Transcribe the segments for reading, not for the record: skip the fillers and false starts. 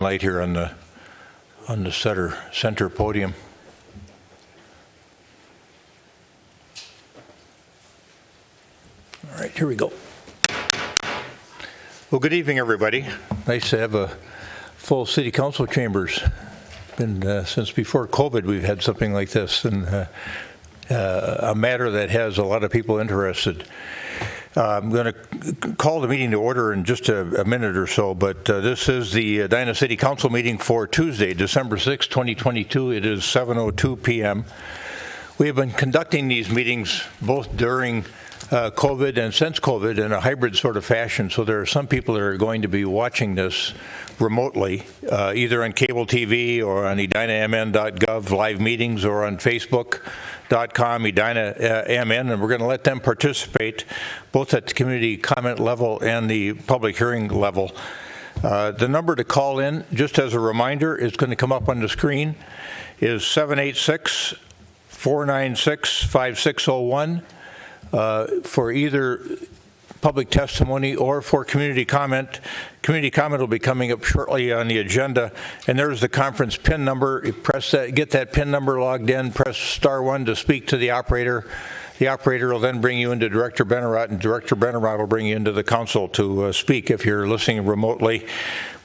light here on the center podium. All right, here we go. Well, good evening, everybody. Nice to have a full city council chambers. Been since before COVID we've had something like this, and a matter that has a lot of people interested. I'm going to call the meeting to order in just a minute or so, but this is the Edina City Council meeting for Tuesday, December 6, 2022. It is 7:02 p.m. We have been conducting these meetings both during COVID and since COVID in a hybrid sort of fashion, so there are some people that are going to be watching this remotely, either on cable TV or on edinamn.gov live meetings or on Facebook.com, EdinaMN, and we're going to let them participate both at the community comment level and the public hearing level. The number to call in, just as a reminder, is going to come up on the screen, is 786-496-5601 for either public testimony or for community comment. Community comment will be coming up shortly on the agenda, and there's the conference PIN number. You press that, get that PIN number logged in, press *1 to speak to the operator. The operator will then bring you into Director Benarott, and Director Benarott will bring you into the council to speak if you're listening remotely.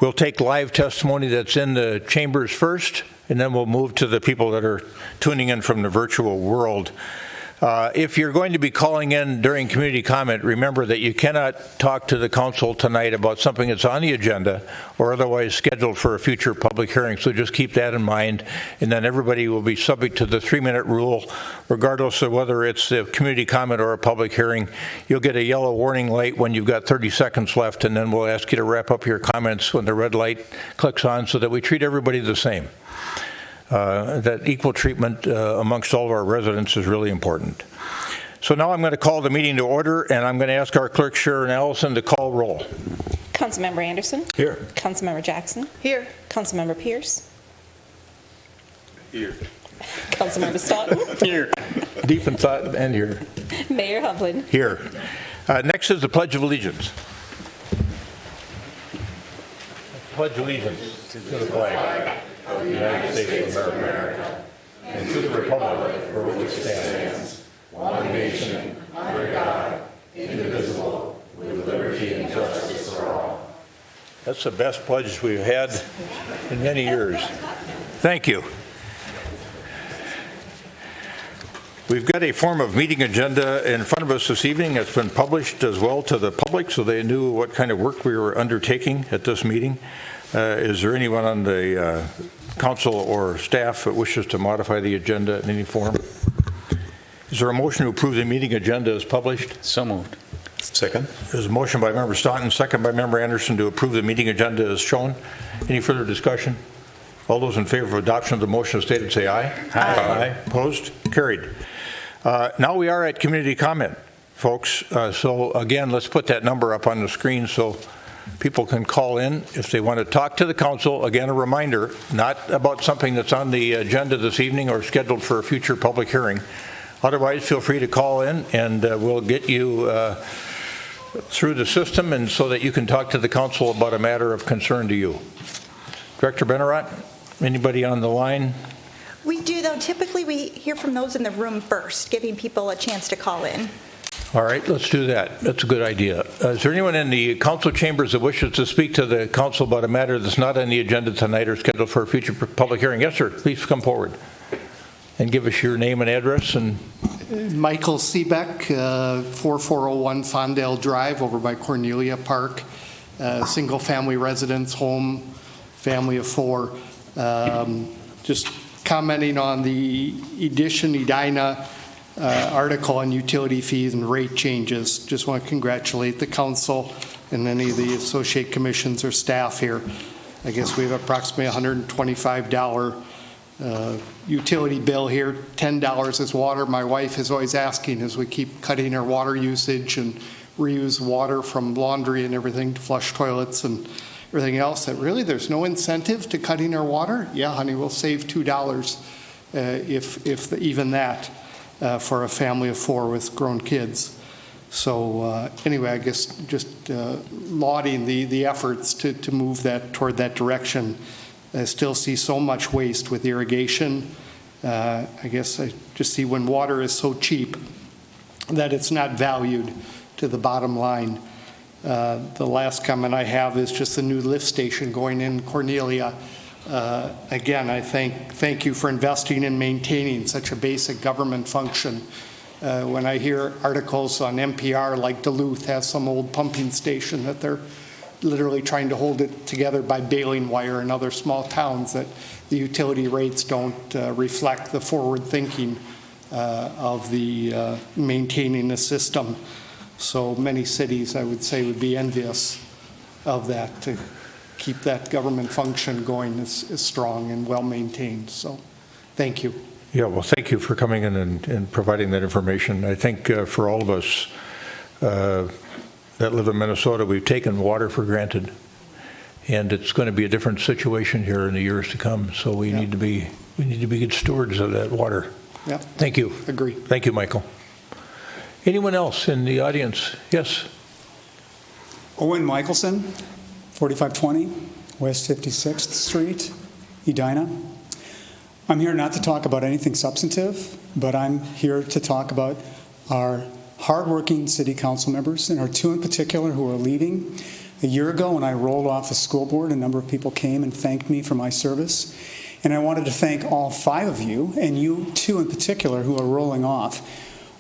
We'll take live testimony that's in the chambers first, and then we'll move to the people that are tuning in from the virtual world. If you're going to be calling in during community comment, remember that you cannot talk to the council tonight about something that's on the agenda or otherwise scheduled for a future public hearing, so just keep that in mind, and then everybody will be subject to the 3-minute rule regardless of whether it's a community comment or a public hearing. You'll get a yellow warning light when you've got 30 seconds left, and then we'll ask you to wrap up your comments when the red light clicks on so that we treat everybody the same. That equal treatment amongst all of our residents is really important. So now I'm going to call the meeting to order, and I'm going to ask our clerk, Sharon Allison, to call roll. Councilmember Anderson. Here. Councilmember Jackson. Here. Councilmember Pierce. Here. Councilmember Staunton. Here. Deep in thought and here. Mayor Hovland. Here. Next is the Pledge of Allegiance. Pledge allegiance to the flag of the United States of America and to the republic for which it stands, one nation, under God, indivisible, with liberty and justice for all. That's the best pledge we've had in many years. Thank you. We've got a form of meeting agenda in front of us this evening. It's been published as well to the public so they knew what kind of work we were undertaking at this meeting. Is there anyone on the council or staff that wishes to modify the agenda in any form? Is there a motion to approve the meeting agenda as published? So moved. Second. There's a motion by Member Staunton, second by Member Anderson to approve the meeting agenda as shown. Any further discussion? All those in favor of adoption of the motion as stated say aye. Aye. Aye. Opposed? Carried. Now we are at community comment, folks. So again, let's put that number up on the screen so people can call in if they want to talk to the council. Again, a reminder, not about something that's on the agenda this evening or scheduled for a future public hearing. Otherwise, feel free to call in, and we'll get you through the system and so that you can talk to the council about a matter of concern to you. Director Benarott, anybody on the line? We do, though. Typically, we hear from those in the room first, giving people a chance to call in. All right, let's do that. That's a good idea. Is there anyone in the council chambers that wishes to speak to the council about a matter that's not on the agenda tonight or scheduled for a future public hearing? Yes, sir. Please come forward and give us your name and address. And Michael Seebeck, 4401 Fondale Drive over by Cornelia Park. Single-family residence home, family of 4. Just commenting on the Edina article on utility fees and rate changes. Just want to congratulate the council and any of the associate commissions or staff here. I guess we have approximately $125 utility bill here. $10 is water. My wife is always asking as we keep cutting our water usage and reuse water from laundry and everything to flush toilets and everything else, that really there's no incentive to cutting our water. Yeah, honey, we'll save $2 if even that for a family of 4 with grown kids. So anyway, I guess just lauding the efforts to move that toward that direction. I still see so much waste with irrigation. I guess I just see when water is so cheap that it's not valued to the bottom line. The last comment I have is just the new lift station going in Cornelia. Again, I thank you for investing and maintaining such a basic government function. When I hear articles on NPR like Duluth has some old pumping station that they're literally trying to hold it together by baling wire, in other small towns, that the utility rates don't reflect the forward thinking of the maintaining the system. So many cities, I would say, would be envious of that, to keep that government function going is strong and well maintained. So thank you. Yeah, well, thank you for coming in and providing that information. I think for all of us that live in Minnesota, we've taken water for granted, and it's going to be a different situation here in the years to come. So we need to be good stewards of that water. Yeah. Thank you. Agree. Thank you, Michael. Anyone else in the audience? Yes. Owen Michelson, 4520 West 56th Street, Edina. I'm here not to talk about anything substantive, but I'm here to talk about our hardworking city council members, and our two in particular who are leaving. A year ago, when I rolled off the school board, a number of people came and thanked me for my service. And I wanted to thank all 5 of you, and you two in particular, who are rolling off.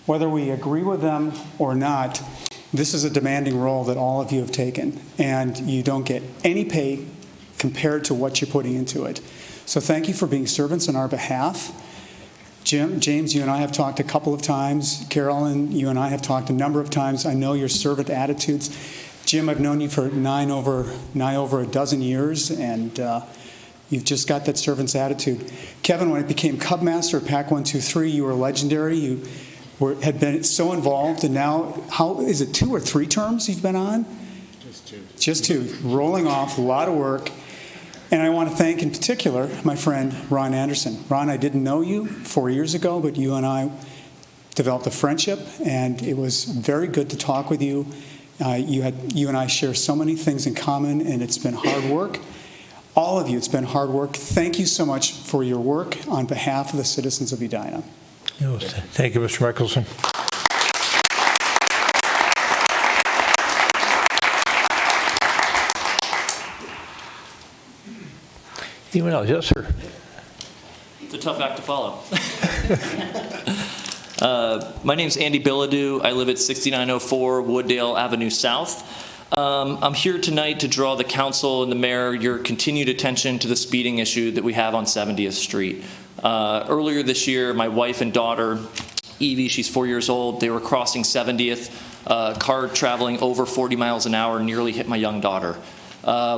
Whether we agree with them or not, this is a demanding role that all of you have taken, and you don't get any pay compared to what you're putting into it. So thank you for being servants on our behalf. James, you and I have talked a couple of times. Carolyn, you and I have talked a number of times. I know your servant attitudes. Jim, I've known you for nigh over a dozen years, and you've just got that servant's attitude. Kevin, when I became Cub Master at PAC 123, you were legendary. You had been so involved, and now, how is it, 2 or 3 terms you've been on? Just 2. Just 2. Rolling off, a lot of work. And I want to thank, in particular, my friend Ron Anderson. Ron, I didn't know you 4 years ago, but you and I developed a friendship, and it was very good to talk with you. You and I share so many things in common, and it's been hard work. All of you, it's been hard work. Thank you so much for your work on behalf of the citizens of Edina. Thank you, Mr. Michelson. Anyone else? Yes, sir. It's a tough act to follow. My name's Andy Bilodeau. I live at 6904 Wooddale Avenue South. I'm here tonight to draw the council and the mayor your continued attention to the speeding issue that we have on 70th Street. Earlier this year, my wife and daughter, Evie, she's 4 years old, they were crossing 70th. Car traveling over 40 miles an hour nearly hit my young daughter.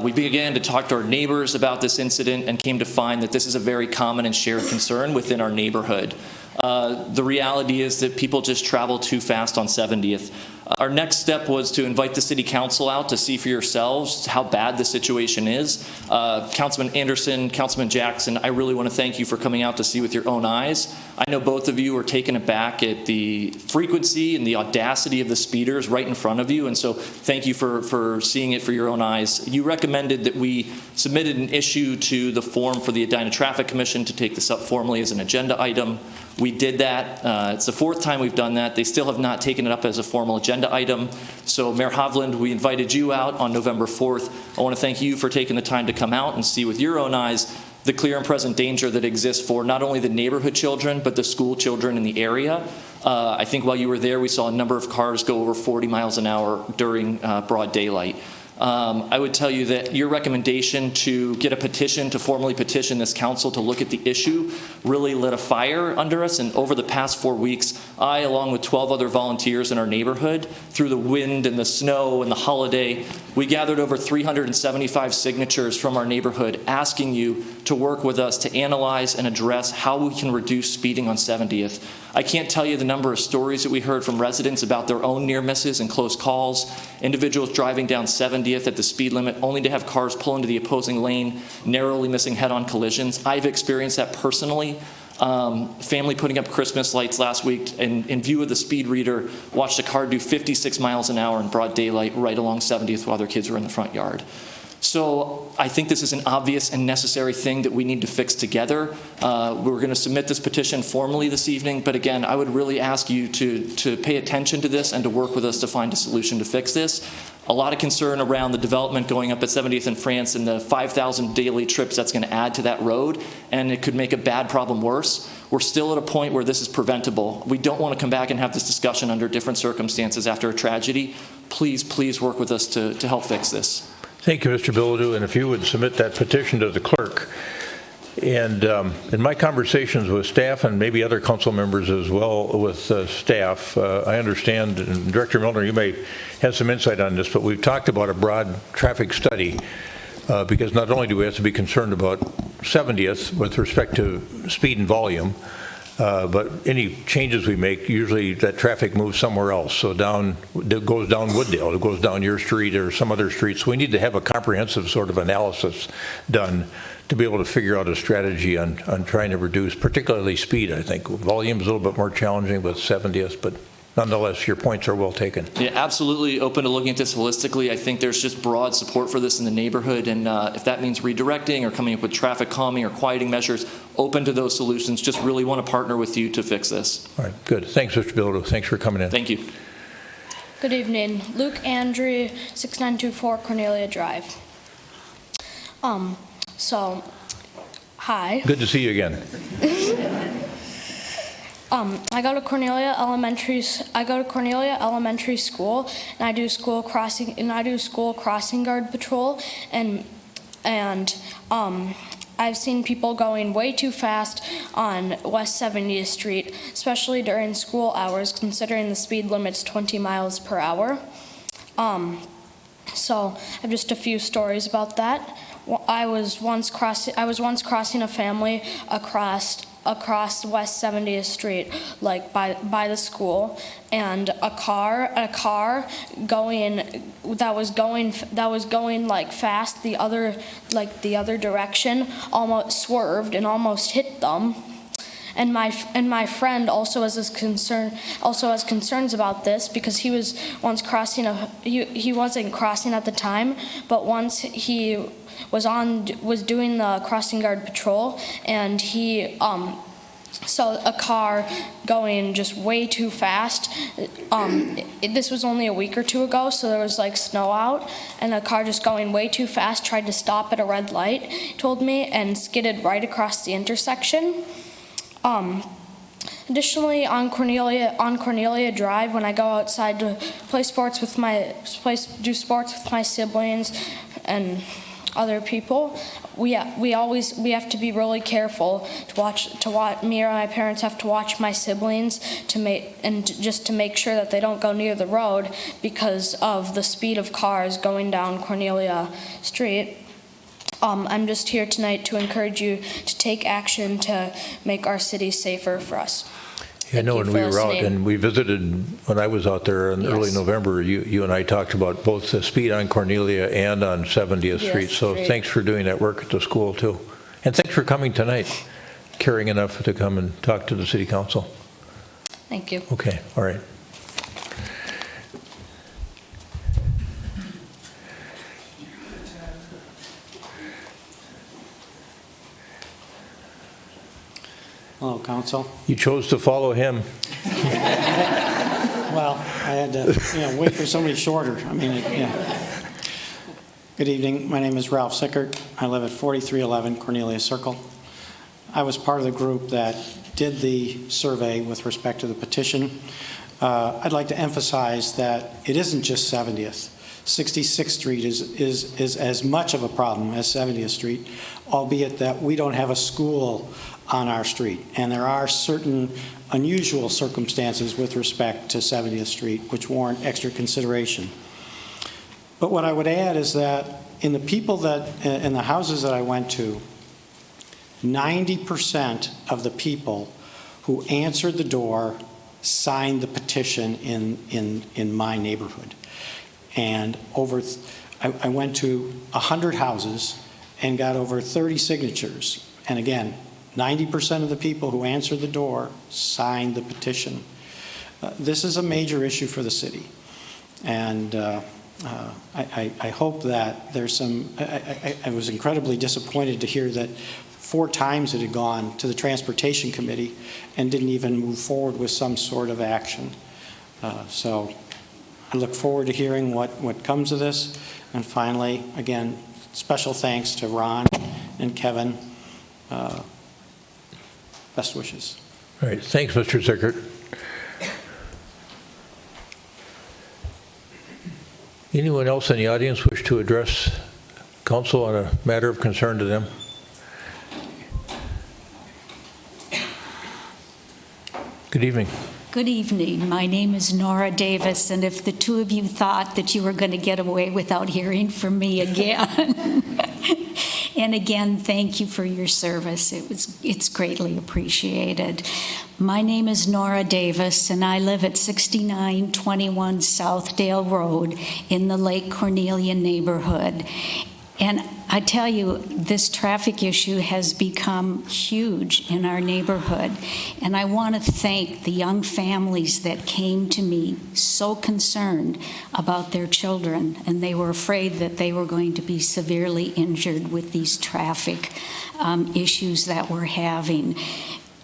We began to talk to our neighbors about this incident and came to find that this is a very common and shared concern within our neighborhood. The reality is that people just travel too fast on 70th. Our next step was to invite the city council out to see for yourselves how bad the situation is. Councilman Anderson, Councilman Jackson, I really want to thank you for coming out to see with your own eyes. I know both of you are taken aback at the frequency and the audacity of the speeders right in front of you, and so thank you for seeing it for your own eyes. You recommended that we submitted an issue to the form for the Edina Traffic Commission to take this up formally as an agenda item. We did that. It's the 4th time we've done that. They still have not taken it up as a formal agenda item. So Mayor Hovland, we invited you out on November 4th. I want to thank you for taking the time to come out and see with your own eyes the clear and present danger that exists for not only the neighborhood children, but the school children in the area. I think while you were there, we saw a number of cars go over 40 miles an hour during broad daylight. I would tell you that your recommendation to get a petition, to formally petition this council to look at the issue, really lit a fire under us. And over the past 4 weeks, I, along with 12 other volunteers in our neighborhood, through the wind and the snow and the holiday, we gathered over 375 signatures from our neighborhood asking you to work with us to analyze and address how we can reduce speeding on 70th. I can't tell you the number of stories that we heard from residents about their own near misses and close calls, individuals driving down 70th at the speed limit only to have cars pull into the opposing lane, narrowly missing head-on collisions. I've experienced that personally. Family putting up Christmas lights last week, and in view of the speed reader, watched a car do 56 miles an hour in broad daylight right along 70th while their kids were in the front yard. So I think this is an obvious and necessary thing that we need to fix together. We're going to submit this petition formally this evening, but again, I would really ask you to pay attention to this and to work with us to find a solution to fix this. A lot of concern around the development going up at 70th and France and the 5,000 daily trips that's going to add to that road, and it could make a bad problem worse. We're still at a point where this is preventable. We don't want to come back and have this discussion under different circumstances after a tragedy. Please, please work with us to help fix this. Thank you, Mr. Bilodeau, and if you would submit that petition to the clerk. And in my conversations with staff and maybe other council members as well with staff, I understand, and Director Milner, you may have some insight on this, but we've talked about a broad traffic study because not only do we have to be concerned about 70th with respect to speed and volume, but any changes we make, usually that traffic moves somewhere else. So it goes down Wooddale, it goes down your street or some other street. So we need to have a comprehensive sort of analysis done to be able to figure out a strategy on trying to reduce, particularly speed, I think. Volume is a little bit more challenging with 70th, but nonetheless, your points are well taken. Yeah, absolutely open to looking at this holistically. I think there's just broad support for this in the neighborhood, and if that means redirecting or coming up with traffic calming or quieting measures, open to those solutions. Just really want to partner with you to fix this. All right, good. Thanks, Mr. Bilodeau. Thanks for coming in. Thank you. Good evening. Luke Andrew, 6924 Cornelia Drive. Hi. Good to see you again. I go to Cornelia Elementary School, and I do school crossing guard patrol, and I've seen people going way too fast on West 70th Street, especially during school hours, considering the speed limit's 20 miles per hour. So I have just a few stories about that. I was once crossing a family across West 70th Street, like by the school, and a car that was going like fast the other direction almost swerved and almost hit them. And my friend also has concerns about this because he was once crossing he wasn't crossing at the time, but once he was doing the crossing guard patrol, and he saw a car going just way too fast. This was only a week or two ago, so there was like snow out, and a car just going way too fast tried to stop at a red light, told me, and skidded right across the intersection. Additionally, on Cornelia Drive, when I go outside to play sports with my siblings and other people, we have to be really careful to watch. Me or my parents have to watch my siblings to make sure that they don't go near the road because of the speed of cars going down Cornelia Street. I'm just here tonight to encourage you to take action to make our city safer for us. Yeah, I know when we were out and we visited, when I was out there in early November, you and I talked about both the speed on Cornelia and on 70th Street. So thanks for doing that work at the school too. And thanks for coming tonight, caring enough to come and talk to the city council. Thank you. Okay, all right. Hello, Council. You chose to follow him. Well, I had to wait for somebody shorter. Good evening. My name is Ralph Sickert. I live at 4311 Cornelia Circle. I was part of the group that did the survey with respect to the petition. I'd like to emphasize that it isn't just 70th. 66th Street is as much of a problem as 70th Street, albeit that we don't have a school on our street. And there are certain unusual circumstances with respect to 70th Street which warrant extra consideration. But what I would add is that in the houses that I went to, 90% of the people who answered the door signed the petition in my neighborhood. And I went to 100 houses and got over 30 signatures. And again, 90% of the people who answered the door signed the petition. This is a major issue for the city. And I hope that there's some, I was incredibly disappointed to hear that 4 times it had gone to the Transportation Committee and didn't even move forward with some sort of action. So I look forward to hearing what comes of this. And finally, again, special thanks to Ron and Kevin. Best wishes. All right, thanks, Mr. Zickert. Anyone else in the audience wish to address council on a matter of concern to them? Good evening. Good evening. My name is Nora Davis, and if the two of you thought that you were going to get away without hearing from me again, and again, thank you for your service. It's greatly appreciated. My name is Nora Davis, and I live at 6921 Southdale Road in the Lake Cornelia neighborhood. And I tell you, this traffic issue has become huge in our neighborhood. And I want to thank the young families that came to me so concerned about their children, and they were afraid that they were going to be severely injured with these traffic issues that we're having.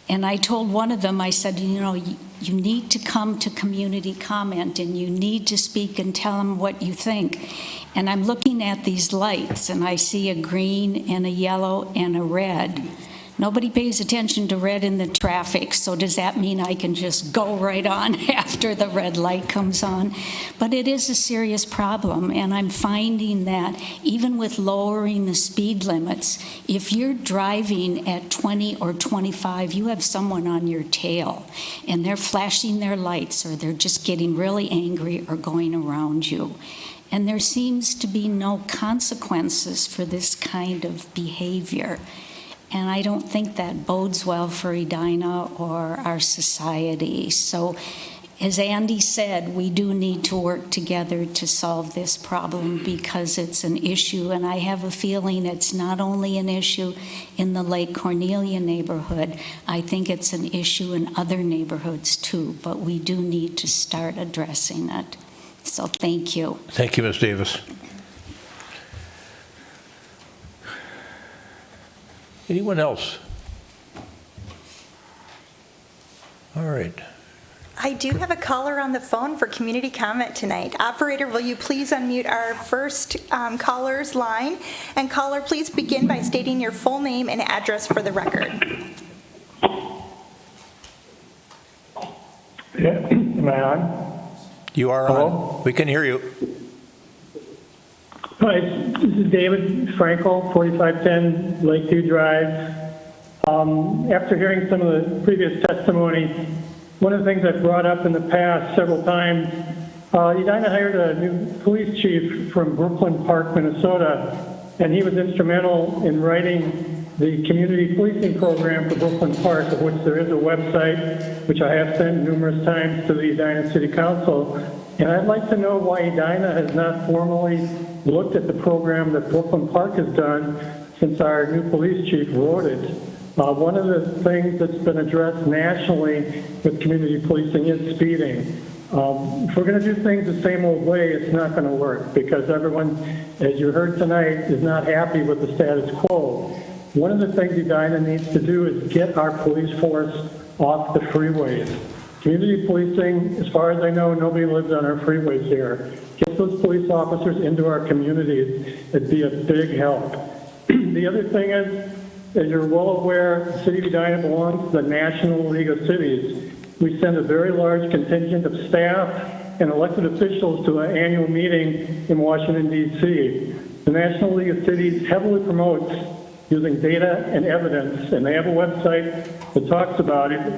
And I told one of them, I said, you know, you need to come to community comment and you need to speak and tell them what you think. And I'm looking at these lights and I see a green and a yellow and a red. Nobody pays attention to red in the traffic, so does that mean I can just go right on after the red light comes on? But it is a serious problem, and I'm finding that even with lowering the speed limits, if you're driving at 20 or 25, you have someone on your tail, and they're flashing their lights, or they're just getting really angry or going around you. And there seems to be no consequences for this kind of behavior. And I don't think that bodes well for Edina or our society. So, as Andy said, we do need to work together to solve this problem because it's an issue. And I have a feeling it's not only an issue in the Lake Cornelia neighborhood, I think it's an issue in other neighborhoods too. But we do need to start addressing it. So thank you. Thank you, Ms. Davis. Anyone else? All right. I do have a caller on the phone for community comment tonight. Operator, will you please unmute our first caller's line? And caller, please begin by stating your full name and address for the record. Yeah. Am I on? You are Hello? on. We can hear you. Hi, this is David Frankel, 4510 Lakeview Drive. After hearing some of the previous testimony, one of the things I've brought up in the past several times, Edina hired a new police chief from Brooklyn Park, Minnesota, and he was instrumental in writing the community policing program for Brooklyn Park, of which there is a website, which I have sent numerous times to the Edina City Council. And I'd like to know why Edina has not formally looked at the program that Brooklyn Park has done since our new police chief wrote it. One of the things that's been addressed nationally with community policing is speeding. If we're going to do things the same old way, it's not going to work because everyone, as you heard tonight, is not happy with the status quo. One of the things Edina needs to do is get our police force off the freeways. Community policing, as far as I know, nobody lives on our freeways here. Get those police officers into our communities. It'd be a big help. The other thing is, as you're well aware, the city of Edina belongs to the National League of Cities. We send a very large contingent of staff and elected officials to an annual meeting in Washington, D.C. The National League of Cities heavily promotes using data and evidence, and they have a website that talks about it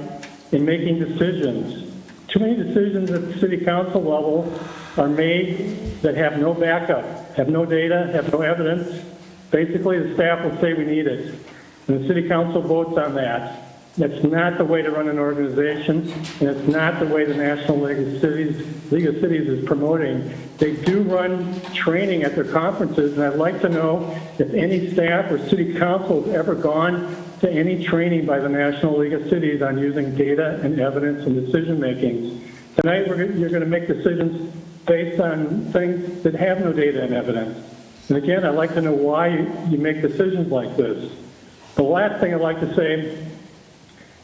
in making decisions. Too many decisions at the city council level are made that have no backup, have no data, have no evidence. Basically, the staff will say we need it, and the city council votes on that. That's not the way to run an organization, and it's not the way the National League of Cities is promoting. They do run training at their conferences, and I'd like to know if any staff or city council has ever gone to any training by the National League of Cities on using data and evidence in decision making. Tonight, you're going to make decisions based on things that have no data and evidence. And again, I'd like to know why you make decisions like this. The last thing I'd like to say,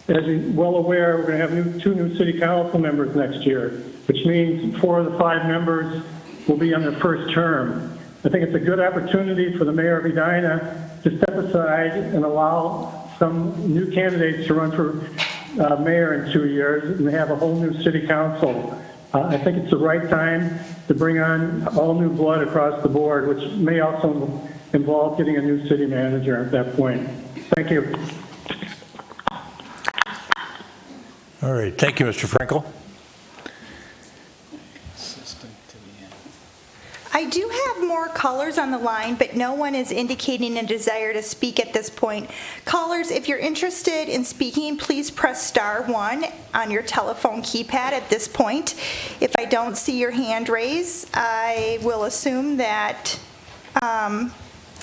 as you're well aware, we're going to have two new city council members next year, which means 4 of the 5 members will be on their first term. I think it's a good opportunity for the mayor of Edina to step aside and allow some new candidates to run for mayor in 2 years and have a whole new city council. I think it's the right time to bring on all new blood across the board, which may also involve getting a new city manager at that point. Thank you. All right, thank you, Mr. Frankel. I do have more callers on the line, but no one is indicating a desire to speak at this point. Callers, if you're interested in speaking, please press *1 on your telephone keypad at this point. If I don't see your hand raised, I will assume that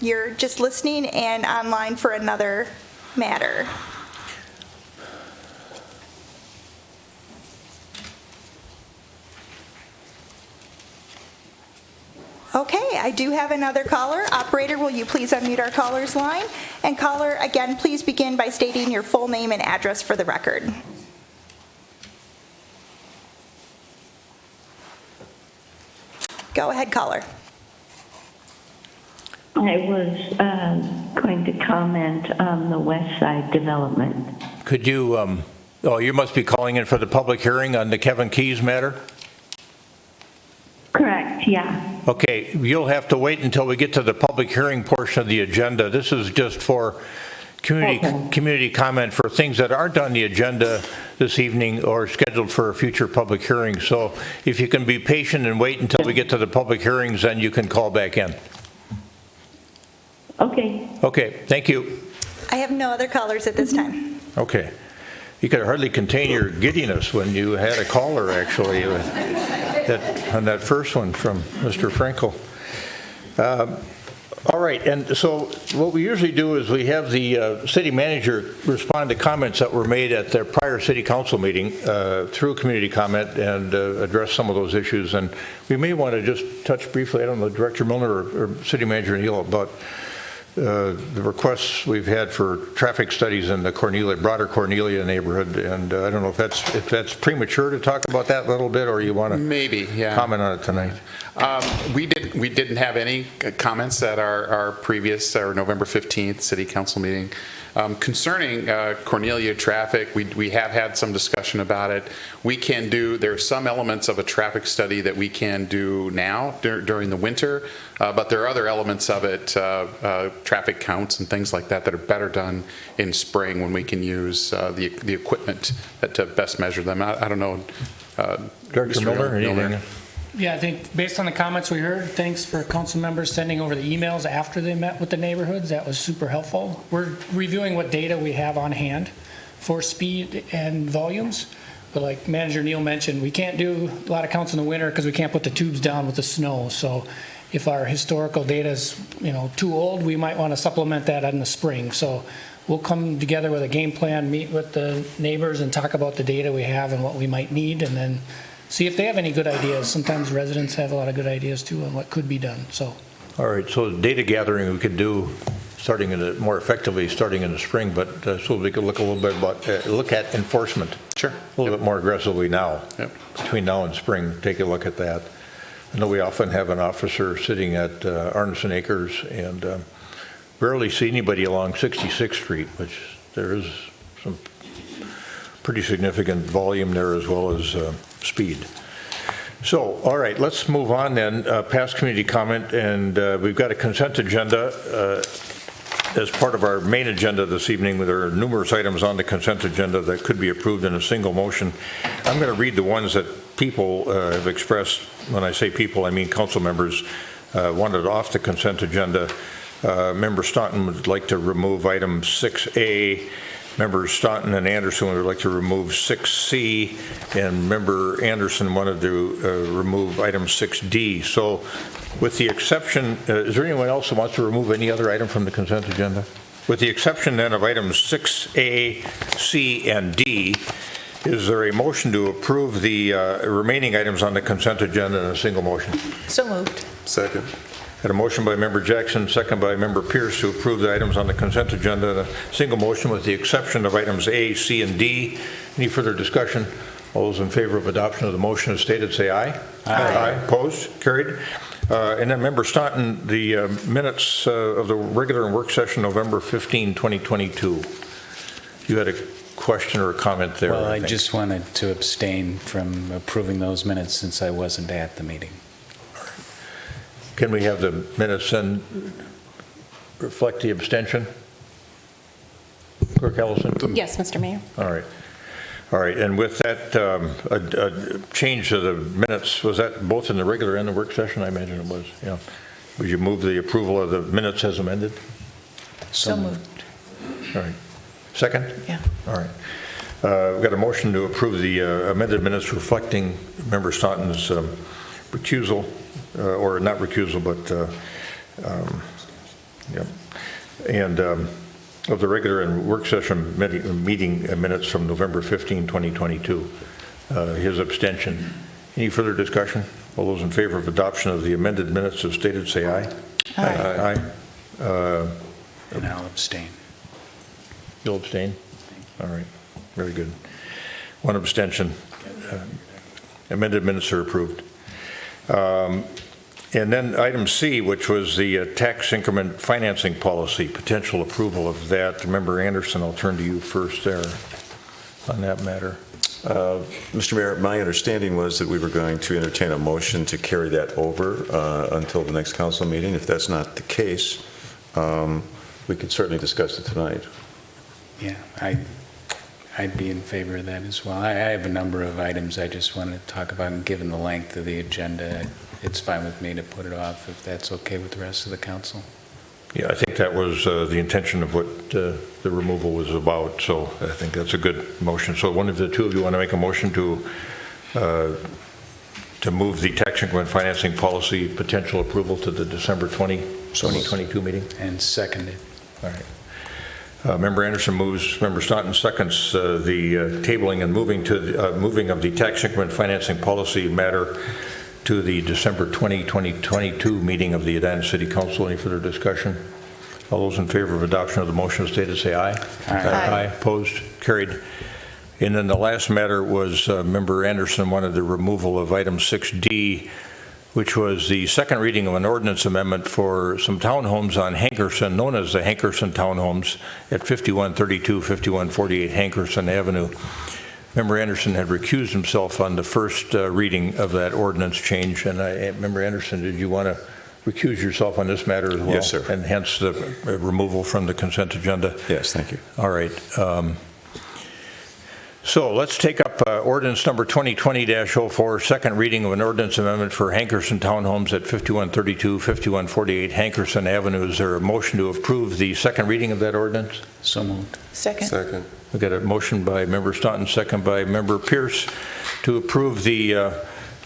you're just listening and online for another matter. Okay, I do have another caller. Operator, will you please unmute our caller's line? And caller, again, please begin by stating your full name and address for the record. Go ahead, caller. I was going to comment on the West Side development. Could you, you must be calling in for the public hearing on the Kevin Keys matter? Correct, yeah. Okay, you'll have to wait until we get to the public hearing portion of the agenda. This is just for community comment for things that aren't on the agenda this evening or scheduled for a future public hearing. So if you can be patient and wait until we get to the public hearings, then you can call back in. Okay. Okay, thank you. I have no other callers at this time. Okay. You could hardly contain your giddiness when you had a caller, actually, on that first one from Mr. Frankel. All right, and so what we usually do is we have the city manager respond to comments that were made at their prior city council meeting through community comment and address some of those issues. And we may want to just touch briefly, I don't know, Director Milner or City Manager Neal, about the requests we've had for traffic studies in the broader Cornelia neighborhood, and I don't know if that's premature to talk about that a little bit, or you want to maybe comment on it tonight. We didn't have any comments at our previous November 15th City Council meeting. Concerning Cornelia traffic, we have had some discussion about it. There are some elements of a traffic study that we can do now during the winter, but there are other elements of it, traffic counts and things like that are better done in spring when we can use the equipment to best measure them. I don't know. Director Milner, anything? Yeah, I think based on the comments we heard, thanks for council members sending over the emails after they met with the neighborhoods. That was super helpful. We're reviewing what data we have on hand for speed and volumes. But like Manager Neal mentioned, we can't do a lot of counts in the winter because we can't put the tubes down with the snow. So if our historical data is too old, we might want to supplement that in the spring. So we'll come together with a game plan, meet with the neighbors and talk about the data we have and what we might need, and then see if they have any good ideas. Sometimes residents have a lot of good ideas too on what could be done. So, all right. So data gathering we could do more effectively starting in the spring, but so we could look a little bit look at enforcement. Sure. A little bit more aggressively now. Yep. Between now and spring, take a look at that. I know we often have an officer sitting at Arneson Acres and rarely see anybody along 66th Street, which there is some pretty significant volume there as well as speed. So, all right, let's move on then, past community comment, and we've got a consent agenda as part of our main agenda this evening. There are numerous items on the consent agenda that could be approved in a single motion. I'm going to read the ones that people have expressed. When I say people, I mean council members wanted off the consent agenda. Member Staunton would like to remove item 6A. Members Staunton and Anderson would like to remove 6C, and Member Anderson wanted to remove item 6D. So with the exception, is there anyone else who wants to remove any other item from the consent agenda? With the exception then of items 6A, C, and D, is there a motion to approve the remaining items on the consent agenda in a single motion? So moved. Second. Had a motion by Member Jackson, second by Member Pierce to approve the items on the consent agenda in a single motion with the exception of items A, C, and D. Any further discussion? All those in favor of adoption of the motion as stated, say aye. Aye. Opposed? Carried. And then Member Staunton, the minutes of the regular and work session November 15, 2022. You had a question or a comment there? Well, I just wanted to abstain from approving those minutes since I wasn't at the meeting. Can we have the minutes then reflect the abstention? Clerk Ellison? Yes, Mr. Mayor. All right. All right, and with that a change to the minutes, was that both in the regular and the work session? I imagine it was, yeah. Would you move the approval of the minutes as amended? So moved. All right. Second? Yeah. All right. We've got a motion to approve the amended minutes reflecting Member Staunton's recusal, or not recusal, but, yeah. And of the regular and work session meeting minutes from November 15, 2022. His abstention. Any further discussion? All those in favor of adoption of the amended minutes as stated, say aye. Aye. Aye. And I'll abstain. You'll abstain? All right. Very good. One abstention. Amended minutes are approved. And then item C, which was the tax increment financing policy, potential approval of that. Member Anderson, I'll turn to you first there on that matter. Mr. Mayor, my understanding was that we were going to entertain a motion to carry that over until the next council meeting. If that's not the case, we could certainly discuss it tonight. Yeah, I'd be in favor of that as well. I have a number of items I just want to talk about, and given the length of the agenda, it's fine with me to put it off if that's okay with the rest of the council. Yeah, I think that was the intention of what the removal was about, so I think that's a good motion. So one of the two of you want to make a motion to move the tax increment financing policy potential approval to the December 2022 meeting? And seconded. All right. Member Anderson moves, Member Staunton seconds the tabling and moving of the tax increment financing policy matter to the December 2022 meeting of the Edina City Council. Any further discussion? All those in favor of adoption of the motion as stated, say aye. Aye. Opposed? Carried. And then the last matter was Member Anderson wanted the removal of item 6D, which was the second reading of an ordinance amendment for some townhomes on Hankerson, known as the Hankerson Townhomes at 5132, 5148 Hankerson Avenue. Member Anderson had recused himself on the first reading of that ordinance change. And Member Anderson, did you want to recuse yourself on this matter as well? Yes, sir. And hence the removal from the consent agenda? Yes, thank you. All right. So let's take up ordinance number 2020-04, second reading of an ordinance amendment for Hankerson Townhomes at 5132, 5148 Hankerson Avenue. Is there a motion to approve the second reading of that ordinance? So moved. Second. We've got a motion by Member Staunton, second by Member Pierce to approve the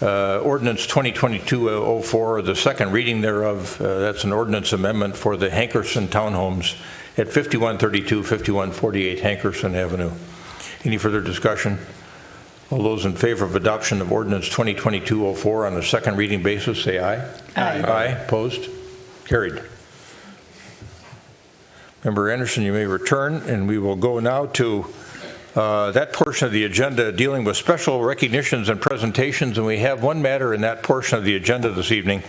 ordinance 2022-04, the second reading thereof. That's an ordinance amendment for the Hankerson Townhomes at 5132, 5148 Hankerson Avenue. Any further discussion? All those in favor of adoption of ordinance 2022-04 on a second reading basis, say aye. Aye. Aye. Opposed? Carried. Member Anderson, you may return, and we will go now to that portion of the agenda dealing with special recognitions and presentations, and we have one matter in that portion of the agenda this evening.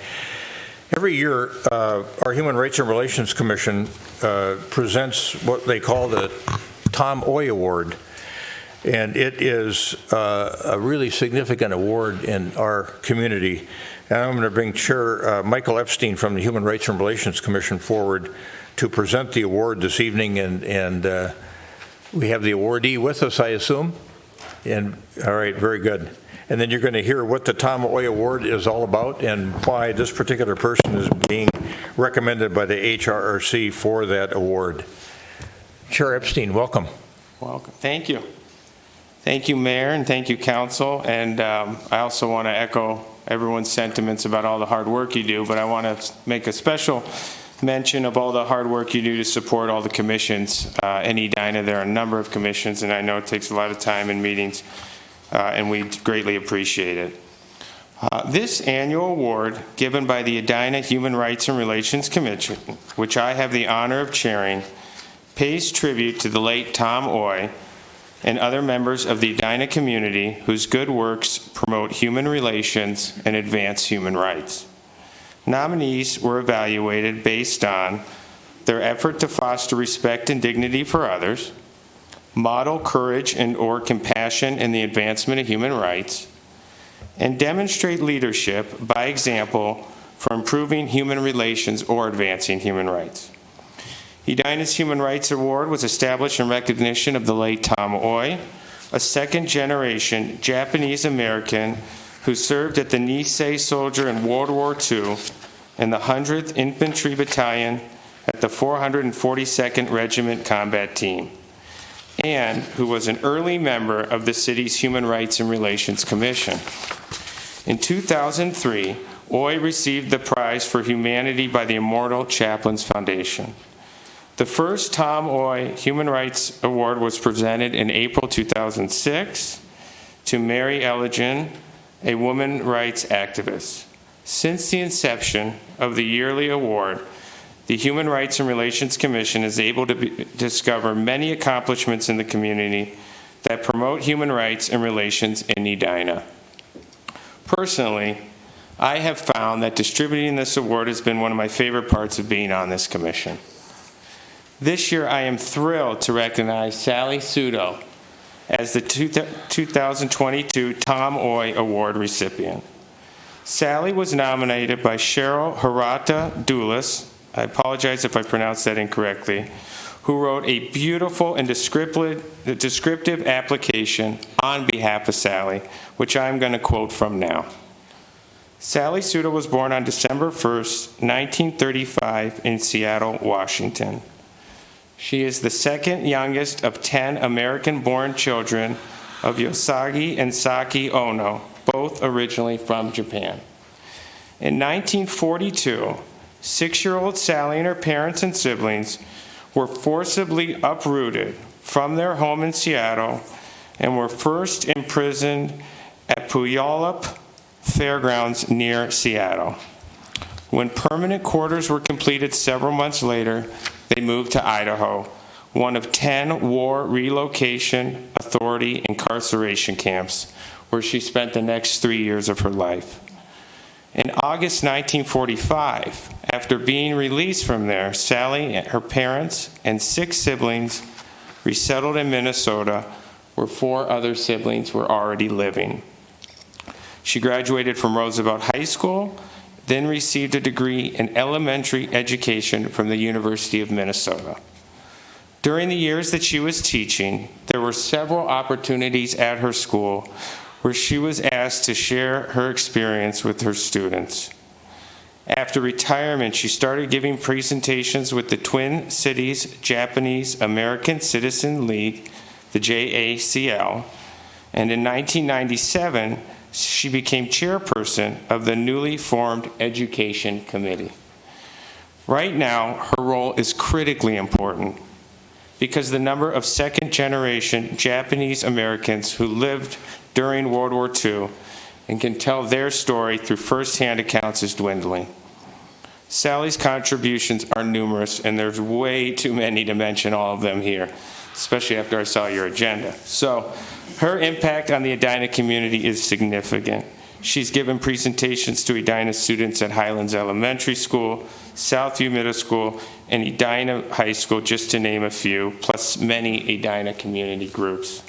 Every year, our Human Rights and Relations Commission presents what they call the Tom Oy Award, and it is a really significant award in our community. And I'm going to bring Chair Michael Epstein from the Human Rights and Relations Commission forward to present the award this evening, and we have the awardee with us, I assume? And all right, very good. And then you're going to hear what the Tom Oy Award is all about and why this particular person is being recommended by the HRRC for that award. Chair Epstein, welcome. Welcome. Thank you. Thank you, Mayor, and thank you, Council. And I also want to echo everyone's sentiments about all the hard work you do, but I want to make a special mention of all the hard work you do to support all the commissions in Edina. There are a number of commissions, and I know it takes a lot of time in meetings, and we greatly appreciate it. This annual award, given by the Edina Human Rights and Relations Commission, which I have the honor of chairing, pays tribute to the late Tom Oy and other members of the Edina community whose good works promote human relations and advance human rights. Nominees were evaluated based on their effort to foster respect and dignity for others, model courage and/or compassion in the advancement of human rights, and demonstrate leadership by example for improving human relations or advancing human rights. Edina's Human Rights Award was established in recognition of the late Tom Oy, a second-generation Japanese-American who served at the Nisei Soldier in World War II in the 100th Infantry Battalion at the 442nd Regiment Combat Team, and who was an early member of the city's Human Rights and Relations Commission. In 2003, Oy received the Prize for Humanity by the Immortal Chaplains Foundation. The first Tom Oy Human Rights Award was presented in April 2006 to Mary Elgin, a woman rights activist. Since the inception of the yearly award, the Human Rights and Relations Commission is able to discover many accomplishments in the community that promote human rights and relations in Edina. Personally, I have found that distributing this award has been one of my favorite parts of being on this commission. This year, I am thrilled to recognize Sally Sudo as the 2022 Tom Oy Award recipient. Sally was nominated by Cheryl Hirata Dulis, I apologize if I pronounced that incorrectly, who wrote a beautiful and descriptive application on behalf of Sally, which I'm going to quote from now. Sally Sudo was born on December 1st, 1935 in Seattle, Washington. She is the second youngest of 10 American-born children of Yosagi and Saki Ono, both originally from Japan. In 1942, 6-year-old Sally and her parents and siblings were forcibly uprooted from their home in Seattle and were first imprisoned at Puyallup Fairgrounds near Seattle. When permanent quarters were completed several months later, they moved to Idaho, one of 10 War Relocation Authority incarceration camps, where she spent the next 3 years of her life. In August 1945, after being released from there, Sally, her parents, and 6 siblings resettled in Minnesota, where 4 other siblings were already living. She graduated from Roosevelt High School, then received a degree in elementary education from the University of Minnesota. During the years that she was teaching, there were several opportunities at her school where she was asked to share her experience with her students. After retirement, she started giving presentations with the Twin Cities Japanese American Citizen League, the JACL, and in 1997, she became chairperson of the newly formed Education Committee. Right now, her role is critically important because the number of second-generation Japanese Americans who lived during World War II and can tell their story through first-hand accounts is dwindling. Sally's contributions are numerous, and there's way too many to mention all of them here, especially after I saw your agenda. So her impact on the Edina community is significant. She's given presentations to Edina students at Highlands Elementary School, Southview Middle School, and Edina High School, just to name a few, plus many Edina community groups.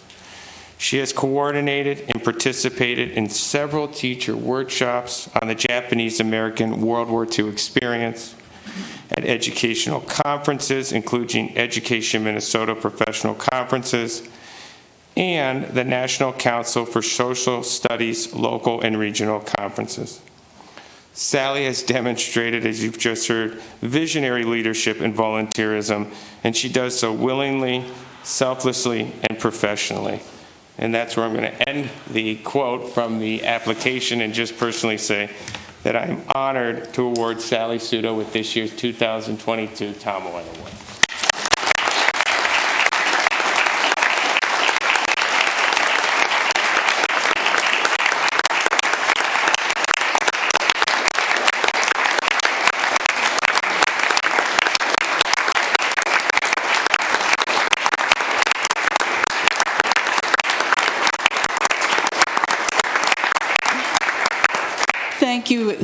She has coordinated and participated in several teacher workshops on the Japanese-American World War II experience, at educational conferences, including Education Minnesota professional conferences, and the National Council for Social Studies local and regional conferences. Sally has demonstrated, as you've just heard, visionary leadership and volunteerism, and she does so willingly, selflessly, and professionally. And that's where I'm going to end the quote from the application and just personally say, that I'm honored to award Sally Sudo with this year's 2022 Tom Oil Award.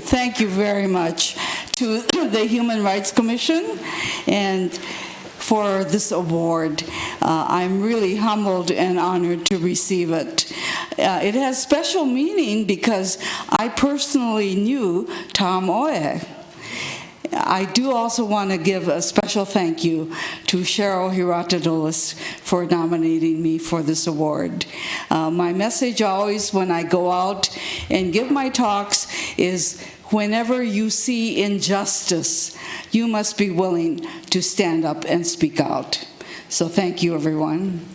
Thank you very much to the Human Rights Commission and for this award. I'm really humbled and honored to receive it. It has special meaning because I personally knew Tom Oye. I do also want to give a special thank you to Cheryl Hiratadolis for nominating me for this award. My message always when I go out and give my talks is whenever you see injustice, you must be willing to stand up and speak out. So thank you, everyone.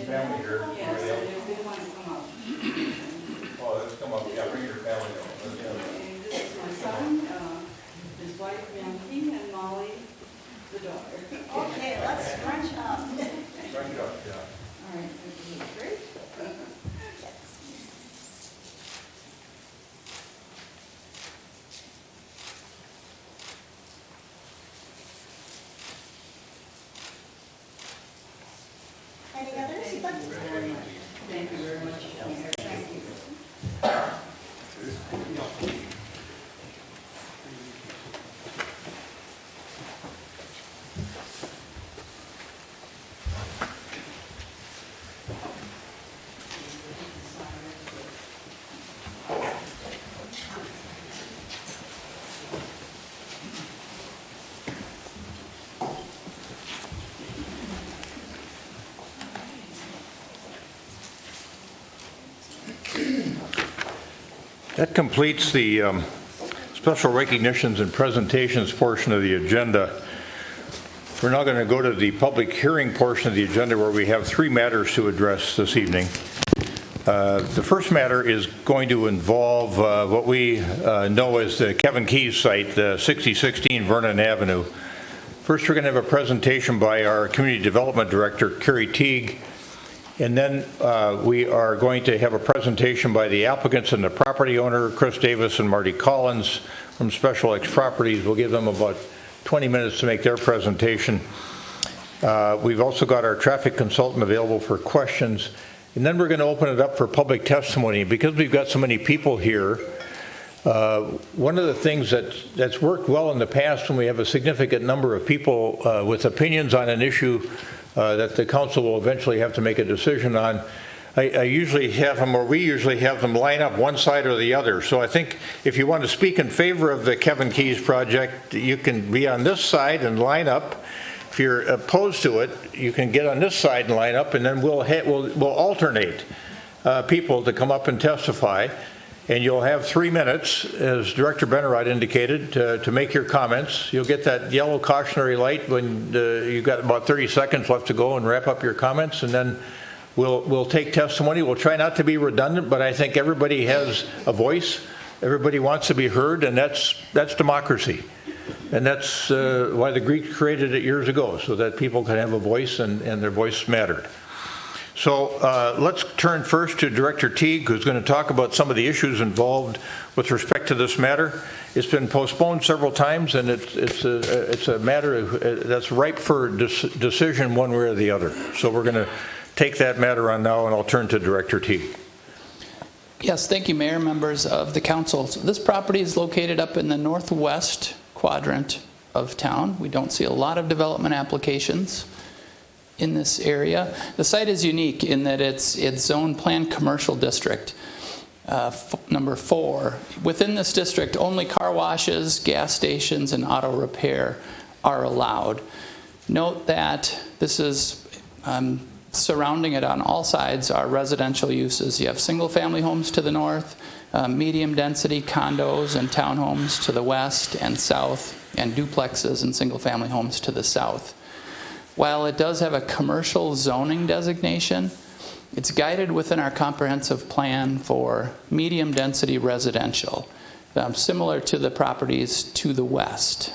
Family here. Oh, let's come up. Yeah, bring your family over. This is my son, his wife, Bianchi, and Molly, the daughter. Okay, let's scrunch up. Scrunch up, yeah. All right, this is great. Any others you'd like to? Thank you very much. Thank you. That completes the special recognitions and presentations portion of the agenda. We're now going to go to the public hearing portion of the agenda where we have 3 matters to address this evening. The first matter is going to involve what we know as the Kevin Keys site, the 6016 Vernon Avenue. First, we're going to have a presentation by our Community Development Director, Carrie Teague, and then we are going to have a presentation by the applicants and the property owner, Chris Davis and Marty Collins from Special X Properties. We'll give them about 20 minutes to make their presentation. We've also got our traffic consultant available for questions. And then we're going to open it up for public testimony. Because we've got so many people here, one of the things that's worked well in the past when we have a significant number of people with opinions on an issue that the council will eventually have to make a decision on, I usually have them, or we usually have them line up one side or the other. So I think if you want to speak in favor of the Kevin Keys project, you can be on this side and line up. If you're opposed to it, you can get on this side and line up, and then we'll alternate people to come up and testify. And you'll have 3 minutes, as Director Bennerod indicated, to make your comments. You'll get that yellow cautionary light when you've got about 30 seconds left to go and wrap up your comments, and then we'll take testimony. We'll try not to be redundant, but I think everybody has a voice. Everybody wants to be heard, and that's democracy. And that's why the Greeks created it years ago, so that people can have a voice and their voice mattered. So let's turn first to Director Teague, who's going to talk about some of the issues involved with respect to this matter. It's been postponed several times, and it's a matter that's ripe for decision one way or the other. So we're going to take that matter on now, and I'll turn to Director Teague. Yes, thank you, Mayor, members of the council. So this property is located up in the northwest quadrant of town. We don't see a lot of development applications in this area. The site is unique in that it's zoned planned commercial district. Number 4, within this district, only car washes, gas stations, and auto repair are allowed. Note that this is surrounding it on all sides are residential uses. You have single-family homes to the north, medium-density condos and townhomes to the west and south, and duplexes and single-family homes to the south. While it does have a commercial zoning designation, it's guided within our comprehensive plan for medium-density residential, similar to the properties to the west.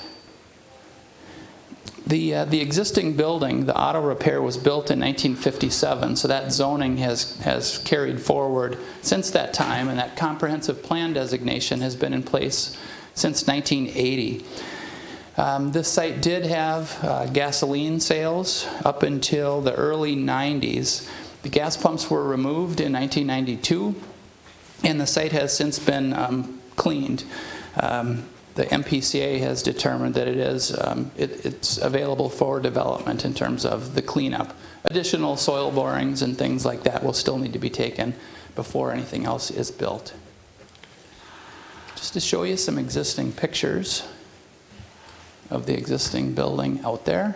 The existing building, the auto repair, was built in 1957, so that zoning has carried forward since that time, and that comprehensive plan designation has been in place since 1980. This site did have gasoline sales up until the early 90s. The gas pumps were removed in 1992, and the site has since been cleaned. The MPCA has determined that it's available for development in terms of the cleanup. Additional soil borings and things like that will still need to be taken before anything else is built. Just to show you some existing pictures of the existing building out there.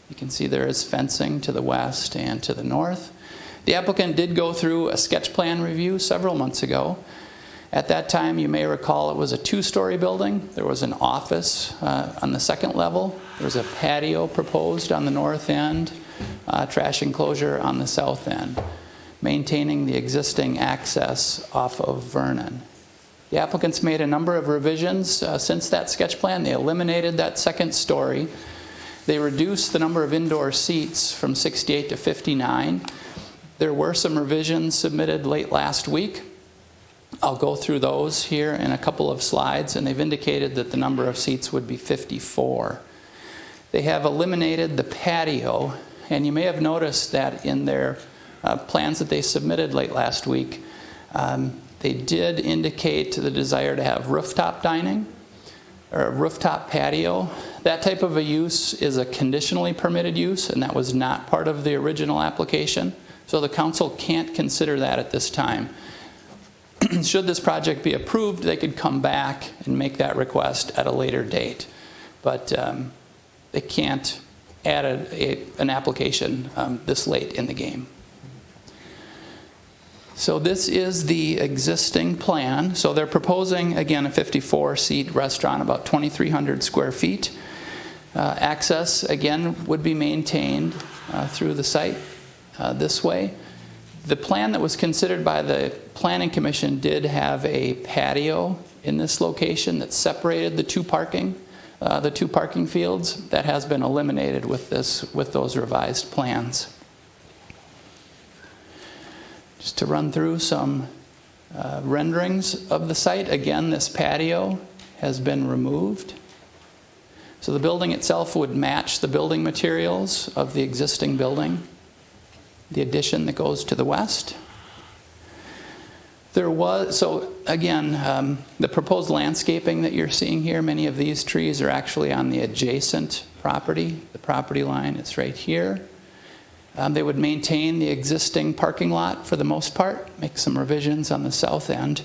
You can see there is fencing to the west and to the north. The applicant did go through a sketch plan review several months ago. At that time, you may recall, it was a 2-story building. There was an office on the second level. There was a patio proposed on the north end, trash enclosure on the south end, maintaining the existing access off of Vernon. The applicants made a number of revisions since that sketch plan. They eliminated that second story. They reduced the number of indoor seats from 68 to 59. There were some revisions submitted late last week. I'll go through those here in a couple of slides, and they've indicated that the number of seats would be 54. They have eliminated the patio, and you may have noticed that in their plans that they submitted late last week, they did indicate the desire to have rooftop dining or a rooftop patio. That type of a use is a conditionally permitted use, and that was not part of the original application. So the council can't consider that at this time. Should this project be approved, they could come back and make that request at a later date. But they can't add an application this late in the game. So this is the existing plan. So they're proposing, again, a 54-seat restaurant, about 2,300 square feet. Access, again, would be maintained through the site this way. The plan that was considered by the Planning Commission did have a patio in this location that separated the two parking fields. That has been eliminated with those revised plans. Just to run through some renderings of the site. Again, this patio has been removed. So the building itself would match the building materials of the existing building. The addition that goes to the west. So again, the proposed landscaping that you're seeing here, many of these trees are actually on the adjacent property. The property line is right here. They would maintain the existing parking lot for the most part, make some revisions on the south end.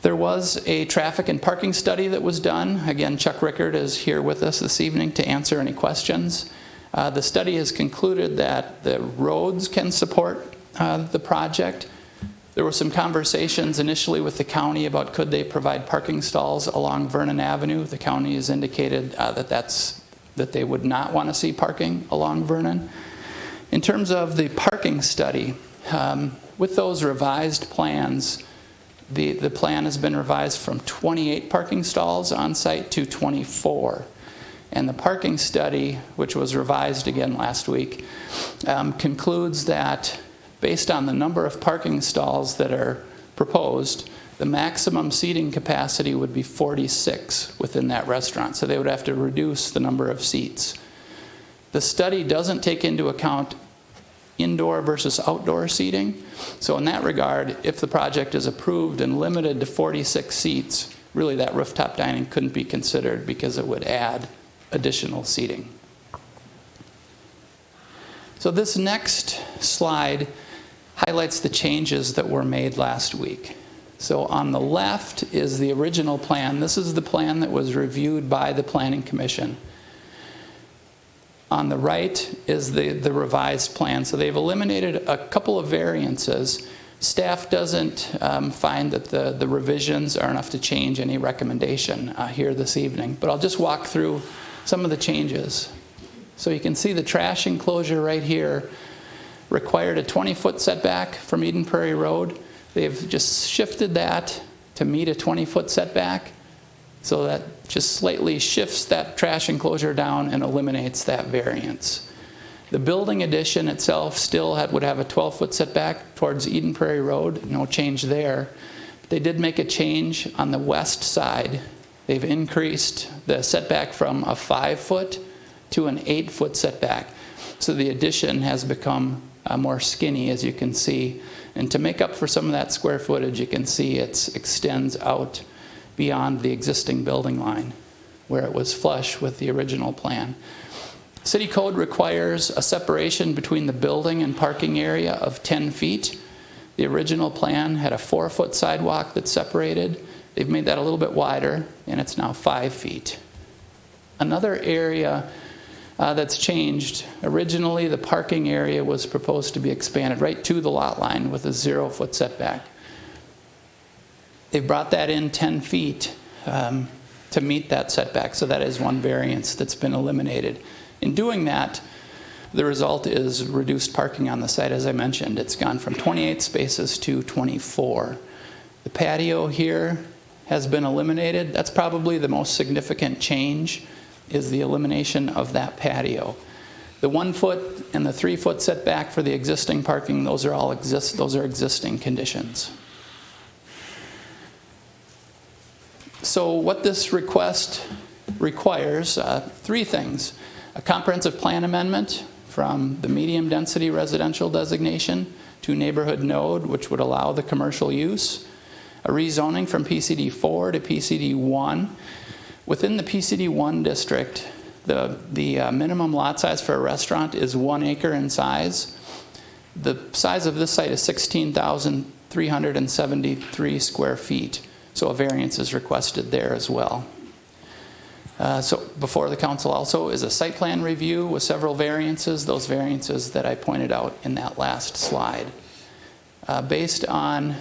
There was a traffic and parking study that was done. Again, Chuck Rickard is here with us this evening to answer any questions. The study has concluded that the roads can support the project. There were some conversations initially with the county about could they provide parking stalls along Vernon Avenue. The county has indicated that they would not want to see parking along Vernon. In terms of the parking study, with those revised plans, the plan has been revised from 28 parking stalls on site to 24. And the parking study, which was revised again last week, concludes that based on the number of parking stalls that are proposed, the maximum seating capacity would be 46 within that restaurant. So they would have to reduce the number of seats. The study doesn't take into account indoor versus outdoor seating. So in that regard, if the project is approved and limited to 46 seats, really that rooftop dining couldn't be considered because it would add additional seating. So this next slide highlights the changes that were made last week. So on the left is the original plan. This is the plan that was reviewed by the Planning Commission. On the right is the revised plan. So they've eliminated a couple of variances. Staff doesn't find that the revisions are enough to change any recommendation here this evening. But I'll just walk through some of the changes. So you can see the trash enclosure right here required a 20-foot setback from Eden Prairie Road. They've just shifted that to meet a 20-foot setback. So that just slightly shifts that trash enclosure down and eliminates that variance. The building addition itself still would have a 12-foot setback towards Eden Prairie Road. No change there. They did make a change on the west side. They've increased the setback from a 5-foot to an 8-foot setback. So the addition has become more skinny, as you can see. And to make up for some of that square footage, you can see it extends out beyond the existing building line, where it was flush with the original plan. City code requires a separation between the building and parking area of 10 feet. The original plan had a 4-foot sidewalk that separated. They've made that a little bit wider, and it's now 5 feet. Another area that's changed, originally the parking area was proposed to be expanded right to the lot line with a 0-foot setback. They've brought that in 10 feet to meet that setback, so that is one variance that's been eliminated. In doing that, the result is reduced parking on the site. As I mentioned, it's gone from 28 spaces to 24. The patio here has been eliminated. That's probably the most significant change, is the elimination of that patio. The 1-foot and the 3-foot setback for the existing parking, those are existing conditions. So what this request requires, 3 things. A comprehensive plan amendment from the medium density residential designation to neighborhood node, which would allow the commercial use. A rezoning from PCD 4 to PCD 1. Within the PCD 1 district, the minimum lot size for a restaurant is 1 acre in size. The size of this site is 16,373 square feet. So a variance is requested there as well. So before the council also is a site plan review with several variances, those variances that I pointed out in that last slide. Based on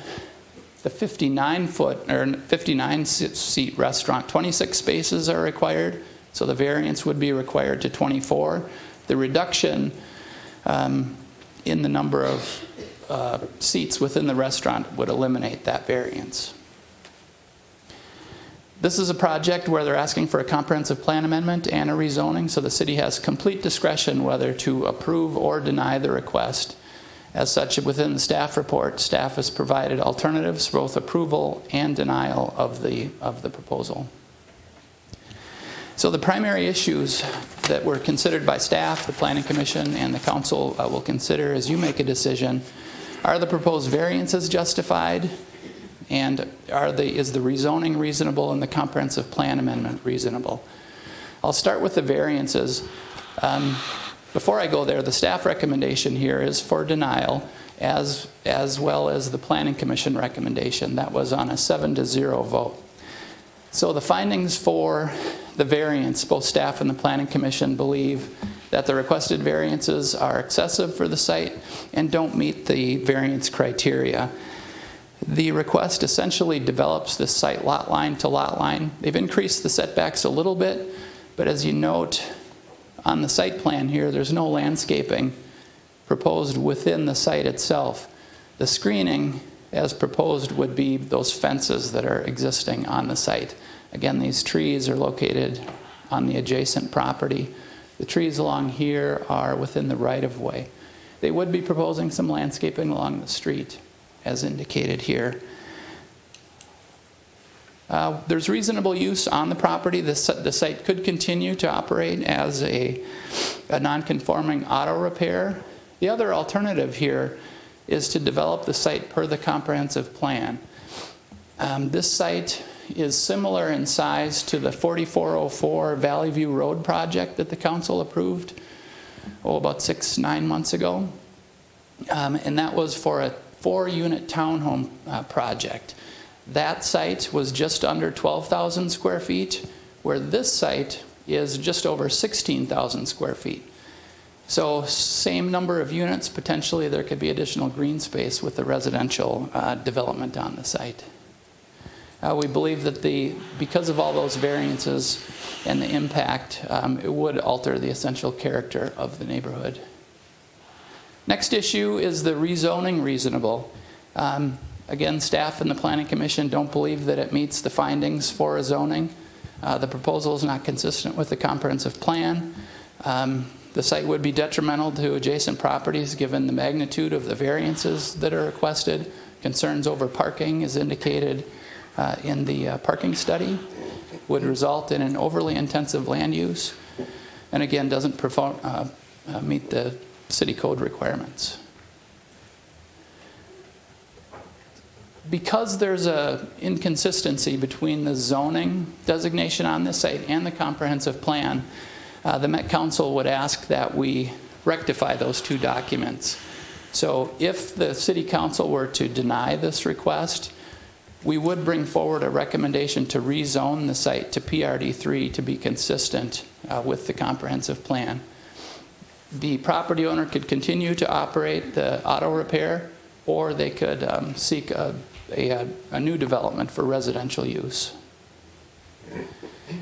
the 59-seat restaurant, 26 spaces are required, so the variance would be required to 24. The reduction in the number of seats within the restaurant would eliminate that variance. This is a project where they're asking for a comprehensive plan amendment and a rezoning, so the city has complete discretion whether to approve or deny the request. As such, within the staff report, staff has provided alternatives for both approval and denial of the proposal. So the primary issues that were considered by staff, the Planning Commission, and the council will consider as you make a decision: are the proposed variances justified? And is the rezoning reasonable and the comprehensive plan amendment reasonable? I'll start with the variances. Before I go there, the staff recommendation here is for denial, as well as the Planning Commission recommendation. That was on a 7-0 vote. So the findings for the variance, both staff and the Planning Commission believe that the requested variances are excessive for the site and don't meet the variance criteria. The request essentially develops this site lot line to lot line. They've increased the setbacks a little bit, but as you note on the site plan here, there's no landscaping proposed within the site itself. The screening, as proposed, would be those fences that are existing on the site. Again, these trees are located on the adjacent property. The trees along here are within the right-of-way. They would be proposing some landscaping along the street, as indicated here. There's reasonable use on the property. The site could continue to operate as a non-conforming auto repair. The other alternative here is to develop the site per the comprehensive plan. This site is similar in size to the 4404 Valley View Road project that the council approved about 6-9 months ago. And that was for a 4-unit townhome project. That site was just under 12,000 square feet, where this site is just over 16,000 square feet. So same number of units, potentially there could be additional green space with the residential development on the site. We believe that because of all those variances and the impact, it would alter the essential character of the neighborhood. Next issue is the rezoning reasonable. Again, staff and the Planning Commission don't believe that it meets the findings for a zoning. The proposal is not consistent with the comprehensive plan. The site would be detrimental to adjacent properties given the magnitude of the variances that are requested. Concerns over parking is indicated in the parking study. Would result in an overly intensive land use, and again doesn't meet the city code requirements. Because there's an inconsistency between the zoning designation on this site and the comprehensive plan, the Met Council would ask that we rectify those two documents. So if the City Council were to deny this request, we would bring forward a recommendation to rezone the site to PRD3 to be consistent with the comprehensive plan. The property owner could continue to operate the auto repair, or they could seek a new development for residential use.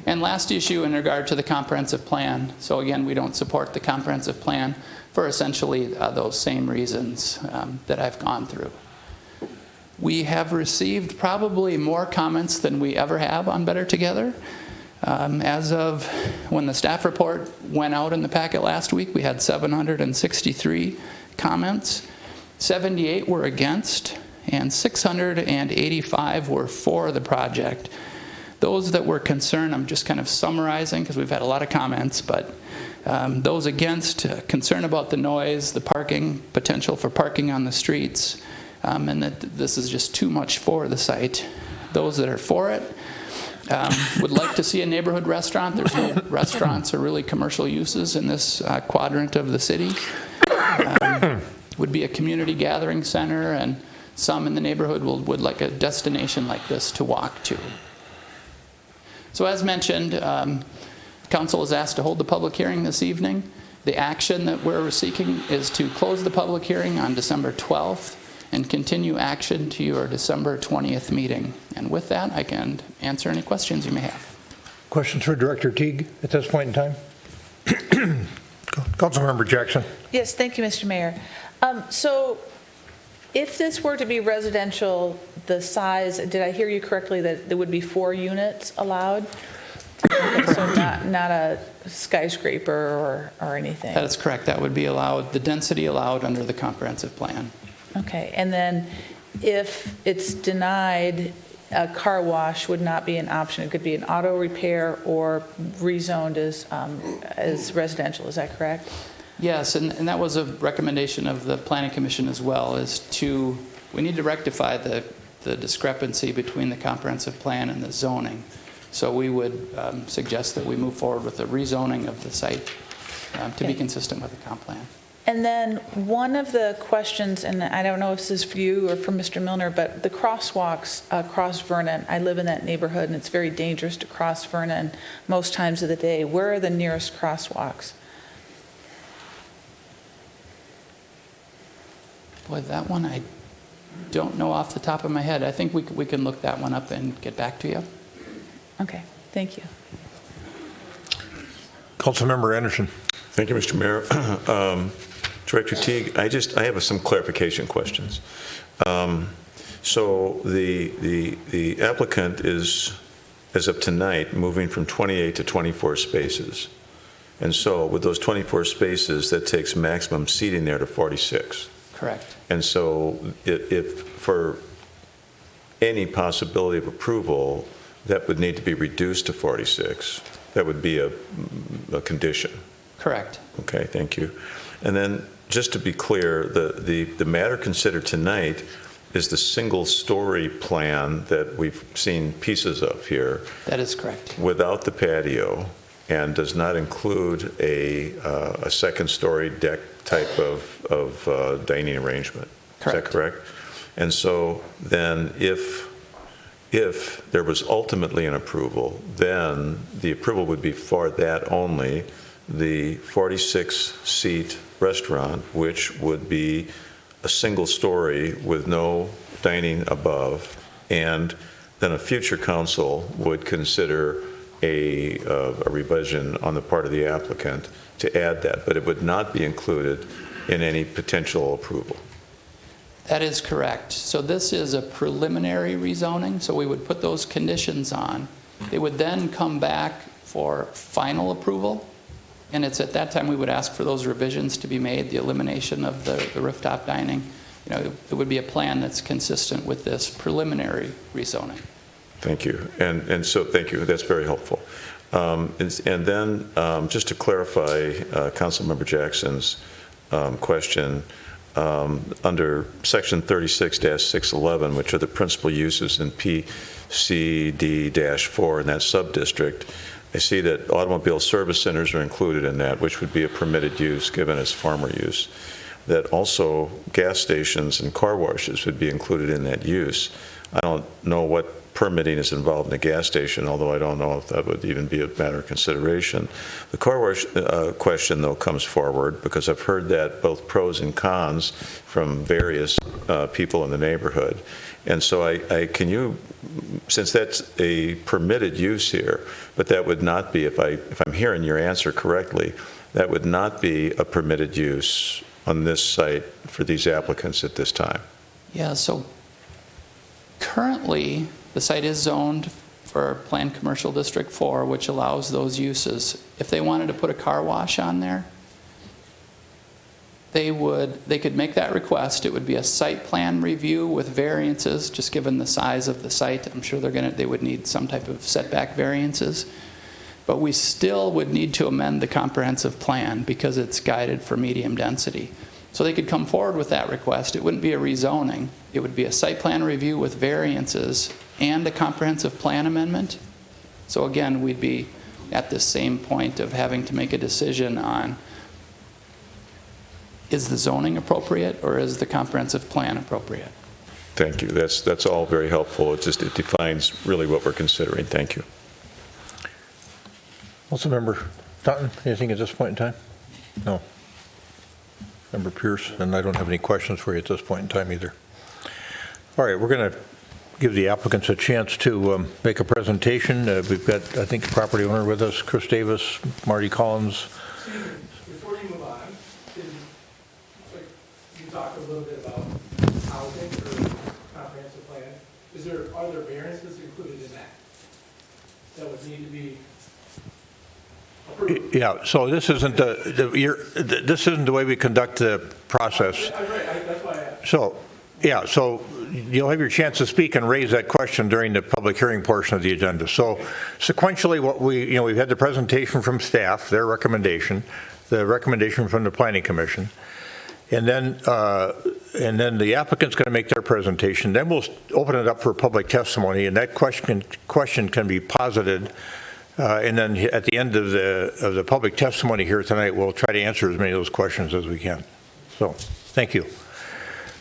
And last issue in regard to the comprehensive plan. So again, we don't support the comprehensive plan for essentially those same reasons that I've gone through. We have received probably more comments than we ever have on Better Together. As of when the staff report went out in the packet last week, we had 763 comments. 78 were against, and 685 were for the project. Those that were concerned, I'm just kind of summarizing because we've had a lot of comments, but those against, concern about the noise, the parking, potential for parking on the streets, and that this is just too much for the site. Those that are for it would like to see a neighborhood restaurant. There's no restaurants or really commercial uses in this quadrant of the city. Would be a community gathering center, and some in the neighborhood would like a destination like this to walk to. So as mentioned, Council is asked to hold the public hearing this evening. The action that we're seeking is to close the public hearing on December 12th and continue action to your December 20th meeting. And with that, I can answer any questions you may have. Questions for Director Teague at this point in time? Councilmember Jackson. Yes, thank you, Mr. Mayor. So if this were to be residential, the size, did I hear you correctly that there would be 4 units allowed? So not a skyscraper or anything? That is correct. That would be allowed, the density allowed under the comprehensive plan. Okay, and then if it's denied, a car wash would not be an option. It could be an auto repair or rezoned as residential. Is that correct? Yes, and that was a recommendation of the Planning Commission as well, we need to rectify the discrepancy between the comprehensive plan and the zoning. So we would suggest that we move forward with the rezoning of the site to be consistent with the comp plan. And then one of the questions, and I don't know if this is for you or for Mr. Milner, but the crosswalks across Vernon, I live in that neighborhood and it's very dangerous to cross Vernon most times of the day. Where are the nearest crosswalks? Boy, that one I don't know off the top of my head. I think we can look that one up and get back to you. Okay, thank you. Councilmember Anderson. Thank you, Mr. Mayor. Director Teague, I have some clarification questions. So the applicant is, as of tonight, moving from 28 to 24 spaces. And so with those 24 spaces, that takes maximum seating there to 46. Correct. And so if for any possibility of approval, that would need to be reduced to 46. That would be a condition. Correct. Okay, thank you. And then just to be clear, the matter considered tonight is the single-story plan that we've seen pieces of here. That is correct. Without the patio, and does not include a second-story deck type of dining arrangement. Correct. Is that correct? And so then if if there was ultimately an approval, then the approval would be for that only, the 46-seat restaurant, which would be a single story with no dining above, and then a future council would consider a revision on the part of the applicant to add that, but it would not be included in any potential approval. That is correct. So this is a preliminary rezoning, so we would put those conditions on. They would then come back for final approval, and it's at that time we would ask for those revisions to be made, the elimination of the rooftop dining. You know, it would be a plan that's consistent with this preliminary rezoning. Thank you. And so, thank you. That's very helpful. And then, just to clarify Councilmember Jackson's question, under Section 36-611, which are the principal uses in PCD-4 in that subdistrict, I see that automobile service centers are included in that, which would be a permitted use given as farmer use. That also gas stations and car washes would be included in that use. I don't know what permitting is involved in a gas station, although I don't know if that would even be a matter of consideration. The car wash question, though, comes forward because I've heard that both pros and cons from various people in the neighborhood. And so can you, since that's a permitted use here, but that would not be, if I'm hearing your answer correctly, that would not be a permitted use on this site for these applicants at this time. Yeah, so currently the site is zoned for Planned Commercial District 4, which allows those uses. If they wanted to put a car wash on there, they could make that request. It would be a site plan review with variances, just given the size of the site. I'm sure they would need some type of setback variances. But we still would need to amend the comprehensive plan because it's guided for medium density. So they could come forward with that request. It wouldn't be a rezoning. It would be a site plan review with variances and a comprehensive plan amendment. So again, we'd be at the same point of having to make a decision on, is the zoning appropriate or is the comprehensive plan appropriate? Thank you. That's all very helpful. It defines really what we're considering. Thank you. Councilmember Taunton, anything at this point in time? No. Member Pierce, and I don't have any questions for you at this point in time either. All right, we're going to give the applicants a chance to make a presentation. We've got, I think, the property owner with us, Chris Davis, Marty Collins. Before you move on, you talked a little bit about housing or comprehensive plan. Are there variances included in that would need to be approved? Yeah, so this isn't this isn't the way we conduct the process. That's why I asked. So, yeah, so you'll have your chance to speak and raise that question during the public hearing portion of the agenda. So, sequentially, what we've had the presentation from staff, their recommendation, the recommendation from the Planning Commission, and then the applicant's going to make their presentation. Then we'll open it up for public testimony, and that question can be posited. And then at the end of the public testimony here tonight, we'll try to answer as many of those questions as we can. So, thank you.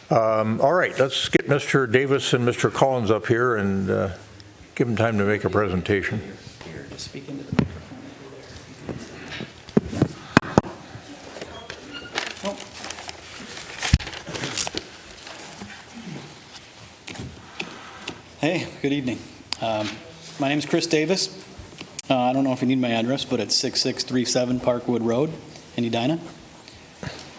All right, let's get Mr. Davis and Mr. Collins up here and give them time to make a presentation. Here, just speak into the microphone. Hey, good evening. My name is Chris Davis. I don't know if you need my address, but it's 6637 Parkwood Road in Edina.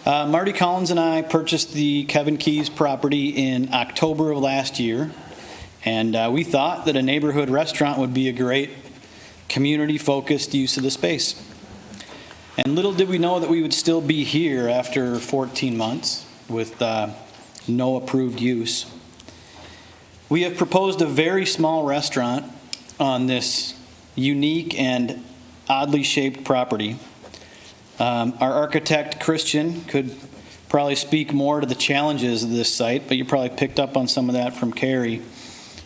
Marty Collins and I purchased the Kevin Keys property in October of last year, and we thought that a neighborhood restaurant would be a great community-focused use of the space. And little did we know that we would still be here after 14 months with no approved use. We have proposed a very small restaurant on this unique and oddly shaped property. Our architect, Christian, could probably speak more to the challenges of this site, but you probably picked up on some of that from Carrie.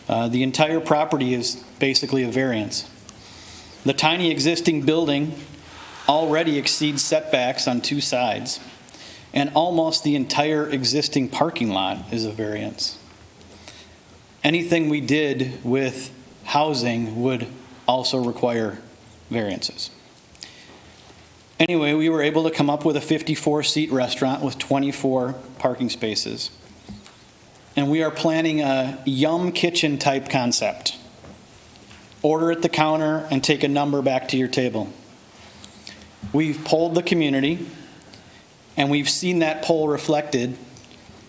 The entire property is basically a variance. The tiny existing building already exceeds setbacks on two sides, and almost the entire existing parking lot is a variance. anything we did with housing would also require variances. Anyway, we were able to come up with a 54-seat restaurant with 24 parking spaces. And we are planning a Yum Kitchen type concept. Order at the counter and take a number back to your table. We've polled the community, and we've seen that poll reflected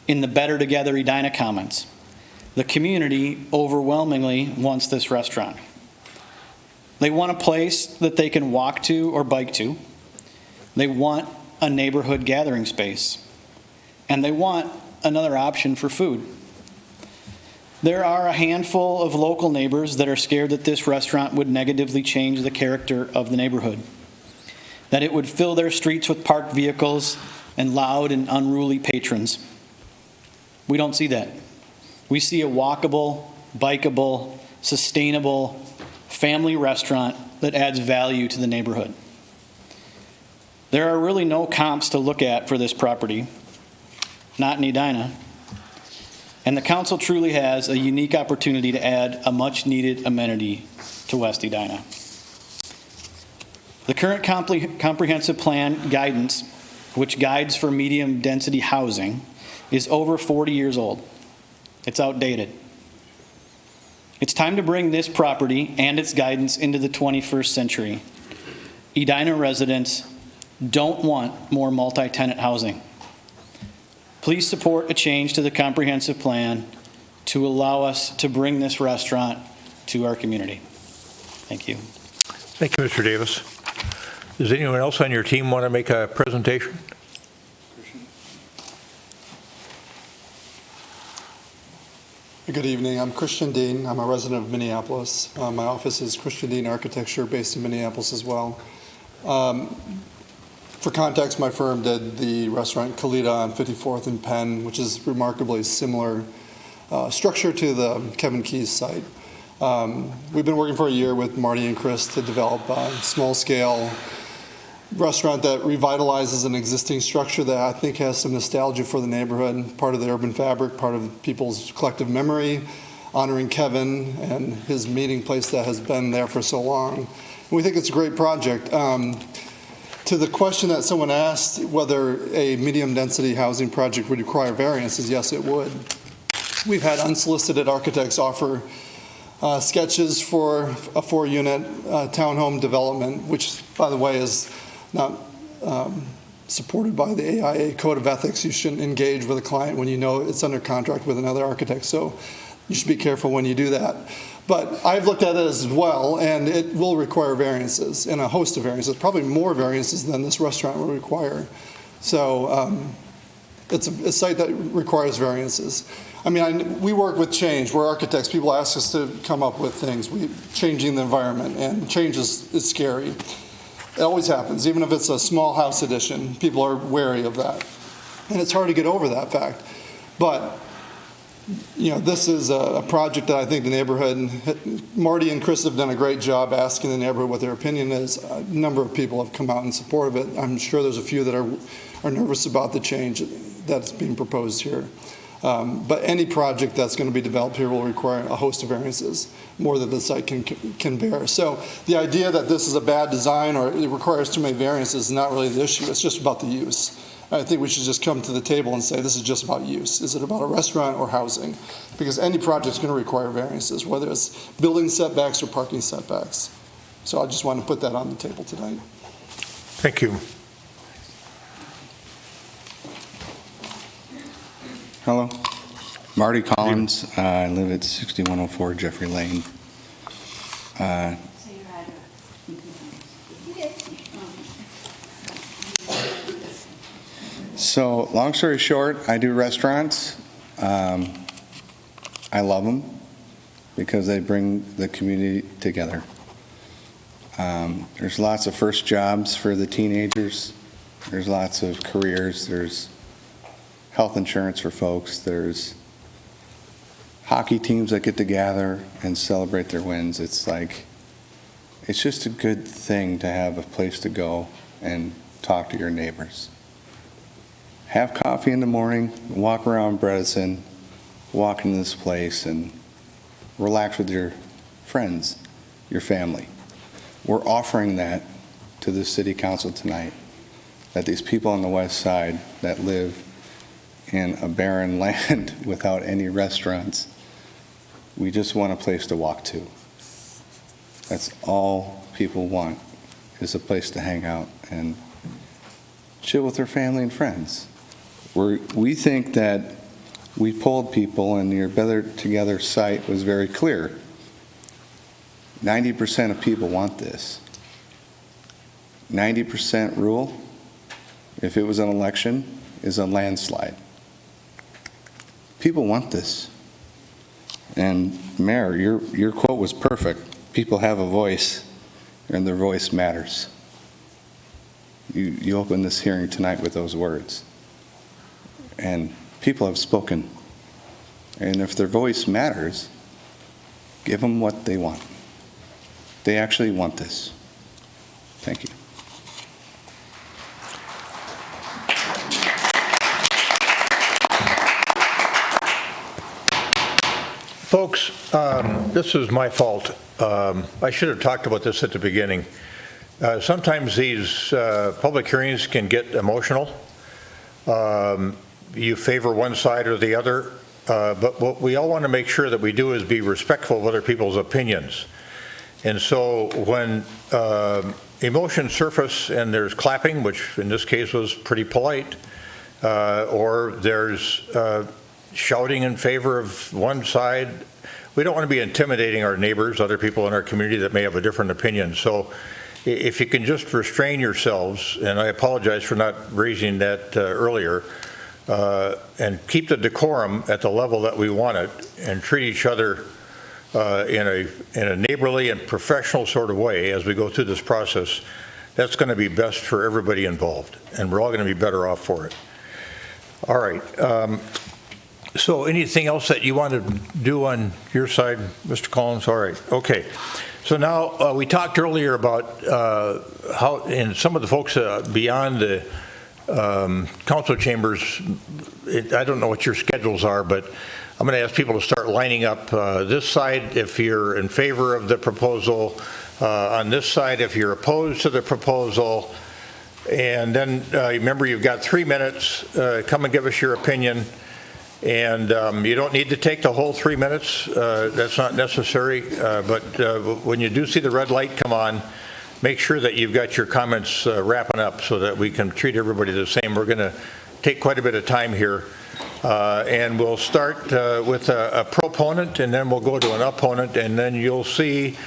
in the Better Together Edina comments. The community overwhelmingly wants this restaurant. They want a place that they can walk to or bike to. They want a neighborhood gathering space. And they want another option for food. There are a handful of local neighbors that are scared that this restaurant would negatively change the character of the neighborhood, that it would fill their streets with parked vehicles and loud and unruly patrons. We don't see that. We see a walkable, bikeable, sustainable, family restaurant that adds value to the neighborhood. There are really no comps to look at for this property, not in Edina. And the council truly has a unique opportunity to add a much-needed amenity to West Edina. The current comprehensive plan guidance, which guides for medium-density housing, is over 40 years old. It's outdated. It's time to bring this property and its guidance into the 21st century. Edina residents don't want more multi-tenant housing. Please support a change to the comprehensive plan to allow us to bring this restaurant to our community. Thank you. Thank you, Mr. Davis. Does anyone else on your team want to make a presentation? Good evening. I'm Christian Dean. I'm a resident of Minneapolis. My office is Christian Dean Architecture, based in Minneapolis as well. For context, my firm did the restaurant Kalita on 54th and Penn, which is remarkably similar structure to the Kevin Keyes site. We've been working for a year with Marty and Chris to develop a small-scale restaurant that revitalizes an existing structure that I think has some nostalgia for the neighborhood, part of the urban fabric, part of people's collective memory, honoring Kevin and his meeting place that has been there for so long. And we think it's a great project. To the question that someone asked, whether a medium-density housing project would require variances, yes, it would. We've had unsolicited architects offer sketches for a 4-unit townhome development, which, by the way, is not supported by the AIA Code of Ethics. You shouldn't engage with a client when you know it's under contract with another architect, so you should be careful when you do that. But I've looked at it as well, and it will require variances, and a host of variances, probably more variances than this restaurant will require. So it's a site that requires variances. I mean, we work with change. We're architects. People ask us to come up with things. We're changing the environment, and change is scary. It always happens. Even if it's a small house addition, people are wary of that. And it's hard to get over that fact. But you know, this is a project that I think the neighborhood, Marty and Chris have done a great job asking the neighborhood what their opinion is. A number of people have come out in support of it. I'm sure there's a few that are nervous about the change that's being proposed here. But any project that's going to be developed here will require a host of variances, more than the site can bear. So the idea that this is a bad design or it requires too many variances is not really the issue. It's just about the use. I think we should just come to the table and say this is just about use. Is it about a restaurant or housing? Because any project is going to require variances, whether it's building setbacks or parking setbacks. So I just want to put that on the table tonight. Thank you. Hello, Marty Collins. I live at 6104 Jeffrey Lane. So, long story short, I do restaurants. I love them because they bring the community together. There's lots of first jobs for the teenagers. There's lots of careers. There's health insurance for folks. There's hockey teams that get together and celebrate their wins. It's just a good thing to have a place to go and talk to your neighbors. Have coffee in the morning, walk around Bredesen, walk into this place, and relax with your friends, your family. We're offering that to the city council tonight, that these people on the west side that live in a barren land without any restaurants, we just want a place to walk to. That's all people want, is a place to hang out and chill with their family and friends. We think that we polled people, and your Better Together site was very clear. 90% of people want this. 90% rule, if it was an election, is a landslide. People want this. And Mayor, your quote was perfect. People have a voice, and their voice matters. You opened this hearing tonight with those words. And people have spoken. And if their voice matters, give them what they want. They actually want this. Thank you. Folks, this is my fault. I should have talked about this at the beginning. Sometimes these public hearings can get emotional. You favor one side or the other, but what we all want to make sure that we do is be respectful of other people's opinions. And so when emotions surface and there's clapping, which in this case was pretty polite, or there's shouting in favor of one side, we don't want to be intimidating our neighbors, other people in our community that may have a different opinion. So if you can just restrain yourselves, and I apologize for not raising that earlier, and keep the decorum at the level that we want it, and treat each other in a neighborly and professional sort of way as we go through this process, that's going to be best for everybody involved, and we're all going to be better off for it. All right. So anything else that you want to do on your side, Mr. Collins? All right. Okay. So now we talked earlier about how, and some of the folks beyond the council chambers, I don't know what your schedules are, but I'm going to ask people to start lining up this side if you're in favor of the proposal, on this side if you're opposed to the proposal, and then remember you've got 3 minutes. Come and give us your opinion. And you don't need to take the whole 3 minutes. That's not necessary. But when you do see the red light come on, make sure that you've got your comments wrapping up so that we can treat everybody the same. We're going to take quite a bit of time here. And we'll start with a proponent, and then we'll go to an opponent, and then you'll see.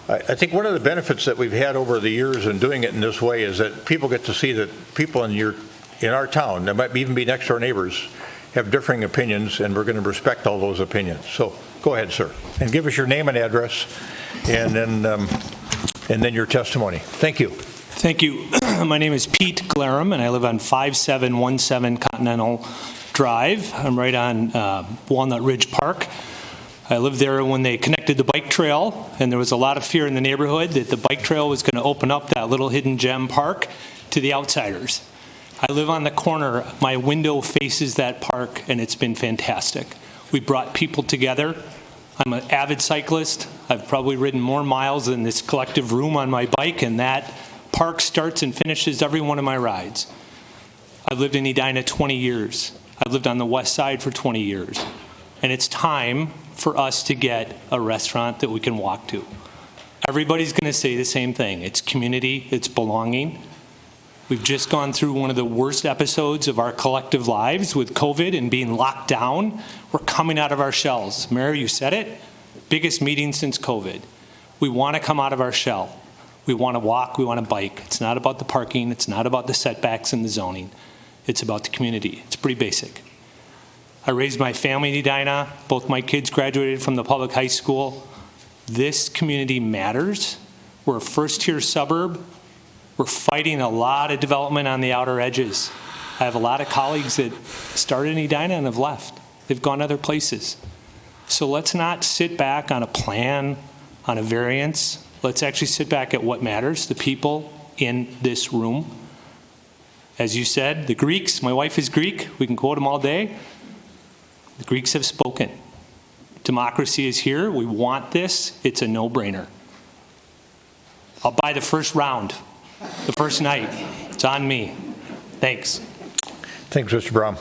I think one of the benefits that we've had over the years in doing it in this way is that people get to see that people in our town, that might even be next door neighbors, have differing opinions, and we're going to respect all those opinions. So go ahead, sir, and give us your name and address, and then your testimony. Thank you. Thank you. My name is Pete Glarum, and I live on 5717 Continental Drive. I'm right on Walnut Ridge Park. I lived there when they connected the bike trail, and there was a lot of fear in the neighborhood that the bike trail was going to open up that little hidden gem park to the outsiders. I live on the corner. My window faces that park, and it's been fantastic. We brought people together. I'm an avid cyclist. I've probably ridden more miles than this collective room on my bike, and that park starts and finishes every one of my rides. I've lived in Edina 20 years. I've lived on the west side for 20 years. And it's time for us to get a restaurant that we can walk to. Everybody's going to say the same thing. It's community, it's belonging. We've just gone through one of the worst episodes of our collective lives with COVID and being locked down. We're coming out of our shells. Mayor, you said it. Biggest meeting since COVID. We want to come out of our shell. We want to walk, we want to bike. It's not about the parking. It's not about the setbacks and the zoning. It's about the community. It's pretty basic. I raised my family in Edina. Both my kids graduated from the public high school. This community matters. We're a first-tier suburb. We're fighting a lot of development on the outer edges. I have a lot of colleagues that started in Edina and have left. They've gone other places. So let's not sit back on a plan, on a variance. Let's actually sit back at what matters, the people in this room. As you said, the Greeks, my wife is Greek. We can quote them all day. The Greeks have spoken. Democracy is here. We want this. It's a no-brainer. I'll buy the first round, the first night. It's on me. Thanks. Thanks, Mr. Braun.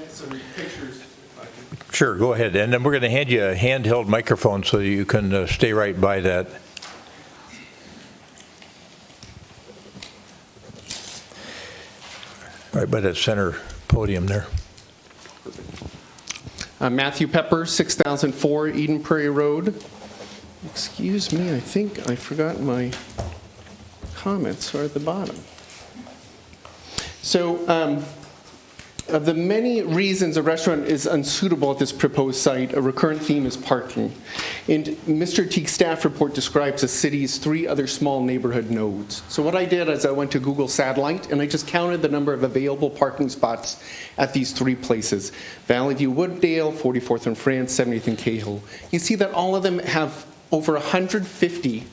Some pictures. Sure, go ahead. And then we're going to hand you a handheld microphone so you can stay right by that. Right by that center podium there. Matthew Pepper, 6004 Eden Prairie Road. Excuse me, I think I forgot my comments are at the bottom. So, of the many reasons a restaurant is unsuitable at this proposed site, a recurrent theme is parking. And Mr. Teague's staff report describes the city's 3 other small neighborhood nodes. So what I did is I went to Google Satellite and I just counted the number of available parking spots at these 3 places. Valley View Wooddale, 44th and France, 70th and Cahill. You see that all of them have over 150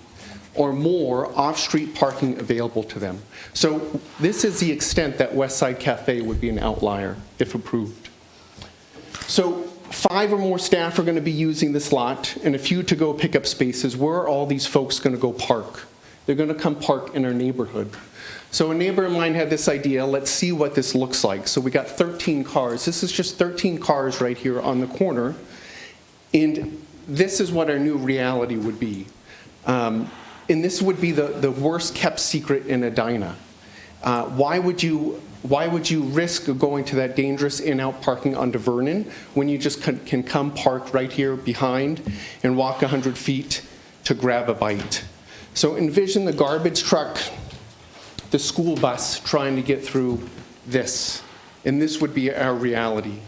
or more off-street parking available to them. So this is the extent that Westside Cafe would be an outlier if approved. So 5 or more staff are going to be using this lot and a few to-go pickup spaces. Where are all these folks going to go park? They're going to come park in our neighborhood. So a neighbor of mine had this idea, let's see what this looks like. So we got 13 cars. This is just 13 cars right here on the corner. And this is what our new reality would be. And this would be the worst kept secret in Edina. Why would you risk going to that dangerous in-out parking onto Vernon when you just can come park right here behind and walk 100 feet to grab a bite? So envision the garbage truck, the school bus trying to get through this, and this would be our reality.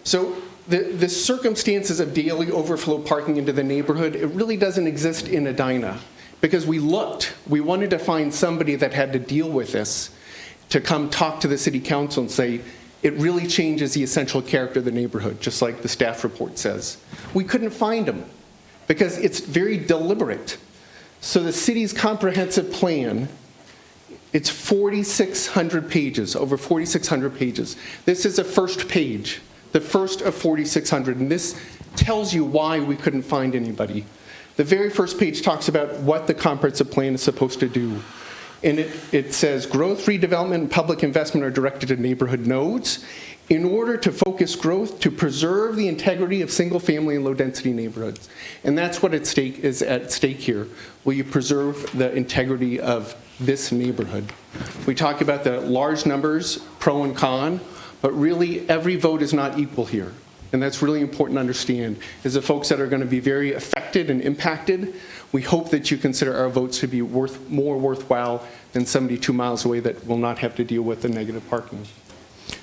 So the circumstances of daily overflow parking into the neighborhood, it really doesn't exist in Edina. Because we wanted to find somebody that had to deal with this to come talk to the city council and say, it really changes the essential character of the neighborhood, just like the staff report says. We couldn't find them because it's very deliberate. So the city's comprehensive plan, it's 4,600 pages, over 4,600 pages. This is the first page, the first of 4,600, and this tells you why we couldn't find anybody. The very first page talks about what the comprehensive plan is supposed to do. And it says, growth, redevelopment, and public investment are directed to neighborhood nodes in order to focus growth to preserve the integrity of single-family and low-density neighborhoods. And that's what is at stake here. Will you preserve the integrity of this neighborhood? We talk about the large numbers, pro and con, but really every vote is not equal here. And that's really important to understand, is the folks that are going to be very affected and impacted, we hope that you consider our votes to be more worthwhile than somebody 2 miles away that will not have to deal with the negative parking.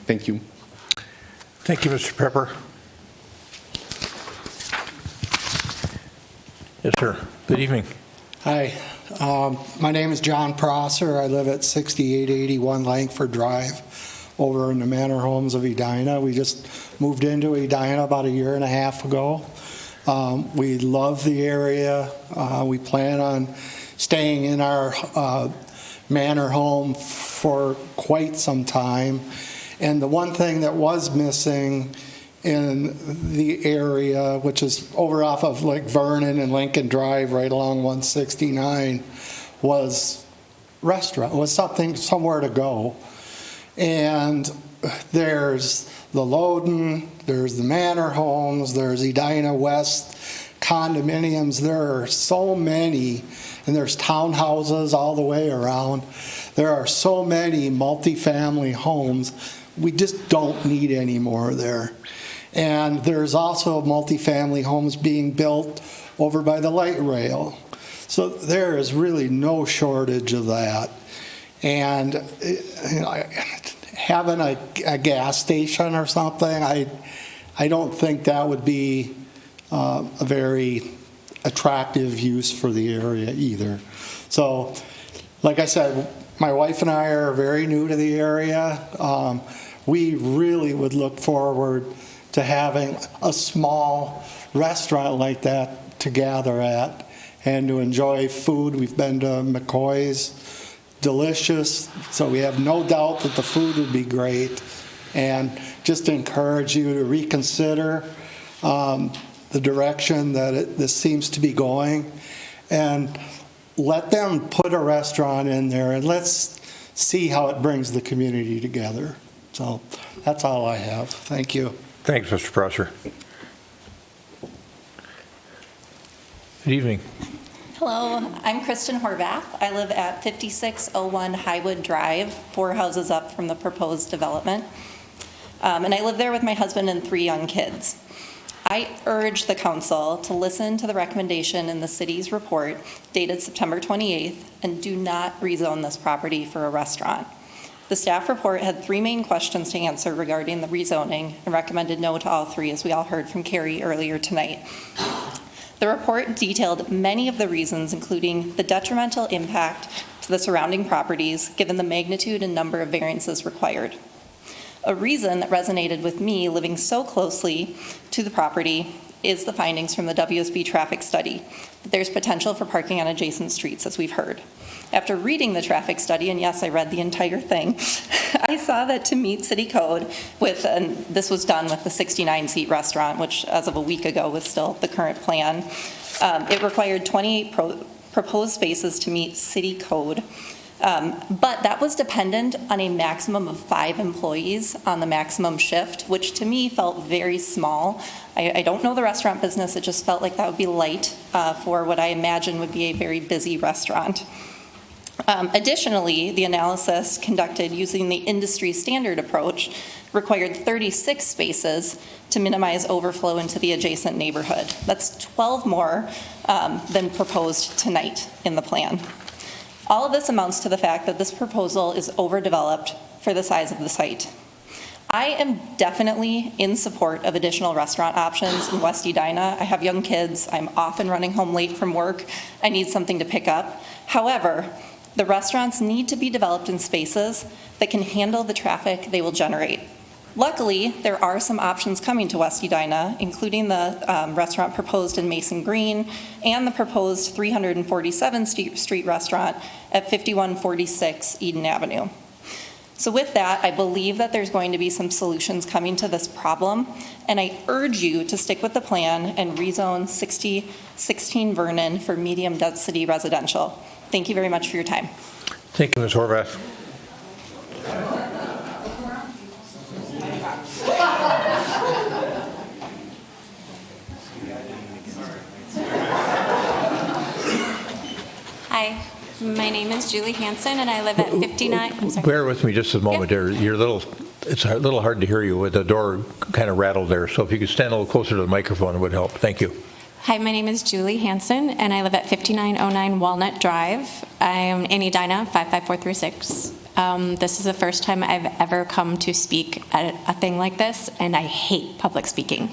Thank you. Thank you, Mr. Pepper. Yes, sir. Good evening. Hi. My name is John Prosser. I live at 6881 Langford Drive over in the Manor Homes of Edina. We just moved into Edina about a year and a half ago. We love the area. We plan on staying in our manor home for quite some time. And the one thing that was missing in the area, which is over off of like Vernon and Lincoln Drive right along 169, was somewhere to go. And there's the Loden, there's the Manor Homes, there's Edina West condominiums. There are so many, and there's townhouses all the way around. There are so many multifamily homes. We just don't need any more there. And there's also multifamily homes being built over by the light rail. So there is really no shortage of that. And having a gas station or something, I don't think that would be a very attractive use for the area either. So, like I said, my wife and I are very new to the area. We really would look forward to having a small restaurant like that to gather at and to enjoy food. We've been to McCoy's, delicious, so we have no doubt that the food would be great. and just encourage you to reconsider the direction that this seems to be going, and let them put a restaurant in there, and let's see how it brings the community together. So that's all I have. Thank you. Thanks, Mr. Prosser. Good evening. Hello, I'm Kristen Horvath. I live at 5601 Highwood Drive, 4 houses up from the proposed development. And I live there with my husband and 3 young kids. I urge the council to listen to the recommendation in the city's report dated September 28th and do not rezone this property for a restaurant. The staff report had 3 main questions to answer regarding the rezoning and recommended no to all 3, as we all heard from Carrie earlier tonight. The report detailed many of the reasons, including the detrimental impact to the surrounding properties, given the magnitude and number of variances required. A reason that resonated with me living so closely to the property is the findings from the WSB traffic study, that there's potential for parking on adjacent streets, as we've heard. After reading the traffic study, and yes, I read the entire thing, I saw that to meet city code and this was done with the 69-seat restaurant, which as of a week ago was still the current plan, it required 28 proposed spaces to meet city code. But that was dependent on a maximum of 5 employees on the maximum shift, which to me felt very small. I don't know the restaurant business, it just felt like that would be light for what I imagine would be a very busy restaurant. Additionally, the analysis conducted using the industry standard approach required 36 spaces to minimize overflow into the adjacent neighborhood. That's 12 more than proposed tonight in the plan. All of this amounts to the fact that this proposal is overdeveloped for the size of the site. I am definitely in support of additional restaurant options in West Edina. I have young kids. I'm often running home late from work. I need something to pick up. However, the restaurants need to be developed in spaces that can handle the traffic they will generate. Luckily, there are some options coming to West Edina, including the restaurant proposed in Mason Green and the proposed 347th Street restaurant at 5146 Eden Avenue. So with that, I believe that there's going to be some solutions coming to this problem, and I urge you to stick with the plan and rezone 6016 Vernon for medium density residential. Thank you very much for your time. Thank you, Ms. Horvath. Hi, my name is Julie Hansen, and I live at 59. I'm sorry. Bear with me just a moment there. It's a little hard to hear you with the door kind of rattled there. So if you could stand a little closer to the microphone, it would help. Thank you. Hi, my name is Julie Hansen, and I live at 5909 Walnut Drive. I am in Edina, 55436. This is the first time I've ever come to speak at a thing like this, and I hate public speaking,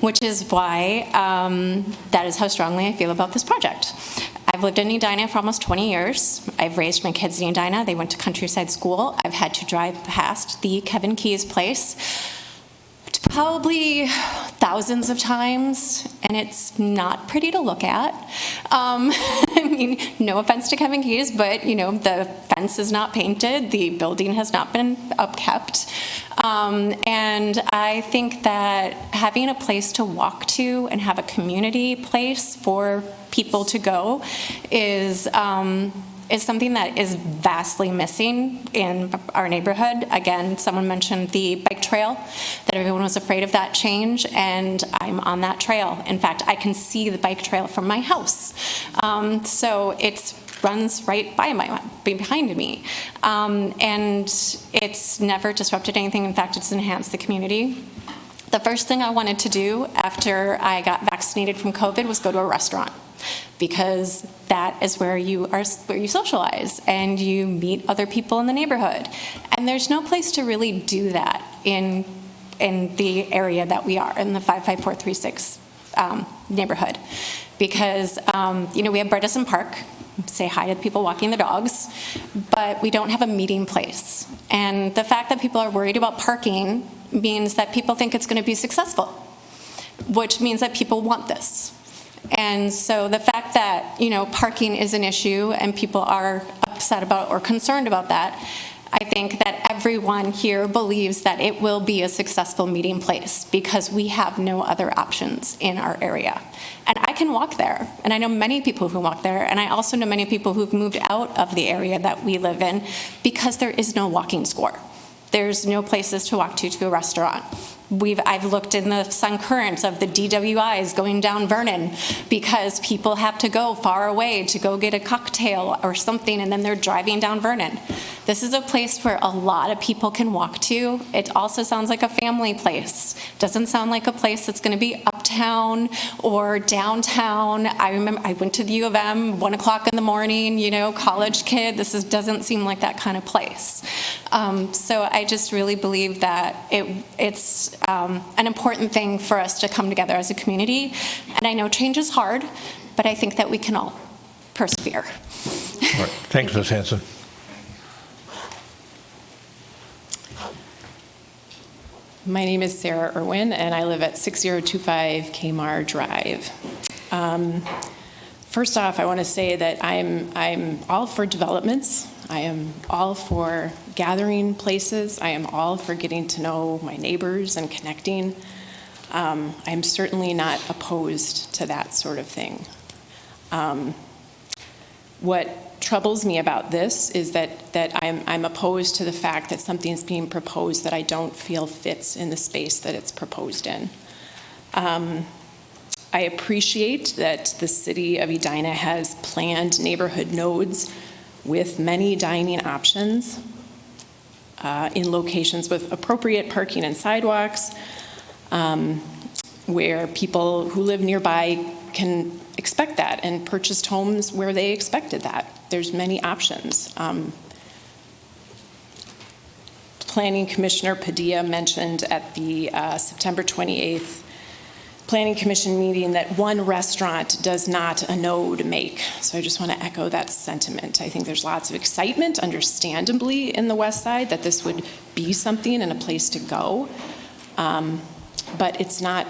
which is why that is how strongly I feel about this project. I've lived in Edina for almost 20 years. I've raised my kids in Edina. They went to Countryside School. I've had to drive past the Kevin Keyes place probably thousands of times, and it's not pretty to look at. I mean, no offense to Kevin Keyes, but the fence is not painted, the building has not been upkept, and I think that having a place to walk to and have a community place for people to go is something that is vastly missing in our neighborhood. Again, someone mentioned the bike trail, that everyone was afraid of that change, and I'm on that trail. In fact, I can see the bike trail from my house. So it runs right behind me. And it's never disrupted anything. In fact, it's enhanced the community. The first thing I wanted to do after I got vaccinated from COVID was go to a restaurant, because that is where you socialize and you meet other people in the neighborhood. And there's no place to really do that in the area that we are, in the 55436 neighborhood. Because, we have Bredesen Park, say hi to the people walking the dogs, but we don't have a meeting place. And the fact that people are worried about parking means that people think it's going to be successful, which means that people want this. And so the fact that, parking is an issue and people are upset about or concerned about that I think that everyone here believes that it will be a successful meeting place because we have no other options in our area. And I can walk there, and I know many people who walk there, and I also know many people who've moved out of the area that we live in because there is no walking score. There's no places to walk to a restaurant. I've looked in the Sun Currents of the DWIs going down Vernon because people have to go far away to go get a cocktail or something, and then they're driving down Vernon. This is a place where a lot of people can walk to. It also sounds like a family place. Doesn't sound like a place that's going to be uptown or downtown. I remember I went to the U of M, 1 o'clock in the morning, college kid. Doesn't seem like that kind of place. So I just really believe that it's an important thing for us to come together as a community. And I know change is hard, but I think that we can all persevere. All right. Thanks, Ms. Hanson. My name is Sarah Irwin, and I live at 6025 Kmar Drive. First off, I want to say that I'm all for developments. I am all for gathering places. I am all for getting to know my neighbors and connecting. I'm certainly not opposed to that sort of thing. What troubles me about this is that I'm opposed to the fact that something's being proposed that I don't feel fits in the space that it's proposed in. I appreciate that the city of Edina has planned neighborhood nodes with many dining options in locations with appropriate parking and sidewalks, where people who live nearby can expect that and purchased homes where they expected that. There's many options. Planning Commissioner Padilla mentioned at the September 28th Planning Commission meeting that one restaurant does not a node make. So I just want to echo that sentiment. I think there's lots of excitement, understandably, in the West Side that this would be something and a place to go. But it's not,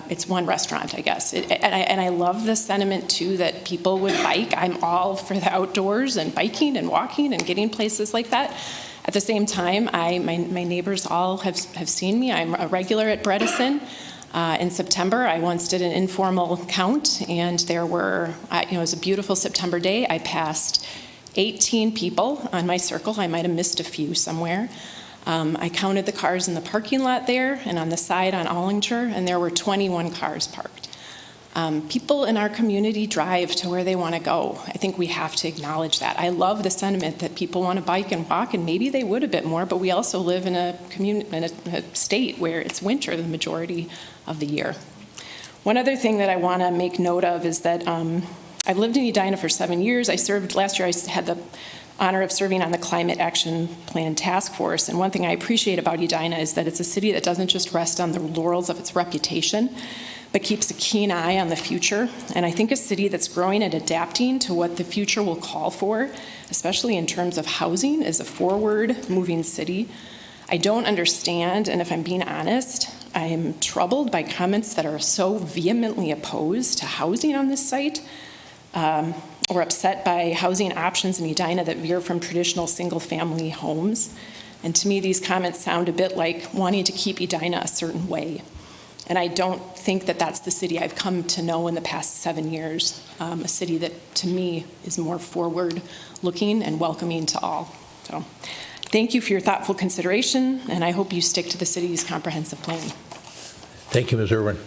it's one restaurant, I guess. And I love the sentiment, too, that people would bike. I'm all for the outdoors and biking and walking and getting places like that. At the same time, my neighbors all have seen me. I'm a regular at Bredesen. In September, I once did an informal count, and there were, it was a beautiful September day. I passed 18 people on my circle. I might have missed a few somewhere. I counted the cars in the parking lot there and on the side on Ollinger, and there were 21 cars parked. People in our community drive to where they want to go. I think we have to acknowledge that. I love the sentiment that people want to bike and walk, and maybe they would a bit more, but we also live in a state where it's winter the majority of the year. One other thing that I want to make note of is that I've lived in Edina for 7 years. Last year I had the honor of serving on the Climate Action Plan Task Force, and one thing I appreciate about Edina is that it's a city that doesn't just rest on the laurels of its reputation, but keeps a keen eye on the future. And I think a city that's growing and adapting to what the future will call for, especially in terms of housing, is a forward-moving city. I don't understand, and if I'm being honest, I am troubled by comments that are so vehemently opposed to housing on this site, or upset by housing options in Edina that veer from traditional single-family homes. And to me, these comments sound a bit like wanting to keep Edina a certain way. And I don't think that that's the city I've come to know in the past 7 years, a city that, to me, is more forward-looking and welcoming to all. So, thank you for your thoughtful consideration, and I hope you stick to the city's comprehensive plan. Thank you, Ms. Irwin.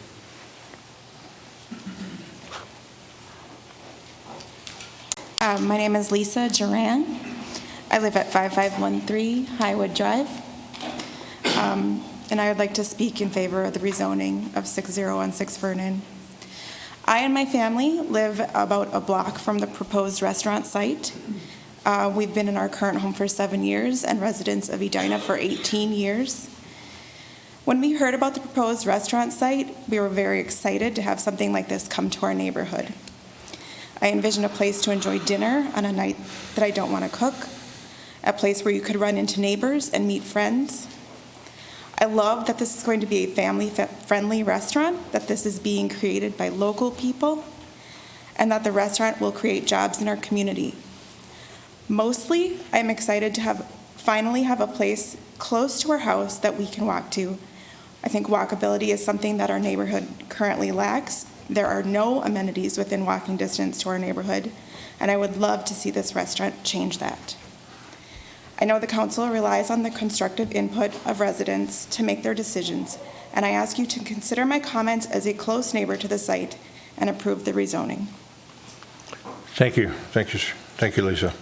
My name is Lisa Duran. I live at 5513 Highwood Drive. And I would like to speak in favor of the rezoning of 6016 Vernon. I and my family live about a block from the proposed restaurant site. We've been in our current home for 7 years and residents of Edina for 18 years. When we heard about the proposed restaurant site, we were very excited to have something like this come to our neighborhood. I envision a place to enjoy dinner on a night that I don't want to cook, a place where you could run into neighbors and meet friends. I love that this is going to be a family-friendly restaurant, that this is being created by local people, and that the restaurant will create jobs in our community. Mostly, I'm excited to have finally have a place close to our house that we can walk to. I think walkability is something that our neighborhood currently lacks. There are no amenities within walking distance to our neighborhood, and I would love to see this restaurant change that. I know the council relies on the constructive input of residents to make their decisions, and I ask you to consider my comments as a close neighbor to the site and approve the rezoning. Thank you. Thank you. Thank you, Lisa.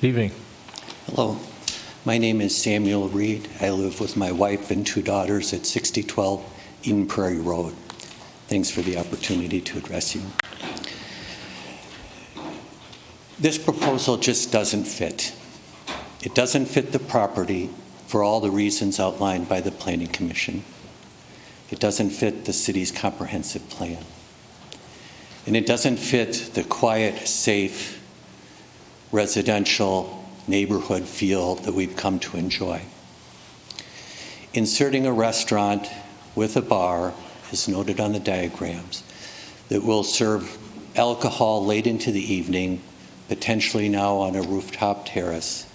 Good evening. Hello. My name is Samuel Reed. I live with my wife and 2 daughters at 6012 Eden Prairie Road. Thanks for the opportunity to address you. This proposal just doesn't fit. It doesn't fit the property for all the reasons outlined by the Planning Commission. It doesn't fit the city's comprehensive plan. And it doesn't fit the quiet, safe, residential neighborhood feel that we've come to enjoy. Inserting a restaurant with a bar, as noted on the diagrams, that will serve alcohol late into the evening, potentially now on a rooftop terrace,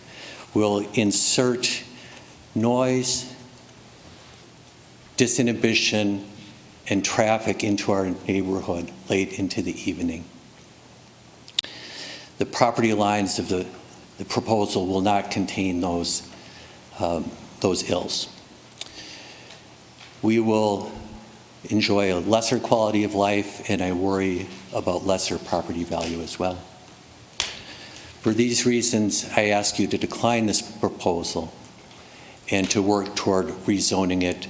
will insert noise, disinhibition, and traffic into our neighborhood late into the evening. The property lines of the proposal will not contain those ills. We will enjoy a lesser quality of life, and I worry about lesser property value as well. For these reasons, I ask you to decline this proposal and to work toward rezoning it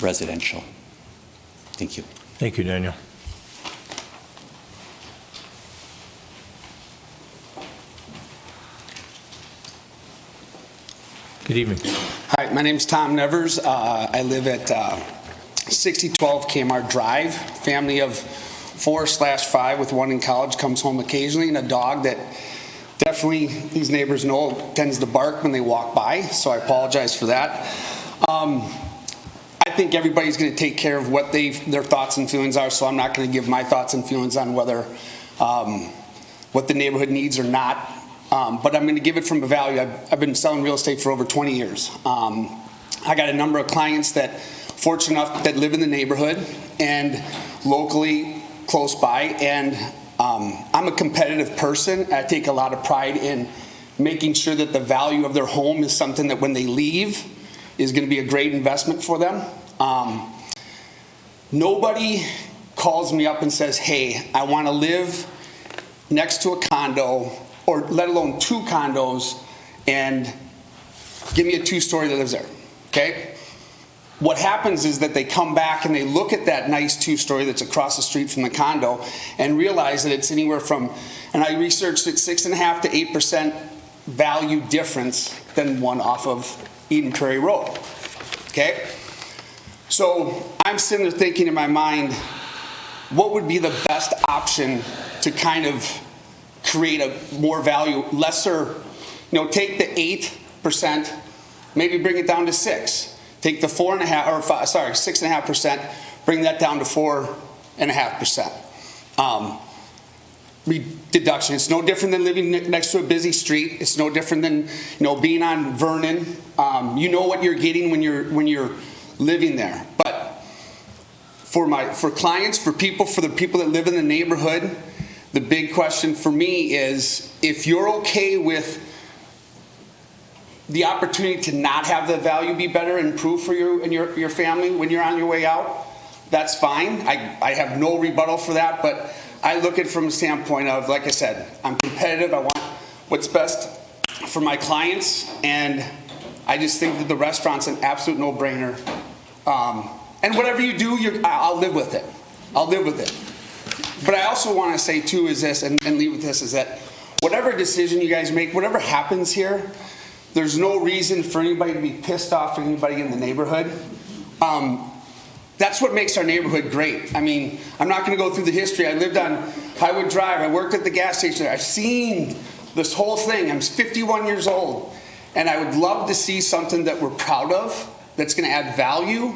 residential. Thank you. Thank you, Daniel. Good evening. Hi, my name's Tom Nevers. I live at 6012 Kmart Drive. Family of 4/5 with one in college, comes home occasionally, and a dog that definitely these neighbors know tends to bark when they walk by, so I apologize for that. I think everybody's going to take care of what their thoughts and feelings are, so I'm not going to give my thoughts and feelings on whether what the neighborhood needs or not. But I'm going to give it from a value. I've been selling real estate for over 20 years. I got a number of clients that, fortunate enough, that live in the neighborhood and locally close by. And I'm a competitive person. I take a lot of pride in making sure that the value of their home is something that when they leave is going to be a great investment for them. Nobody calls me up and says, hey, I want to live next to a condo, or let alone 2 condos, and give me a 2-story that lives there, okay? What happens is that they come back and they look at that nice 2-story that's across the street from the condo and realize that it's anywhere from, and I researched it, 6.5% to 8% value difference than one off of Eden Prairie Road, okay? So I'm sitting there thinking in my mind, what would be the best option to kind of create a more value, lesser, take the 8%, maybe bring it down to 6%. Take the 6.5%, bring that down to 4.5%. Deduction. It's no different than living next to a busy street. It's no different than being on Vernon. You know what you're getting when you're living there. But for clients, for the people that live in the neighborhood, the big question for me is, if you're okay with the opportunity to not have the value be better and improve for you and your family when you're on your way out, that's fine. I have no rebuttal for that, but I look at it from a standpoint of, like I said, I'm competitive. I want what's best for my clients, and I just think that the restaurant's an absolute no-brainer. And whatever you do, I'll live with it. I'll live with it. But I also want to say, too, is this, and leave with this, is that whatever decision you guys make, whatever happens here, there's no reason for anybody to be pissed off at anybody in the neighborhood. That's what makes our neighborhood great. I mean, I'm not going to go through the history. I lived on Highwood Drive. I worked at the gas station. I've seen this whole thing. I'm 51 years old. And I would love to see something that we're proud of, that's going to add value,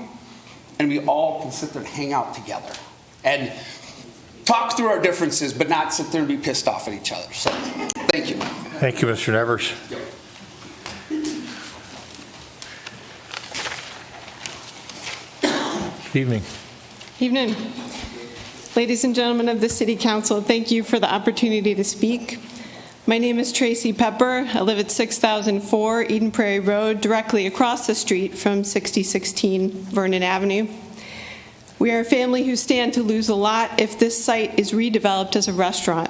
and we all can sit there and hang out together. And talk through our differences, but not sit there and be pissed off at each other. So, thank you. Thank you, Mr. Nevers. Good evening. Evening. Ladies and gentlemen of the City Council, thank you for the opportunity to speak. My name is Tracy Pepper. I live at 6004 Eden Prairie Road, directly across the street from 6016 Vernon Avenue. We are a family who stand to lose a lot if this site is redeveloped as a restaurant.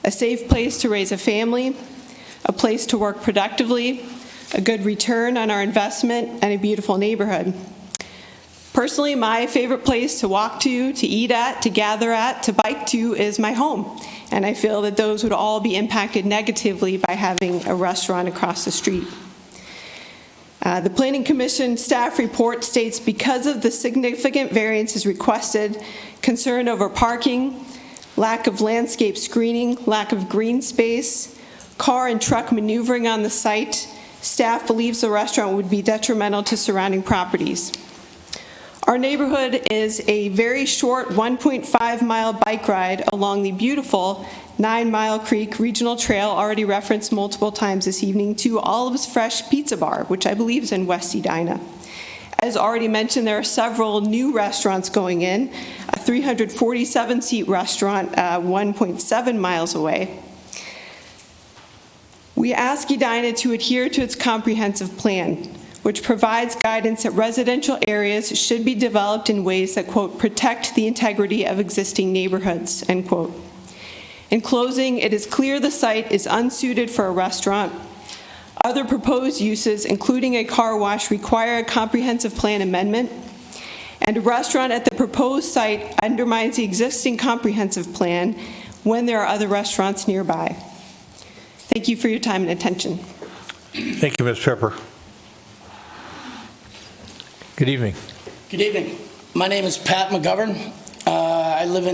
A safe place to raise a family, a place to work productively, a good return on our investment, and a beautiful neighborhood. Personally, my favorite place to walk to eat at, to gather at, to bike to is my home. And I feel that those would all be impacted negatively by having a restaurant across the street. The Planning Commission staff report states because of the significant variances requested, concern over parking, lack of landscape screening, lack of green space, car and truck maneuvering on the site, staff believes the restaurant would be detrimental to surrounding properties. Our neighborhood is a very short 1.5-mile bike ride along the beautiful 9 Mile Creek Regional Trail, already referenced multiple times this evening, to Olive's Fresh Pizza Bar, which I believe is in West Edina. As already mentioned, there are several new restaurants going in, a 347-seat restaurant 1.7 miles away. We ask Edina to adhere to its comprehensive plan, which provides guidance that residential areas should be developed in ways that, quote, protect the integrity of existing neighborhoods, end quote. In closing, it is clear the site is unsuited for a restaurant. Other proposed uses, including a car wash, require a comprehensive plan amendment, and a restaurant at the proposed site undermines the existing comprehensive plan when there are other restaurants nearby. Thank you for your time and attention. Thank you, Ms. Pepper. Good evening. Good evening. My name is Pat McGovern. I live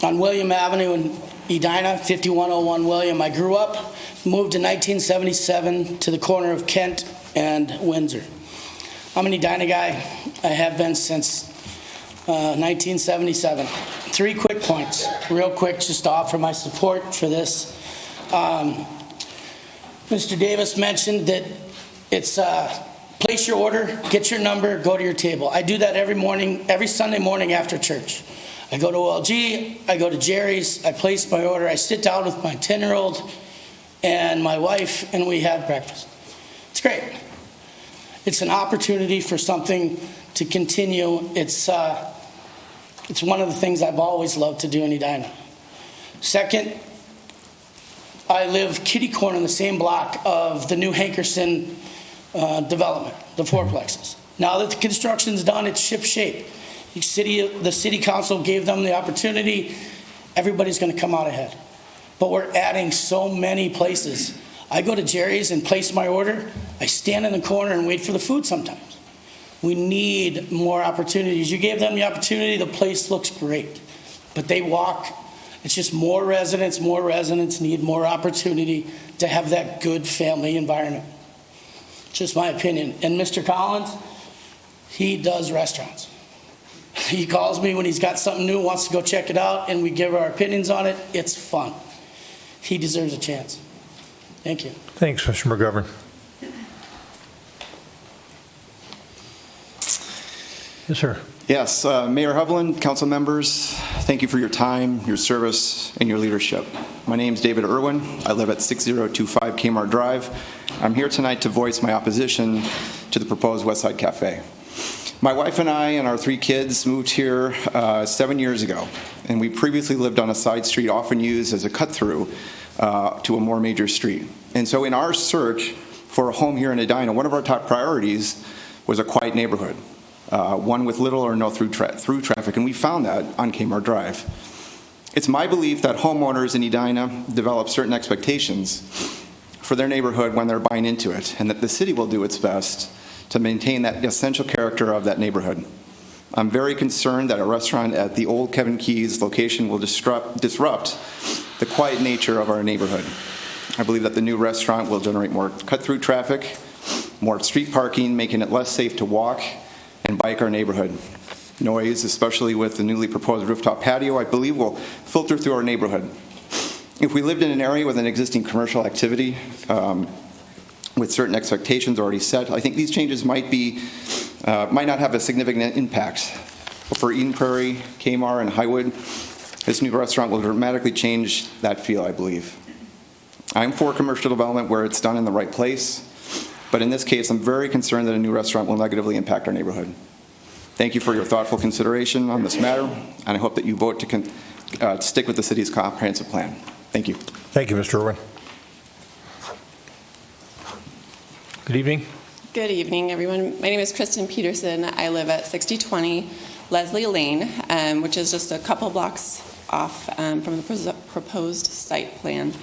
on William Avenue in Edina, 5101 William. I grew up, moved in 1977 to the corner of Kent and Windsor. I'm an Edina guy. I have been since 1977. 3 quick points, real quick, just to offer my support for this. Mr. Davis mentioned that it's place your order, get your number, go to your table. I do that every morning, every Sunday morning after church. I go to OLG, I go to Jerry's, I place my order, I sit down with my 10-year-old and my wife, and we have breakfast. It's great. It's an opportunity for something to continue. It's one of the things I've always loved to do in Edina. Second, I live kitty corner in the same block of the new Hankerson development, the fourplexes. Now that the construction's done, it's ship shape. The city council gave them the opportunity. Everybody's going to come out ahead. But we're adding so many places. I go to Jerry's and place my order. I stand in the corner and wait for the food sometimes. We need more opportunities. You gave them the opportunity. The place looks great. But they walk. It's just more residents need more opportunity to have that good family environment. Just my opinion. And Mr. Collins, he does restaurants. He calls me when he's got something new, wants to go check it out, and we give our opinions on it. It's fun. He deserves a chance. Thank you. Thanks, Mr. McGovern. Yes, sir. Yes, Mayor Hovland, council members, thank you for your time, your service, and your leadership. My name is David Irwin. I live at 6025 Kmart Drive. I'm here tonight to voice my opposition to the proposed Westside Cafe. My wife and I and our 3 kids moved here 7 years ago, and we previously lived on a side street often used as a cut-through to a more major street. And so in our search for a home here in Edina, one of our top priorities was a quiet neighborhood, one with little or no through traffic, and we found that on Kmart Drive. It's my belief that homeowners in Edina develop certain expectations for their neighborhood when they're buying into it, and that the city will do its best to maintain that essential character of that neighborhood. I'm very concerned that a restaurant at the old Kevin Keys location will disrupt the quiet nature of our neighborhood. I believe that the new restaurant will generate more cut-through traffic, more street parking, making it less safe to walk and bike our neighborhood. Noise, especially with the newly proposed rooftop patio, I believe will filter through our neighborhood. If we lived in an area with an existing commercial activity, with certain expectations already set, I think these changes might not have a significant impact. But for Eden Prairie, Kmart, and Highwood, this new restaurant will dramatically change that feel, I believe. I'm for commercial development where it's done in the right place, but in this case, I'm very concerned that a new restaurant will negatively impact our neighborhood. Thank you for your thoughtful consideration on this matter, and I hope that you vote to stick with the city's comprehensive plan. Thank you. Thank you, Mr. Irwin. Good evening. Good evening, everyone. My name is Kristen Peterson. I live at 6020 Leslie Lane, which is just a couple blocks off from the proposed site plan.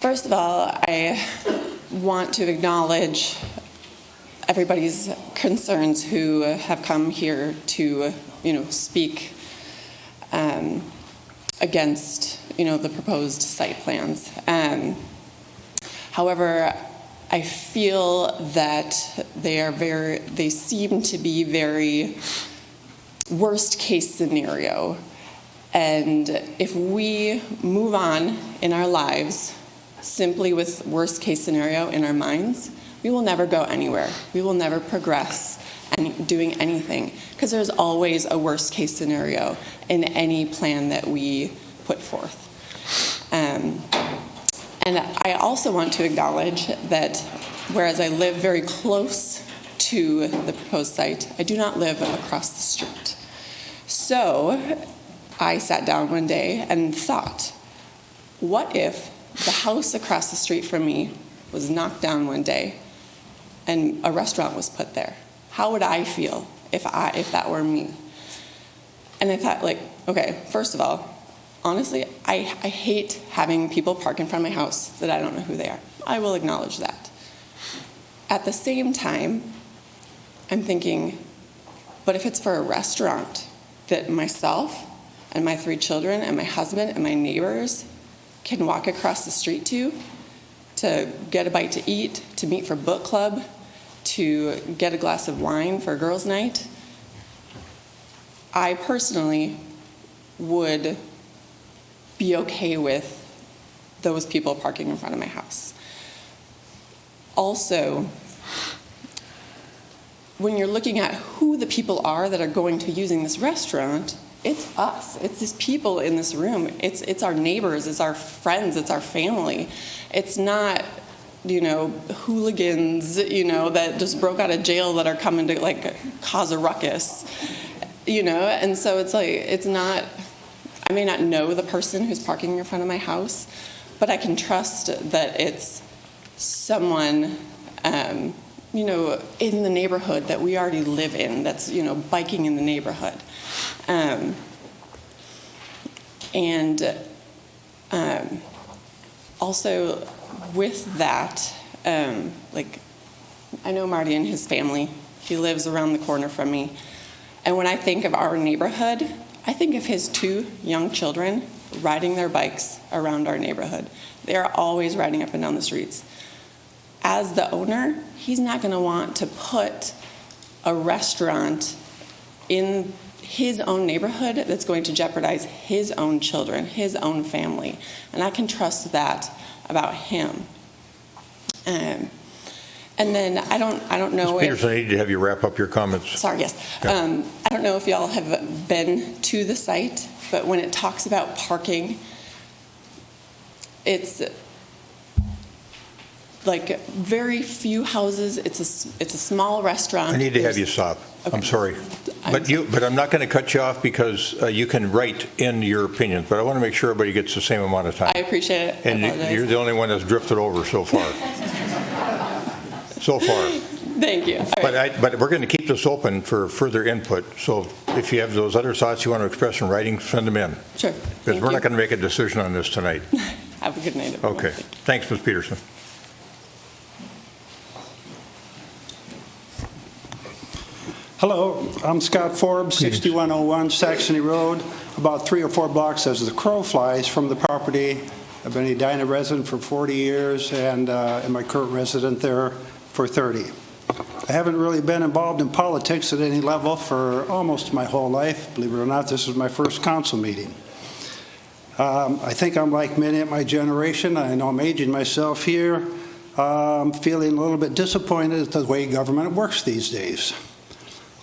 First of all, I want to acknowledge everybody's concerns who have come here to, speak against, the proposed site plans. However, I feel that they seem to be very worst case scenario. And if we move on in our lives simply with worst case scenario in our minds, we will never go anywhere. We will never progress doing anything, because there's always a worst case scenario in any plan that we put forth. And I also want to acknowledge that whereas I live very close to the proposed site, I do not live across the street. So I sat down one day and thought, what if the house across the street from me was knocked down one day and a restaurant was put there? How would I feel if that were me? And I thought, okay, first of all, honestly, I hate having people park in front of my house that I don't know who they are. I will acknowledge that. At the same time, I'm thinking, but if it's for a restaurant that myself and my 3 children and my husband and my neighbors can walk across the street to get a bite to eat, to meet for book club, to get a glass of wine for girls' night, I personally would be okay with those people parking in front of my house. Also, when you're looking at who the people are that are going to using this restaurant, it's us. It's these people in this room. It's our neighbors. It's our friends. It's our family. It's not, hooligans, that just broke out of jail that are coming to cause a ruckus, And so it's not. I may not know the person who's parking in front of my house, but I can trust that it's someone, in the neighborhood that we already live in, that's, biking in the neighborhood. Also with that, I know Marty and his family. He lives around the corner from me. And when I think of our neighborhood, I think of his 2 young children riding their bikes around our neighborhood. They're always riding up and down the streets. As the owner, he's not going to want to put a restaurant in his own neighborhood that's going to jeopardize his own children, his own family. And I can trust that about him. And then I don't know Ms. Peterson, I need to have you wrap up your comments. Sorry, yes. Yeah. I don't know if y'all have been to the site, but when it talks about parking, it's very few houses. It's a small restaurant. I need to have you stop. Okay. I'm sorry. But I'm not going to cut you off because you can write in your opinions, but I want to make sure everybody gets the same amount of time. I appreciate it. And you're the only one that's drifted over so far. So far. Thank you. But we're going to keep this open for further input. So if you have those other thoughts you want to express in writing, send them in. Sure. Because we're not going to make a decision on this tonight. Have a good night, everyone. Okay. Thanks, Ms. Peterson. Hello, I'm Scott Forbes, 6101 Saxony Road, about 3 or 4 blocks as the crow flies from the property. I've been an Edina resident for 40 years and my current resident there for 30. I haven't really been involved in politics at any level for almost my whole life. Believe it or not, this is my first council meeting. I think I'm like many of my generation. I know I'm aging myself here. Feeling a little bit disappointed at the way government works these days.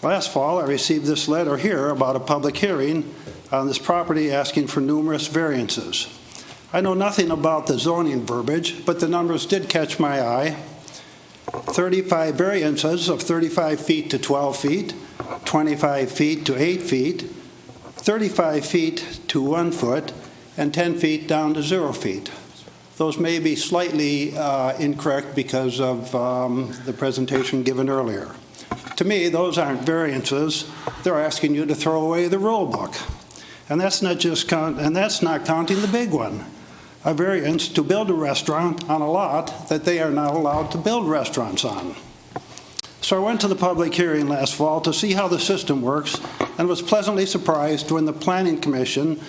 Last fall, I received this letter here about a public hearing on this property asking for numerous variances. I know nothing about the zoning verbiage, but the numbers did catch my eye. 35 variances of 35 feet to 12 feet, 25 feet to 8 feet, 35 feet to 1 foot, and 10 feet down to 0 feet. Those may be slightly incorrect because of the presentation given earlier. To me, those aren't variances. They're asking you to throw away the rule book. And that's not counting the big one. A variance to build a restaurant on a lot that they are not allowed to build restaurants on. So I went to the public hearing last fall to see how the system works and was pleasantly surprised when the Planning Commission,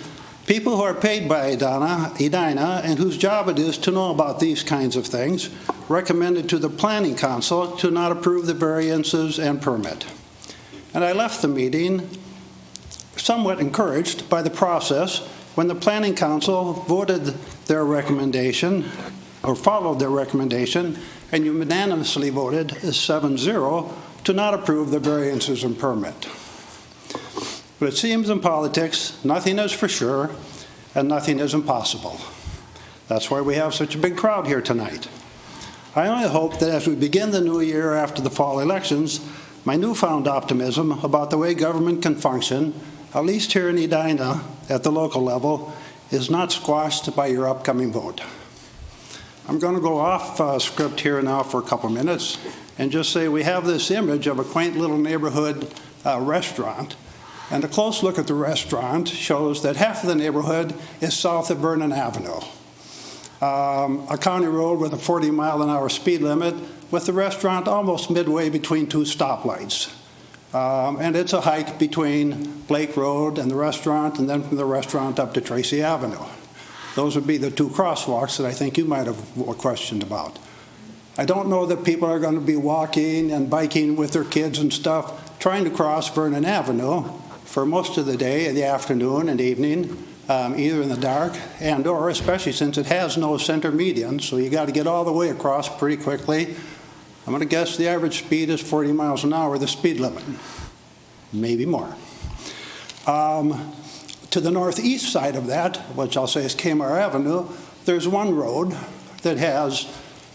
people who are paid by Edina and whose job it is to know about these kinds of things, recommended to the Planning Council to not approve the variances and permit. And I left the meeting somewhat encouraged by the process when the Planning Council voted their recommendation, or followed their recommendation, and unanimously voted 7-0 to not approve the variances and permit. But it seems in politics, nothing is for sure, and nothing is impossible. That's why we have such a big crowd here tonight. I only hope that as we begin the new year after the fall elections, my newfound optimism about the way government can function, at least here in Edina at the local level, is not squashed by your upcoming vote. I'm going to go off script here now for a couple minutes and just say we have this image of a quaint little neighborhood restaurant. And a close look at the restaurant shows that half of the neighborhood is south of Vernon Avenue, a county road with a 40-mile-an-hour speed limit, with the restaurant almost midway between two stoplights. And it's a hike between Blake Road and the restaurant, and then from the restaurant up to Tracy Avenue. Those would be the two crosswalks that I think you might have questioned about. I don't know that people are going to be walking and biking with their kids and stuff trying to cross Vernon Avenue for most of the day, in the afternoon and evening, either in the dark and or, especially since it has no center median, so you got to get all the way across pretty quickly. I'm going to guess the average speed is 40 miles an hour, the speed limit, maybe more. To the northeast side of that, which I'll say is Kmart Avenue, there's one road that has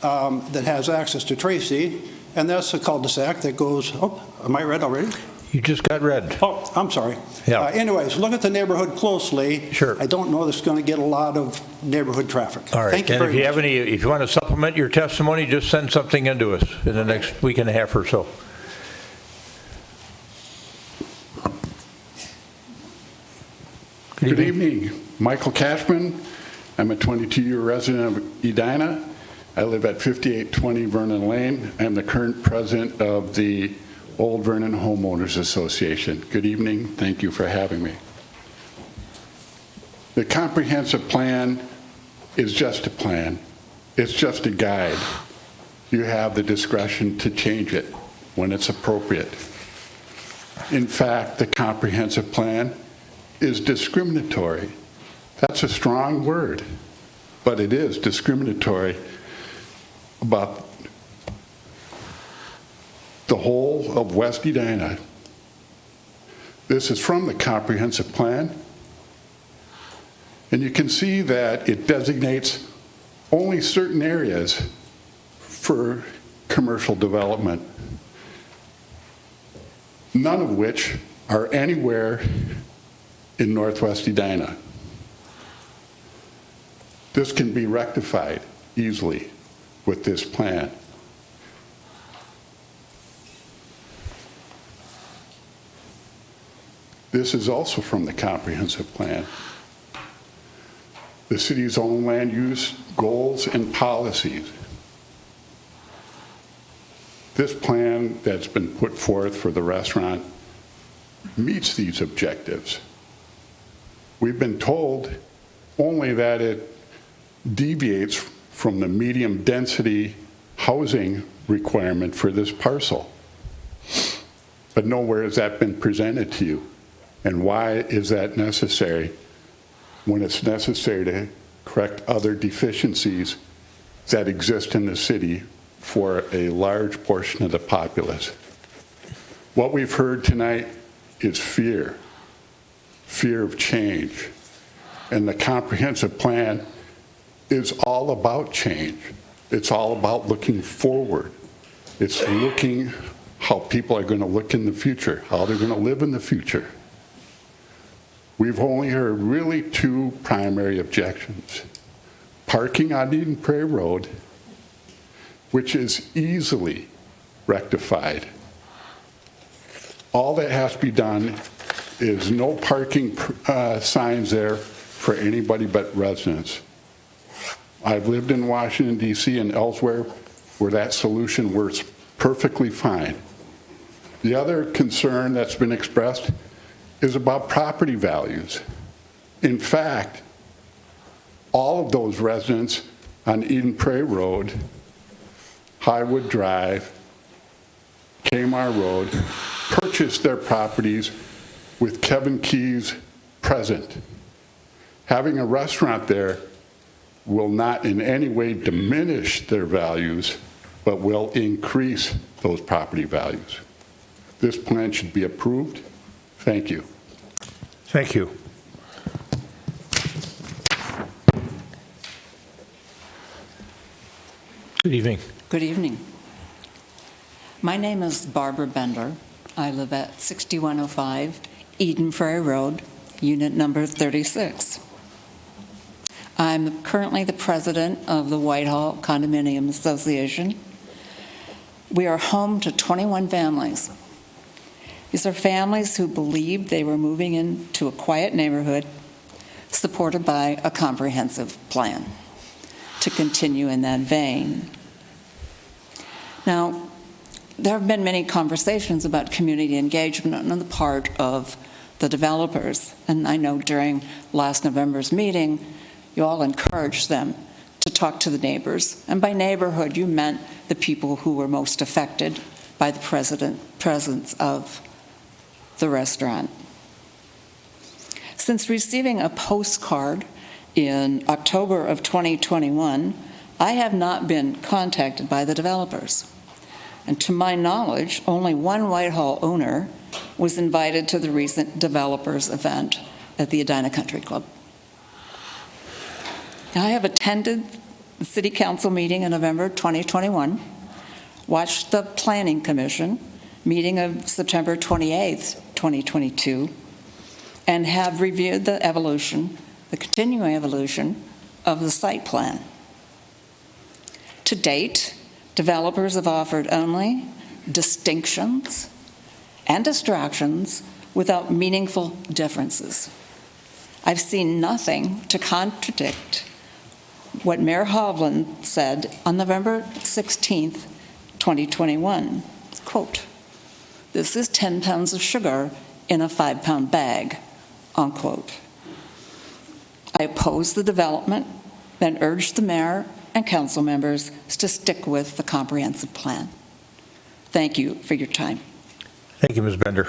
access to Tracy, and that's a cul-de-sac that goes, oh, am I red already? You just got red. Oh, I'm sorry. Yeah. Anyways, look at the neighborhood closely. Sure. I don't know that's going to get a lot of neighborhood traffic. All right. Thank you and very much. if you want to supplement your testimony, just send something into us in the next week and a half or so. Good evening. Michael Cashman. I'm a 22-year resident of Edina. I live at 5820 Vernon Lane. I'm the current president of the Old Vernon Homeowners Association. Good evening. Thank you for having me. The comprehensive plan is just a plan. It's just a guide. You have the discretion to change it when it's appropriate. In fact, the comprehensive plan is discriminatory. That's a strong word, but it is discriminatory about the whole of West Edina. This is from the comprehensive plan, and you can see that it designates only certain areas for commercial development, none of which are anywhere in Northwest Edina. This can be rectified easily with this plan. This is also from the comprehensive plan. The city's own land use goals and policies. This plan that's been put forth for the restaurant meets these objectives. We've been told only that it deviates from the medium density housing requirement for this parcel. But nowhere has that been presented to you. And why is that necessary? when it's necessary to correct other deficiencies that exist in the city for a large portion of the populace. What we've heard tonight is fear of change. And the comprehensive plan is all about change. It's all about looking forward. It's looking how people are going to look in the future, how they're going to live in the future. We've only heard really two primary objections. Parking on Eden Prairie Road, which is easily rectified. All that has to be done is no parking signs there for anybody but residents. I've lived in Washington, D.C. and elsewhere where that solution works perfectly fine. The other concern that's been expressed is about property values. In fact, all of those residents on Eden Prairie Road, Highwood Drive, Kmart Road, purchased their properties with Kevin Keys present. Having a restaurant there will not in any way diminish their values, but will increase those property values. This plan should be approved. Thank you. Thank you. Good evening. Good evening. My name is Barbara Bender. I live at 6105 Eden Prairie Road, unit number 36. I'm currently the president of the Whitehall Condominium Association. We are home to 21 families. These are families who believed they were moving into a quiet neighborhood supported by a comprehensive plan to continue in that vein. Now, there have been many conversations about community engagement on the part of the developers, and I know during last November's meeting, you all encouraged them to talk to the neighbors, and by neighborhood, you meant the people who were most affected by the presence of the restaurant. Since receiving a postcard in October of 2021, I have not been contacted by the developers. And to my knowledge, only one Whitehall owner was invited to the recent developers event at the Edina Country Club. I have attended the City Council meeting in November 2021, watched the Planning Commission meeting of September 28th, 2022, and have reviewed the continuing evolution of the site plan. To date, developers have offered only distinctions and distractions without meaningful differences. I've seen nothing to contradict what Mayor Hovland said on November 16th, 2021, quote, "This is 10 pounds of sugar in a 5-pound bag," unquote. I oppose the development and urge the mayor and council members to stick with the comprehensive plan. Thank you for your time. Thank you, Ms. Bender.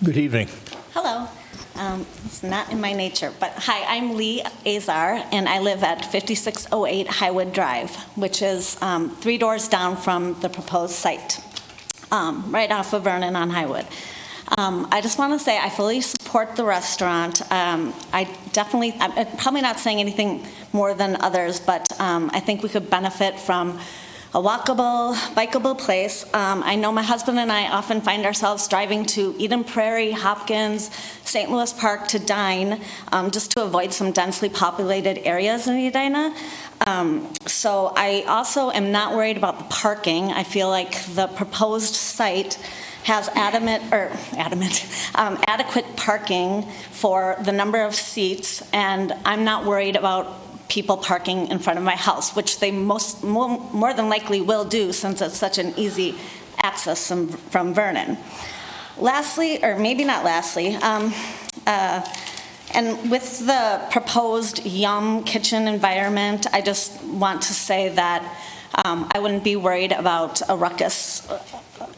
Good evening. Hello. It's not in my nature, but hi, I'm Lee Azar, and I live at 5608 Highwood Drive, which is 3 doors down from the proposed site, right off of Vernon on Highwood. I just want to say I fully support the restaurant. I'm probably not saying anything more than others, but I think we could benefit from a walkable, bikeable place. I know my husband and I often find ourselves driving to Eden Prairie, Hopkins, St. Louis Park to dine, just to avoid some densely populated areas in Edina. So I also am not worried about the parking. I feel like the proposed site has adequate parking for the number of seats, and I'm not worried about people parking in front of my house, which they more than likely will do since it's such an easy access from Vernon. Lastly, or maybe not lastly, and with the proposed Yum kitchen environment, I just want to say that I wouldn't be worried about a ruckus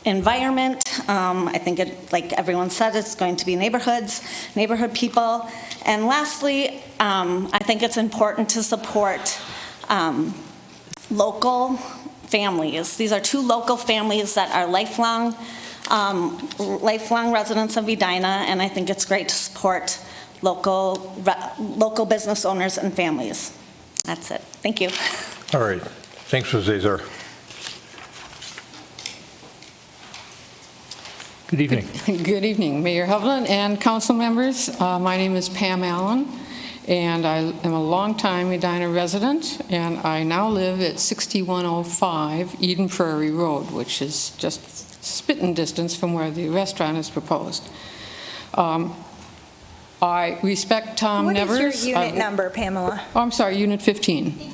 environment. I think, like everyone said, it's going to be neighborhood people. And lastly, I think it's important to support local families. These are two local families that are lifelong residents of Edina, and I think it's great to support local business owners and families. That's it. Thank you. All right. Thanks, Ms. Azar. Good evening. Good evening, Mayor Hovland and council members. My name is Pam Allen, and I am a longtime Edina resident, and I now live at 6105 Eden Prairie Road, which is just spitting distance from where the restaurant is proposed. I respect Tom Nevers. What is your unit number, Pamela? Oh, I'm sorry, Unit 15.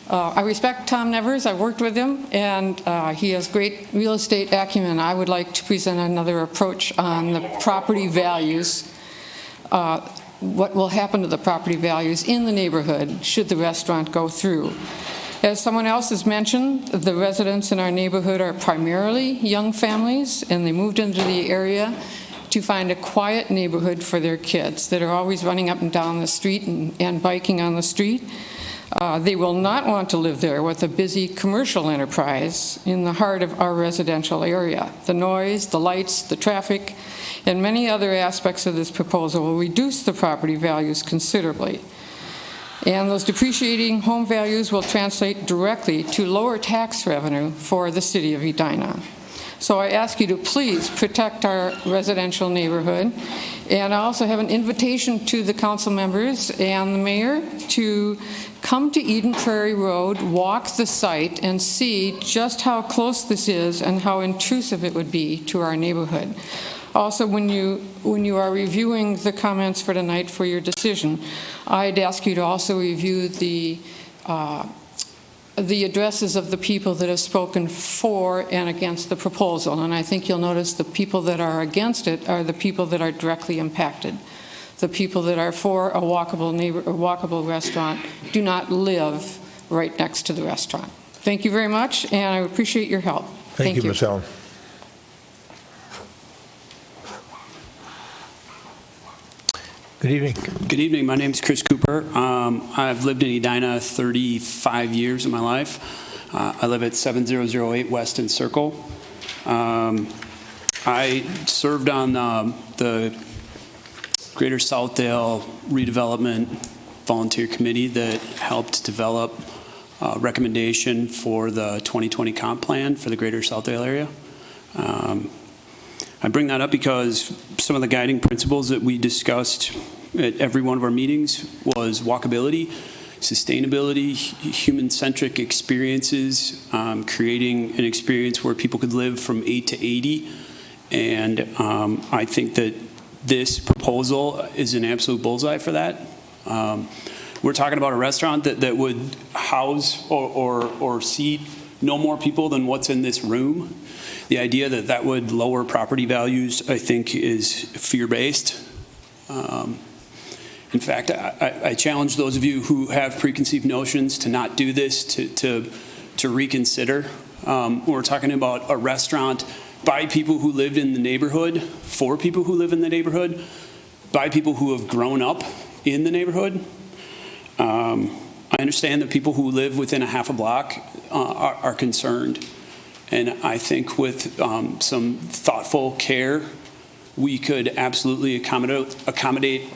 I respect Tom Nevers. I've worked with him, and he has great real estate acumen. I would like to present another approach on the property values, what will happen to the property values in the neighborhood should the restaurant go through. As someone else has mentioned, the residents in our neighborhood are primarily young families, and they moved into the area to find a quiet neighborhood for their kids that are always running up and down the street and biking on the street. They will not want to live there with a busy commercial enterprise in the heart of our residential area. The noise, the lights, the traffic, and many other aspects of this proposal will reduce the property values considerably. And those depreciating home values will translate directly to lower tax revenue for the city of Edina. So I ask you to please protect our residential neighborhood. And I also have an invitation to the council members and the mayor to come to Eden Prairie Road, walk the site, and see just how close this is and how intrusive it would be to our neighborhood. Also, when you are reviewing the comments for tonight for your decision, I'd ask you to also review the addresses of the people that have spoken for and against the proposal. And I think you'll notice the people that are against it are the people that are directly impacted. The people that are for a walkable restaurant do not live right next to the restaurant. Thank you very much, and I appreciate your help. Thank you, Ms. Allen. Good evening. Good evening. My name is Chris Cooper. I've lived in Edina 35 years of my life. I live at 7008 Weston Circle. I served on the Greater Southdale Redevelopment Volunteer Committee that helped develop a recommendation for the 2020 comp plan for the Greater Southdale area. I bring that up because some of the guiding principles that we discussed at every one of our meetings was walkability, sustainability, human-centric experiences, creating an experience where people could live from 8 to 80. And I think that this proposal is an absolute bullseye for that. We're talking about a restaurant that would house or seat no more people than what's in this room. The idea that that would lower property values, I think, is fear-based. In fact, I challenge those of you who have preconceived notions to not do this, to reconsider. We're talking about a restaurant by people who lived in the neighborhood, for people who live in the neighborhood, by people who have grown up in the neighborhood. I understand that people who live within a half a block are concerned. And I think with some thoughtful care, we could absolutely accommodate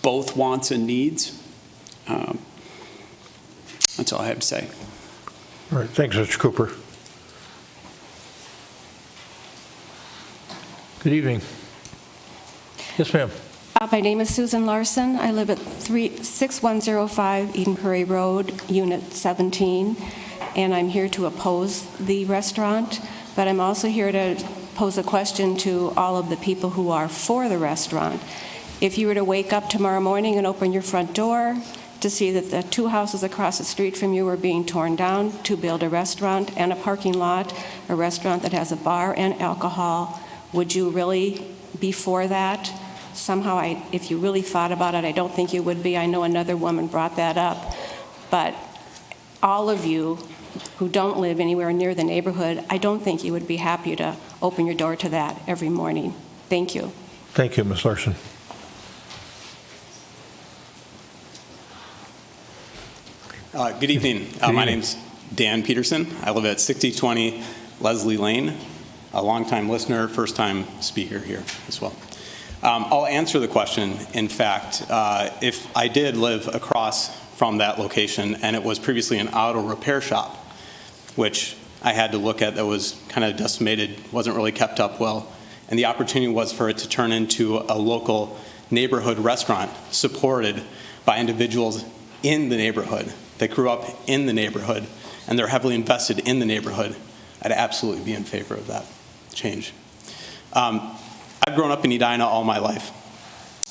both wants and needs. That's all I have to say. All right. Thanks, Mr. Cooper. Good evening. Yes, ma'am. My name is Susan Larson. I live at 6105 Eden Prairie Road, Unit 17, and I'm here to oppose the restaurant, but I'm also here to pose a question to all of the people who are for the restaurant. If you were to wake up tomorrow morning and open your front door to see that the two houses across the street from you are being torn down to build a restaurant and a parking lot, a restaurant that has a bar and alcohol, would you really be for that? Somehow, if you really thought about it, I don't think you would be. I know another woman brought that up. But all of you who don't live anywhere near the neighborhood, I don't think you would be happy to open your door to that every morning. Thank you. Thank you, Ms. Larson. Good evening. My name's Dan Peterson. I live at 6020 Leslie Lane, a longtime listener, first-time speaker here as well. I'll answer the question. In fact, if I did live across from that location and it was previously an auto repair shop, which I had to look at, that was kind of decimated, wasn't really kept up well, and the opportunity was for it to turn into a local neighborhood restaurant supported by individuals in the neighborhood that grew up in the neighborhood and they're heavily invested in the neighborhood, I'd absolutely be in favor of that change. I've grown up in Edina all my life,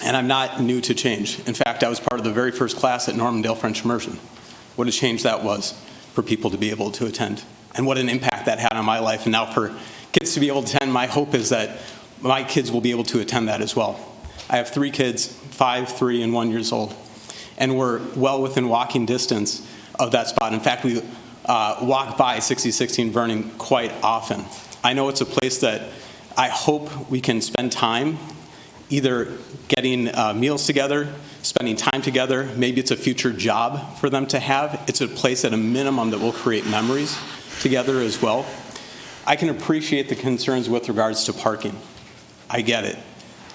and I'm not new to change. In fact, I was part of the very first class at Normandale French Immersion. What a change that was for people to be able to attend, and what an impact that had on my life. And now for kids to be able to attend, my hope is that my kids will be able to attend that as well. I have 3 kids, 5, 3, and 1 years old, and we're well within walking distance of that spot. In fact, we walk by 6016 Vernon quite often. I know it's a place that I hope we can spend time either getting meals together, spending time together. Maybe it's a future job for them to have. It's a place at a minimum that will create memories together as well. I can appreciate the concerns with regards to parking. I get it.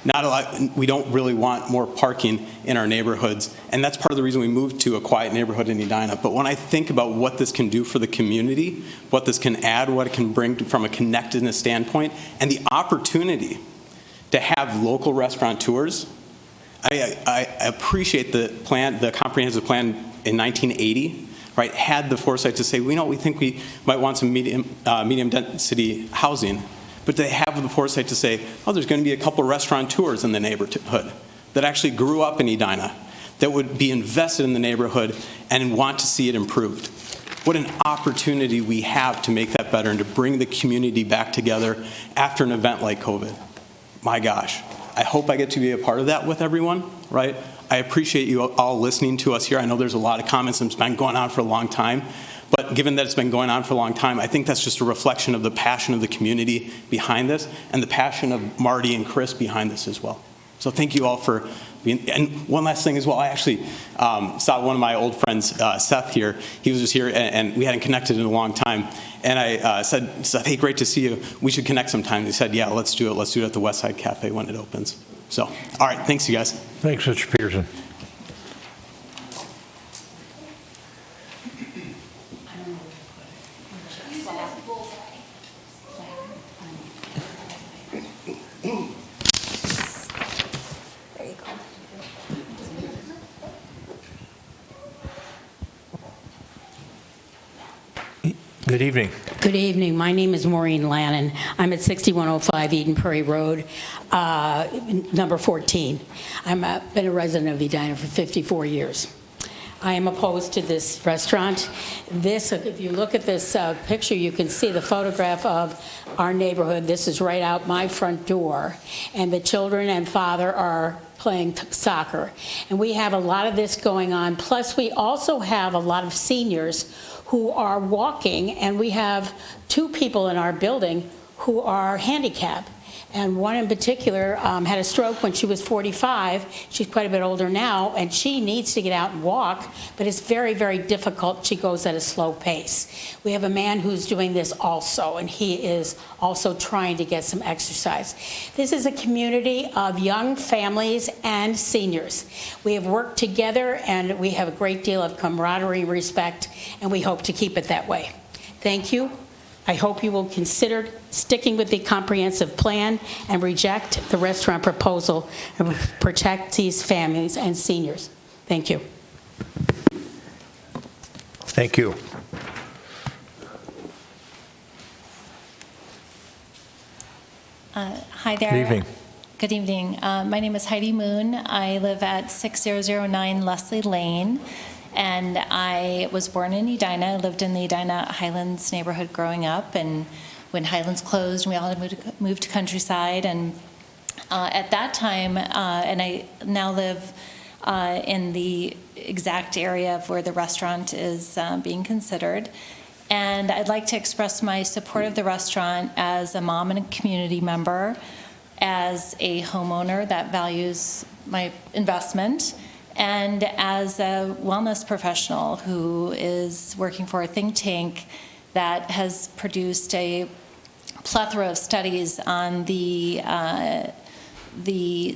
Not a lot, we don't really want more parking in our neighborhoods, and that's part of the reason we moved to a quiet neighborhood in Edina. But when I think about what this can do for the community, what this can add, what it can bring from a connectedness standpoint, and the opportunity to have local restaurateurs, I appreciate the plan, the comprehensive plan in 1980, right? Had the foresight to say, we think we might want some medium density housing. But they have the foresight to say, there's going to be a couple restaurateurs in the neighborhood that actually grew up in Edina, that would be invested in the neighborhood and want to see it improved. What an opportunity we have to make that better and to bring the community back together after an event like COVID. My gosh, I hope I get to be a part of that with everyone, right? I appreciate you all listening to us here. I know there's a lot of comments and it's been going on for a long time. But given that it's been going on for a long time, I think that's just a reflection of the passion of the community behind this and the passion of Marty and Chris behind this as well. So thank you all for being, and one last thing as well, I actually saw one of my old friends, Seth here. He was just here and we hadn't connected in a long time. And I said, Seth, hey, great to see you. We should connect sometime. He said, yeah, let's do it. Let's do it at the Westside Cafe when it opens. So, all right, thanks you guys. Thanks, Mr. Peterson. Good evening. Good evening. My name is Maureen Lannon. I'm at 6105 Eden Prairie Road, number 14. I've been a resident of Edina for 54 years. I am opposed to this restaurant. This, if you look at this picture, you can see the photograph of our neighborhood. This is right out my front door, and the children and father are playing soccer. And we have a lot of this going on. Plus, we also have a lot of seniors who are walking, and we have 2 people in our building who are handicapped. And one in particular had a stroke when she was 45. She's quite a bit older now, and she needs to get out and walk, but it's very, very difficult. She goes at a slow pace. We have a man who's doing this also, and he is also trying to get some exercise. This is a community of young families and seniors. We have worked together, and we have a great deal of camaraderie, respect, and we hope to keep it that way. Thank you. I hope you will consider sticking with the comprehensive plan and reject the restaurant proposal and protect these families and seniors. Thank you. Thank you. Hi there. Good evening. Good evening. My name is Heidi Moon. I live at 6009 Leslie Lane. And I was born in Edina. I lived in the Edina Highlands neighborhood growing up. And when Highlands closed, we all had moved to Countryside. And at that time, and I now live in the exact area of where the restaurant is being considered. And I'd like to express my support of the restaurant as a mom and a community member, as a homeowner that values my investment, and as a wellness professional who is working for a think tank that has produced a plethora of studies on the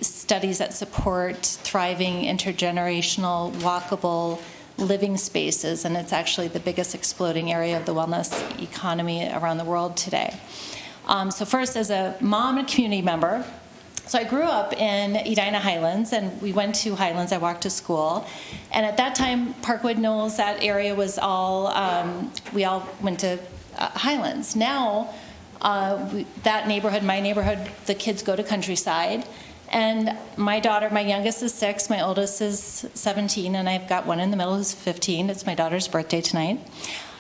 studies that support thriving intergenerational walkable living spaces, and it's actually the biggest exploding area of the wellness economy around the world today. So first, as a mom and community member, so I grew up in Edina Highlands, and we went to Highlands. I walked to school, and at that time, Parkwood, Knowles, that area was all, we all went to Highlands. Now, that neighborhood, my neighborhood, the kids go to Countryside, and my daughter, my youngest is 6, my oldest is 17, and I've got one in the middle who's 15. It's my daughter's birthday tonight.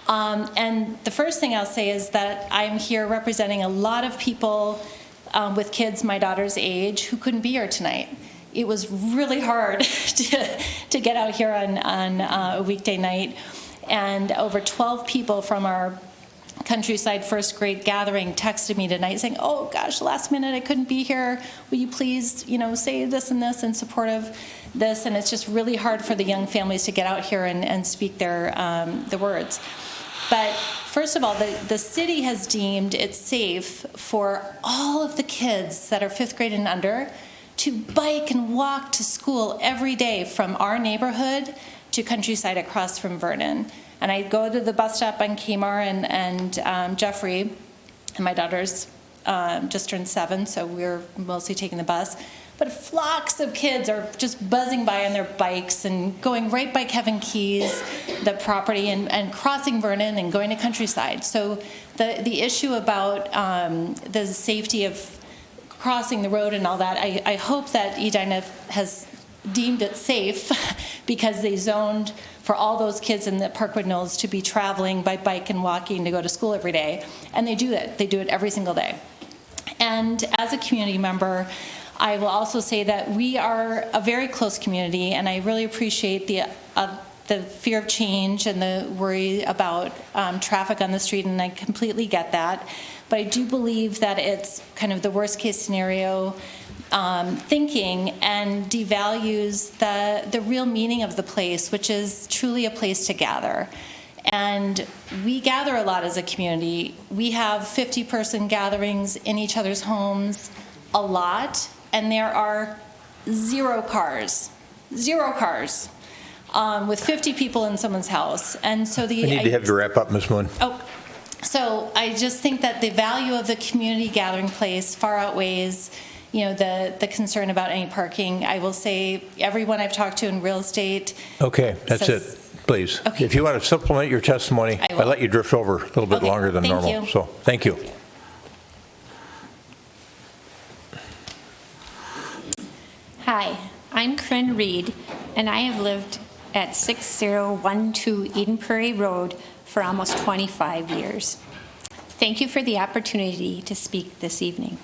And the first thing I'll say is that I'm here representing a lot of people with kids my daughter's age who couldn't be here tonight. It was really hard to get out here on a weekday night, and over 12 people from our Countryside first grade gathering texted me tonight saying, oh gosh, last minute I couldn't be here. Will you please, say this and this in support of this? And it's just really hard for the young families to get out here and speak the words. But first of all, the city has deemed it safe for all of the kids that are 5th grade and under to bike and walk to school every day from our neighborhood to Countryside across from Vernon. And I go to the bus stop on Kmart and Jeffrey, and my daughter's just turned 7, so we're mostly taking the bus. But flocks of kids are just buzzing by on their bikes and going right by Kevin Key's, the property, and crossing Vernon and going to Countryside. So the issue about the safety of crossing the road and all that, I hope that Edina has deemed it safe because they zoned for all those kids in the Parkwood Knolls to be traveling by bike and walking to go to school every day. And they do it. They do it every single day. And as a community member, I will also say that we are a very close community, and I really appreciate the fear of change and the worry about traffic on the street, and I completely get that. But I do believe that it's kind of the worst case scenario thinking and devalues the real meaning of the place, which is truly a place to gather. And we gather a lot as a community. We have 50-person gatherings in each other's homes a lot, and there are zero cars with 50 people in someone's house. And so I need to have you wrap up, Ms. Moon. So I just think that the value of the community gathering place far outweighs the concern about any parking. I will say everyone I've talked to in real estate. Okay, that's it. Please. Okay. If you want to supplement your testimony, I let you drift over a little bit longer than normal. You. So thank you. Hi, I'm Corinne Reed, and I have lived at 6012 Eden Prairie Road for almost 25 years. Thank you for the opportunity to speak this evening.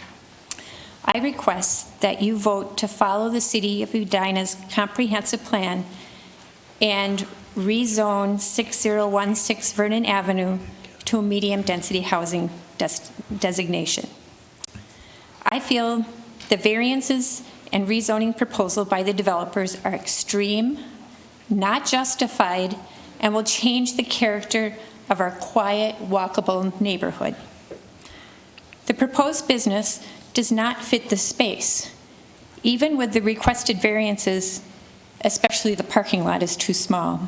I request that you vote to follow the City of Edina's comprehensive plan and rezone 6016 Vernon Avenue to a medium-density housing designation. I feel the variances and rezoning proposal by the developers are extreme, not justified, and will change the character of our quiet, walkable neighborhood. The proposed business does not fit the space. Even with the requested variances, especially the parking lot is too small.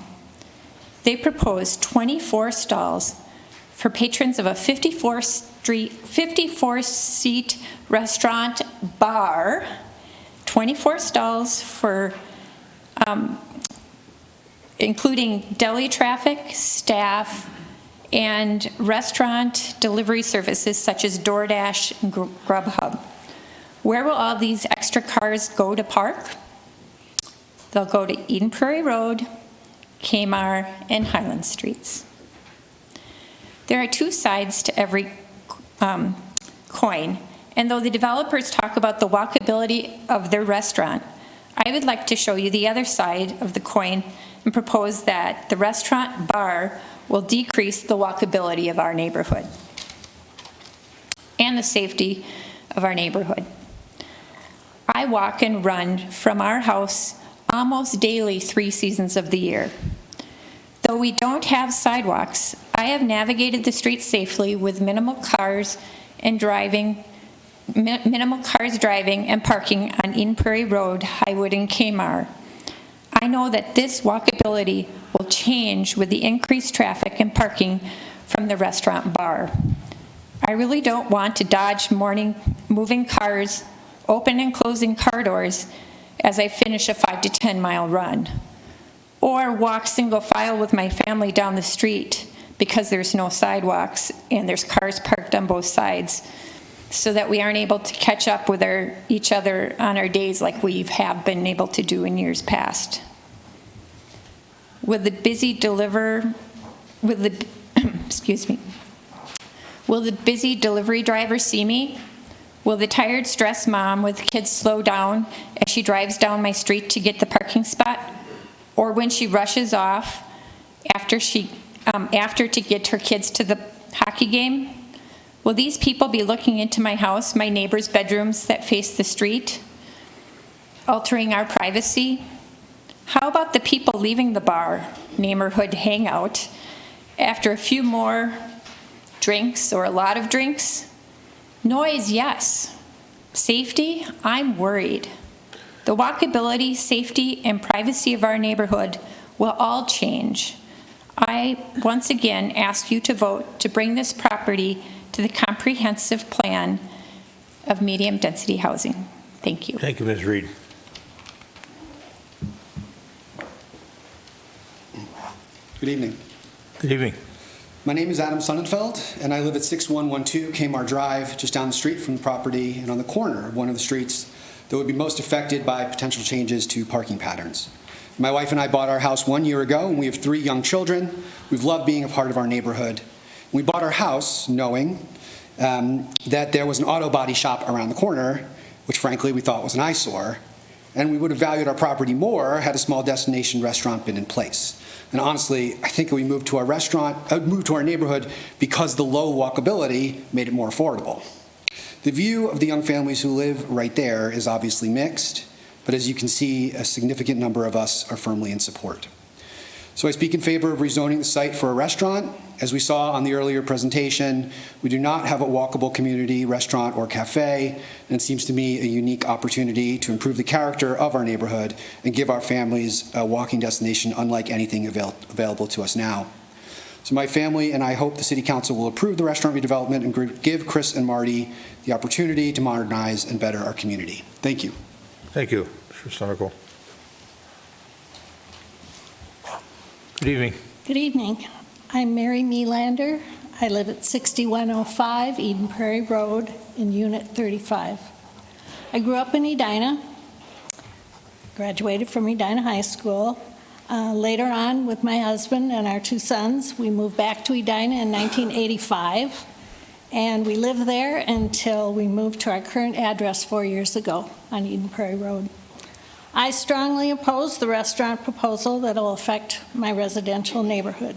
They propose 24 stalls for patrons of a 54-seat restaurant bar, 24 stalls for including deli traffic, staff, and restaurant delivery services such as DoorDash and Grubhub. Where will all these extra cars go to park? They'll go to Eden Prairie Road, Kmart, and Highland Streets. There are two sides to every coin, and though the developers talk about the walkability of their restaurant, I would like to show you the other side of the coin and propose that the restaurant bar will decrease the walkability of our neighborhood and the safety of our neighborhood. I walk and run from our house almost daily 3 seasons of the year. Though we don't have sidewalks, I have navigated the streets safely with minimal cars driving and parking on Eden Prairie Road, Highwood, and Kmart. I know that this walkability will change with the increased traffic and parking from the restaurant bar. I really don't want to dodge moving cars, open and closing car doors as I finish a 5 to 10 mile run, or walk single file with my family down the street because there's no sidewalks and there's cars parked on both sides, so that we aren't able to catch up with each other on our days like we have been able to do in years past. Will the busy delivery driver see me? Will the tired, stressed mom with kids slow down as she drives down my street to get the parking spot? Or when she rushes off after to get her kids to the hockey game? Will these people be looking into my house, my neighbors' bedrooms that face the street, altering our privacy? How about the people leaving the bar, neighborhood hangout, after a few more drinks or a lot of drinks? Noise, yes. Safety, I'm worried. The walkability, safety, and privacy of our neighborhood will all change. I once again ask you to vote to bring this property to the comprehensive plan of medium-density housing. Thank you. Thank you, Ms. Reed. Good evening. Good evening. My name is Adam Sonnenfeld, and I live at 6112 Kmart Drive, just down the street from the property and on the corner of one of the streets that would be most affected by potential changes to parking patterns. My wife and I bought our house 1 year ago, and we have 3 young children. We've loved being a part of our neighborhood. We bought our house knowing that there was an auto body shop around the corner, which frankly we thought was an eyesore, and we would have valued our property more had a small destination restaurant been in place. And honestly, I think we moved to our neighborhood because the low walkability made it more affordable. The view of the young families who live right there is obviously mixed, but as you can see, a significant number of us are firmly in support. So I speak in favor of rezoning the site for a restaurant. As we saw on the earlier presentation, we do not have a walkable community restaurant or cafe, and it seems to me a unique opportunity to improve the character of our neighborhood and give our families a walking destination unlike anything available to us now. So my family and I hope the City Council will approve the restaurant redevelopment and give Chris and Marty the opportunity to modernize and better our community. Thank you. Thank you, Mr. Sonnenfeld. Good evening. Good evening. I'm Mary Melander. I live at 6105 Eden Prairie Road in Unit 35. I grew up in Edina, graduated from Edina High School. Later on, with my husband and our 2 sons, we moved back to Edina in 1985, and we lived there until we moved to our current address 4 years ago on Eden Prairie Road. I strongly oppose the restaurant proposal that will affect my residential neighborhood.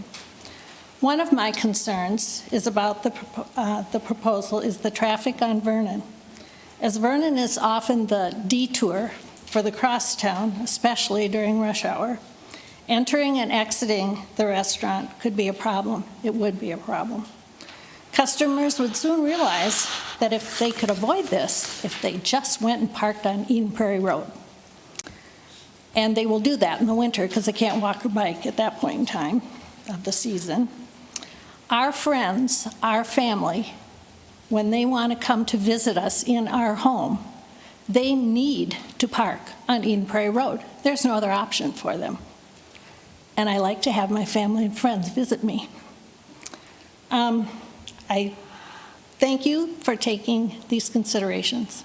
One of my concerns is about the proposal is the traffic on Vernon. As Vernon is often the detour for the crosstown, especially during rush hour, entering and exiting the restaurant could be a problem. It would be a problem. Customers would soon realize that if they could avoid this, if they just went and parked on Eden Prairie Road. And they will do that in the winter because they can't walk or bike at that point in time of the season. Our friends, our family, when they want to come to visit us in our home, they need to park on Eden Prairie Road. There's no other option for them. And I like to have my family and friends visit me. I thank you for taking these considerations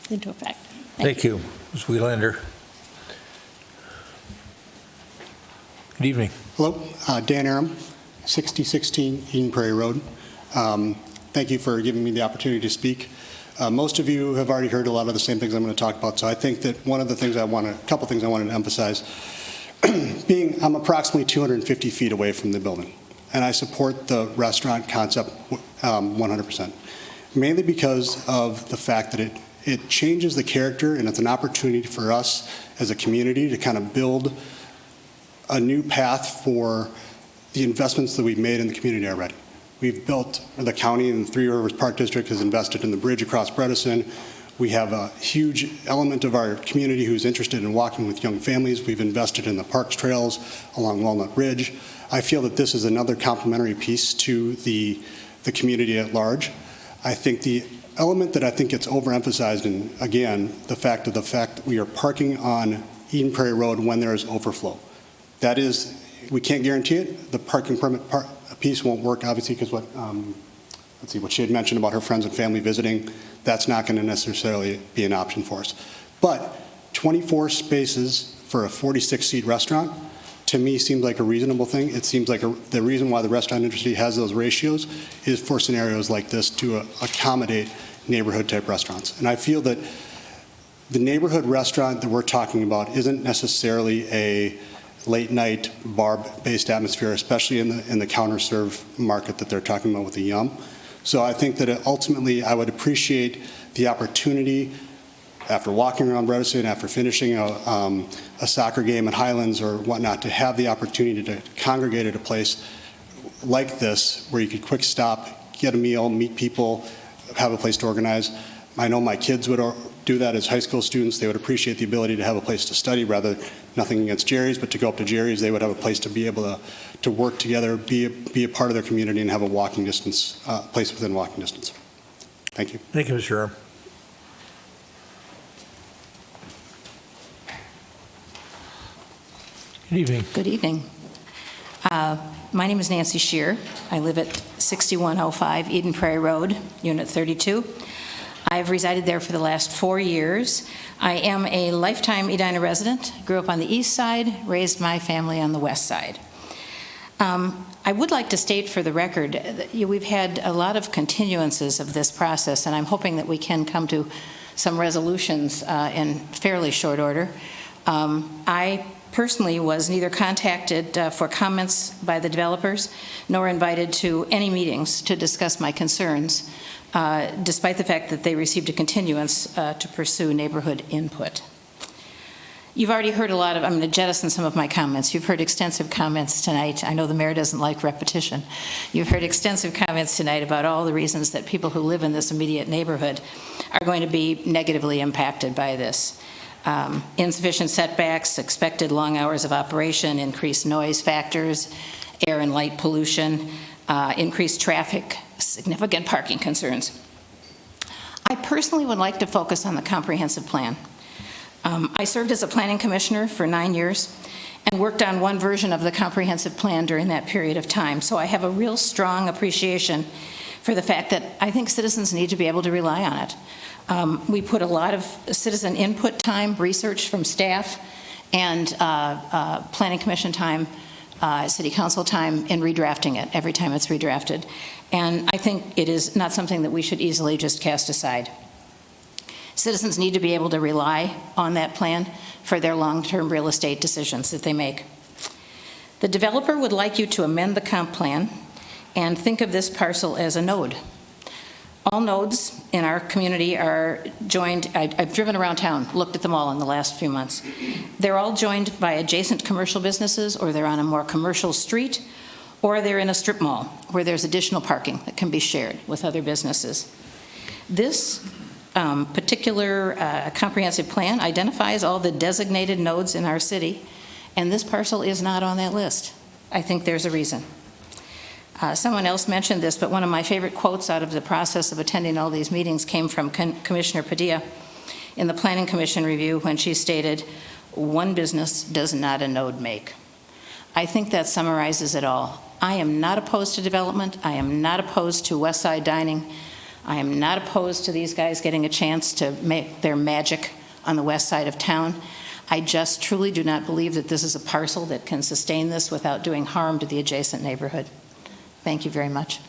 into effect. Thank you, Ms. Wielander. Good evening. Hello, Dan Aram, 6016 Eden Prairie Road. Thank you for giving me the opportunity to speak. Most of you have already heard a lot of the same things I'm going to talk about, so I think that one of the things a couple things I wanted to emphasize, I'm approximately 250 feet away from the building. and I support the restaurant concept 100%, mainly because of the fact that it changes the character, and it's an opportunity for us as a community to kind of build a new path for the investments that we've made in the community already. We've built, the county and the Three Rivers Park District has invested in the bridge across Bredesen. We have a huge element of our community who's interested in walking with young families. We've invested in the parks trails along Walnut Ridge. I feel that this is another complementary piece to the community at large. I think the element that I think gets overemphasized, and again, the fact that we are parking on Eden Prairie Road when there is overflow. That is, we can't guarantee it. The parking permit piece won't work, obviously, because what she had mentioned about her friends and family visiting, that's not going to necessarily be an option for us. But 24 spaces for a 46-seat restaurant, to me, seems like a reasonable thing. It seems like the reason why the restaurant industry has those ratios is for scenarios like this to accommodate neighborhood-type restaurants. And I feel that the neighborhood restaurant that we're talking about isn't necessarily a late-night bar-based atmosphere, especially in the counter-serve market that they're talking about with the Yum. So I think that ultimately I would appreciate the opportunity, after walking around Bredesen, after finishing a soccer game at Highlands or whatnot, to have the opportunity to congregate at a place like this where you could quick stop, get a meal, meet people, have a place to organize. I know my kids would do that as high school students. They would appreciate the ability to have a place to study, rather, nothing against Jerry's, but to go up to Jerry's, they would have a place to be able to work together, be a part of their community, and have a walking distance, place within walking distance. Thank you. Thank you, Mr. Erm. Good evening. Good evening. My name is Nancy Shear. I live at 6105 Eden Prairie Road, Unit 32. I've resided there for the last 4 years. I am a lifetime Edina resident, grew up on the east side, raised my family on the west side. I would like to state for the record that we've had a lot of continuances of this process, and I'm hoping that we can come to some resolutions in fairly short order. I personally was neither contacted for comments by the developers nor invited to any meetings to discuss my concerns, despite the fact that they received a continuance to pursue neighborhood input. You've already heard a lot of, I'm going to jettison some of my comments. You've heard extensive comments tonight. I know the mayor doesn't like repetition. You've heard extensive comments tonight about all the reasons that people who live in this immediate neighborhood are going to be negatively impacted by this. Insufficient setbacks, expected long hours of operation, increased noise factors, air and light pollution, increased traffic, significant parking concerns. I personally would like to focus on the comprehensive plan. I served as a planning commissioner for 9 years and worked on one version of the comprehensive plan during that period of time. So I have a real strong appreciation for the fact that I think citizens need to be able to rely on it. We put a lot of citizen input time, research from staff, and planning commission time, city council time in redrafting it every time it's redrafted. And I think it is not something that we should easily just cast aside. Citizens need to be able to rely on that plan for their long-term real estate decisions that they make. The developer would like you to amend the comp plan and think of this parcel as a node. All nodes in our community are joined. I've driven around town, looked at them all in the last few months. They're all joined by adjacent commercial businesses, or they're on a more commercial street, or they're in a strip mall where there's additional parking that can be shared with other businesses. This particular comprehensive plan identifies all the designated nodes in our city, and this parcel is not on that list. I think there's a reason. Someone else mentioned this, but one of my favorite quotes out of the process of attending all these meetings came from Commissioner Padilla in the Planning Commission review when she stated, "One business does not a node make." I think that summarizes it all. I am not opposed to development. I am not opposed to West Side dining. I am not opposed to these guys getting a chance to make their magic on the west side of town. I just truly do not believe that this is a parcel that can sustain this without doing harm to the adjacent neighborhood. Thank you very much.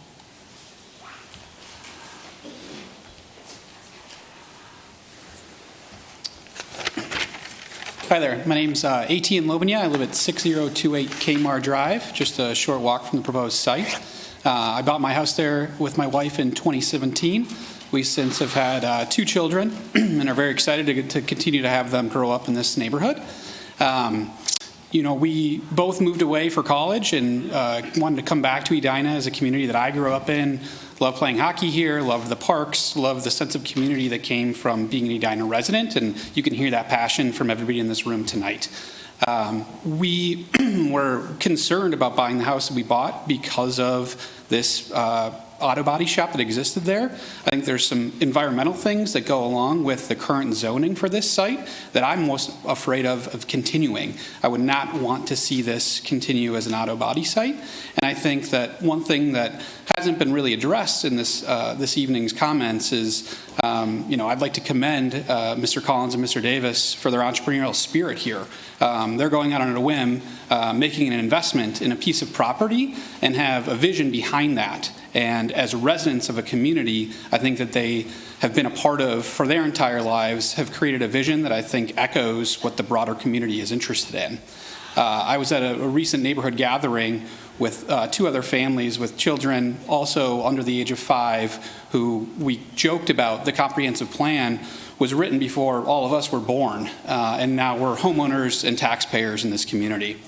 Hi there. My name's A.T. in Lobanya. I live at 6028 Kmart Drive, just a short walk from the proposed site. I bought my house there with my wife in 2017. We since have had 2 children and are very excited to continue to have them grow up in this neighborhood. We both moved away for college and wanted to come back to Edina as a community that I grew up in. Love playing hockey here, love the parks, love the sense of community that came from being an Edina resident, and you can hear that passion from everybody in this room tonight. We were concerned about buying the house that we bought because of this auto body shop that existed there. I think there's some environmental things that go along with the current zoning for this site that I'm most afraid of continuing. I would not want to see this continue as an auto body site. And I think that one thing that hasn't been really addressed in this evening's comments is, I'd like to commend Mr. Collins and Mr. Davis for their entrepreneurial spirit here. They're going out on a whim, making an investment in a piece of property and have a vision behind that. And as residents of a community, I think that they have been a part of, for their entire lives, have created a vision that I think echoes what the broader community is interested in. I was at a recent neighborhood gathering with 2 other families with children also under the age of 5 who we joked about the comprehensive plan was written before all of us were born, and now we're homeowners and taxpayers in this community.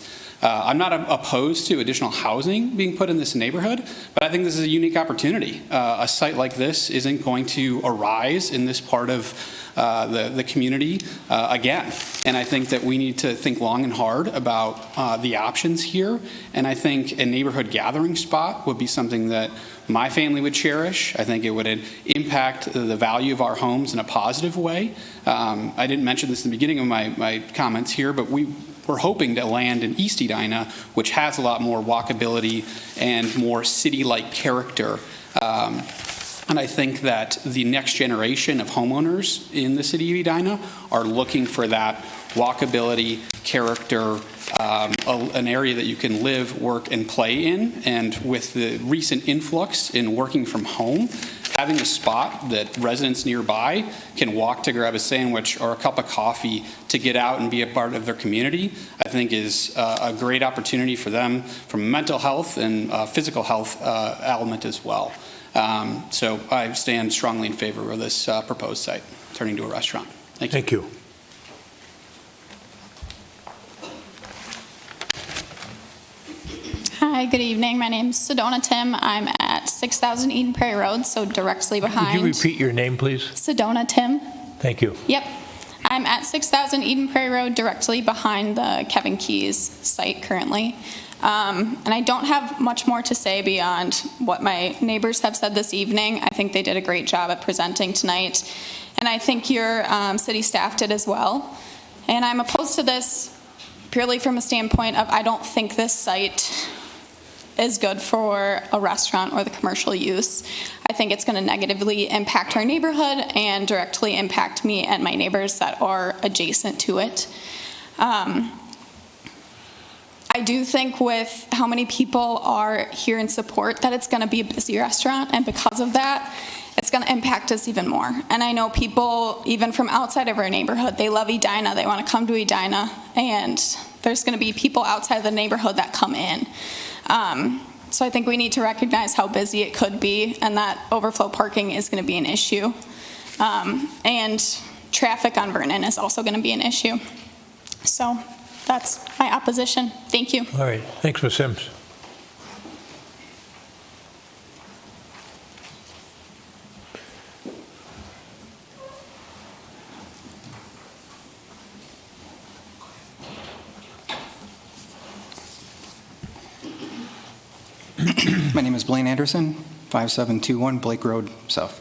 I'm not opposed to additional housing being put in this neighborhood, but I think this is a unique opportunity. A site like this isn't going to arise in this part of the community again. And I think that we need to think long and hard about the options here. And I think a neighborhood gathering spot would be something that my family would cherish. I think it would impact the value of our homes in a positive way. I didn't mention this in the beginning of my comments here, but we're hoping to land in East Edina, which has a lot more walkability and more city-like character. And I think that the next generation of homeowners in the city of Edina are looking for that walkability, character, an area that you can live, work, and play in. And with the recent influx in working from home, having a spot that residents nearby can walk to grab a sandwich or a cup of coffee to get out and be a part of their community, I think is a great opportunity for them from a mental health and physical health element as well. So I stand strongly in favor of this proposed site turning to a restaurant. Thank you. Thank you. Hi, good evening. My name's Sedona Tim. I'm at 6,000 Eden Prairie Road, so directly behind. Would you repeat your name, please? Sedona Tim. Thank you. Yep. I'm at 6,000 Eden Prairie Road, directly behind the Kevin Keys site currently. And I don't have much more to say beyond what my neighbors have said this evening. I think they did a great job at presenting tonight. And I think your city staff did as well. And I'm opposed to this purely from a standpoint of I don't think this site is good for a restaurant or the commercial use. I think it's going to negatively impact our neighborhood and directly impact me and my neighbors that are adjacent to it. I do think with how many people are here in support that it's going to be a busy restaurant, and because of that, it's going to impact us even more. And I know people, even from outside of our neighborhood, they love Edina, they want to come to Edina, and there's going to be people outside of the neighborhood that come in. So I think we need to recognize how busy it could be, and that overflow parking is going to be an issue. And traffic on Vernon is also going to be an issue. So that's my opposition. Thank you. All right. Thanks, Ms. Sims. My name is Blaine Anderson, 5721 Blake Road, South.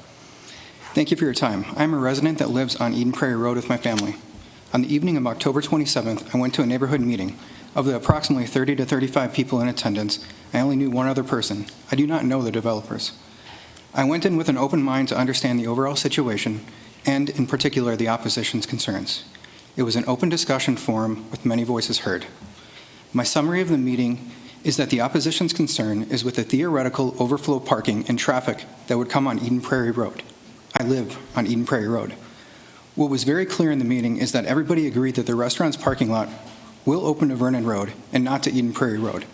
Thank you for your time. I'm a resident that lives on Eden Prairie Road with my family. On the evening of October 27th, I went to a neighborhood meeting. Of the approximately 30 to 35 people in attendance, I only knew one other person. I do not know the developers. I went in with an open mind to understand the overall situation and, in particular, the opposition's concerns. It was an open discussion forum with many voices heard. My summary of the meeting is that the opposition's concern is with the theoretical overflow parking and traffic that would come on Eden Prairie Road. I live on Eden Prairie Road. What was very clear in the meeting is that everybody agreed that the restaurant's parking lot will open to Vernon Road and not to Eden Prairie Road.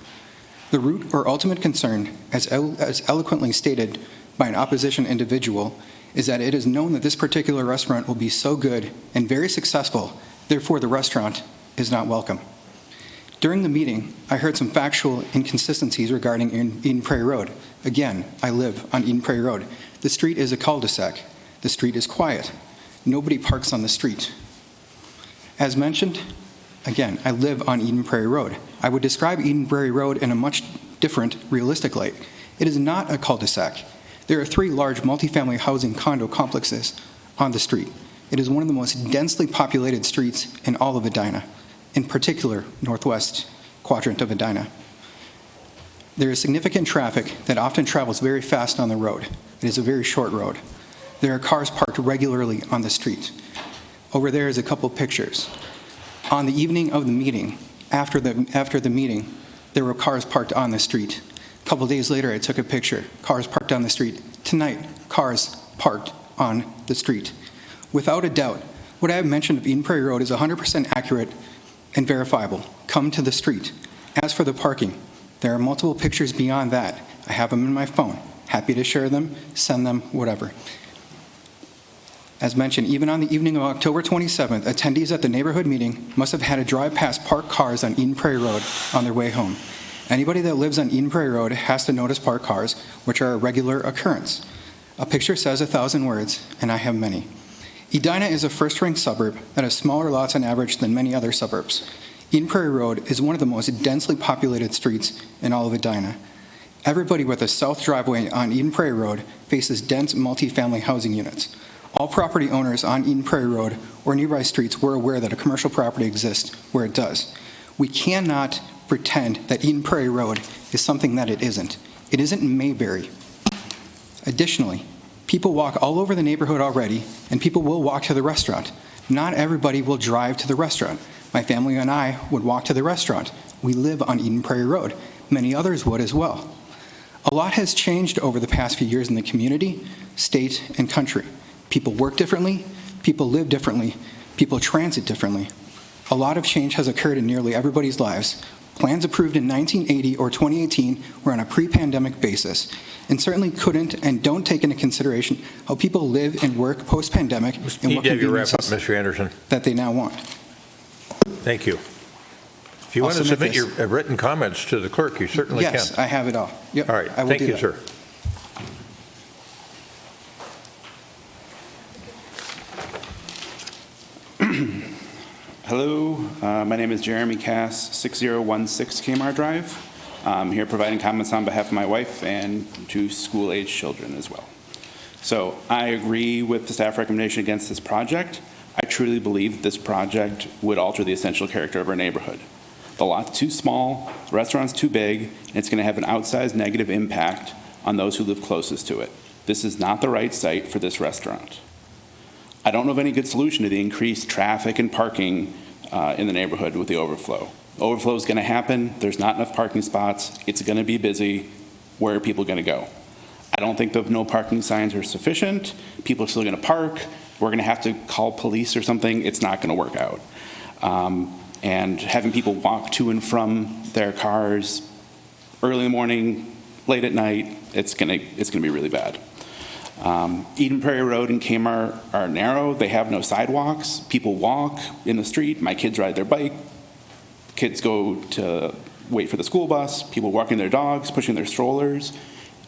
The root or ultimate concern, as eloquently stated by an opposition individual, is that it is known that this particular restaurant will be so good and very successful, therefore the restaurant is not welcome. During the meeting, I heard some factual inconsistencies regarding Eden Prairie Road. Again, I live on Eden Prairie Road. The street is a cul-de-sac. The street is quiet. Nobody parks on the street. As mentioned, again, I live on Eden Prairie Road. I would describe Eden Prairie Road in a much different, realistic light. It is not a cul-de-sac. There are 3 large multifamily housing condo complexes on the street. It is one of the most densely populated streets in all of Edina, in particular, northwest quadrant of Edina. There is significant traffic that often travels very fast on the road. It is a very short road. There are cars parked regularly on the street. Over there is a couple pictures. On the evening of the meeting, after the meeting, there were cars parked on the street. A couple days later, I took a picture. Cars parked on the street. Tonight, cars parked on the street. Without a doubt, what I have mentioned of Eden Prairie Road is 100% accurate and verifiable. Come to the street. As for the parking, there are multiple pictures beyond that. I have them in my phone. Happy to share them, send them, whatever. As mentioned, even on the evening of October 27th, attendees at the neighborhood meeting must have had to drive past parked cars on Eden Prairie Road on their way home. Anybody that lives on Eden Prairie Road has to notice parked cars, which are a regular occurrence. A picture says 1,000 words, and I have many. Edina is a first-rank suburb that has smaller lots on average than many other suburbs. Eden Prairie Road is one of the most densely populated streets in all of Edina. Everybody with a south driveway on Eden Prairie Road faces dense multifamily housing units. All property owners on Eden Prairie Road or nearby streets were aware that a commercial property exists where it does. We cannot pretend that Eden Prairie Road is something that it isn't. It isn't Mayberry. Additionally, people walk all over the neighborhood already, and people will walk to the restaurant. Not everybody will drive to the restaurant. My family and I would walk to the restaurant. We live on Eden Prairie Road. Many others would as well. A lot has changed over the past few years in the community, state, and country. People work differently, people live differently, people transit differently. A lot of change has occurred in nearly everybody's lives. Plans approved in 1980 or 2018 were on a pre-pandemic basis, and certainly couldn't and don't take into consideration how people live and work post-pandemic and what conveniences Mr. Anderson. that they now want. Thank you. If you want to submit your written comments to the clerk, you certainly can. Yes, I have it all. Yep, all right. I will Thank do you, that. sir. Hello, my name is Jeremy Cass, 6016 Kmart Drive. I'm here providing comments on behalf of my wife and 2 school-age children as well. So I agree with the staff recommendation against this project. I truly believe this project would alter the essential character of our neighborhood. The lot's too small, the restaurant's too big, and it's going to have an outsized negative impact on those who live closest to it. This is not the right site for this restaurant. I don't know of any good solution to the increased traffic and parking in the neighborhood with the overflow. Overflow is going to happen. There's not enough parking spots. It's going to be busy. Where are people going to go? I don't think the no parking signs are sufficient. People are still going to park. We're going to have to call police or something. It's not going to work out. And having people walk to and from their cars early in the morning, late at night, it's going to be really bad. Eden Prairie Road and Kmart are narrow. They have no sidewalks. People walk in the street. My kids ride their bike. Kids go to wait for the school bus. People walking their dogs, pushing their strollers.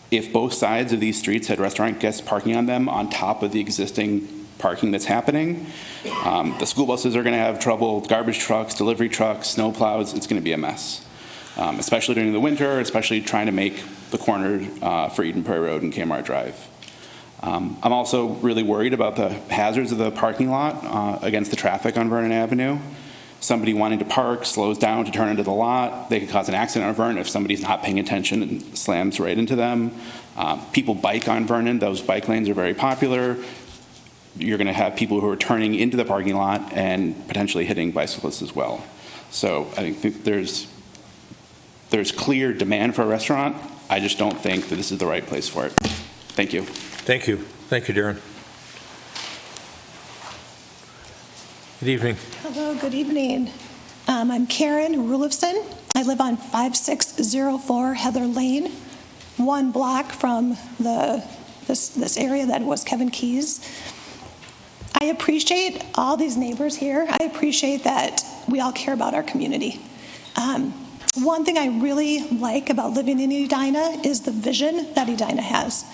If both sides of these streets had restaurant guests parking on them on top of the existing parking that's happening, the school buses are going to have trouble, garbage trucks, delivery trucks, snow plows. It's going to be a mess, especially during the winter, especially trying to make the corner for Eden Prairie Road and Kmart Drive. I'm also really worried about the hazards of the parking lot against the traffic on Vernon Avenue. Somebody wanting to park slows down to turn into the lot. They could cause an accident on Vernon if somebody's not paying attention and slams right into them. People bike on Vernon. Those bike lanes are very popular. You're going to have people who are turning into the parking lot and potentially hitting bicyclists as well. So I think there's clear demand for a restaurant. I just don't think that this is the right place for it. Thank you. Thank you. Thank you, Darren. Good evening. Hello, good evening. I'm Karen Rulifson. I live on 5604 Heather Lane, 1 block from this area that was Kevin Keys. I appreciate all these neighbors here. I appreciate that we all care about our community. One thing I really like about living in Edina is the vision that Edina has.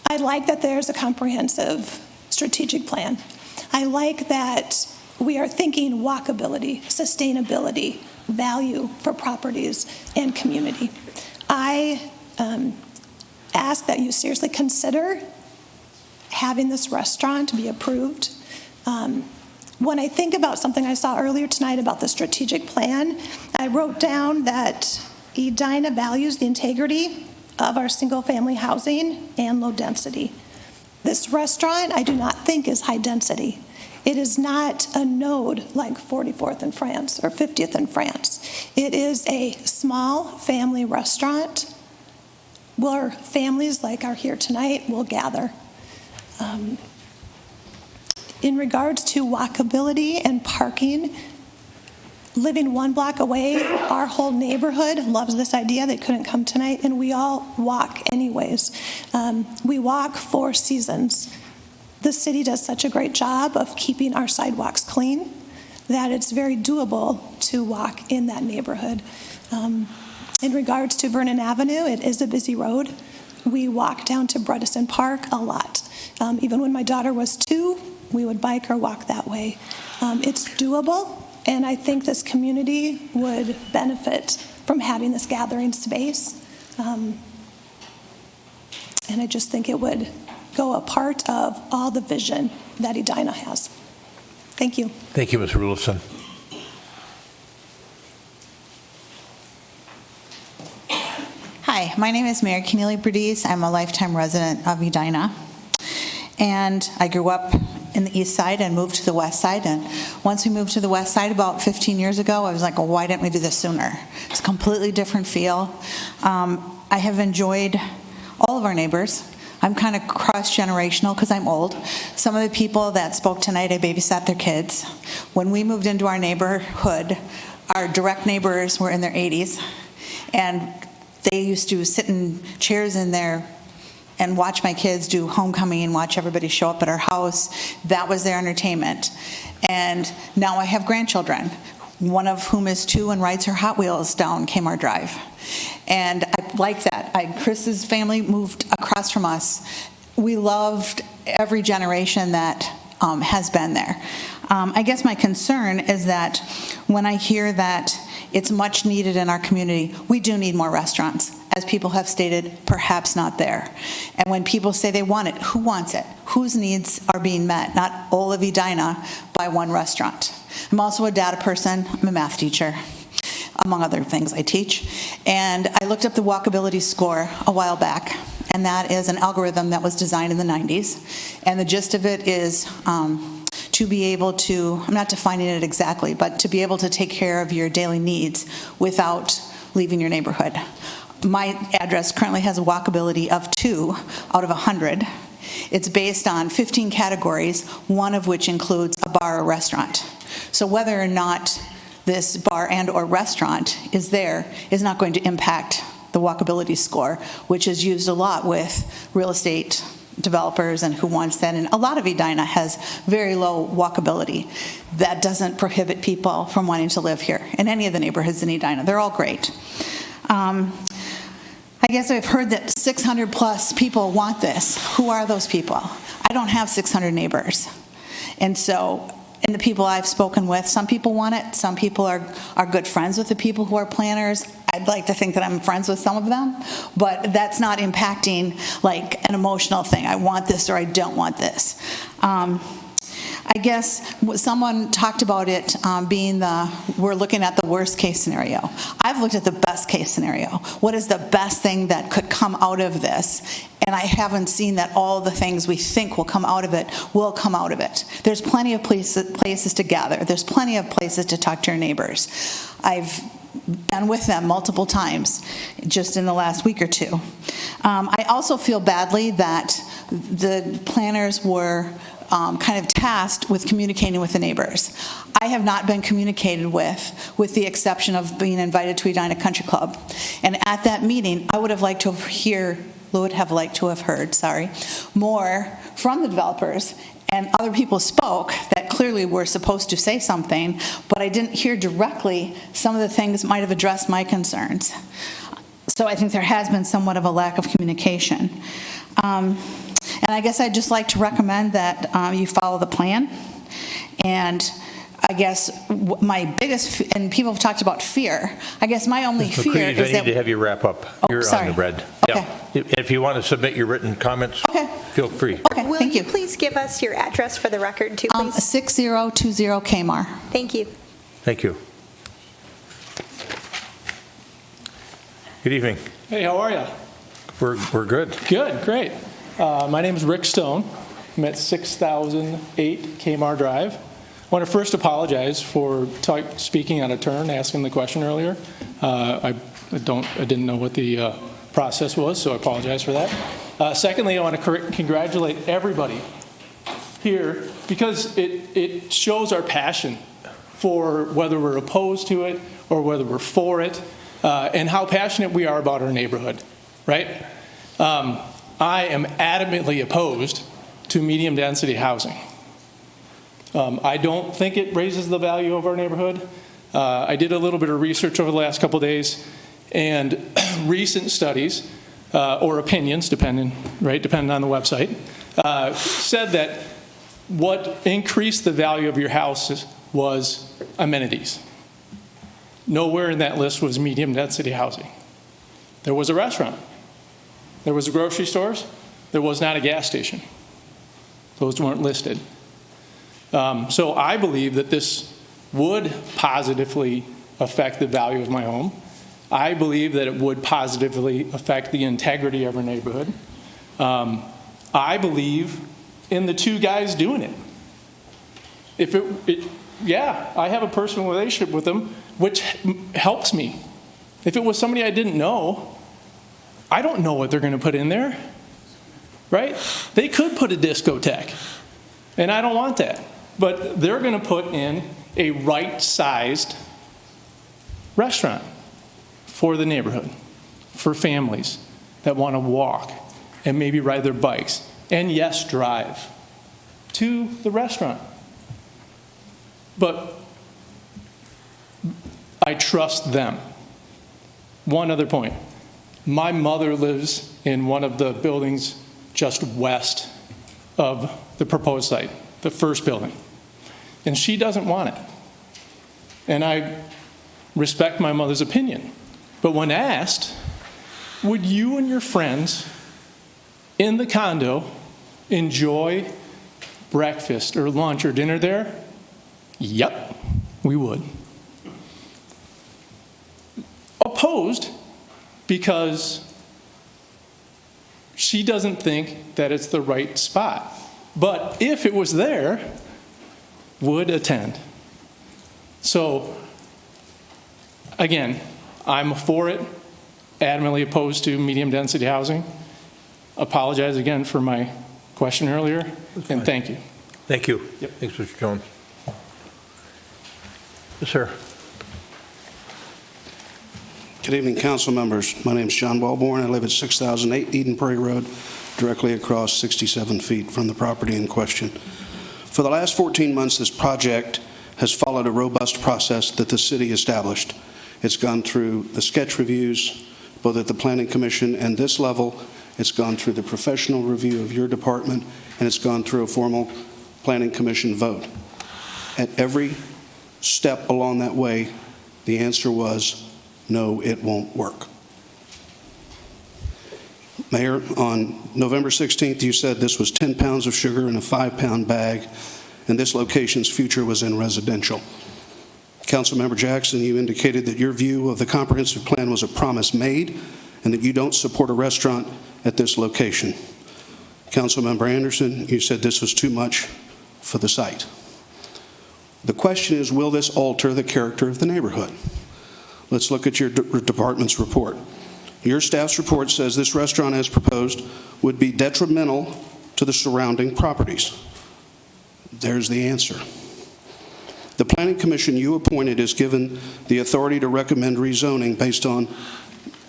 I like that there's a comprehensive strategic plan. I like that we are thinking walkability, sustainability, value for properties and community. I ask that you seriously consider having this restaurant be approved. When I think about something I saw earlier tonight about the strategic plan, I wrote down that Edina values the integrity of our single-family housing and low density. This restaurant, I do not think, is high density. It is not a node like 44th in France or 50th in France. It is a small family restaurant where families like are here tonight will gather. In regards to walkability and parking, living 1 block away, our whole neighborhood loves this idea. They couldn't come tonight, and we all walk anyways. We walk 4 seasons. The city does such a great job of keeping our sidewalks clean that it's very doable to walk in that neighborhood. In regards to Vernon Avenue, it is a busy road. We walk down to Bredesen Park a lot. Even when my daughter was 2, we would bike or walk that way. It's doable, and I think this community would benefit from having this gathering space. And I just think it would go a part of all the vision that Edina has. Thank you. Thank you, Ms. Rulifson. Hi, my name is Mary Keneally Berdice. I'm a lifetime resident of Edina. And I grew up in the east side and moved to the west side. And once we moved to the west side about 15 years ago, I was like, well, why didn't we do this sooner? It's a completely different feel. I have enjoyed all of our neighbors. I'm kind of cross-generational because I'm old. Some of the people that spoke tonight, I babysat their kids. When we moved into our neighborhood, our direct neighbors were in their 80s. And they used to sit in chairs in there and watch my kids do homecoming and watch everybody show up at our house. That was their entertainment. And now I have grandchildren, one of whom is 2 and rides her Hot Wheels down Kmart Drive. And I like that. Chris's family moved across from us. We loved every generation that has been there. I guess my concern is that when I hear that it's much needed in our community, we do need more restaurants. As people have stated, perhaps not there. And when people say they want it, who wants it? Whose needs are being met? Not all of Edina by one restaurant. I'm also a data person. I'm a math teacher, among other things I teach. And I looked up the walkability score a while back, and that is an algorithm that was designed in the 90s. And the gist of it is to be able to, I'm not defining it exactly, but to be able to take care of your daily needs without leaving your neighborhood. My address currently has a walkability of 2 out of 100. It's based on 15 categories, one of which includes a bar or restaurant. So whether or not this bar and or restaurant is there is not going to impact the walkability score, which is used a lot with real estate developers and who wants that. And a lot of Edina has very low walkability. That doesn't prohibit people from wanting to live here in any of the neighborhoods in Edina. They're all great. I guess I've heard that 600 plus people want this. Who are those people? I don't have 600 neighbors. And the people I've spoken with, some people want it. Some people are good friends with the people who are planners. I'd like to think that I'm friends with some of them, but that's not impacting like an emotional thing. I want this or I don't want this. I guess someone talked about it being we're looking at the worst case scenario. I've looked at the best case scenario. What is the best thing that could come out of this? And I haven't seen that all the things we think will come out of it will come out of it. There's plenty of places to gather. There's plenty of places to talk to your neighbors. I've been with them multiple times just in the last week or 2. I also feel badly that the planners were kind of tasked with communicating with the neighbors. I have not been communicated with the exception of being invited to Edina Country Club. And at that meeting, I would have liked to have heard more from the developers. And other people spoke that clearly were supposed to say something, but I didn't hear directly some of the things that might have addressed my concerns. So I think there has been somewhat of a lack of communication. And I guess I'd just like to recommend that you follow the plan. And I guess my biggest, and people have talked about fear, I guess my only Mr. fear McCready, is I that... need to have you wrap up. You're sorry. on the red. Okay. Yeah. If you want to submit your written comments, feel free. Okay, Will thank you you. please give us your address for the record, too, please? 6020 Kmart. Thank you. Thank you. Good evening. Hey, how are you? We're good. Good, great. My name is Rick Stone. I'm at 6008 Kmart Drive. I want to first apologize for speaking out of turn, asking the question earlier. I didn't know what the process was, so I apologize for that. Secondly, I want to congratulate everybody here because it shows our passion for whether we're opposed to it or whether we're for it, and how passionate we are about our neighborhood, right? I am adamantly opposed to medium density housing. I don't think it raises the value of our neighborhood. I did a little bit of research over the last couple of days, and recent studies, or opinions, depending on the website, said that what increased the value of your house was amenities. Nowhere in that list was medium density housing. There was a restaurant. There was a grocery stores. There was not a gas station. Those weren't listed. So I believe that this would positively affect the value of my home. I believe that it would positively affect the integrity of our neighborhood. I believe in the two guys doing it. I have a personal relationship with them, which helps me. If it was somebody I didn't know, I don't know what they're going to put in there, right? They could put a discotheque, and I don't want that. But they're going to put in a right-sized restaurant for the neighborhood, for families that want to walk and maybe ride their bikes, and yes, drive to the restaurant. But I trust them. One other point. My mother lives in one of the buildings just west of the proposed site, the first building. And she doesn't want it. And I respect my mother's opinion. But when asked, would you and your friends in the condo enjoy breakfast or lunch or dinner there? Yep, we would. Opposed because she doesn't think that it's the right spot. But if it was there, would attend. So, again, I'm for it, adamantly opposed to medium density housing. Apologize again for my question earlier, and thank you. Thank you. Yep. Thanks, Mr. Jones. Yes, sir. Good evening, council members. My name is John Wellborn. I live at 6008 Eden Prairie Road, directly across 67 feet from the property in question. For the last 14 months, this project has followed a robust process that the city established. It's gone through the sketch reviews, both at the Planning Commission and this level. It's gone through the professional review of your department, and it's gone through a formal Planning Commission vote. At every step along that way, the answer was, no, it won't work. Mayor, on November 16th, you said this was 10 pounds of sugar in a 5-pound bag, and this location's future was in residential. Councilmember Jackson, you indicated that your view of the comprehensive plan was a promise made and that you don't support a restaurant at this location. Councilmember Anderson, you said this was too much for the site. The question is, will this alter the character of the neighborhood? Let's look at your department's report. Your staff's report says this restaurant, as proposed, would be detrimental to the surrounding properties. There's the answer. The Planning Commission you appointed is given the authority to recommend rezoning based on,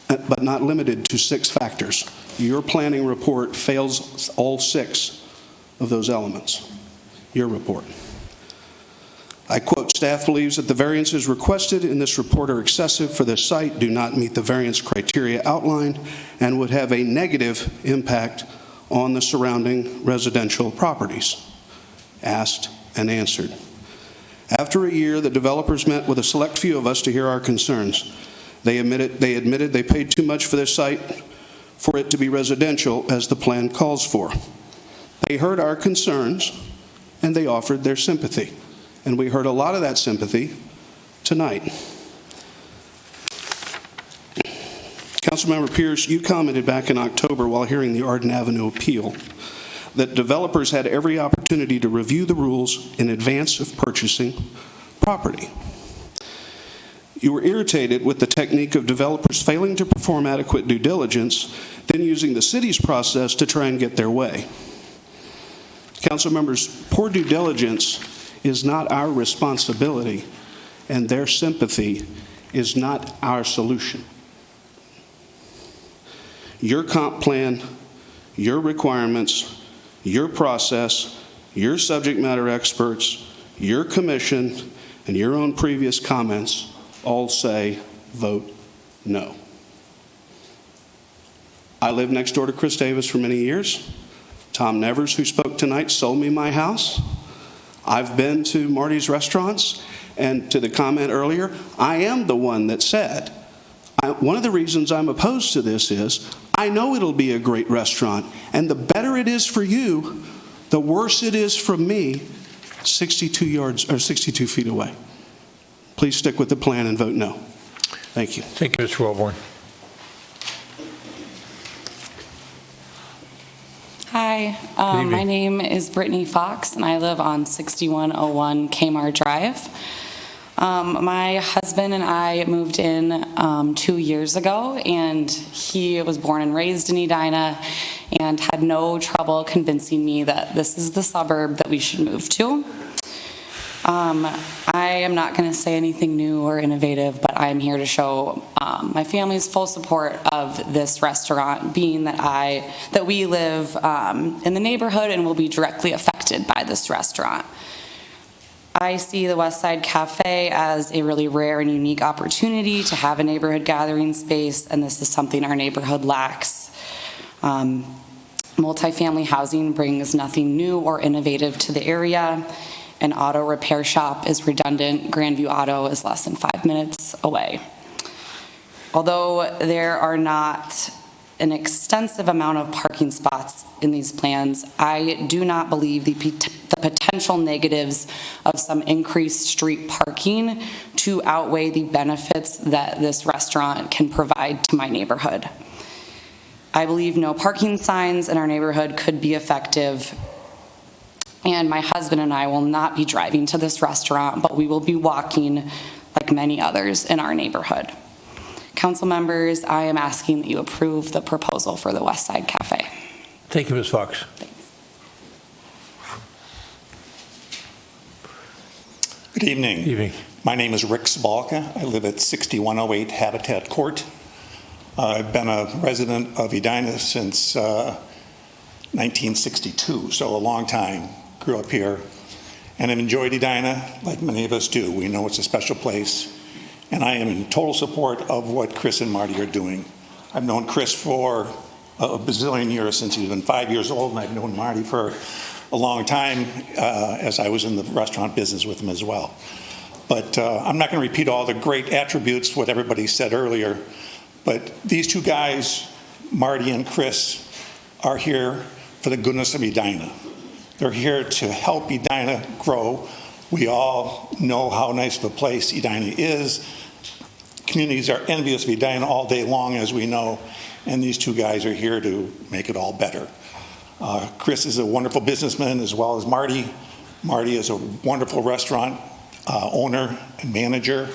but not limited to, 6 factors. Your planning report fails all 6 of those elements. Your report. I quote, staff believes that the variances requested in this report are excessive for this site, do not meet the variance criteria outlined, and would have a negative impact on the surrounding residential properties. Asked and answered. After a year, the developers met with a select few of us to hear our concerns. They admitted they paid too much for this site for it to be residential as the plan calls for. They heard our concerns and they offered their sympathy. And we heard a lot of that sympathy tonight. Councilmember Pierce, you commented back in October while hearing the Arden Avenue appeal that developers had every opportunity to review the rules in advance of purchasing property. You were irritated with the technique of developers failing to perform adequate due diligence, then using the city's process to try and get their way. Council members, poor due diligence is not our responsibility, and their sympathy is not our solution. Your comp plan, your requirements, your process, your subject matter experts, your commission, and your own previous comments all say vote no. I lived next door to Chris Davis for many years. Tom Nevers, who spoke tonight, sold me my house. I've been to Marty's restaurants, and to the comment earlier, I am the one that said, one of the reasons I'm opposed to this is I know it'll be a great restaurant, and the better it is for you, the worse it is from me 62 feet away. Please stick with the plan and vote no. Thank you. Thank you, Mr. Wellborn. Hi, my name is Brittany Fox, and I live on 6101 Kmart Drive. My husband and I moved in 2 years ago, and he was born and raised in Edina and had no trouble convincing me that this is the suburb that we should move to. I am not going to say anything new or innovative, but I am here to show my family's full support of this restaurant, being that we live in the neighborhood and will be directly affected by this restaurant. I see the West Side Cafe as a really rare and unique opportunity to have a neighborhood gathering space, and this is something our neighborhood lacks. Multifamily housing brings nothing new or innovative to the area. An auto repair shop is redundant. Grandview Auto is less than 5 minutes away. Although there are not an extensive amount of parking spots in these plans, I do not believe the potential negatives of some increased street parking to outweigh the benefits that this restaurant can provide to my neighborhood. I believe no parking signs in our neighborhood could be effective, and my husband and I will not be driving to this restaurant, but we will be walking like many others in our neighborhood. Council members, I am asking that you approve the proposal for the West Side Cafe. Thank you, Ms. Fox. Good evening. Evening. My name is Rick Sabalka. I live at 6108 Habitat Court. I've been a resident of Edina since 1962, so a long time. Grew up here and have enjoyed Edina like many of us do. We know it's a special place, and I am in total support of what Chris and Marty are doing. I've known Chris for a bazillion years, since he's been 5 years old, and I've known Marty for a long time as I was in the restaurant business with him as well. But I'm not going to repeat all the great attributes, what everybody said earlier, but these two guys, Marty and Chris, are here for the goodness of Edina. They're here to help Edina grow. We all know how nice of a place Edina is. Communities are envious of Edina all day long, as we know, and these two guys are here to make it all better. Chris is a wonderful businessman, as well as Marty. Marty is a wonderful restaurant owner and manager,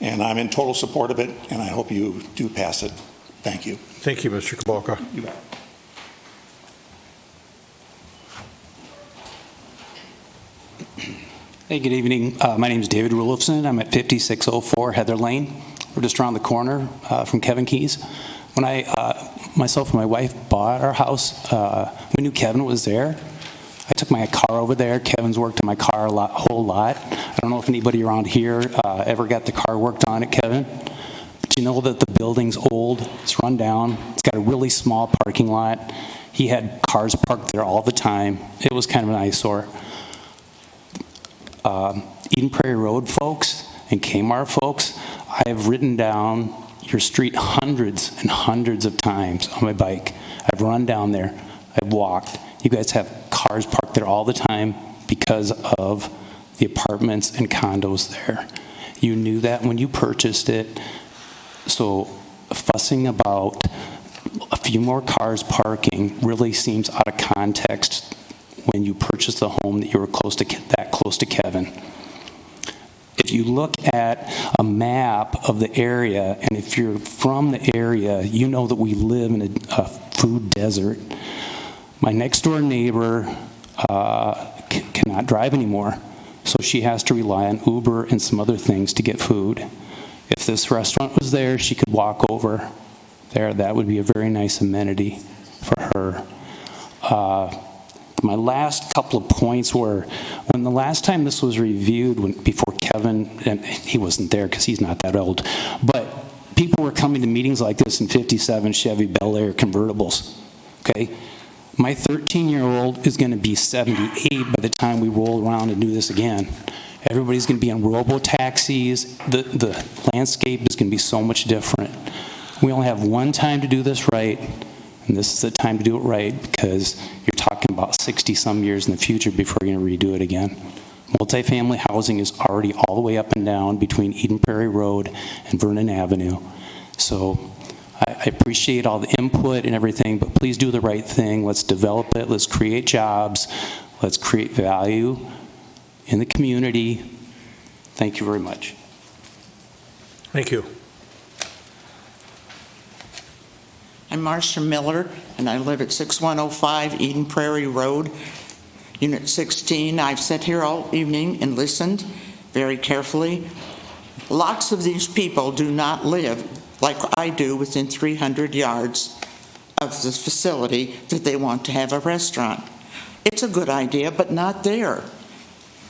and I'm in total support of it, and I hope you do pass it. Thank you. Thank you, Mr. Kabalka. You bet. Hey, good evening. My name is David Rulofson. I'm at 5604 Heather Lane. We're just around the corner from Kevin Keys. When myself and my wife bought our house, we knew Kevin was there. I took my car over there. Kevin's worked on my car a whole lot. I don't know if anybody around here ever got the car worked on at Kevin. But you know that the building's old. It's run down. It's got a really small parking lot. He had cars parked there all the time. It was kind of an eyesore. Eden Prairie Road folks and Kmart folks, I have ridden down your street hundreds and hundreds of times on my bike. I've run down there. I've walked. You guys have cars parked there all the time because of the apartments and condos there. You knew that when you purchased it. So fussing about a few more cars parking really seems out of context when you purchased the home that you were that close to Kevin. If you look at a map of the area, and if you're from the area, you know that we live in a food desert. My next door neighbor cannot drive anymore, so she has to rely on Uber and some other things to get food. If this restaurant was there, she could walk over there. That would be a very nice amenity for her. My last couple of points were, when the last time this was reviewed, before Kevin, and he wasn't there because he's not that old, but people were coming to meetings like this in 57 Chevy Bel Air convertibles, okay? My 13-year-old is going to be 78 by the time we roll around and do this again. Everybody's going to be on robo-taxis. The landscape is going to be so much different. We only have one time to do this right, and this is the time to do it right, because you're talking about 60-some years in the future before you're going to redo it again. Multifamily housing is already all the way up and down between Eden Prairie Road and Vernon Avenue. So I appreciate all the input and everything, but please do the right thing. Let's develop it. Let's create jobs. Let's create value in the community. Thank you very much. Thank you. I'm Marcia Miller, and I live at 6105 Eden Prairie Road, Unit 16. I've sat here all evening and listened very carefully. Lots of these people do not live like I do within 300 yards of the facility that they want to have a restaurant. It's a good idea, but not there.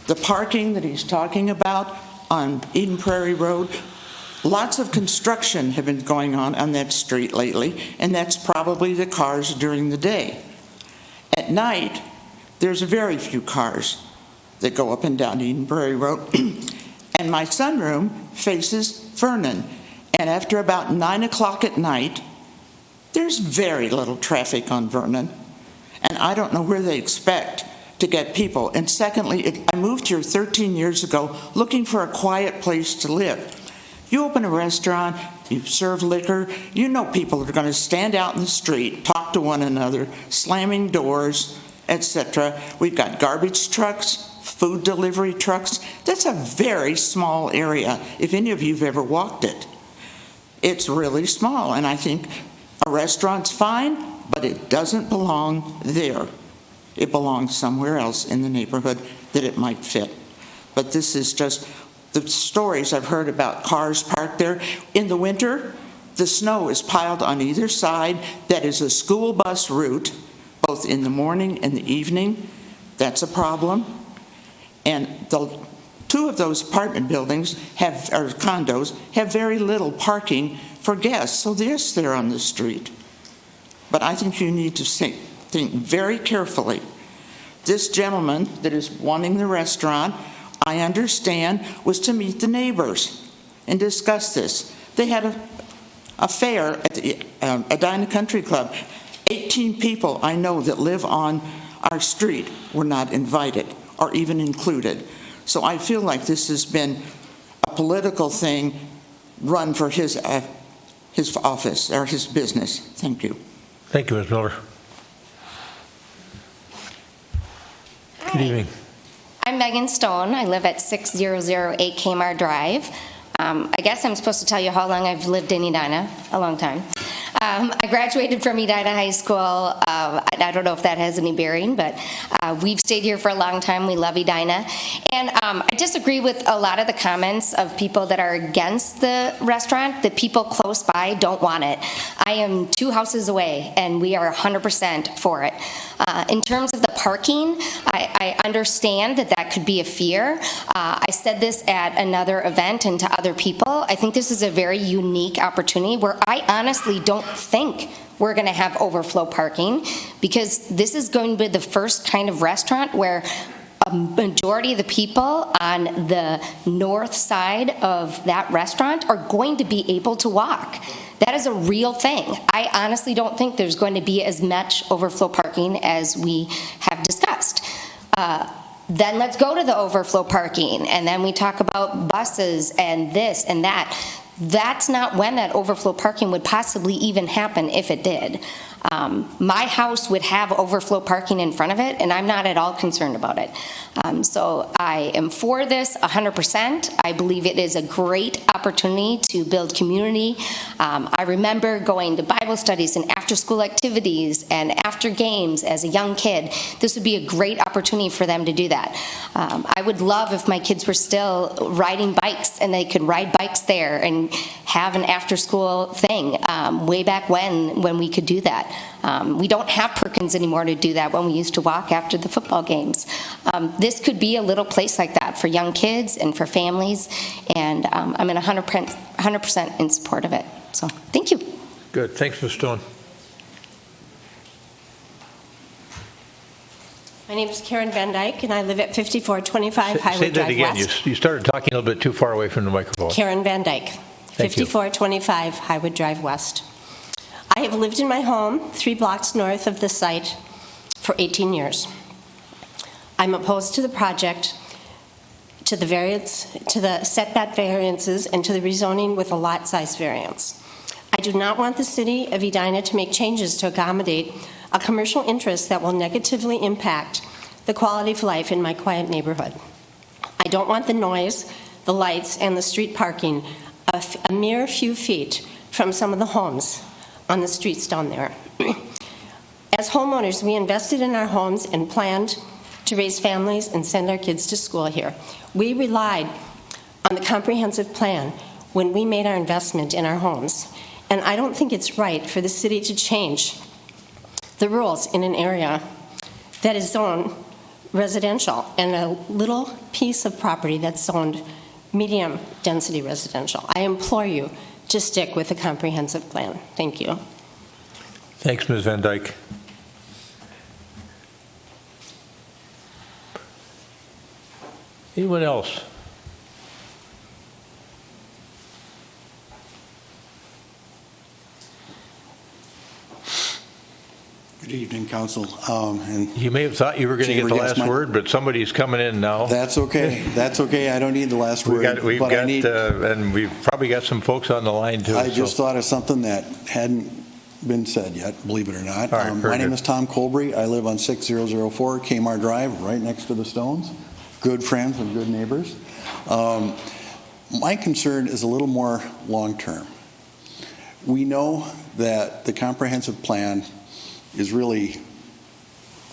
The parking that he's talking about on Eden Prairie Road, lots of construction have been going on that street lately, and that's probably the cars during the day. At night, there's very few cars that go up and down Eden Prairie Road, and my sunroom faces Vernon, and after about 9 o'clock at night, there's very little traffic on Vernon, and I don't know where they expect to get people. And secondly, I moved here 13 years ago looking for a quiet place to live. You open a restaurant, you serve liquor, you know people are going to stand out in the street, talk to one another, slamming doors, etc. We've got garbage trucks, food delivery trucks. That's a very small area, if any of you have ever walked it. It's really small, and I think a restaurant's fine, but it doesn't belong there. It belongs somewhere else in the neighborhood that it might fit. But this is just the stories I've heard about cars parked there. In the winter, the snow is piled on either side. That is a school bus route, both in the morning and the evening. That's a problem. And two of those apartment buildings or condos have very little parking for guests. So yes, they're on the street. But I think you need to think very carefully. This gentleman that is wanting the restaurant, I understand, was to meet the neighbors and discuss this. They had a fair at the Edina Country Club. 18 people I know that live on our street were not invited or even included. So I feel like this has been a political thing run for his office or his business. Thank you. Thank you, Ms. Miller. Good evening. I'm Megan Stone. I live at 6008 Kmart Drive. I guess I'm supposed to tell you how long I've lived in Edina, a long time. I graduated from Edina High School. I don't know if that has any bearing, but we've stayed here for a long time. We love Edina. And I disagree with a lot of the comments of people that are against the restaurant. The people close by don't want it. I am 2 houses away, and we are 100% for it. In terms of the parking, I understand that that could be a fear. I said this at another event and to other people. I think this is a very unique opportunity where I honestly don't think we're going to have overflow parking, because this is going to be the first kind of restaurant where a majority of the people on the north side of that restaurant are going to be able to walk. That is a real thing. I honestly don't think there's going to be as much overflow parking as we have discussed. Then let's go to the overflow parking, and then we talk about buses and this and that. That's not when that overflow parking would possibly even happen if it did. My house would have overflow parking in front of it, and I'm not at all concerned about it. So I am for this 100%. I believe it is a great opportunity to build community. I remember going to Bible studies and after-school activities and after games as a young kid. This would be a great opportunity for them to do that. I would love if my kids were still riding bikes and they could ride bikes there and have an after-school thing way back when we could do that. We don't have Perkins anymore to do that when we used to walk after the football games. This could be a little place like that for young kids and for families, and I'm in 100% in support of it. So, thank you. Good. Thanks, Ms. Stone. My name is Karen Van Dyke, and I live at 5425 Highway Say that Drive again. West. You started talking a little bit too far away from the microphone. Karen Van Dyke, Thank you. 5425 Highway Drive West. I have lived in my home 3 blocks north of the site for 18 years. I'm opposed to the project, to the setback variances, and to the rezoning with a lot size variance. I do not want the city of Edina to make changes to accommodate a commercial interest that will negatively impact the quality of life in my quiet neighborhood. I don't want the noise, the lights, and the street parking a mere few feet from some of the homes on the streets down there. As homeowners, we invested in our homes and planned to raise families and send our kids to school here. We relied on the comprehensive plan when we made our investment in our homes, and I don't think it's right for the city to change the rules in an area that is zoned residential and a little piece of property that's zoned medium density residential. I implore you to stick with the comprehensive plan. Thank you. Thanks, Ms. Van Dyke. Anyone else? Good evening, Council. And you may have thought you were going to get the last word, but somebody's coming in now. That's okay. That's okay. I don't need the last word. And we've probably got some folks on the line too. I just thought of something that hadn't been said yet, believe it or not. My name is Tom Colbury. I live on 6004 Kmart Drive, right next to the Stones. Good friends and good neighbors. My concern is a little more long-term. We know that the comprehensive plan is really,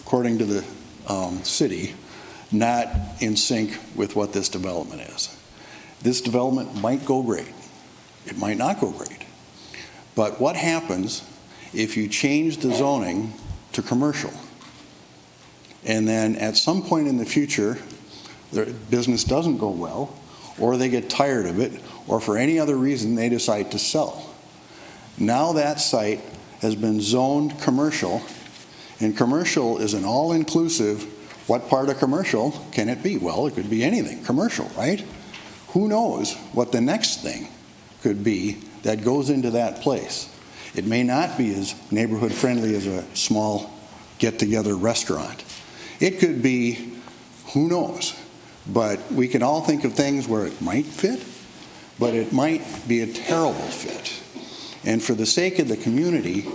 according to the city, not in sync with what this development is. This development might go great. It might not go great. But what happens if you change the zoning to commercial, and then at some point in the future, their business doesn't go well, or they get tired of it, or for any other reason they decide to sell? Now that site has been zoned commercial, and commercial is an all-inclusive. What part of commercial can it be? Well, it could be anything commercial, right? Who knows what the next thing could be that goes into that place? It may not be as neighborhood friendly as a small get-together restaurant. It could be, who knows? But we can all think of things where it might fit, but it might be a terrible fit. And for the sake of the community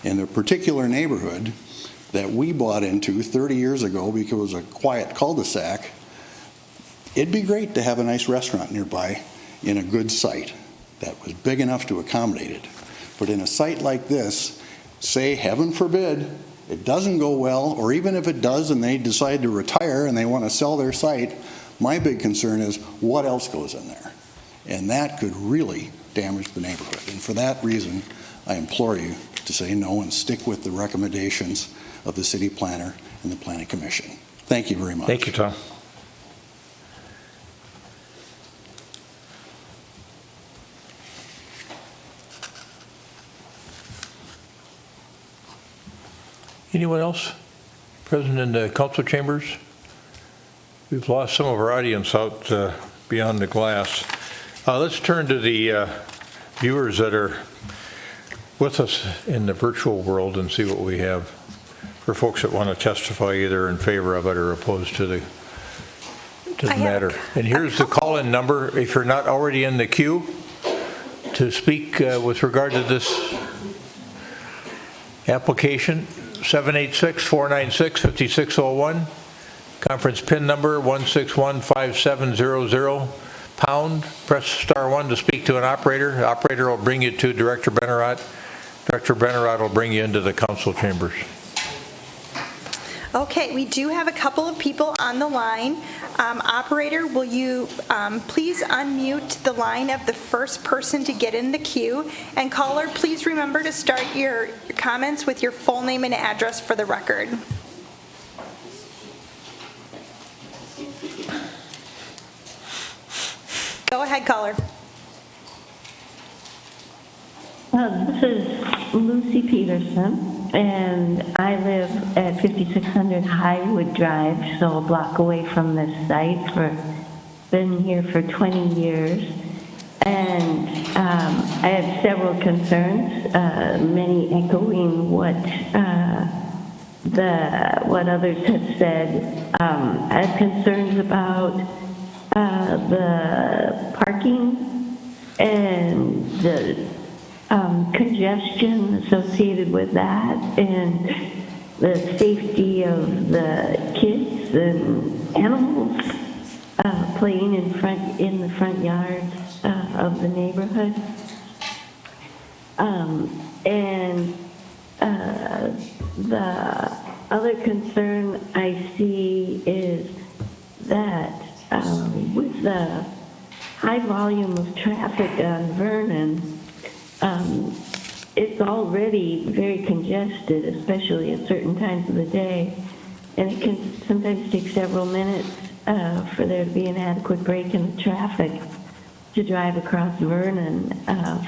and the particular neighborhood that we bought into 30 years ago because it was a quiet cul-de-sac, it'd be great to have a nice restaurant nearby in a good site that was big enough to accommodate it. But in a site like this, say, heaven forbid, it doesn't go well, or even if it does and they decide to retire and they want to sell their site, my big concern is what else goes in there? And that could really damage the neighborhood. And for that reason, I implore you to say no and stick with the recommendations of the city planner and the planning commission. Thank you very much. Thank you, Tom. Anyone else present in the council chambers? We've lost some of our audience out beyond the glass. Let's turn to the viewers that are with us in the virtual world and see what we have for folks that want to testify either in favor of it or opposed to the matter. And here's the call-in number if you're not already in the queue to speak with regard to this application. 786-496-5601. Conference PIN number 1615700. Pound. Press star 1 to speak to an operator. The operator will bring you to Director Benarott. Director Benarott will bring you into the council chambers. Okay, we do have a couple of people on the line. Operator, will you please unmute the line of the first person to get in the queue? And caller, please remember to start your comments with your full name and address for the record. Go ahead, caller. This is Lucy Peterson, and I live at 5600 Highwood Drive, so a block away from this site. Been here for 20 years, and I have several concerns, many echoing what others have said. I have concerns about the parking and the congestion associated with that, and the safety of the kids and animals playing in the front yard of the neighborhood. And the other concern I see is that with the high volume of traffic on Vernon, it's already very congested, especially at certain times of the day, and it can sometimes take several minutes for there to be an adequate break in the traffic to drive across Vernon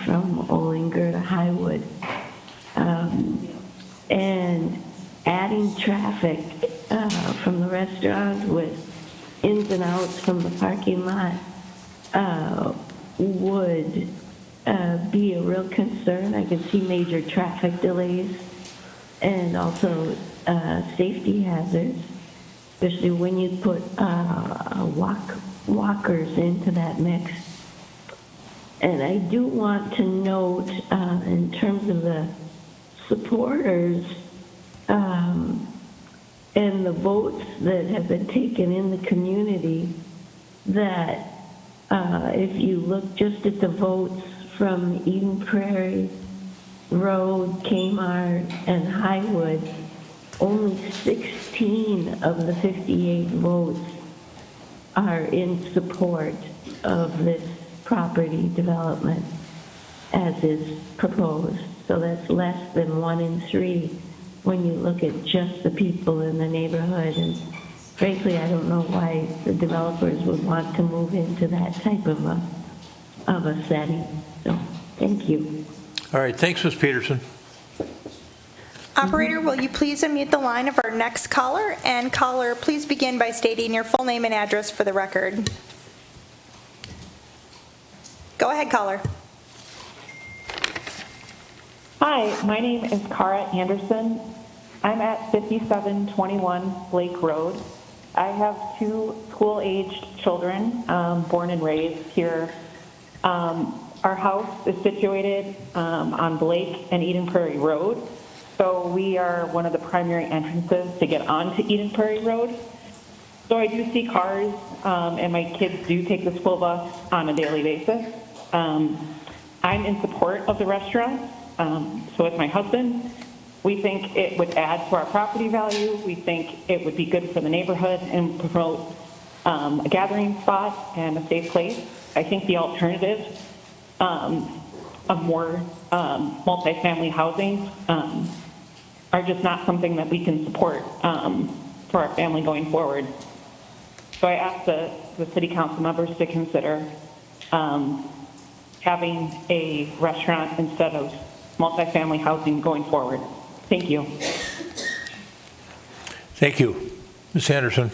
from Olinger to Highwood. And adding traffic from the restaurant with ins and outs from the parking lot would be a real concern. I could see major traffic delays and also safety hazards, especially when you put walkers into that mix. And I do want to note, in terms of the supporters and the votes that have been taken in the community, that if you look just at the votes from Eden Prairie Road, Kmart, and Highwood, only 16 of the 58 votes are in support of this property development as is proposed. So that's less than 1 in 3 when you look at just the people in the neighborhood. And frankly, I don't know why the developers would want to move into that type of a setting. So, thank you. All right, thanks, Ms. Peterson. Operator, will you please unmute the line of our next caller? And caller, please begin by stating your full name and address for the record. Go ahead, caller. Hi, my name is Cara Anderson. I'm at 5721 Blake Road. I have 2 school-aged children, born and raised here. Our house is situated on Blake and Eden Prairie Road, so we are one of the primary entrances to get onto Eden Prairie Road. So I do see cars, and my kids do take the school bus on a daily basis. I'm in support of the restaurant. So with my husband, we think it would add to our property value. We think it would be good for the neighborhood and promote a gathering spot and a safe place. I think the alternative of more multifamily housing are just not something that we can support for our family going forward. So I asked the city council members to consider having a restaurant instead of multifamily housing going forward. Thank you. Thank you. Ms. Anderson.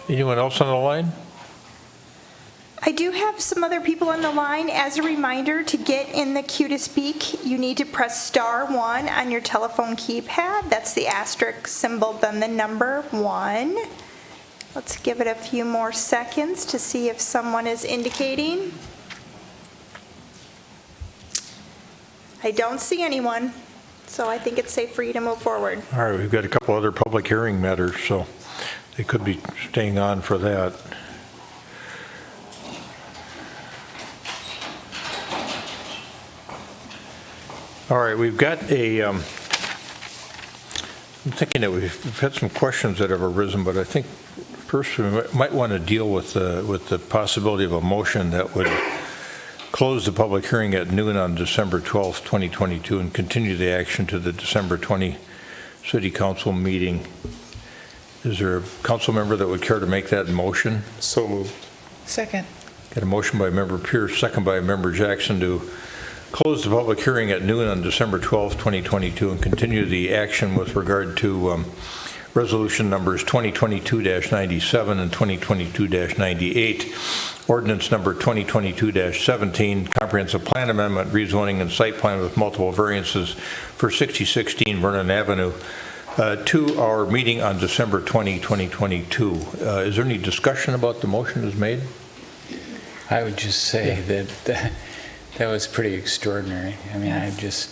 Anyone else on the line? I do have some other people on the line. As a reminder, to get in the queue to speak, you need to press *1 on your telephone keypad. That's the asterisk symbol, then the number 1. Let's give it a few more seconds to see if someone is indicating. I don't see anyone, so I think it's safe for you to move forward. All right, we've got a couple other public hearing matters, so they could be staying on for that. All right, we've got I'm thinking that we've had some questions that have arisen, but I think first we might want to deal with the possibility of a motion that would close the public hearing at noon on December 12th, 2022, and continue the action to the December 20 City Council meeting. Is there a council member that would care to make that motion? So moved. Second. Got a motion by Member Pierce, second by Member Jackson to close the public hearing at noon on December 12th, 2022, and continue the action with regard to resolution numbers 2022-97 and 2022-98, ordinance number 2022-17, comprehensive plan amendment, rezoning and site plan with multiple variances for 6016 Vernon Avenue, to our meeting on December 20, 2022. Is there any discussion about the motion as made? I would just say that was pretty extraordinary. I mean, I just,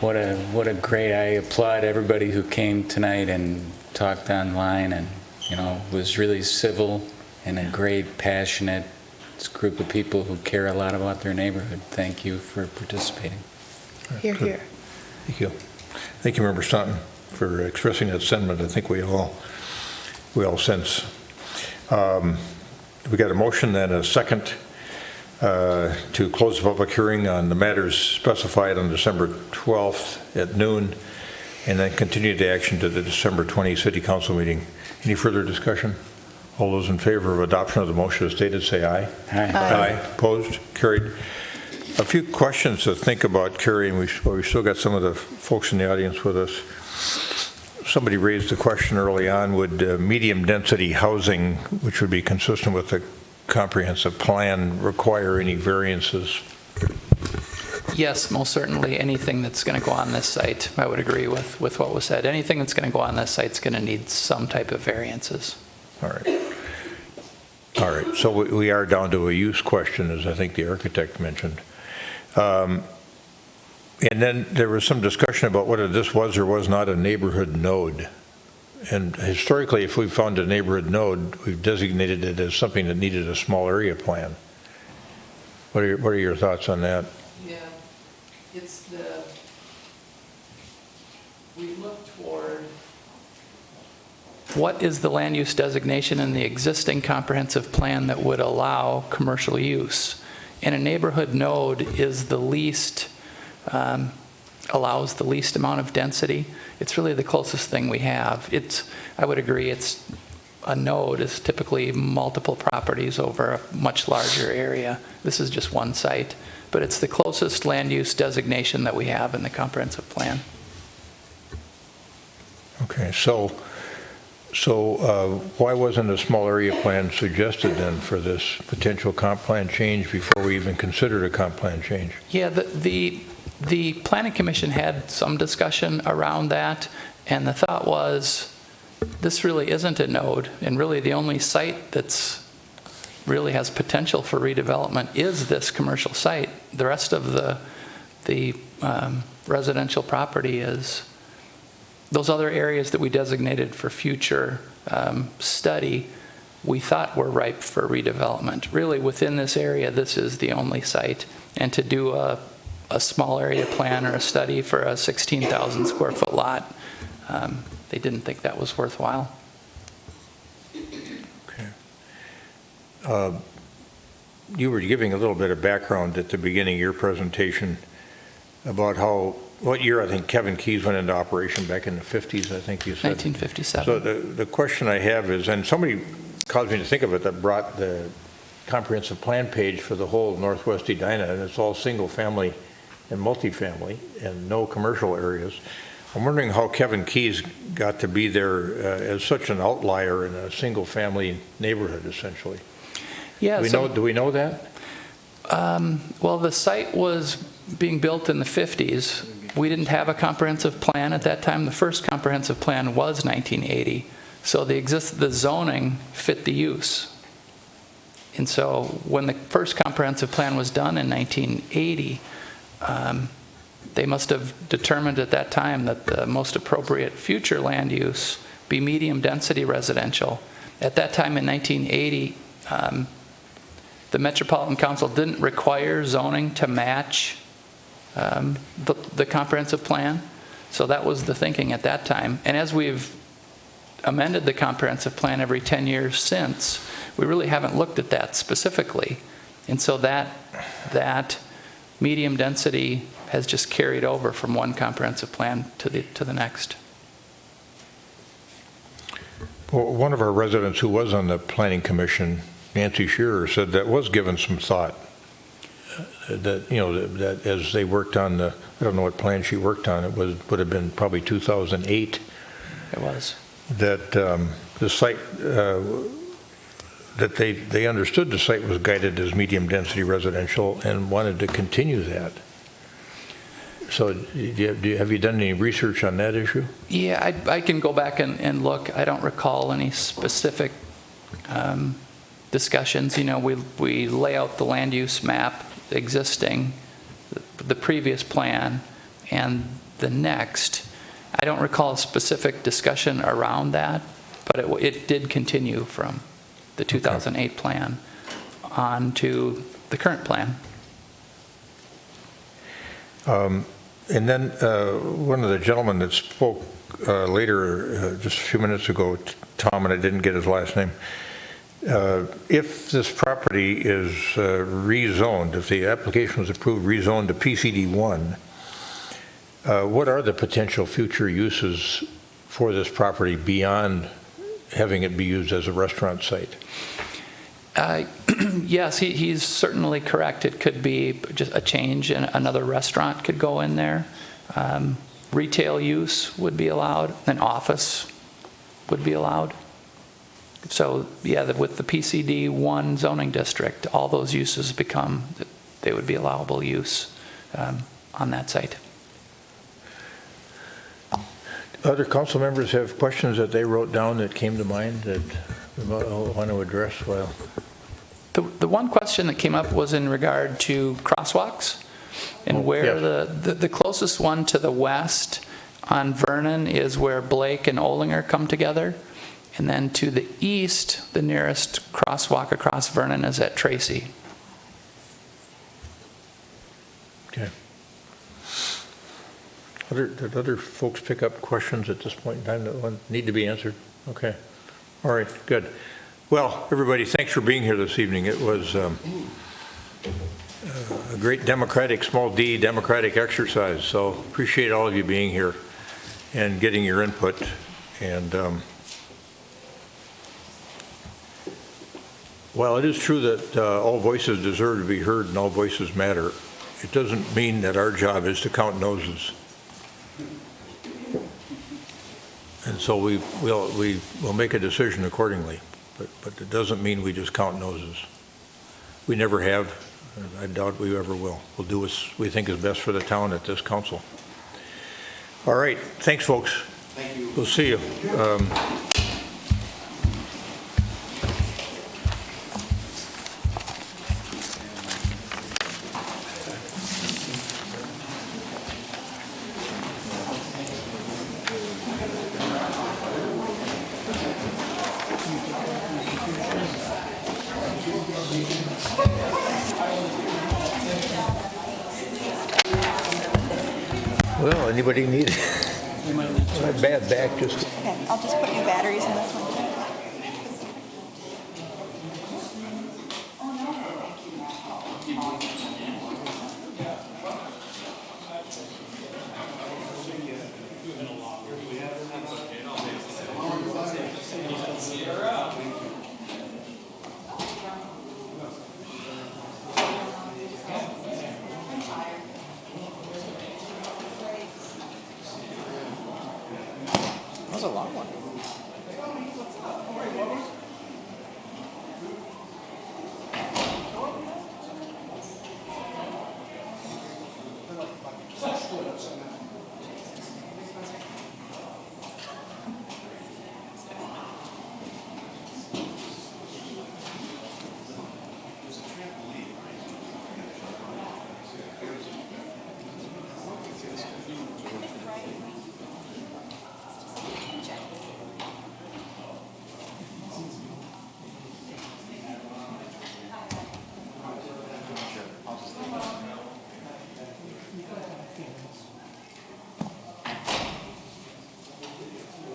what a great, I applaud everybody who came tonight and talked online and, was really civil and a great, passionate group of people who care a lot about their neighborhood. Thank you for participating. Here, here. Thank you. Thank you, Member Staunton, for expressing that sentiment. I think we all sense. We got a motion and a second to close the public hearing on the matters specified on December 12th at noon, and then continue the action to the December 20 City Council meeting. Any further discussion? All those in favor of adoption of the motion as stated, say aye. Aye. Aye. Opposed? Carried. A few questions to think about, Carrie, and we've still got some of the folks in the audience with us. Somebody raised the question early on, would medium-density housing, which would be consistent with the comprehensive plan, require any variances? Yes, most certainly. Anything that's going to go on this site, I would agree with what was said. Anything that's going to go on this site is going to need some type of variances. All right. All right. So we are down to a use question, as I think the architect mentioned. And then there was some discussion about whether this was or was not a neighborhood node. And historically, if we found a neighborhood node, we've designated it as something that needed a small area plan. What are your thoughts on that? Yeah, we look toward what is the land use designation in the existing comprehensive plan that would allow commercial use. And a neighborhood node is the least, allows the least amount of density. It's really the closest thing we have. I would agree, a node is typically multiple properties over a much larger area. This is just one site, but it's the closest land use designation that we have in the comprehensive plan. Okay, so why wasn't a small area plan suggested then for this potential comp plan change before we even considered a comp plan change? Yeah, the Planning Commission had some discussion around that, and the thought was this really isn't a node, and really the only site that's really has potential for redevelopment is this commercial site. The rest of the residential property is those other areas that we designated for future study we thought were ripe for redevelopment. Really, within this area, this is the only site. And to do a small area plan or a study for a 16,000 square foot lot, they didn't think that was worthwhile. You were giving a little bit of background at the beginning of your presentation about what year I think Kevin Keys went into operation, back in the 50s, I think you said. 1957. So the question I have is, and somebody caused me to think of it, that brought the comprehensive plan page for the whole Northwest Edina, and it's all single family and multifamily and no commercial areas. I'm wondering how Kevin Keys got to be there as such an outlier in a single family neighborhood, essentially. Yeah, Do we know that? Well, the site was being built in the 50s. We didn't have a comprehensive plan at that time. The first comprehensive plan was 1980. So the zoning fit the use. And so when the first comprehensive plan was done in 1980, they must have determined at that time that the most appropriate future land use be medium density residential. At that time in 1980, the Metropolitan Council didn't require zoning to match the comprehensive plan. So that was the thinking at that time. And as we've amended the comprehensive plan every 10 years since, we really haven't looked at that specifically. And so that medium density has just carried over from one comprehensive plan to the next. Well, one of our residents who was on the Planning Commission, Nancy Shearer, said that was given some thought. That as they worked on I don't know what plan she worked on, would have been probably 2008. It was. That the site, that they understood the site was guided as medium density residential and wanted to continue that. So have you done any research on that issue? Yeah, I can go back and look. I don't recall any specific discussions. We lay out the land use map existing, the previous plan, and the next. I don't recall a specific discussion around that, but it did continue from the 2008 plan on to the current plan. And then one of the gentlemen that spoke later, just a few minutes ago, Tom, and I didn't get his last name, if this property is rezoned, if the application was approved, rezoned to PCD1, what are the potential future uses for this property beyond having it be used as a restaurant site? Yes, he's certainly correct. It could be just a change, and another restaurant could go in there. Retail use would be allowed, an office would be allowed. So, yeah, with the PCD1 zoning district, all those uses they would be allowable use on that site. Other council members have questions that they wrote down that came to mind that we want to address? Well, the one question that came up was in regard to crosswalks, and where the closest one to the west on Vernon is where Blake and Olinger come together. And then to the east, the nearest crosswalk across Vernon is at Tracy. Okay. Did other folks pick up questions at this point in time that need to be answered? Okay. All right, good. Well, everybody, thanks for being here this evening. It was a great democratic, small d, democratic exercise. So appreciate all of you being here and getting your input. And while it is true that all voices deserve to be heard and all voices matter, it doesn't mean that our job is to count noses. And so we'll make a decision accordingly, but it doesn't mean we just count noses. We never have, and I doubt we ever will. We'll do what we think is best for the town at this council. All right, thanks, folks. Thank you. We'll see you. Well, anybody need my bad back just. Okay, I'll just put new batteries in this one. That was a long one.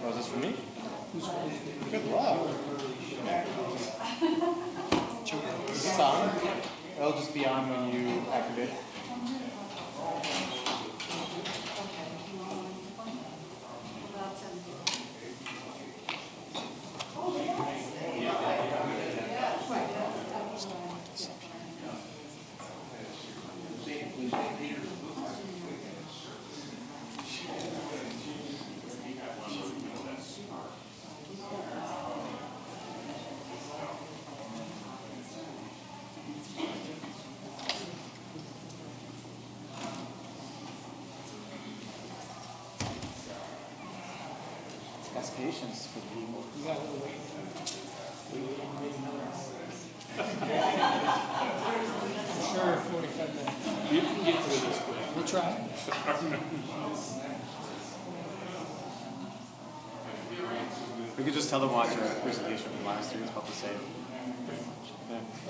Oh, is this for me? Good luck. Is this on? It'll just be on when you activate it. That's patience for people. You got a little wait. Sure, 45 minutes. You can get through this quick. We'll try. We could just tell them watch our presentation from last year. It's about the same.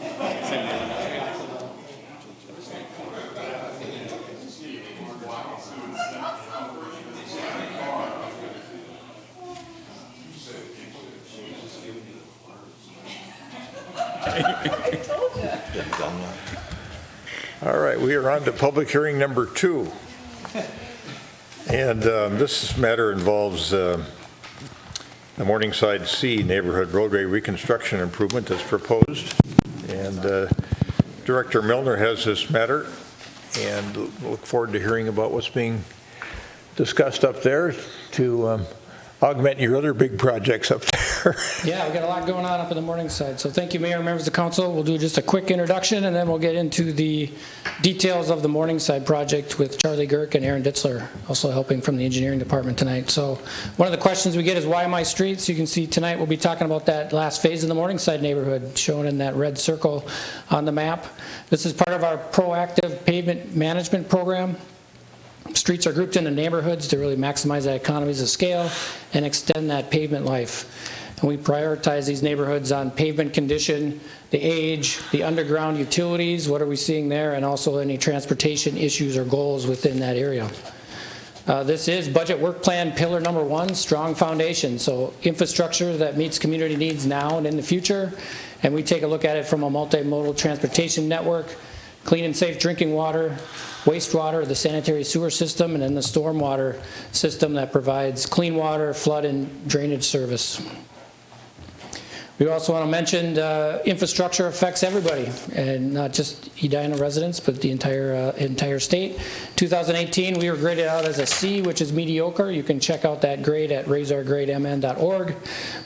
Yeah. Same name. All right, we are on to public hearing number 2. And this matter involves the Morningside C neighborhood roadway reconstruction improvement that's proposed. And Director Milner has this matter, and look forward to hearing about what's being discussed up there to augment your other big projects up there. Yeah, we've got a lot going on up in the Morningside. So thank you, Mayor, members of the council. We'll do just a quick introduction, and then we'll get into the details of the Morningside project with Charlie Girk and Aaron Ditzler, also helping from the engineering department tonight. So one of the questions we get is, why my streets? You can see tonight we'll be talking about that last phase of the Morningside neighborhood, shown in that red circle on the map. This is part of our proactive pavement management program. Streets are grouped into neighborhoods to really maximize that economies of scale and extend that pavement life. And we prioritize these neighborhoods on pavement condition, the age, the underground utilities, what are we seeing there, and also any transportation issues or goals within that area. This is budget work plan pillar number 1, strong foundation. So infrastructure that meets community needs now and in the future. And we take a look at it from a multimodal transportation network, clean and safe drinking water, wastewater, the sanitary sewer system, and then the stormwater system that provides clean water, flood, and drainage service. We also want to mention infrastructure affects everybody, and not just Edina residents, but the entire state. 2018, we were graded out as a C, which is mediocre. You can check out that grade at raiseourgrademn.org.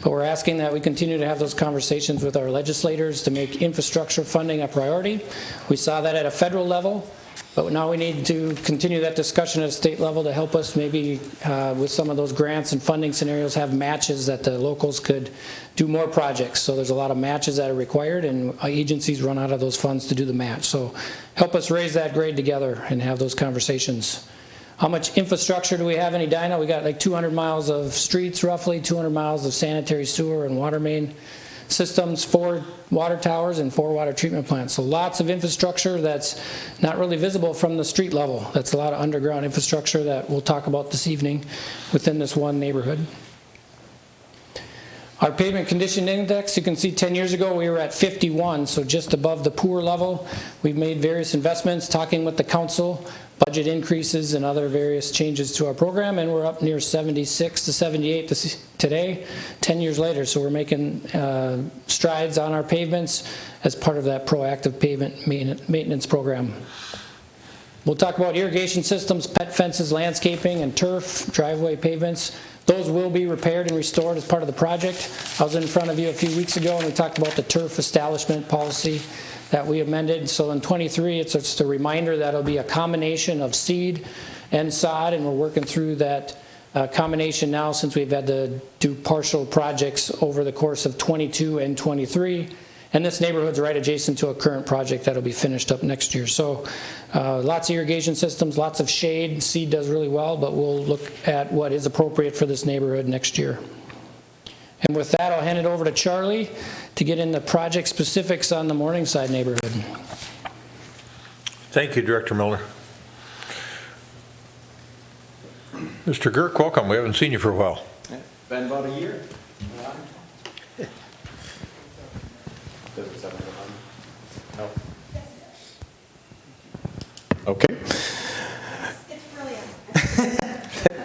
But we're asking that we continue to have those conversations with our legislators to make infrastructure funding a priority. We saw that at a federal level. But now we need to continue that discussion at a state level to help us maybe with some of those grants and funding scenarios have matches that the locals could do more projects. So there's a lot of matches that are required, and agencies run out of those funds to do the match. So help us raise that grade together and have those conversations. How much infrastructure do we have in Edina? We got like 200 miles of streets, roughly 200 miles of sanitary sewer and water main systems, 4 water towers, and 4 water treatment plants. So lots of infrastructure that's not really visible from the street level. That's a lot of underground infrastructure that we'll talk about this evening within this one neighborhood. Our pavement condition index, you can see 10 years ago we were at 51, so just above the poor level. We've made various investments, talking with the council, budget increases and other various changes to our program, and we're up near 76 to 78 today, 10 years later. So we're making strides on our pavements as part of that proactive pavement maintenance program. We'll talk about irrigation systems, pet fences, landscaping, and turf, driveway pavements. Those will be repaired and restored as part of the project. I was in front of you a few weeks ago and we talked about the turf establishment policy that we amended. So in 23, it's just a reminder that it'll be a combination of seed and sod, and we're working through that combination now since we've had to do partial projects over the course of 22 and 23. And this neighborhood's right adjacent to a current project that'll be finished up next year. So lots of irrigation systems, lots of shade. Seed does really well, but we'll look at what is appropriate for this neighborhood next year. And with that, I'll hand it over to Charlie to get into project specifics on the Morningside neighborhood. Thank you, Director Miller. Mr. Girk, welcome. We haven't seen you for a while. Been about a year. No. Okay. It's brilliant.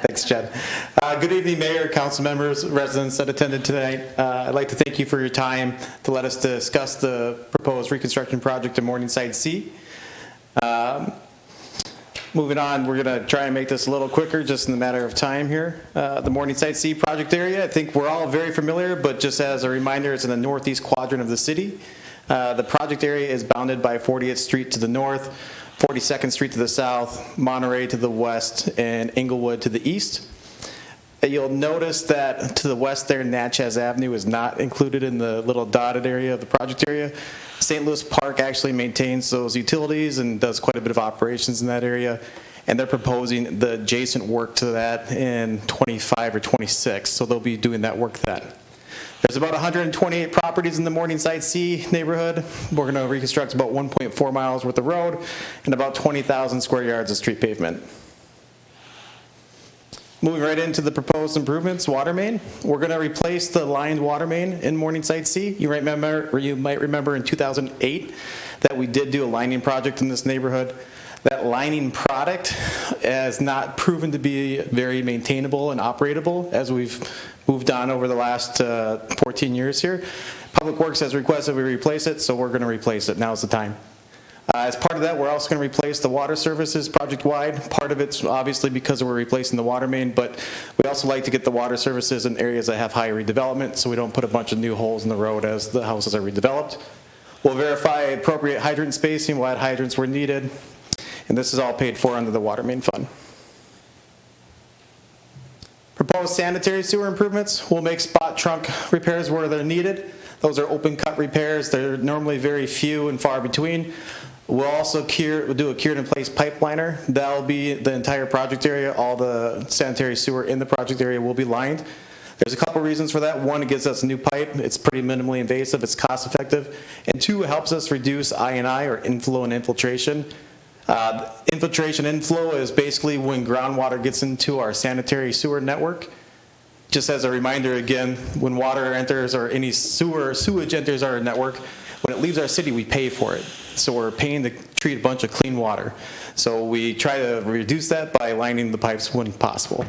Thanks, Chad. Good evening, Mayor, council members, residents that attended tonight. I'd like to thank you for your time to let us discuss the proposed reconstruction project in Morningside C. Moving on, we're going to try and make this a little quicker, just in a matter of time here. The Morningside C project area, I think we're all very familiar, but just as a reminder, it's in the northeast quadrant of the city. The project area is bounded by 40th Street to the north, 42nd Street to the south, Monterey to the west, and Englewood to the east. You'll notice that to the west there, Natchez Avenue is not included in the little dotted area of the project area. St. Louis Park actually maintains those utilities and does quite a bit of operations in that area, and they're proposing the adjacent work to that in 25 or 26, so they'll be doing that work then. There's about 128 properties in the Morningside C neighborhood. We're going to reconstruct about 1.4 miles worth of road and about 20,000 square yards of street pavement. Moving right into the proposed improvements, water main. We're going to replace the lined water main in Morningside C. You might remember in 2008 that we did do a lining project in this neighborhood. That lining product has not proven to be very maintainable and operatable as we've moved on over the last 14 years here. Public Works has requested we replace it, so we're going to replace it. Now's the time. As part of that, we're also going to replace the water services project-wide. Part of it's obviously because we're replacing the water main, but we also like to get the water services in areas that have high redevelopment so we don't put a bunch of new holes in the road as the houses are redeveloped. We'll verify appropriate hydrant spacing, we'll add hydrants where needed, and this is all paid for under the water main fund. Proposed sanitary sewer improvements. We'll make spot trunk repairs where they're needed. Those are open cut repairs. They're normally very few and far between. We'll also do a cured in place pipe liner. That'll be the entire project area. All the sanitary sewer in the project area will be lined. There's a couple reasons for that. One, it gives us a new pipe. It's pretty minimally invasive. It's cost effective. And two, it helps us reduce I&I, or inflow and infiltration. Infiltration inflow is basically when groundwater gets into our sanitary sewer network. Just as a reminder again, when water enters or any sewage enters our network, when it leaves our city, we pay for it. So we're paying to treat a bunch of clean water. So we try to reduce that by lining the pipes when possible.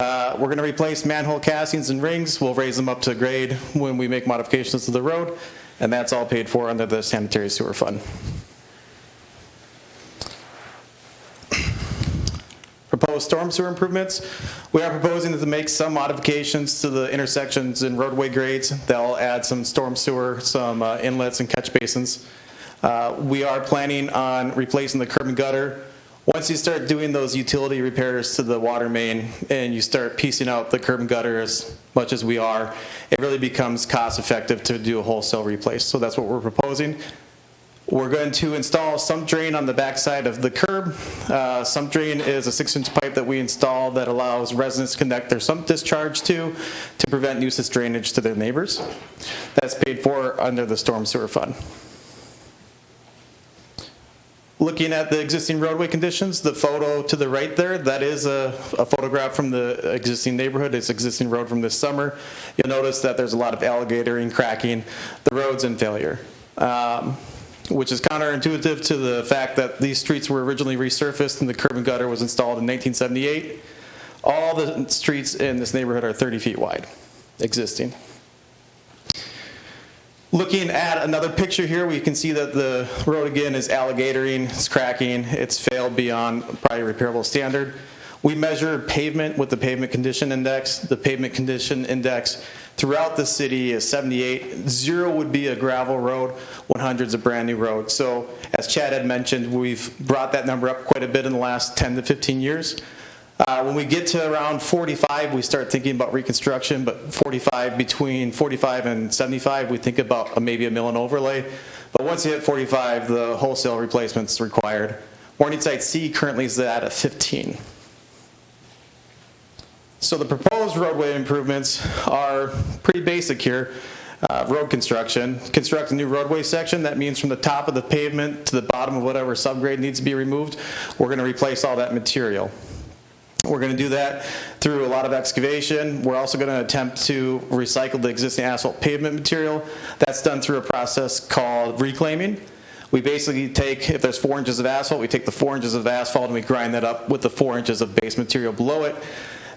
We're going to replace manhole castings and rings. We'll raise them up to grade when we make modifications to the road, and that's all paid for under the sanitary sewer fund. Proposed storm sewer improvements. We are proposing to make some modifications to the intersections and roadway grades. They'll add some storm sewer, some inlets and catch basins. We are planning on replacing the curb and gutter. Once you start doing those utility repairs to the water main and you start piecing out the curb and gutter as much as we are, it really becomes cost effective to do a wholesale replace. So that's what we're proposing. We're going to install a sump drain on the backside of the curb. Sump drain is a 6-inch pipe that we install that allows residents to connect their sump discharge to prevent nuisance drainage to their neighbors. That's paid for under the storm sewer fund. Looking at the existing roadway conditions, the photo to the right there, that is a photograph from the existing neighborhood. It's existing road from this summer. You'll notice that there's a lot of alligatoring, cracking. The road's in failure. Which is counterintuitive to the fact that these streets were originally resurfaced and the curb and gutter was installed in 1978. All the streets in this neighborhood are 30 feet wide, existing. Looking at another picture here, we can see that the road again is alligatoring, it's cracking, it's failed beyond probably repairable standard. We measure pavement with the pavement condition index. The pavement condition index throughout the city is 78. 0 would be a gravel road, 100 is a brand new road. So as Chad had mentioned, we've brought that number up quite a bit in the last 10 to 15 years. When we get to around 45, we start thinking about reconstruction, but 45, between 45 and 75, we think about maybe a mill and overlay. But once you hit 45, the wholesale replacement's required. Morningside C currently is at a 15. So the proposed roadway improvements are pretty basic here. Road construction. Construct a new roadway section. That means from the top of the pavement to the bottom of whatever subgrade needs to be removed, we're going to replace all that material. We're going to do that through a lot of excavation. We're also going to attempt to recycle the existing asphalt pavement material. That's done through a process called reclaiming. We basically take, if there's 4 inches of asphalt, we take the 4 inches of asphalt and we grind that up with the 4 inches of base material below it.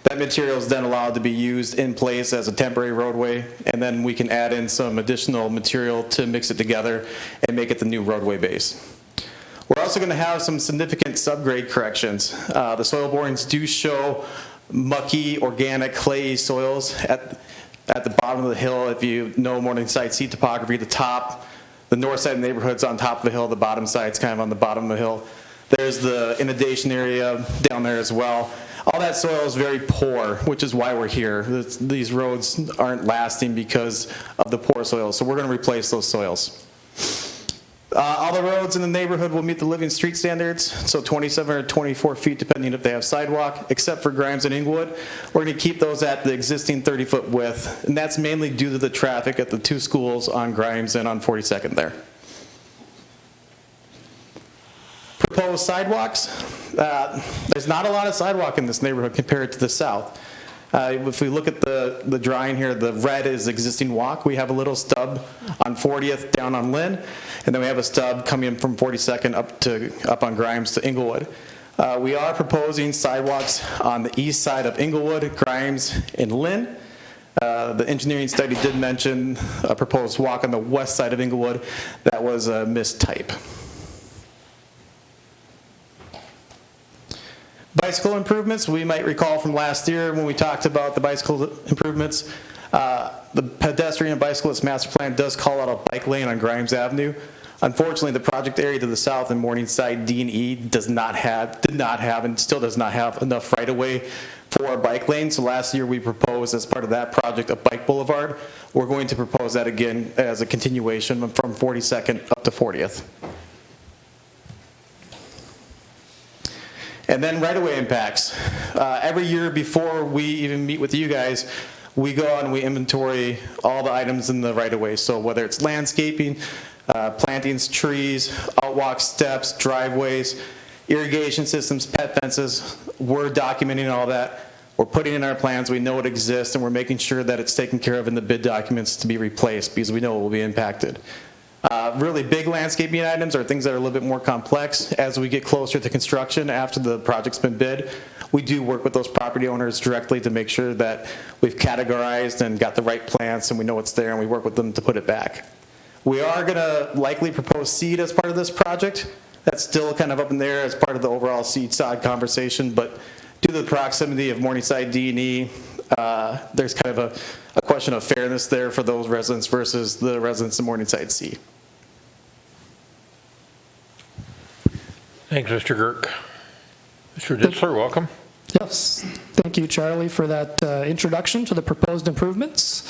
That material is then allowed to be used in place as a temporary roadway, and then we can add in some additional material to mix it together and make it the new roadway base. We're also going to have some significant subgrade corrections. The soil borings do show mucky, organic, clayey soils at the bottom of the hill. If you know Morningside C topography, the north side of the neighborhood's on top of the hill, the bottom side's kind of on the bottom of the hill. There's the inundation area down there as well. All that soil is very poor, which is why we're here. These roads aren't lasting because of the poor soil, so we're going to replace those soils. All the roads in the neighborhood will meet the living street standards, so 27 or 24 feet depending if they have sidewalk, except for Grimes and Inglewood. We're going to keep those at the existing 30-foot width, and that's mainly due to the traffic at the 2 schools on Grimes and on 42nd there. Proposed sidewalks. There's not a lot of sidewalk in this neighborhood compared to the south. If we look at the drawing here, the red is existing walk. We have a little stub on 40th down on Lynn, and then we have a stub coming in from 42nd up on Grimes to Inglewood. We are proposing sidewalks on the east side of Inglewood, Grimes, and Lynn. The engineering study did mention a proposed walk on the west side of Inglewood. That was a mistype. Bicycle improvements, we might recall from last year when we talked about the bicycle improvements. The pedestrian and bicyclist master plan does call out a bike lane on Grimes Avenue. Unfortunately, the project area to the south in Morningside D and E did not have and still does not have enough right-of-way for a bike lane. So last year we proposed as part of that project a bike boulevard. We're going to propose that again as a continuation from 42nd up to 40th. And then right-of-way impacts. Every year before we even meet with you guys, we go out and we inventory all the items in the right-of-way. So whether it's landscaping, plantings, trees, outwalk steps, driveways, irrigation systems, pet fences, we're documenting all that. We're putting in our plans, we know it exists, and we're making sure that it's taken care of in the bid documents to be replaced because we know it will be impacted. Really big landscaping items are things that are a little bit more complex. As we get closer to construction after the project's been bid, we do work with those property owners directly to make sure that we've categorized and got the right plants and we know it's there and we work with them to put it back. We are going to likely propose seed as part of this project. That's still kind of up in there as part of the overall seed sod conversation, but due to the proximity of Morningside D and E, there's kind of a question of fairness there for those residents versus the residents in Morningside C. Thanks, Mr. Girk. Mr. Ditzler, welcome. Yes, thank you, Charlie, for that introduction to the proposed improvements.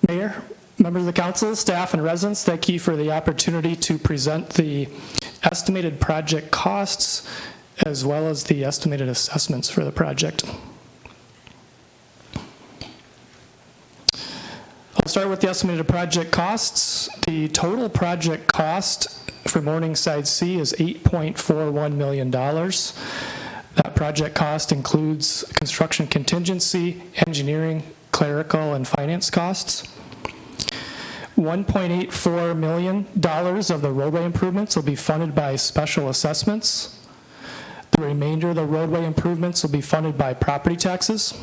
Mayor, members of the council, staff, and residents, thank you for the opportunity to present the estimated project costs as well as the estimated assessments for the project. I'll start with the estimated project costs. The total project cost for Morningside C is $8.41 million. That project cost includes construction contingency, engineering, clerical, and finance costs. $1.84 million of the roadway improvements will be funded by special assessments. The remainder of the roadway improvements will be funded by property taxes.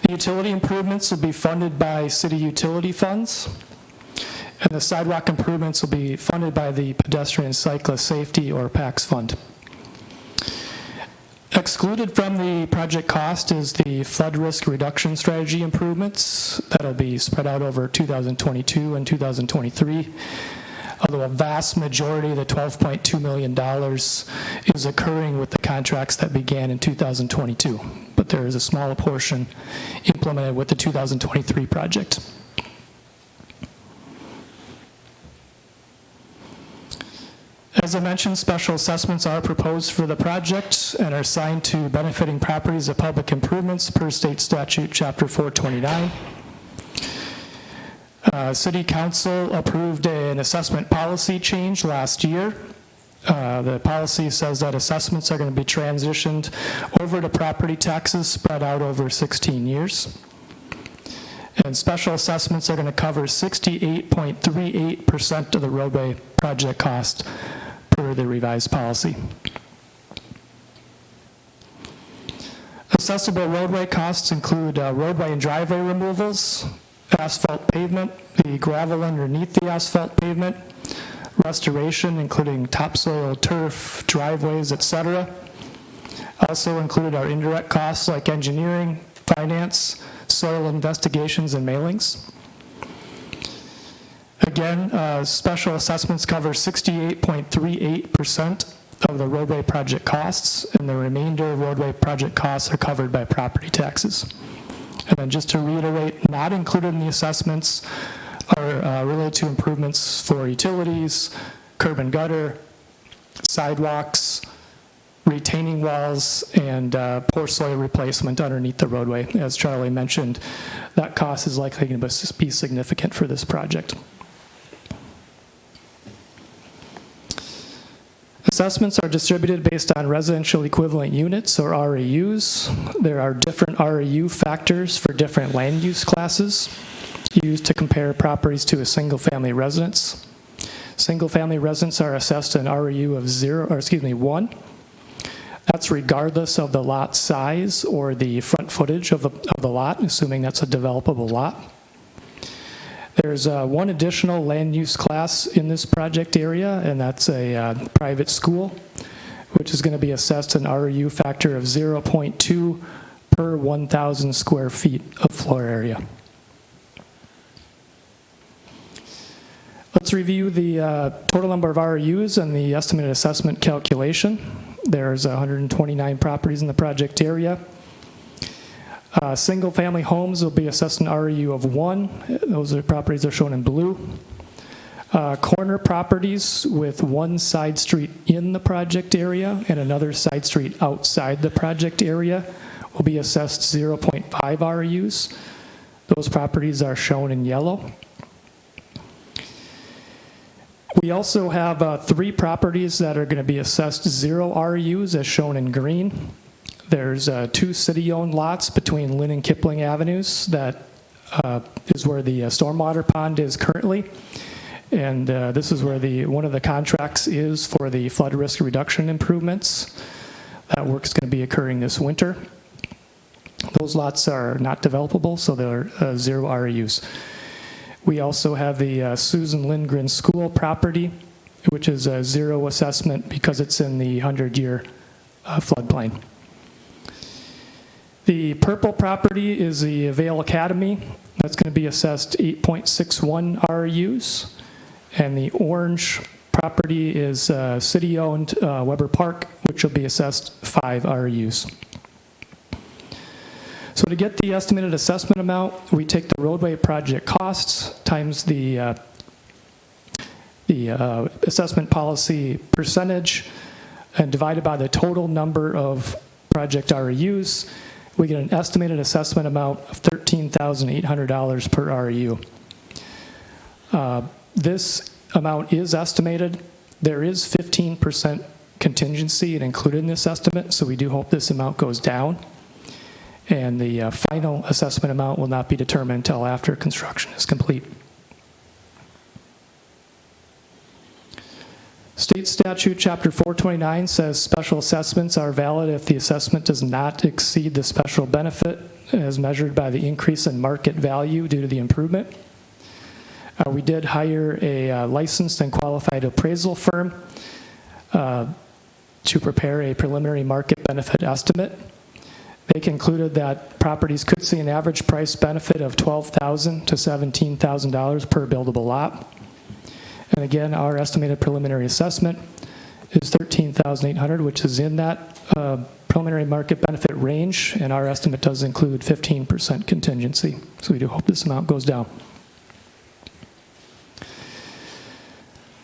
The utility improvements will be funded by city utility funds. And the sidewalk improvements will be funded by the Pedestrian Cyclist Safety or PACS Fund. Excluded from the project cost is the flood risk reduction strategy improvements that'll be spread out over 2022 and 2023. Although a vast majority of the $12.2 million is occurring with the contracts that began in 2022, but there is a smaller portion implemented with the 2023 project. As I mentioned, special assessments are proposed for the project and are assigned to benefiting properties of public improvements per state statute, Chapter 429. City Council approved an assessment policy change last year. The policy says that assessments are going to be transitioned over to property taxes spread out over 16 years. And special assessments are going to cover 68.38% of the roadway project cost per the revised policy. Accessible roadway costs include roadway and driveway removals, asphalt pavement, the gravel underneath the asphalt pavement, restoration including topsoil, turf, driveways, etc. Also included are indirect costs like engineering, finance, soil investigations, and mailings. Again, special assessments cover 68.38% of the roadway project costs, and the remainder of roadway project costs are covered by property taxes. And then just to reiterate, not included in the assessments are related to improvements for utilities, curb and gutter, sidewalks, retaining walls, and poor soil replacement underneath the roadway. As Charlie mentioned, that cost is likely going to be significant for this project. Assessments are distributed based on residential equivalent units, or REUs. There are different REU factors for different land use classes used to compare properties to a single-family residence. Single-family residents are assessed an REU of 1. That's regardless of the lot size or the front footage of the lot, assuming that's a developable lot. There's one additional land use class in this project area, and that's a private school, which is going to be assessed an REU factor of 0.2 per 1,000 square feet of floor area. Let's review the total number of REUs and the estimated assessment calculation. There's 129 properties in the project area. Single-family homes will be assessed an REU of 1. Those properties are shown in blue. Corner properties with one side street in the project area and another side street outside the project area will be assessed 0.5 REUs. Those properties are shown in yellow. We also have 3 properties that are going to be assessed 0 REUs, as shown in green. There's 2 city-owned lots between Lynn and Kipling Avenues. That is where the stormwater pond is currently. And this is where one of the contracts is for the flood risk reduction improvements. That work is going to be occurring this winter. Those lots are not developable, so they're 0 REUs. We also have the Susan Lindgren School property, which is a 0 assessment because it's in the 100-year floodplain. The purple property is the Vail Academy. That's going to be assessed 8.61 REUs. And the orange property is city-owned Weber Park, which will be assessed 5 REUs. So to get the estimated assessment amount, we take the roadway project costs times the assessment policy percentage and divide it by the total number of project REUs. We get an estimated assessment amount of $13,800 per REU. This amount is estimated. There is 15% contingency included in this estimate, so we do hope this amount goes down. And the final assessment amount will not be determined until after construction is complete. State statute chapter 429 says special assessments are valid if the assessment does not exceed the special benefit as measured by the increase in market value due to the improvement. We did hire a licensed and qualified appraisal firm to prepare a preliminary market benefit estimate. They concluded that properties could see an average price benefit of $12,000 to $17,000 per buildable lot. And again, our estimated preliminary assessment is $13,800, which is in that preliminary market benefit range, and our estimate does include 15% contingency. So we do hope this amount goes down.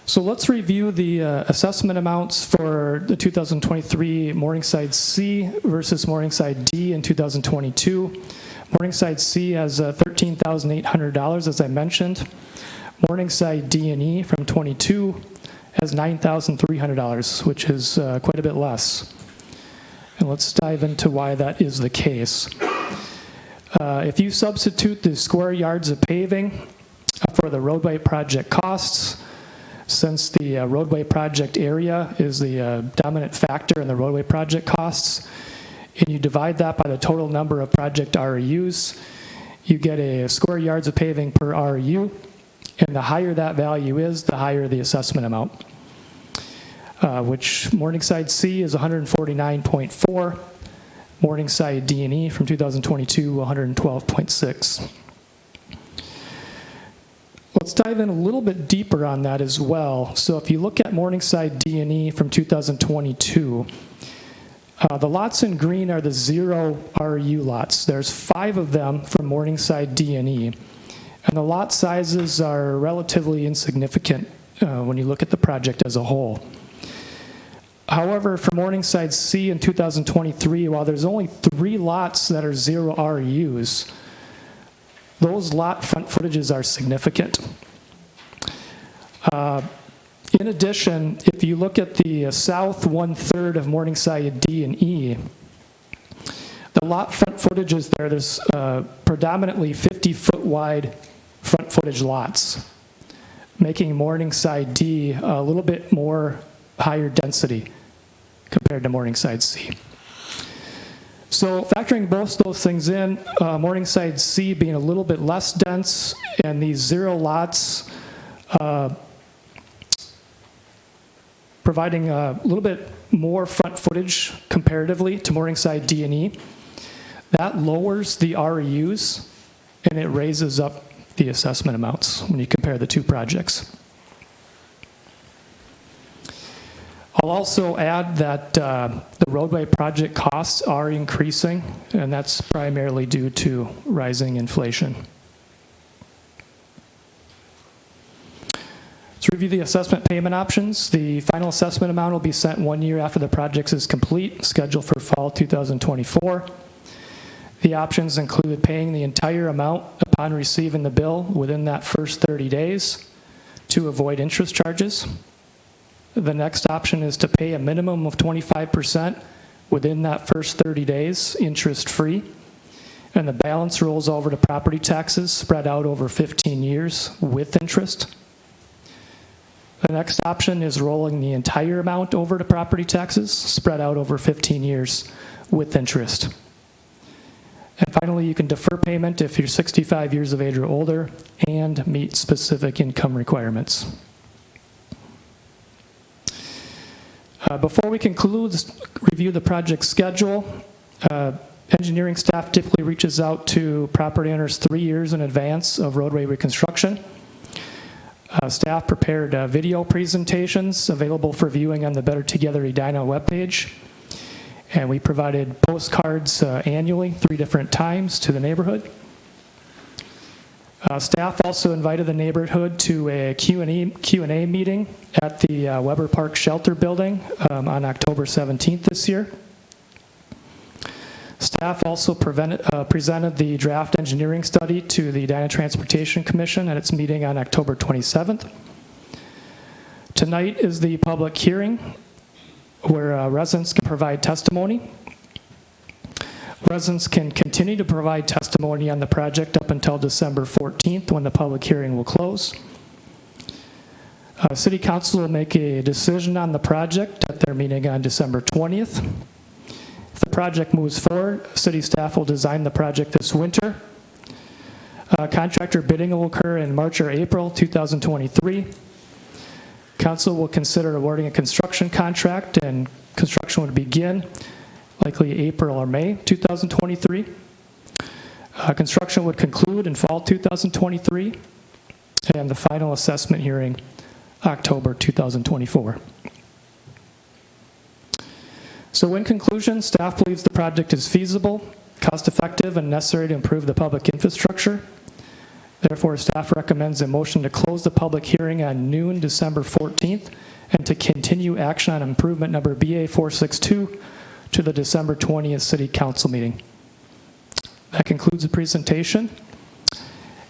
So let's review the assessment amounts for the 2023 Morningside C versus Morningside D in 2022. Morningside C has $13,800, as I mentioned. Morningside D and E from 22 has $9,300, which is quite a bit less. And let's dive into why that is the case. If you substitute the square yards of paving for the roadway project costs, since the roadway project area is the dominant factor in the roadway project costs, and you divide that by the total number of project REUs, you get a square yards of paving per REU, and the higher that value is, the higher the assessment amount, which Morningside C is 149.4, Morningside D and E from 2022, 112.6. Let's dive in a little bit deeper on that as well. So if you look at Morningside D and E from 2022, the lots in green are the 0 REU lots. There's 5 of them from Morningside D and E. And the lot sizes are relatively insignificant when you look at the project as a whole. However, for Morningside C in 2023, while there's only 3 lots that are 0 REUs, those lot front footages are significant. In addition, if you look at the south 1/3 of Morningside D and E, the lot front footages there's predominantly 50-foot wide front footage lots, making Morningside D a little bit more higher density compared to Morningside C. So factoring both those things in, Morningside C being a little bit less dense, and these 0 lots providing a little bit more front footage comparatively to Morningside D and E, that lowers the REUs and it raises up the assessment amounts when you compare the 2 projects. I'll also add that the roadway project costs are increasing, and that's primarily due to rising inflation. Let's review the assessment payment options. The final assessment amount will be sent 1 year after the project is complete, scheduled for fall 2024. The options include paying the entire amount upon receiving the bill within that first 30 days to avoid interest charges. The next option is to pay a minimum of 25% within that first 30 days, interest-free, and the balance rolls over to property taxes spread out over 15 years with interest. The next option is rolling the entire amount over to property taxes spread out over 15 years with interest. And finally, you can defer payment if you're 65 years of age or older and meet specific income requirements. Before we conclude, let's review the project schedule. Engineering staff typically reaches out to property owners 3 years in advance of roadway reconstruction. Staff prepared video presentations available for viewing on the Better Together Edina webpage. And we provided postcards annually, 3 different times to the neighborhood. Staff also invited the neighborhood to a Q&A meeting at the Weber Park Shelter Building on October 17th this year. Staff also presented the draft engineering study to the Edina Transportation Commission at its meeting on October 27th. Tonight is the public hearing where residents can provide testimony. Residents can continue to provide testimony on the project up until December 14th when the public hearing will close. City Council will make a decision on the project at their meeting on December 20th. If the project moves forward, city staff will design the project this winter. Contractor bidding will occur in March or April 2023. Council will consider awarding a construction contract, and construction would begin likely April or May 2023. Construction would conclude in fall 2023, and the final assessment hearing October 2024. So in conclusion, staff believes the project is feasible, cost-effective, and necessary to improve the public infrastructure. Therefore, staff recommends a motion to close the public hearing on noon December 14th and to continue action on improvement number BA 462 to the December 20th City Council meeting. That concludes the presentation,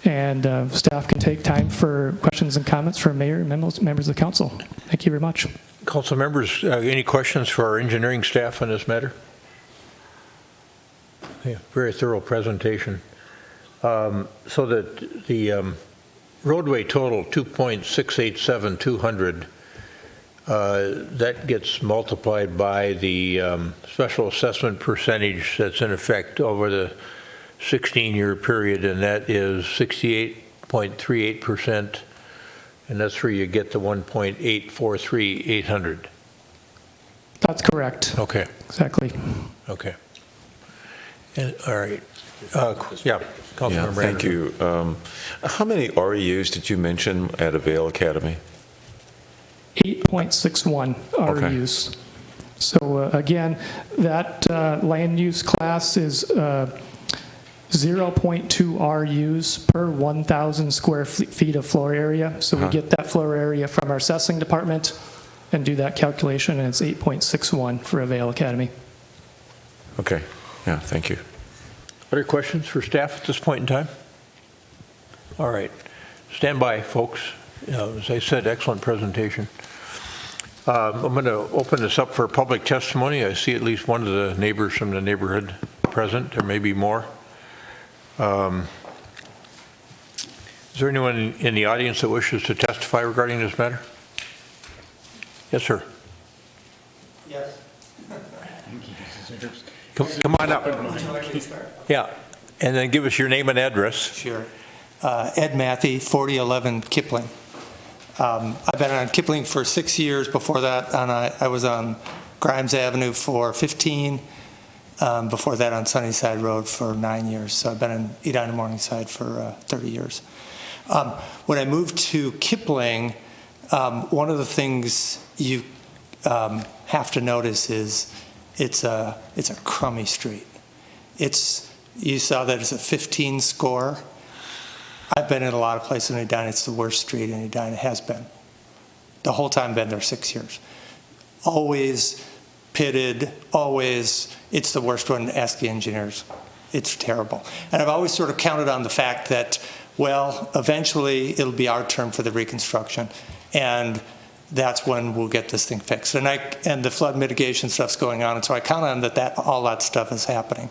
and staff can take time for questions and comments from Mayor and members of the council. Thank you very much. Council members, any questions for our engineering staff on this matter? Yeah, very thorough presentation. So that the roadway total 2.687200, that gets multiplied by the special assessment percentage that's in effect over the 16-year period, and that is 68.38%, and that's where you get the 1.843800. That's correct. Okay. Exactly. Okay. And, all right. Yeah, Councilmember Thank you. How many REUs did you mention at Avail Academy? 8.61 REUs. So again, that land use class is 0.2 RUs per 1,000 square feet of floor area. So we get that floor area from our assessing department and do that calculation, and it's 8.61 for Avail Academy. Okay. Yeah, thank you. Other questions for staff at this point in time? All right. Stand by, folks. As I said, excellent presentation. I'm going to open this up for public testimony. I see at least one of the neighbors from the neighborhood present. There may be more. Is there anyone in the audience that wishes to testify regarding this matter? Yes, sir. Yes. Come on up. Yeah, and then give us your name and address. Sure. Ed Matthey, 4011 Kipling. I've been on Kipling for 6 years. Before that, I was on Grimes Avenue for 15. Before that, on Sunnyside Road for 9 years. So I've been in Edina Morningside for 30 years. When I moved to Kipling, one of the things you have to notice is it's a crummy street. You saw that it's a 15 score. I've been in a lot of places in Edina. It's the worst street in Edina, has been. The whole time I've been there 6 years. Always pitted, always, it's the worst one. Ask the engineers. It's terrible. And I've always sort of counted on the fact that, well, eventually it'll be our turn for the reconstruction. And that's when we'll get this thing fixed. And the flood mitigation stuff's going on, and so I count on that all that stuff is happening.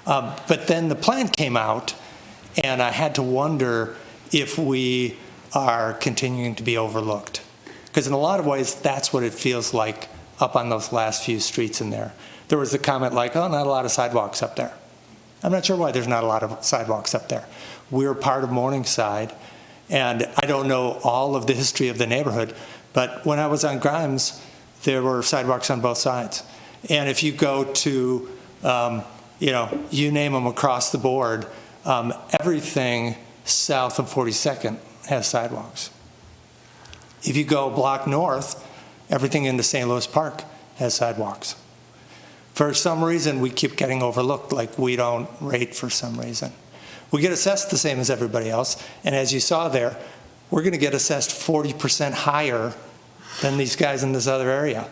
But then the plan came out, and I had to wonder if we are continuing to be overlooked. Because in a lot of ways, that's what it feels like up on those last few streets in there. There was a comment like, oh, not a lot of sidewalks up there. I'm not sure why there's not a lot of sidewalks up there. We're part of Morningside, and I don't know all of the history of the neighborhood, but when I was on Grimes, there were sidewalks on both sides. And if you go to, you name them across the board, everything south of 42nd has sidewalks. If you go block north, everything into St. Louis Park has sidewalks. For some reason, we keep getting overlooked, like we don't rate for some reason. We get assessed the same as everybody else, and as you saw there, we're going to get assessed 40% higher than these guys in this other area.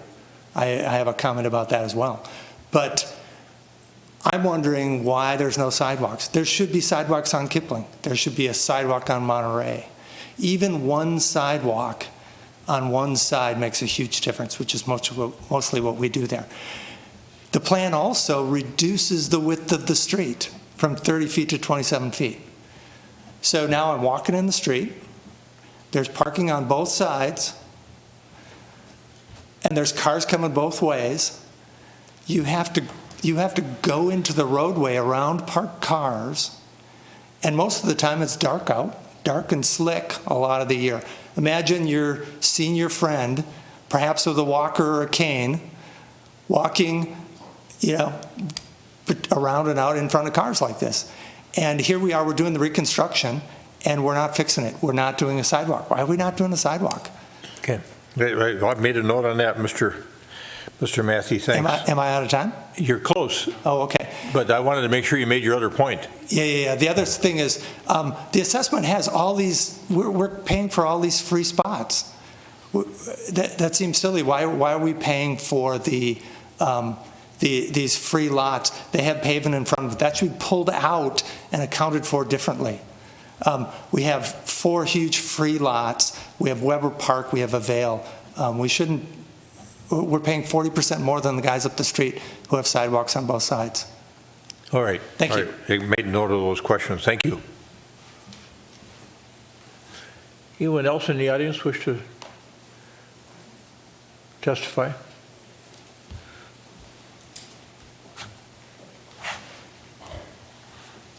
I have a comment about that as well. But I'm wondering why there's no sidewalks. There should be sidewalks on Kipling. There should be a sidewalk on Monterey. Even one sidewalk on one side makes a huge difference, which is mostly what we do there. The plan also reduces the width of the street from 30 feet to 27 feet. So now I'm walking in the street, there's parking on both sides, and there's cars coming both ways. You have to go into the roadway around parked cars, and most of the time it's dark out, dark and slick a lot of the year. Imagine your senior friend, perhaps with a walker or a cane, walking, around and out in front of cars like this. And here we are, we're doing the reconstruction, and we're not fixing it. We're not doing a sidewalk. Why are we not doing a sidewalk? Okay, right. Well, I've made a note on that, Mr. Matthew, thanks. Am I out of time? You're close. Oh, okay. But I wanted to make sure you made your other point. Yeah. The other thing is, the assessment has all these, we're paying for all these free spots. That seems silly. Why are we paying for these free lots? They have pavement in front of it. That should be pulled out and accounted for differently. We have 4 huge free lots. We have Weber Park. We have Avail. We're paying 40% more than the guys up the street who have sidewalks on both sides. All right. Thank you. I made note of those questions. Thank you. Anyone else in the audience wish to testify?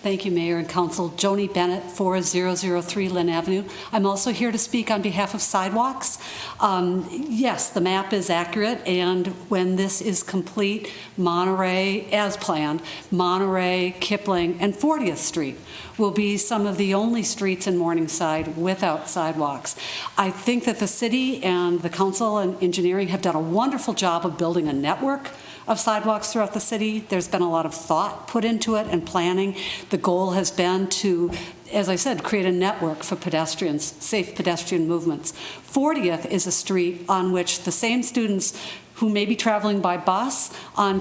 Thank you, Mayor and Council. Joni Bennett, 4003 Lynn Avenue. I'm also here to speak on behalf of sidewalks. Yes, the map is accurate, and when this is complete, Monterey, as planned, Monterey, Kipling, and 40th Street will be some of the only streets in Morningside without sidewalks. I think that the city and the council and engineering have done a wonderful job of building a network of sidewalks throughout the city. There's been a lot of thought put into it and planning. The goal has been to, as I said, create a network for pedestrians, safe pedestrian movements. 40th is a street on which the same students who may be traveling by bus on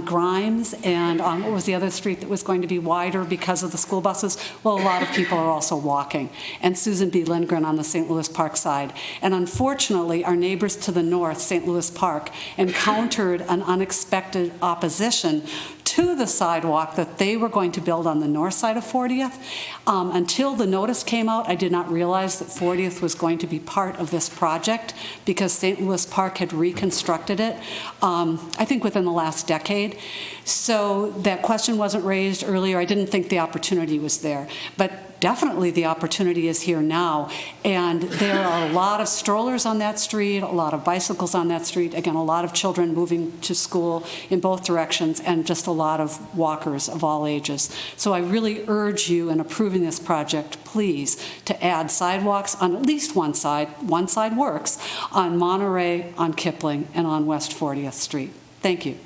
Grimes and on, what was the other street that was going to be wider because of the school buses? Well, a lot of people are also walking. And Susan B. Lindgren on the St. Louis Park side. And unfortunately, our neighbors to the north, St. Louis Park, encountered an unexpected opposition to the sidewalk that they were going to build on the north side of 40th. Until the notice came out, I did not realize that 40th was going to be part of this project because St. Louis Park had reconstructed it, I think within the last decade. So that question wasn't raised earlier. I didn't think the opportunity was there. But definitely the opportunity is here now. And there are a lot of strollers on that street, a lot of bicycles on that street, again, a lot of children moving to school in both directions, and just a lot of walkers of all ages. So I really urge you in approving this project, please, to add sidewalks on at least one side works, on Monterey, on Kipling, and on West 40th Street. Thank you.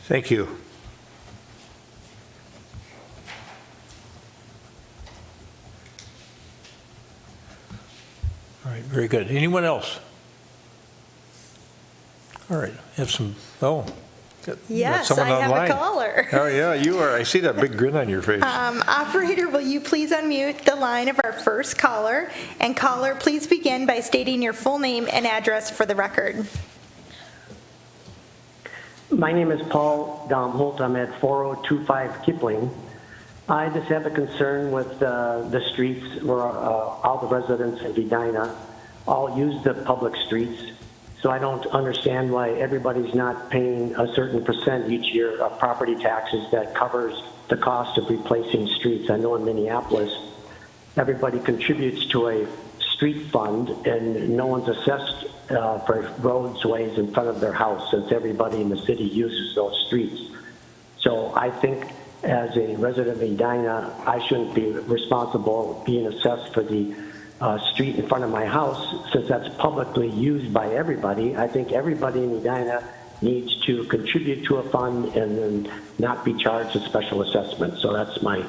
Thank you. All right, very good. Anyone else? All right, have some, Yes, someone I have online. a caller. Oh, yeah, you are. I see that big grin on your face. Operator, will you please unmute the line of our first caller? And caller, please begin by stating your full name and address for the record. My name is Paul Domholt. I'm at 4025 Kipling. I just have a concern with the streets where all the residents of Edina all use the public streets. So I don't understand why everybody's not paying a certain percent each year of property taxes that covers the cost of replacing streets. I know in Minneapolis, everybody contributes to a street fund and no one's assessed for roadways in front of their house, since everybody in the city uses those streets. So I think as a resident of Edina, I shouldn't be responsible being assessed for the street in front of my house, since that's publicly used by everybody, I think everybody in Edina needs to contribute to a fund and then not be charged a special assessment. So that's my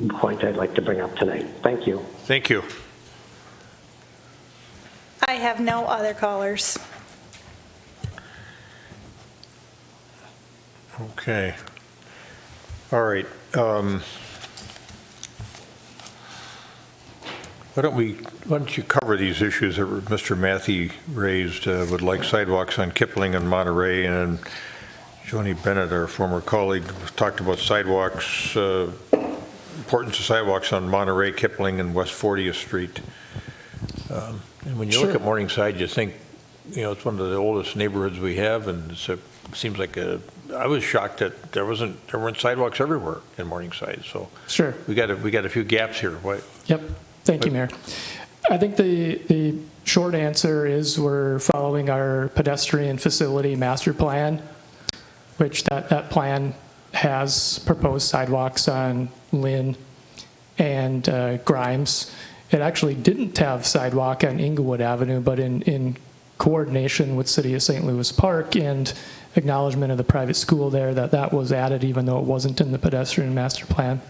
point I'd like to bring up tonight. Thank you. Thank you. I have no other callers. Okay. All right. Why don't you cover these issues that Mr. Matthew raised, would like sidewalks on Kipling and Monterey, and Joni Bennett, our former colleague, talked about sidewalks, importance of sidewalks on Monterey, Kipling, and West 40th Street. And when you look at Morningside, you think, it's one of the oldest neighborhoods we have, and it seems like I was shocked that there weren't sidewalks everywhere in Morningside. So sure, we got a few gaps here. Why? Yep. Thank you, Mayor. I think the short answer is we're following our pedestrian facility master plan, which that plan has proposed sidewalks on Lynn and Grimes. It actually didn't have sidewalk on Inglewood Avenue, but in coordination with City of St. Louis Park and acknowledgement of the private school there, that was added even though it wasn't in the pedestrian master plan.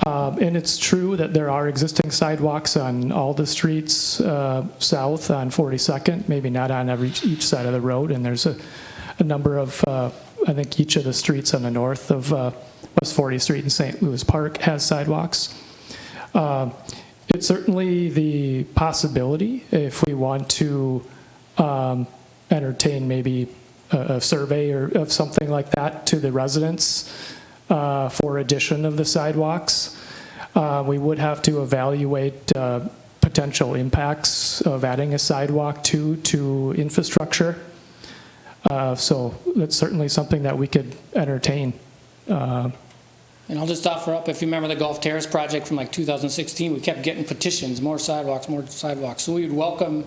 And it's true that there are existing sidewalks on all the streets south on 42nd, maybe not on each side of the road, and there's a number of, I think each of the streets on the north of West 40th Street and St. Louis Park has sidewalks. It's certainly the possibility, if we want to entertain maybe a survey or of something like that to the residents for addition of the sidewalks. We would have to evaluate potential impacts of adding a sidewalk to infrastructure. So that's certainly something that we could entertain. And I'll just offer up, if you remember the Gulf Terrace project from like 2016, we kept getting petitions, more sidewalks, more sidewalks. So we would welcome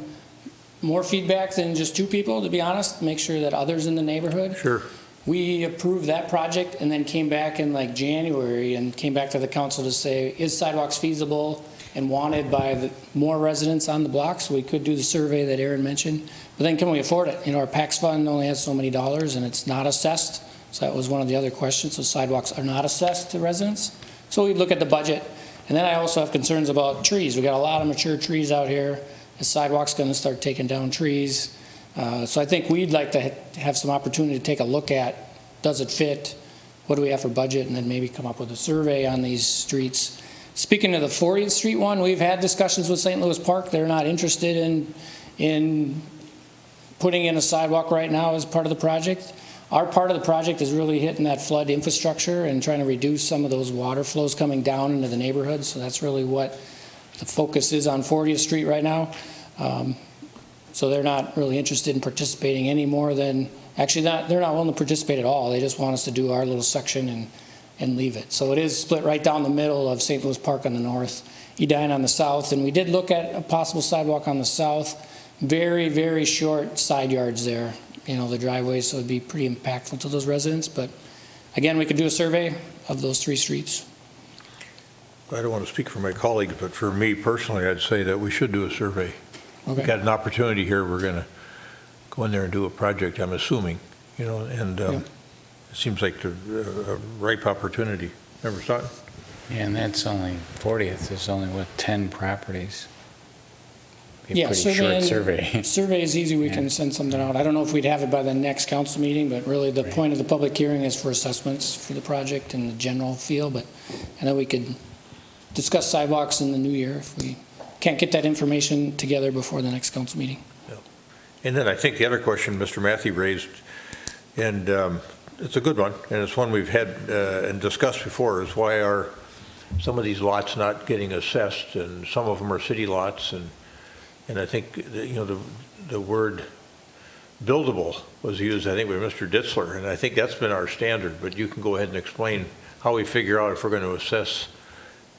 more feedback than just two people, to be honest, make sure that others in the neighborhood. Sure. We approved that project and then came back in like January and came back to the council to say, is sidewalks feasible and wanted by more residents on the block? So we could do the survey that Aaron mentioned. But then can we afford it? Our PAX fund only has so many dollars and it's not assessed. So that was one of the other questions. So sidewalks are not assessed to residents. So we'd look at the budget. And then I also have concerns about trees. We got a lot of mature trees out here. The sidewalk's going to start taking down trees. So I think we'd like to have some opportunity to take a look at, does it fit? What do we have for budget? And then maybe come up with a survey on these streets. Speaking of the 40th Street one, we've had discussions with St. Louis Park. They're not interested in putting in a sidewalk right now as part of the project. Our part of the project is really hitting that flood infrastructure and trying to reduce some of those water flows coming down into the neighborhood. So that's really what the focus is on 40th Street right now. So they're not really interested in participating any more than, actually they're not willing to participate at all. They just want us to do our little section and leave it. So it is split right down the middle of St. Louis Park on the north, Edina on the south. And we did look at a possible sidewalk on the south. Very, very short side yards there. The driveways, so it'd be pretty impactful to those residents. But again, we could do a survey of those three streets. I don't want to speak for my colleagues, but for me personally, I'd say that we should do a survey. Okay. We've got an opportunity here. We're going to go in there and do a project, I'm assuming, and it seems like a ripe opportunity. Member Stoughton? Yeah, and that's only 40th. There's only, 10 properties. Yeah, pretty short survey. Survey is easy. We can send something out. I don't know if we'd have it by the next council meeting, but really the point of the public hearing is for assessments for the project and the general feel. But I know we could discuss sidewalks in the new year if we can't get that information together before the next council meeting. Yeah. And then I think the other question Mr. Matthew raised, and it's a good one, and it's one we've had and discussed before, is why are some of these lots not getting assessed, and some of them are city lots, and I think the word buildable was used, I think, by Mr. Ditzler, and I think that's been our standard. But you can go ahead and explain how we figure out if we're going to assess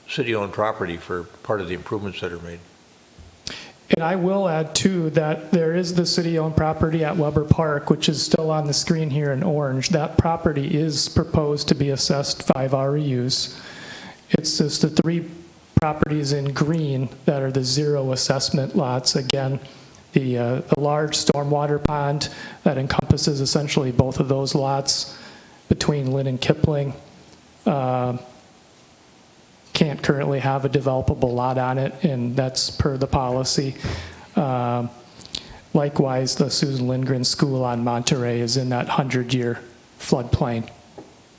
city-owned property for part of the improvements that are made. And I will add, too, that there is the city-owned property at Weber Park, which is still on the screen here in orange. That property is proposed to be assessed 5 REUs. It's just the 3 properties in green that are the zero assessment lots. Again, the large stormwater pond that encompasses essentially both of those lots between Lynn and Kipling can't currently have a developable lot on it, and that's per the policy. Likewise, the Susan Lindgren School on Monterey is in that 100-year floodplain.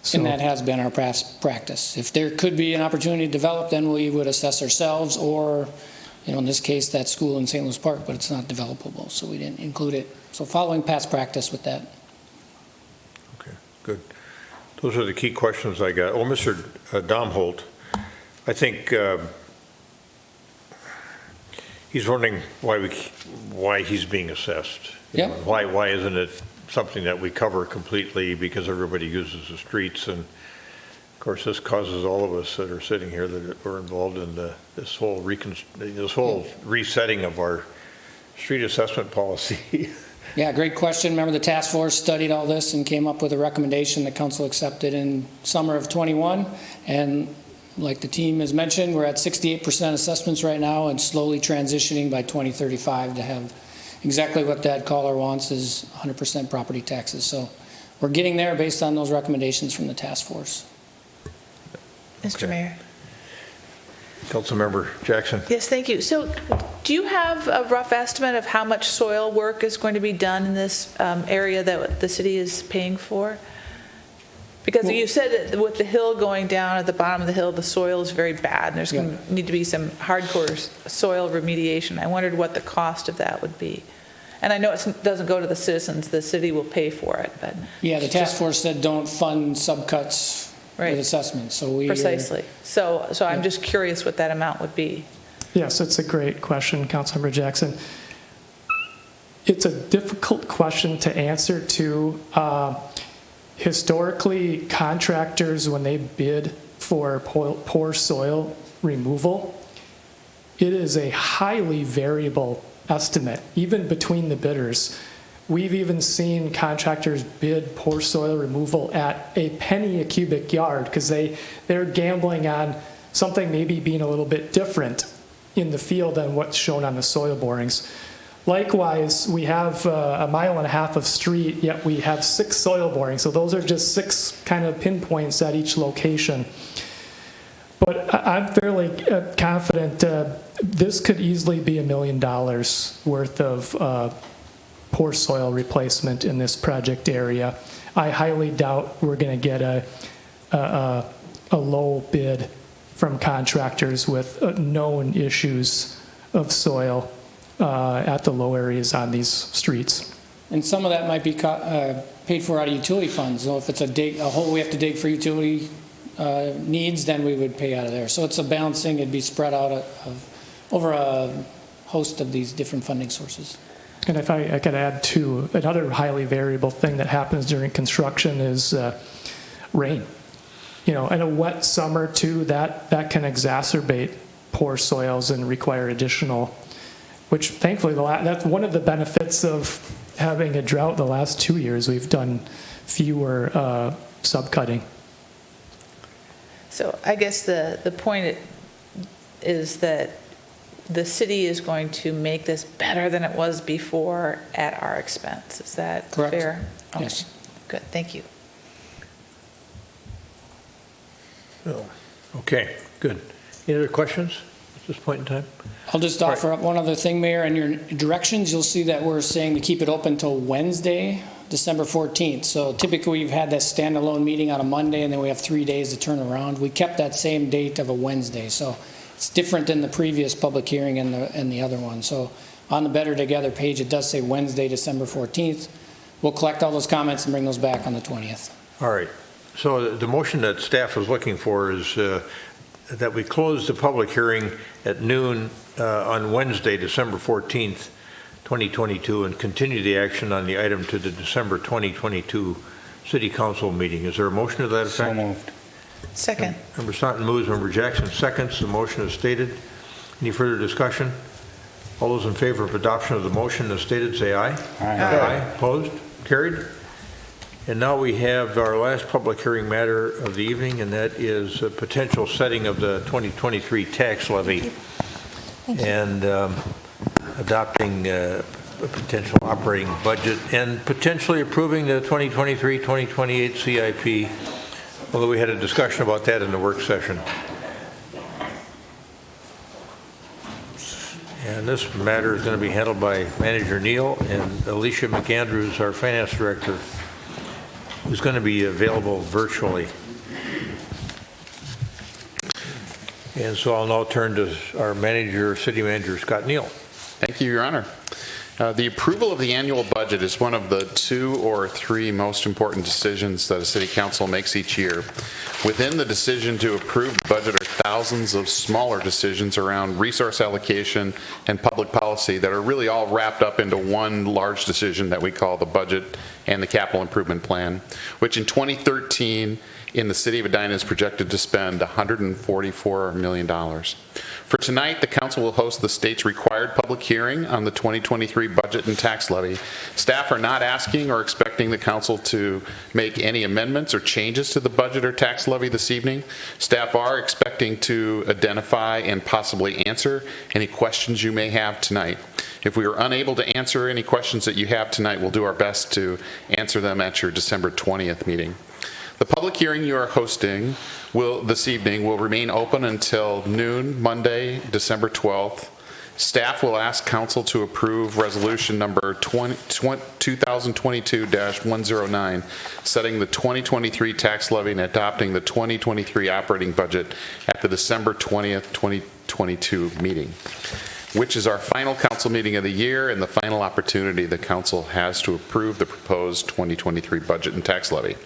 So, And that has been our past practice. If there could be an opportunity to develop, then we would assess ourselves, or, in this case, that school in St. Louis Park, but it's not developable, so we didn't include it. So following past practice with that. Okay, good. Those are the key questions I got. Oh, Mr. Domholt, I think he's wondering why he's being assessed. Yeah. Why isn't it something that we cover completely because everybody uses the streets? And of course, this causes all of us that are sitting here that were involved in this whole resetting of our street assessment policy. Yeah, great question. Remember, the task force studied all this and came up with a recommendation that council accepted in summer of 21. And like the team has mentioned, we're at 68% assessments right now and slowly transitioning by 2035 to have exactly what that caller wants, is 100% property taxes. So we're getting there based on those recommendations from the task force. Mr. Mayor. Councilmember Jackson. Yes, thank you. So do you have a rough estimate of how much soil work is going to be done in this area that the city is paying for? Because you said that with the hill going down at the bottom of the hill, the soil is very bad, and there's going to need to be some hardcore soil remediation. I wondered what the cost of that would be. And I know it doesn't go to the citizens, the city will pay for it, but. Yeah, the task force said don't fund subcuts with assessments, so we. Precisely. So I'm just curious what that amount would be. yes, it's a great question, Councilmember Jackson. It's a difficult question to answer too. Historically, contractors, when they bid for poor soil removal, it is a highly variable estimate, even between the bidders. We've even seen contractors bid poor soil removal at a penny a cubic yard because they're gambling on something maybe being a little bit different in the field than what's shown on the soil borings. Likewise, we have a mile and a half of street, yet we have 6 soil borings. So those are just 6 kind of pinpoints at each location. But I'm fairly confident this could easily be $1 million worth of poor soil replacement in this project area. I highly doubt we're going to get a low bid from contractors with known issues of soil at the low areas on these streets. And some of that might be paid for out of utility funds. So if it's a hole we have to dig for utility needs, then we would pay out of there. So it's a balancing. It'd be spread out over a host of these different funding sources. And if I could add to another highly variable thing that happens during construction is rain. In a wet summer too, that can exacerbate poor soils and require additional, which thankfully that's one of the benefits of having a drought the last 2 years. We've done fewer subcutting. So I guess the point is that the city is going to make this better than it was before at our expense. Is that correct? Fair? Okay. Yes. Good, thank you. Okay, good. Any other questions at this point in time? I'll just offer up one other thing, Mayor. In your directions, you'll see that we're saying to keep it open until Wednesday, December 14th. So typically we've had that standalone meeting on a Monday, and then we have 3 days to turn around. We kept that same date of a Wednesday. So it's different than the previous public hearing and the other one. So on the Better Together page, it does say Wednesday, December 14th. We'll collect all those comments and bring those back on the 20th. All right. So the motion that staff is looking for is that we close the public hearing at noon on Wednesday, December 14th, 2022, and continue the action on the item to the December 2022 City Council meeting. Is there a motion to that effect? So moved. Second. Member Staunton moves, Member Jackson seconds. The motion is stated. Any further discussion? All those in favor of adoption of the motion as stated, say aye. Aye. Opposed? Carried. And now we have our last public hearing matter of the evening, and that is a potential setting of the 2023 tax levy and adopting a potential operating budget and potentially approving the 2023-2028 CIP, although we had a discussion about that in the work session. And this matter is going to be handled by Manager Neal, and Alicia McAndrews, our Finance Director, who's going to be available virtually. And so I'll now turn to our manager, City Manager Scott Neal. Thank you, Your Honor. The approval of the annual budget is one of the 2 or 3 most important decisions that a city council makes each year. Within the decision to approve the budget are thousands of smaller decisions around resource allocation and public policy that are really all wrapped up into one large decision that we call the budget and the capital improvement plan, which in 2013 in the city of Edina is projected to spend $144 million. For tonight, the council will host the state's required public hearing on the 2023 budget and tax levy. Staff are not asking or expecting the council to make any amendments or changes to the budget or tax levy this evening. Staff are expecting to identify and possibly answer any questions you may have tonight. If we are unable to answer any questions that you have tonight, we'll do our best to answer them at your December 20th meeting. The public hearing you are hosting this evening will remain open until noon, Monday, December 12th. Staff will ask council to approve resolution number 2022-109, setting the 2023 tax levy and adopting the 2023 operating budget at the December 20th, 2022 meeting, which is our final council meeting of the year and the final opportunity the council has to approve the proposed 2023 budget and tax levy.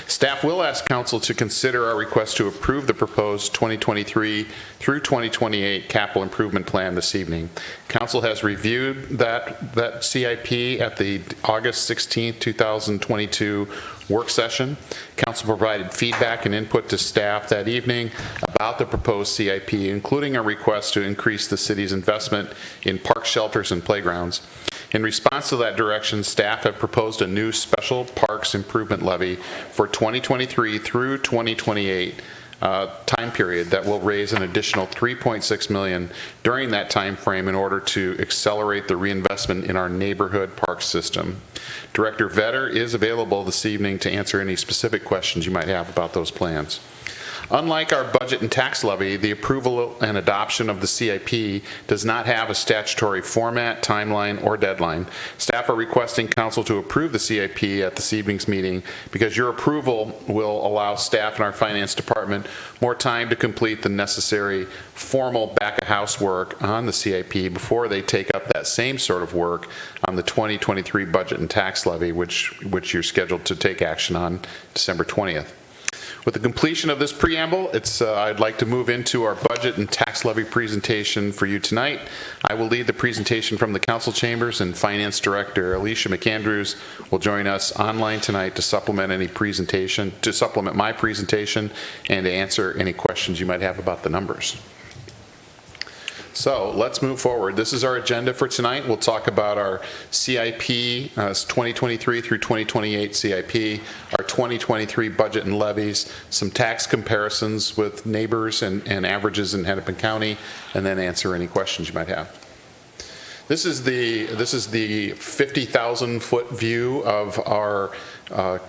Staff will ask council to consider our request to approve the proposed 2023 through 2028 capital improvement plan this evening. Council has reviewed that CIP at the August 16, 2022 work session. Council provided feedback and input to staff that evening about the proposed CIP, including a request to increase the city's investment in park shelters and playgrounds. In response to that direction, staff have proposed a new special parks improvement levy for 2023 through 2028 time period that will raise an additional $3.6 million during that time frame in order to accelerate the reinvestment in our neighborhood park system. Director Vetter is available this evening to answer any specific questions you might have about those plans. Unlike our budget and tax levy, the approval and adoption of the CIP does not have a statutory format, timeline, or deadline. Staff are requesting council to approve the CIP at this evening's meeting because your approval will allow staff in our finance department more time to complete the necessary formal back-of-house work on the CIP before they take up that same sort of work on the 2023 budget and tax levy, which you're scheduled to take action on December 20th. With the completion of this preamble, I'd like to move into our budget and tax levy presentation for you tonight. I will lead the presentation from the council chambers, and Finance Director Alicia McAndrews will join us online tonight to supplement my presentation and to answer any questions you might have about the numbers. So let's move forward. This is our agenda for tonight. We'll talk about our CIP 2023 through 2028 CIP, our 2023 budget and levies, some tax comparisons with neighbors and averages in Hennepin County, and then answer any questions you might have. This is the 50,000-foot view of our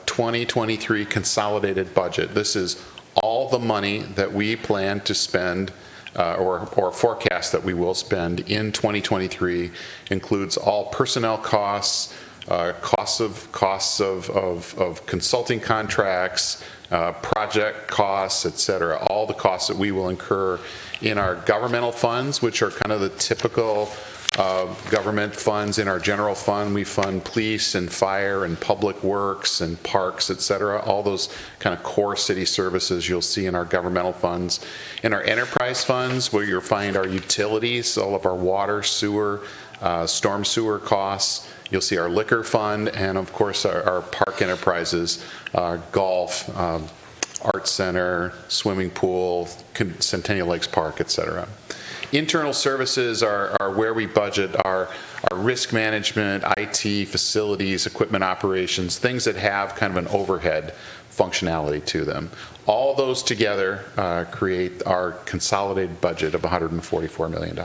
2023 consolidated budget. This is all the money that we plan to spend or forecast that we will spend in 2023. Includes all personnel costs, costs of consulting contracts, project costs, etc. All the costs that we will incur in our governmental funds, which are kind of the typical government funds. In our general fund, we fund police and fire and public works and parks, etc. All those kind of core city services you'll see in our governmental funds. In our enterprise funds, where you'll find our utilities, all of our water, sewer, storm sewer costs. You'll see our liquor fund, and of course our park enterprises, golf, art center, swimming pool, Centennial Lakes Park, etc. Internal services are where we budget our risk management, IT, facilities, equipment operations, things that have kind of an overhead functionality to them. All those together create our consolidated budget of $144 million.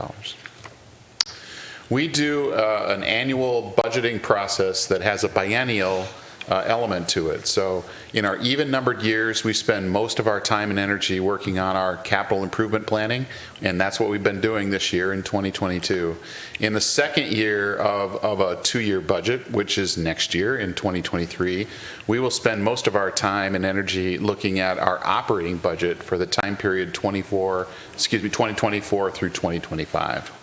We do an annual budgeting process that has a biennial element to it. So in our even-numbered years, we spend most of our time and energy working on our capital improvement planning, and that's what we've been doing this year in 2022. In the second year of a 2-year budget, which is next year in 2023, we will spend most of our time and energy looking at our operating budget for the time period 2024 through 2025.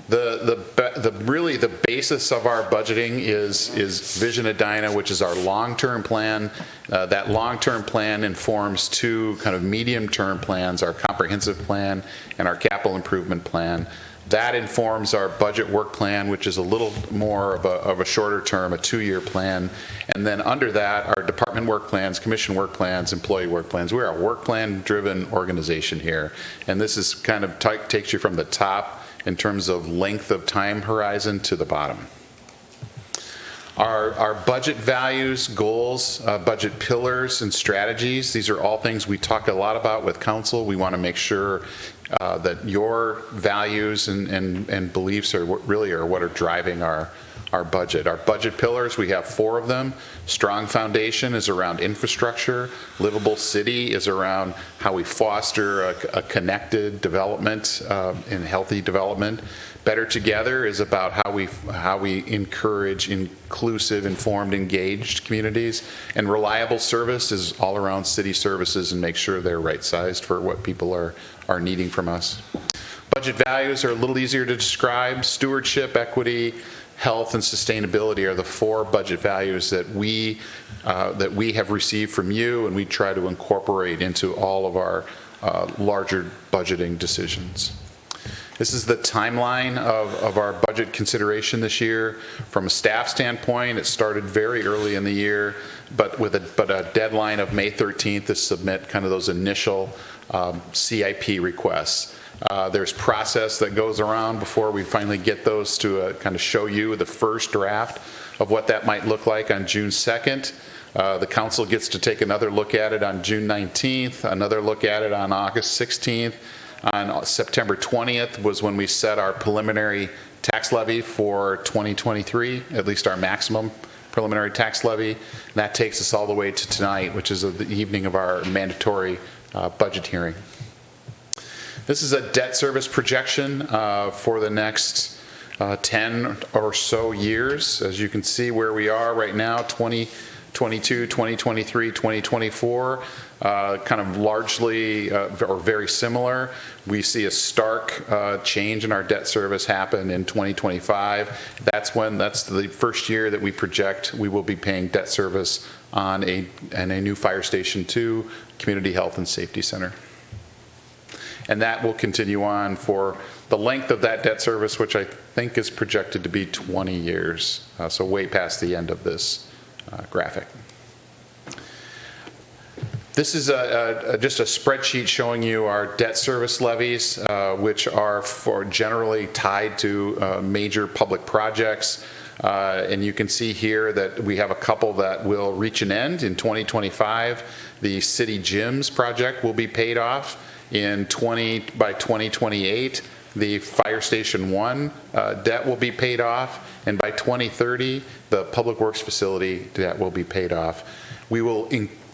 Really the basis of our budgeting is Vision Edina, which is our long-term plan. That long-term plan informs 2 kind of medium-term plans, our comprehensive plan and our capital improvement plan. That informs our budget work plan, which is a little more of a shorter term, a 2-year plan. And then under that, our department work plans, commission work plans, employee work plans. We're a work plan-driven organization here. And this is kind of takes you from the top in terms of length of time horizon to the bottom. Our budget values, goals, budget pillars, and strategies, these are all things we talk a lot about with council. We want to make sure that your values and beliefs are what are driving our budget. Our budget pillars, we have 4 of them. Strong foundation is around infrastructure. Livable city is around how we foster a connected development and healthy development. Better together is about how we encourage inclusive, informed, engaged communities. And reliable service is all around city services and make sure they're right-sized for what people are needing from us. Budget values are a little easier to describe. Stewardship, equity, health, and sustainability are the 4 budget values that we have received from you, and we try to incorporate into all of our larger budgeting decisions. This is the timeline of our budget consideration this year. From a staff standpoint, it started very early in the year, but with a deadline of May 13th to submit kind of those initial CIP requests. There's process that goes around before we finally get those to kind of show you the first draft of what that might look like on June 2nd. The council gets to take another look at it on June 19th, another look at it on August 16th. On September 20th was when we set our preliminary tax levy for 2023, at least our maximum preliminary tax levy. And that takes us all the way to tonight, which is the evening of our mandatory budget hearing. This is a debt service projection for the next 10 or so years. As you can see where we are right now, 2022, 2023, 2024, kind of largely or very similar. We see a stark change in our debt service happen in 2025. That's the first year that we project we will be paying debt service on a new Fire Station 2 Community Health and Safety Center. And that will continue on for the length of that debt service, which I think is projected to be 20 years, so way past the end of this graphic. This is just a spreadsheet showing you our debt service levies, which are generally tied to major public projects. And you can see here that we have a couple that will reach an end in 2025. The City Gyms project will be paid off by 2028. The Fire Station 1 debt will be paid off, and by 2030, the Public Works Facility debt will be paid off. We will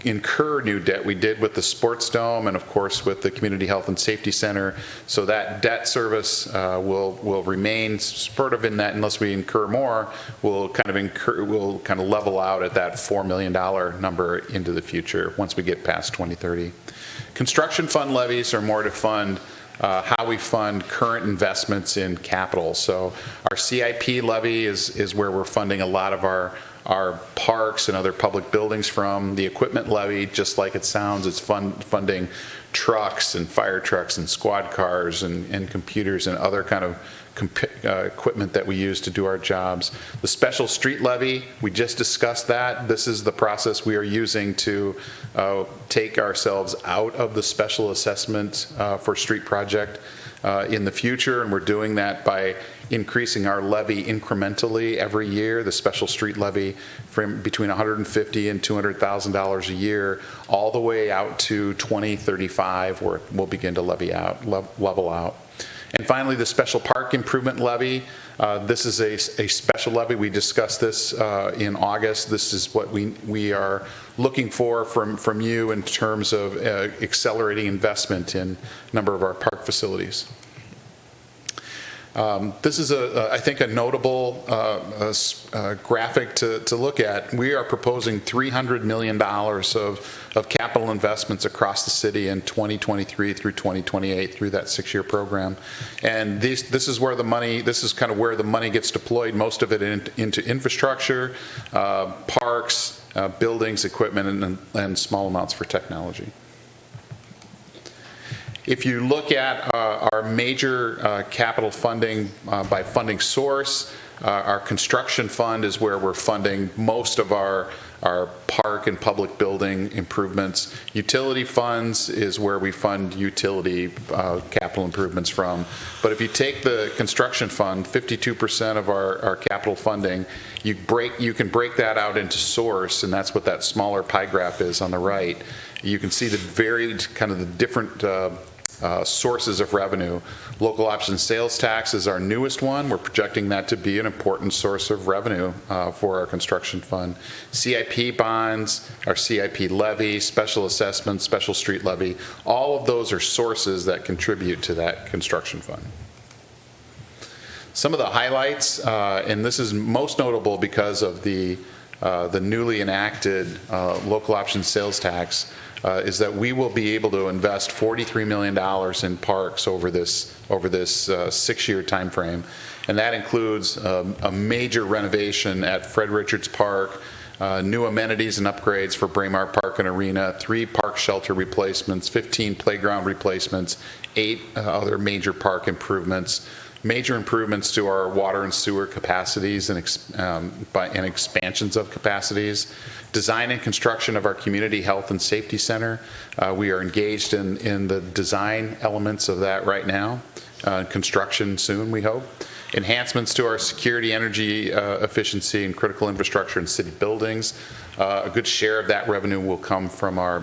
incur new debt. We did with the Sports Dome and, of course, with the Community Health and Safety Center. So that debt service will remain sort of in that, unless we incur more, we'll kind of level out at that $4 million number into the future once we get past 2030. Construction fund levies are more to fund how we fund current investments in capital. So our CIP levy is where we're funding a lot of our parks and other public buildings from. The equipment levy, just like it sounds, it's funding trucks and fire trucks and squad cars and computers and other kind of equipment that we use to do our jobs. The special street levy, we just discussed that. This is the process we are using to take ourselves out of the special assessment for street project in the future, and we're doing that by increasing our levy incrementally every year, the special street levy from between $150,000 and $200,000 a year, all the way out to 2035, where we'll begin to level out. And finally, the special park improvement levy. This is a special levy. We discussed this in August. This is what we are looking for from you in terms of accelerating investment in a number of our park facilities. This is, I think, a notable graphic to look at. We are proposing $300 million of capital investments across the city in 2023 through 2028 through that 6-year program. And this is where the money, this is kind of where the money gets deployed, most of it into infrastructure, parks, buildings, equipment, and small amounts for technology. If you look at our major capital funding by funding source, our construction fund is where we're funding most of our park and public building improvements. Utility funds is where we fund utility capital improvements from. But if you take the construction fund, 52% of our capital funding, you can break that out into source, and that's what that smaller pie graph is on the right. You can see the varied kind of the different sources of revenue. Local option sales tax is our newest one. We're projecting that to be an important source of revenue for our construction fund. CIP bonds, our CIP levy, special assessments, special street levy, all of those are sources that contribute to that construction fund. Some of the highlights, and this is most notable because of the newly enacted local option sales tax, is that we will be able to invest $43 million in parks over this 6-year time frame, and that includes a major renovation at Fred Richards Park, new amenities and upgrades for Braemar Park and Arena, 3 park shelter replacements, 15 playground replacements, 8 other major park improvements, major improvements to our water and sewer capacities and expansions of capacities, design and construction of our community health and safety center. We are engaged in the design elements of that right now, construction soon, we hope. Enhancements to our security, energy efficiency, and critical infrastructure in city buildings. A good share of that revenue will come from our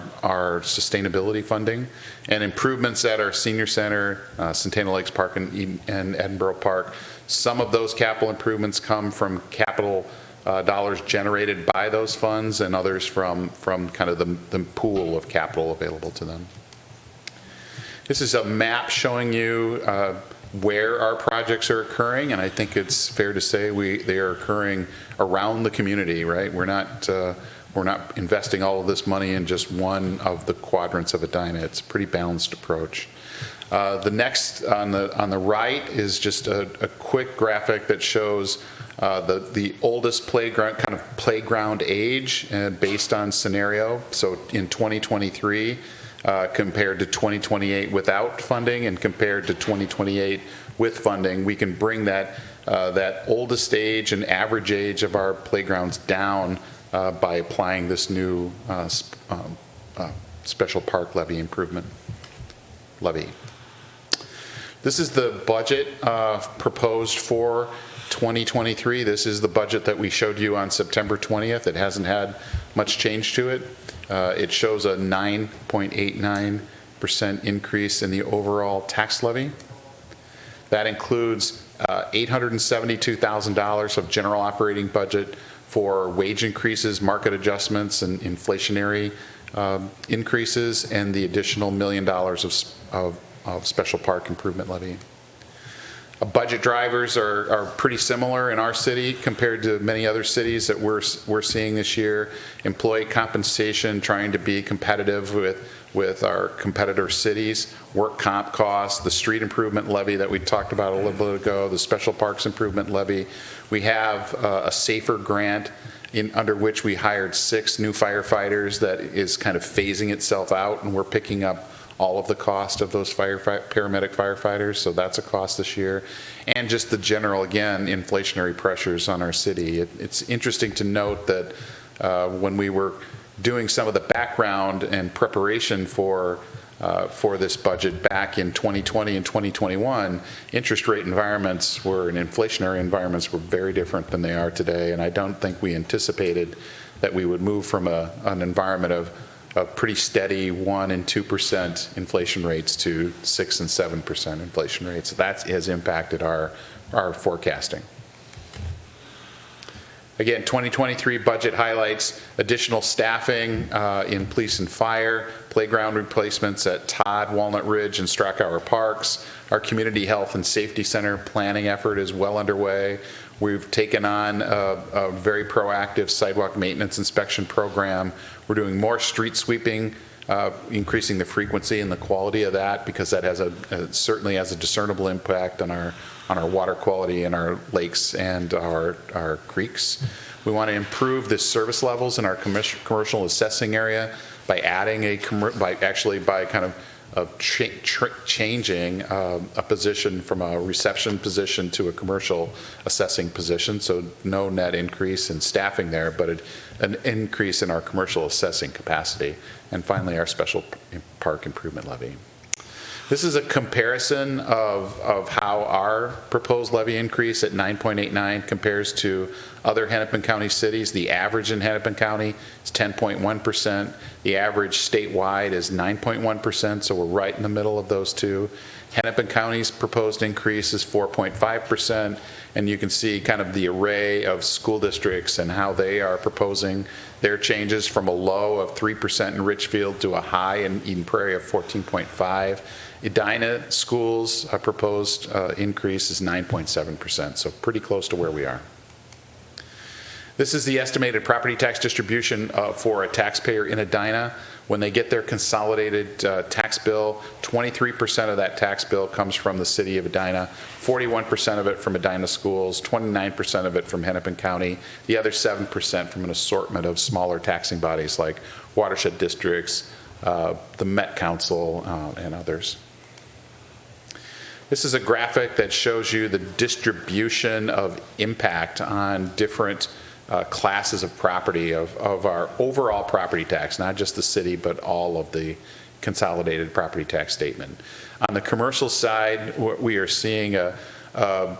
sustainability funding, and improvements at our senior center, Centennial Lakes Park and Edinburgh Park. Some of those capital improvements come from capital dollars generated by those funds, and others from kind of the pool of capital available to them. This is a map showing you where our projects are occurring, and I think it's fair to say they are occurring around the community, right? We're not investing all of this money in just one of the quadrants of Edina. It's a pretty balanced approach. The next on the right is just a quick graphic that shows the oldest playground age based on scenario. So in 2023, compared to 2028 without funding, and compared to 2028 with funding, we can bring that oldest age and average age of our playgrounds down by applying this new special park levy improvement levy. This is the budget proposed for 2023. This is the budget that we showed you on September 20th. It hasn't had much change to it. It shows a 9.89% increase in the overall tax levy. That includes $872,000 of general operating budget for wage increases, market adjustments, and inflationary increases, and the additional $1 million of special park improvement levy. Budget drivers are pretty similar in our city compared to many other cities that we're seeing this year. Employee compensation, trying to be competitive with our competitor cities. Work comp costs, the street improvement levy that we talked about a little bit ago, the special parks improvement levy. We have a SAFER grant under which we hired 6 new firefighters that is kind of phasing itself out, and we're picking up all of the cost of those paramedic firefighters, so that's a cost this year. And just the general, again, inflationary pressures on our city. It's interesting to note that when we were doing some of the background and preparation for this budget back in 2020 and 2021, interest rate environments and inflationary environments were very different than they are today, and I don't think we anticipated that we would move from an environment of pretty steady 1% and 2% inflation rates to 6% and 7% inflation rates. That has impacted our forecasting. Again, 2023 budget highlights additional staffing in police and fire, playground replacements at Todd, Walnut Ridge, and Strachauer Parks. Our community health and safety center planning effort is well underway. We've taken on a very proactive sidewalk maintenance inspection program. We're doing more street sweeping, increasing the frequency and the quality of that, because that has certainly has a discernible impact on our water quality in our lakes and our creeks. We want to improve the service levels in our commercial assessing area by adding changing a position from a reception position to a commercial assessing position. So no net increase in staffing there, but an increase in our commercial assessing capacity. And finally, our special park improvement levy. This is a comparison of how our proposed levy increase at 9.89 compares to other Hennepin County cities. The average in Hennepin County is 10.1%. The average statewide is 9.1%, so we're right in the middle of those two. Hennepin County's proposed increase is 4.5%, and you can see kind of the array of school districts and how they are proposing their changes, from a low of 3% in Richfield to a high in Eden Prairie of 14.5%. Edina schools proposed increase is 9.7%, so pretty close to where we are. This is the estimated property tax distribution for a taxpayer in Edina. When they get their consolidated tax bill, 23% of that tax bill comes from the city of Edina, 41% of it from Edina schools, 29% of it from Hennepin County, the other 7% from an assortment of smaller taxing bodies like watershed districts, the Met Council, and others. This is a graphic that shows you the distribution of impact on different classes of property of our overall property tax, not just the city, but all of the consolidated property tax statement. On the commercial side, we are seeing about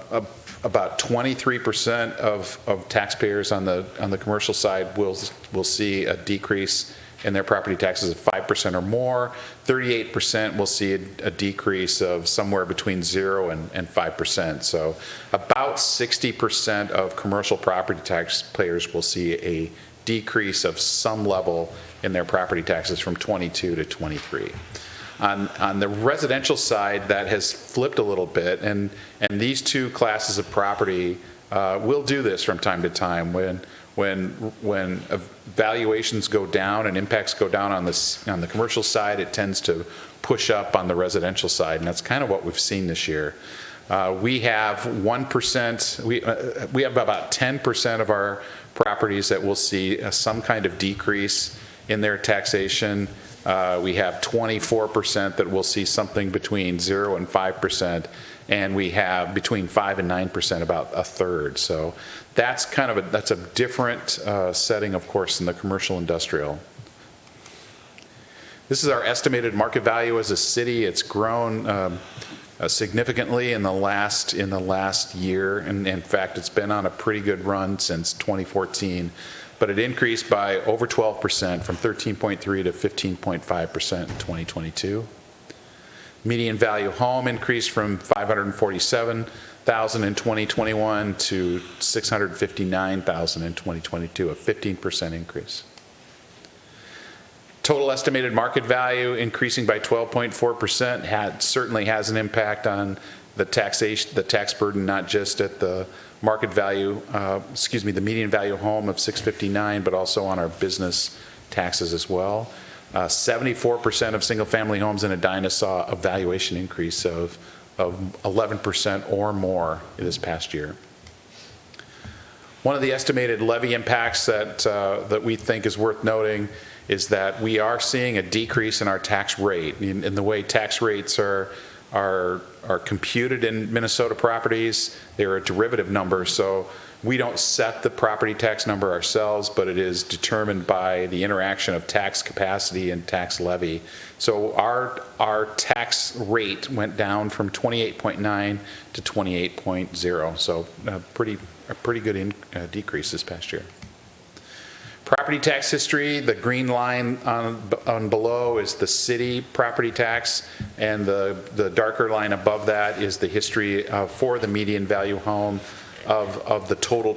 23% of taxpayers on the commercial side will see a decrease in their property taxes of 5% or more. 38% will see a decrease of somewhere between 0 and 5%. So about 60% of commercial property taxpayers will see a decrease of some level in their property taxes from 22 to 23. On the residential side, that has flipped a little bit, and these two classes of property will do this from time to time. When valuations go down and impacts go down on the commercial side, it tends to push up on the residential side, and that's kind of what we've seen this year. We have 1%. We have about 10% of our properties that will see some kind of decrease in their taxation. We have 24% that will see something between 0 and 5%, and we have between 5 and 9%, about a third. So that's that's a different setting, of course, than the commercial industrial. This is our estimated market value as a city. It's grown significantly in the last year, and in fact, it's been on a pretty good run since 2014. But it increased by over 12%, from 13.3 to 15.5% in 2022. Median value home increased from $547,000 in 2021 to $659,000 in 2022, a 15% increase. Total estimated market value increasing by 12.4% certainly has an impact on the tax burden, not just at the market value, the median value home of $659,000, but also on our business taxes as well. 74% of single-family homes in Edina saw a valuation increase of 11% or more this past year. One of the estimated levy impacts that we think is worth noting is that we are seeing a decrease in our tax rate. In the way tax rates are computed in Minnesota properties, they're a derivative number, so we don't set the property tax number ourselves, but it is determined by the interaction of tax capacity and tax levy. So our tax rate went down from 28.9 to 28.0, so a pretty good decrease this past year. Property tax history, the green line on below is the city property tax, and the darker line above that is the history for the median value home of the total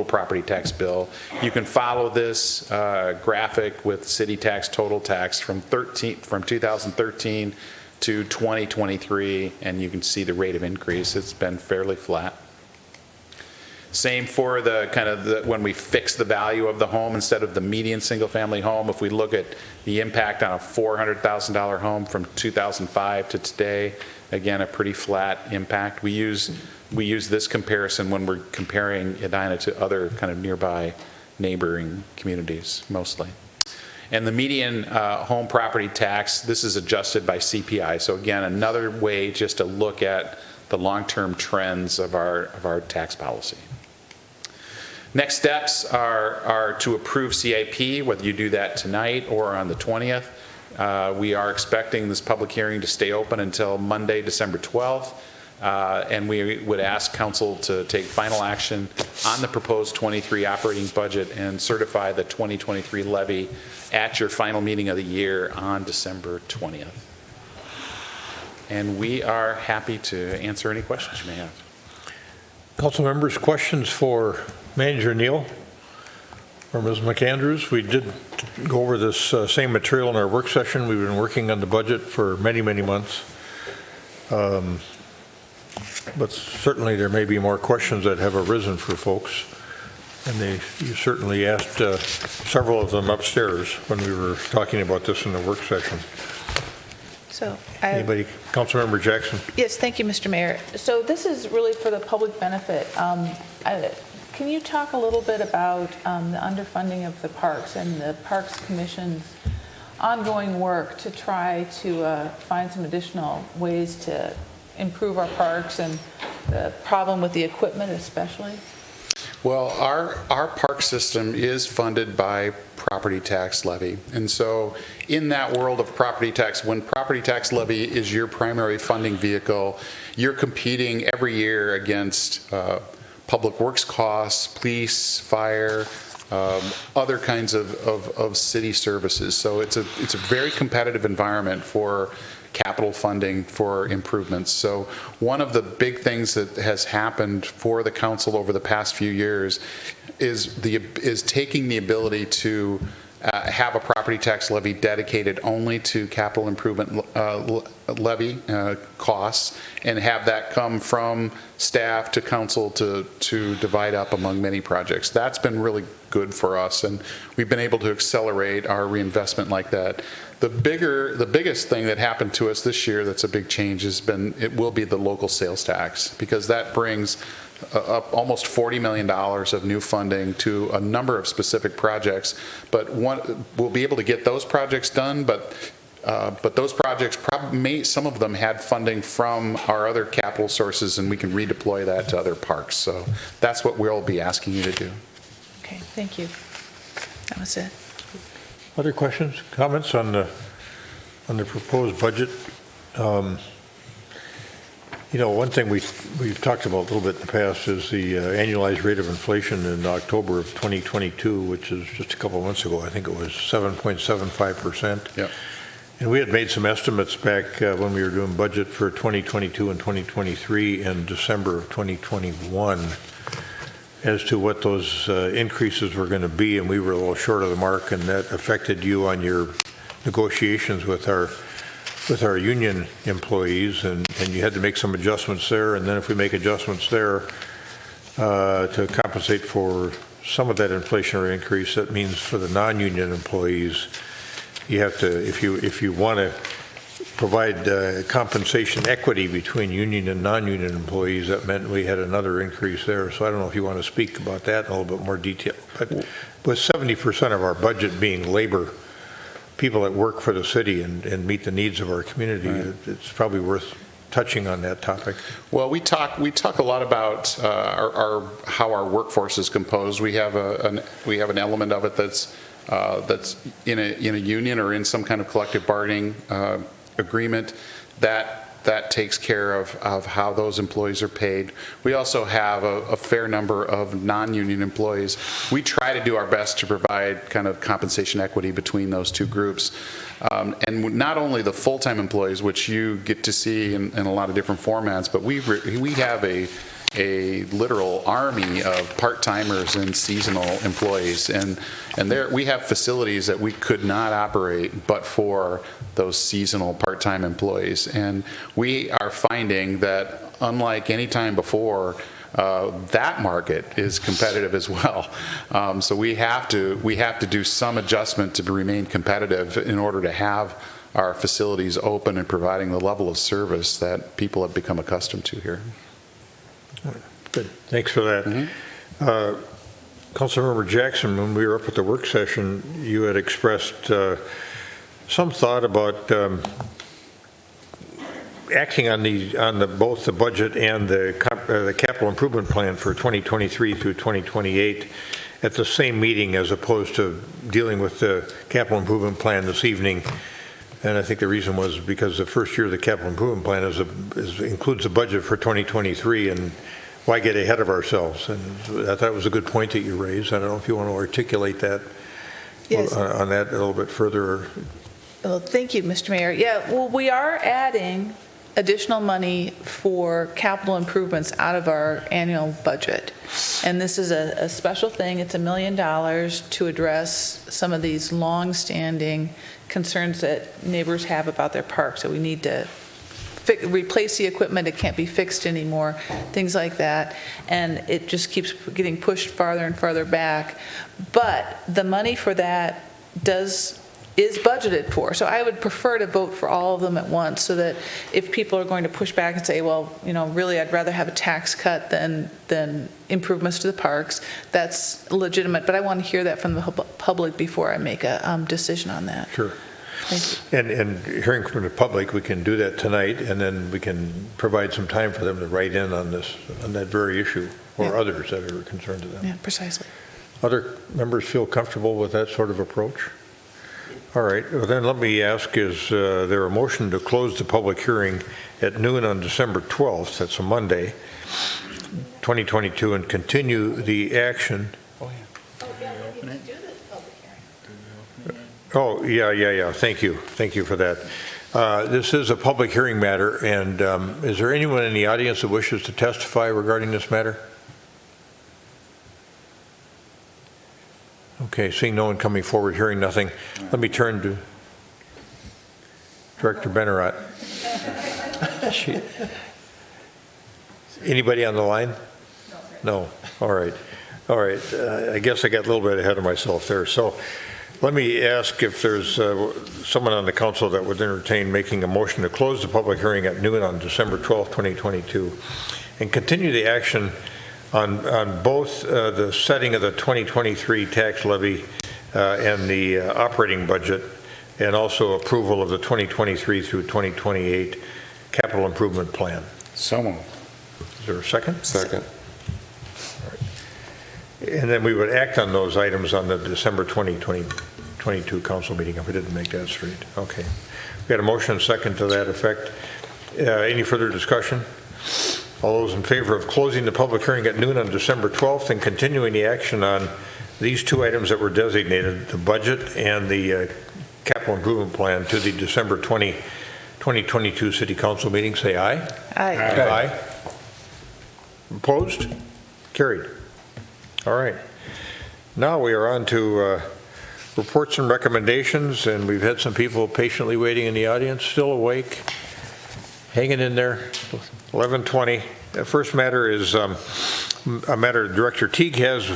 property tax bill. You can follow this graphic with city tax, total tax from 2013 to 2023, and you can see the rate of increase. It's been fairly flat. Same for when we fix the value of the home instead of the median single-family home. If we look at the impact on a $400,000 home from 2005 to today, again, a pretty flat impact. We use this comparison when we're comparing Edina to other kind of nearby neighboring communities, mostly. And the median home property tax, this is adjusted by CPI. So again, another way just to look at the long-term trends of our tax policy. Next steps are to approve CIP, whether you do that tonight or on the 20th. We are expecting this public hearing to stay open until Monday, December 12th. And we would ask council to take final action on the proposed 23 operating budget and certify the 2023 levy at your final meeting of the year on December 20th. And we are happy to answer any questions you may have. Council members, questions for Manager Neal or Ms. McAndrews? We did go over this same material in our work session. We've been working on the budget for many, many months. But certainly there may be more questions that have arisen for folks. And you certainly asked several of them upstairs when we were talking about this in the work session. So Anybody? Councilmember Jackson. Yes, thank you, Mr. Mayor. So this is really for the public benefit. Can you talk a little bit about the underfunding of the parks and the Parks Commission's ongoing work to try to find some additional ways to improve our parks and the problem with the equipment especially? Well, our park system is funded by property tax levy. And so in that world of property tax, when property tax levy is your primary funding vehicle, you're competing every year against public works costs, police, fire, other kinds of city services. So it's a very competitive environment for capital funding for improvements. So one of the big things that has happened for the council over the past few years is taking the ability to have a property tax levy dedicated only to capital improvement levy costs, and have that come from staff to council to divide up among many projects. That's been really good for us, and we've been able to accelerate our reinvestment like that. The biggest thing that happened to us this year that's a big change will be the local sales tax, because that brings up almost $40 million of new funding to a number of specific projects. But we'll be able to get those projects done, but those projects some of them had funding from our other capital sources, and we can redeploy that to other parks. So that's what we'll be asking you to do. Okay, thank you. That was it. Other questions, comments on the proposed budget? One thing we've talked about a little bit in the past is the annualized rate of inflation in October of 2022, which is just a couple of months ago. I think it was 7.75%. Yep. And we had made some estimates back when we were doing budget for 2022 and 2023 in December of 2021 as to what those increases were going to be, and we were a little short of the mark, and that affected you on your negotiations with our union employees, and you had to make some adjustments there. And then if we make adjustments there to compensate for some of that inflationary increase, that means for the non-union employees, you have to, if you want to provide compensation equity between union and non-union employees, that meant we had another increase there. So I don't know if you want to speak about that in a little bit more detail. But with 70% of our budget being labor, people that work for the city and meet the needs of our community, it's probably worth touching on that topic. Well, we talk a lot about how our workforce is composed. We have an element of it that's in a union or in some kind of collective bargaining agreement that takes care of how those employees are paid. We also have a fair number of non-union employees. We try to do our best to provide kind of compensation equity between those two groups. And not only the full-time employees, which you get to see in a lot of different formats, but we have a literal army of part-timers and seasonal employees, and there we have facilities that we could not operate but for those seasonal part-time employees. And we are finding that, unlike any time before, that market is competitive as well. So we have to do some adjustment to remain competitive in order to have our facilities open and providing the level of service that people have become accustomed to here. Good. Thanks for that. Councilmember Jackson, when we were up at the work session, you had expressed some thought about acting on both the budget and the capital improvement plan for 2023 through 2028 at the same meeting, as opposed to dealing with the capital improvement plan this evening. And I think the reason was because the first year of the capital improvement plan includes a budget for 2023, and why get ahead of ourselves? And I thought it was a good point that you raised. I don't know if you want to articulate that on that a little bit further. Well, thank you, Mr. Mayor. Yeah, well, we are adding additional money for capital improvements out of our annual budget. And this is a special thing. It's $1 million to address some of these long-standing concerns that neighbors have about their parks. So we need to replace the equipment. It can't be fixed anymore, things like that. And it just keeps getting pushed farther and farther back. But the money for that is budgeted for. So I would prefer to vote for all of them at once, so that if people are going to push back and say, well, really I'd rather have a tax cut than improvements to the parks, that's legitimate. But I want to hear that from the public before I make a decision on that. Sure. Thank you. And hearing from the public, we can do that tonight, and then we can provide some time for them to write in on that very issue, or others that are concerned to them. Yeah, precisely. Other members feel comfortable with that sort of approach? All right. Well, then let me ask, is there a motion to close the public hearing at noon on December 12th, that's a Monday, 2022, and continue the action? Oh, yeah. Thank you for that. This is a public hearing matter, and is there anyone in the audience that wishes to testify regarding this matter? Okay, seeing no one coming forward, hearing nothing, let me turn to Director Bennerat. Anybody on the line? No. All right. I guess I got a little bit ahead of myself there. So let me ask if there's someone on the council that would entertain making a motion to close the public hearing at noon on December 12th, 2022, and continue the action on both the setting of the 2023 tax levy and the operating budget, and also approval of the 2023 through 2028 capital improvement plan. So moved. Is there a second? Second. All right. And then we would act on those items on the December 2022 council meeting if we didn't make that straight. Okay. We had a motion and second to that effect. Any further discussion? All those in favor of closing the public hearing at noon on December 12th and continuing the action on these two items that were designated, the budget and the capital improvement plan, to the December 2022 City Council meeting, say aye. Aye. Aye. Opposed? Carried. All right. Now we are on to reports and recommendations, and we've had some people patiently waiting in the audience, still awake, hanging in there. 11:20. The first matter is a matter Director Teague has.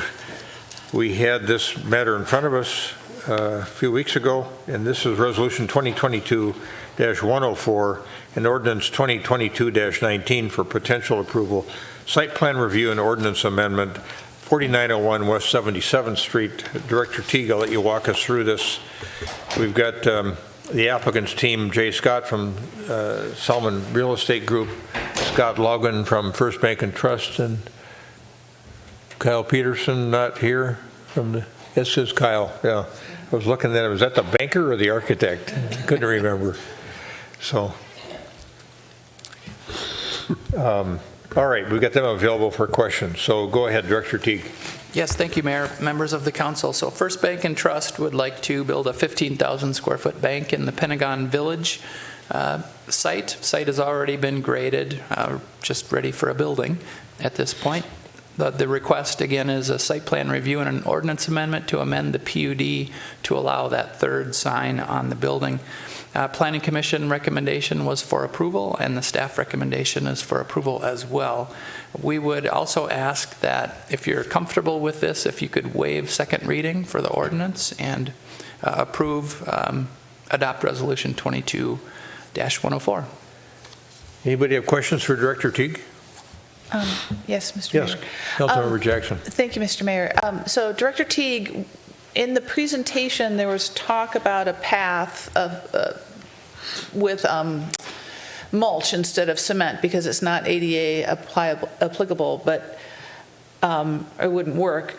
We had this matter in front of us a few weeks ago, and this is Resolution 2022-104 and Ordinance 2022-19 for potential approval, site plan review and ordinance amendment, 4901 West 77th Street. Director Teague, I'll let you walk us through this. We've got the applicant's team, Jay Scott from Salmon Real Estate Group, Scott Logan from First Bank and Trust, and Kyle Peterson, not here from the, this is Kyle, yeah. I was looking at him, was that the banker or the architect? Couldn't remember. So, all right, we've got them available for questions. So go ahead, Director Teague. Yes, thank you, Mayor, members of the council. So First Bank and Trust would like to build a 15,000 square foot bank in the Pentagon Village site. Site has already been graded, just ready for a building at this point. The request, again, is a site plan review and an ordinance amendment to amend the PUD to allow that third sign on the building. Planning Commission recommendation was for approval, and the staff recommendation is for approval as well. We would also ask that if you're comfortable with this, if you could waive second reading for the ordinance and adopt Resolution 22-104. Anybody have questions for Director Teague? Yes, Mr. Mayor. Yes, Councilmember Jackson. Thank you, Mr. Mayor. So Director Teague, in the presentation, there was talk about a path with mulch instead of cement because it's not ADA applicable, but it wouldn't work,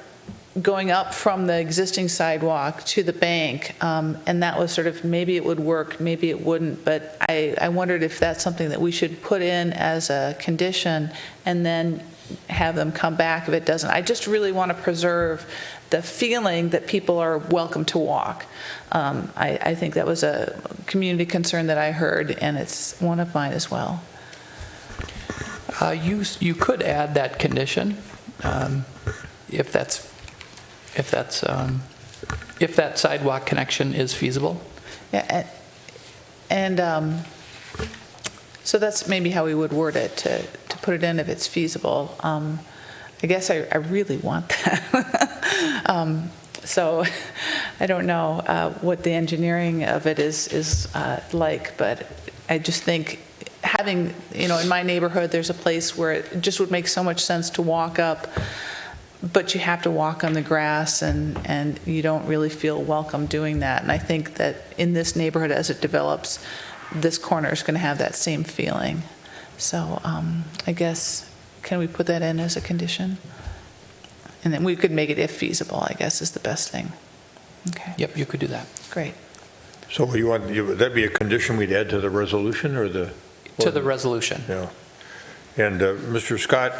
going up from the existing sidewalk to the bank, and that was sort of maybe it would work, maybe it wouldn't, but I wondered if that's something that we should put in as a condition and then have them come back if it doesn't. I just really want to preserve the feeling that people are welcome to walk. I think that was a community concern that I heard, and it's one of mine as well. You could add that condition if that sidewalk connection is feasible. Yeah, and so that's maybe how we would word it, to put it in if it's feasible. I guess I really want that. So I don't know what the engineering of it is like, but I just think having, in my neighborhood, there's a place where it just would make so much sense to walk up, but you have to walk on the grass, and you don't really feel welcome doing that. And I think that in this neighborhood, as it develops, this corner is going to have that same feeling. So I guess, can we put that in as a condition? And then we could make it if feasible, I guess, is the best thing. Okay. Yep, you could do that. Great. So would that be a condition we'd add to the resolution or the? To the resolution. Yeah. And Mr. Scott,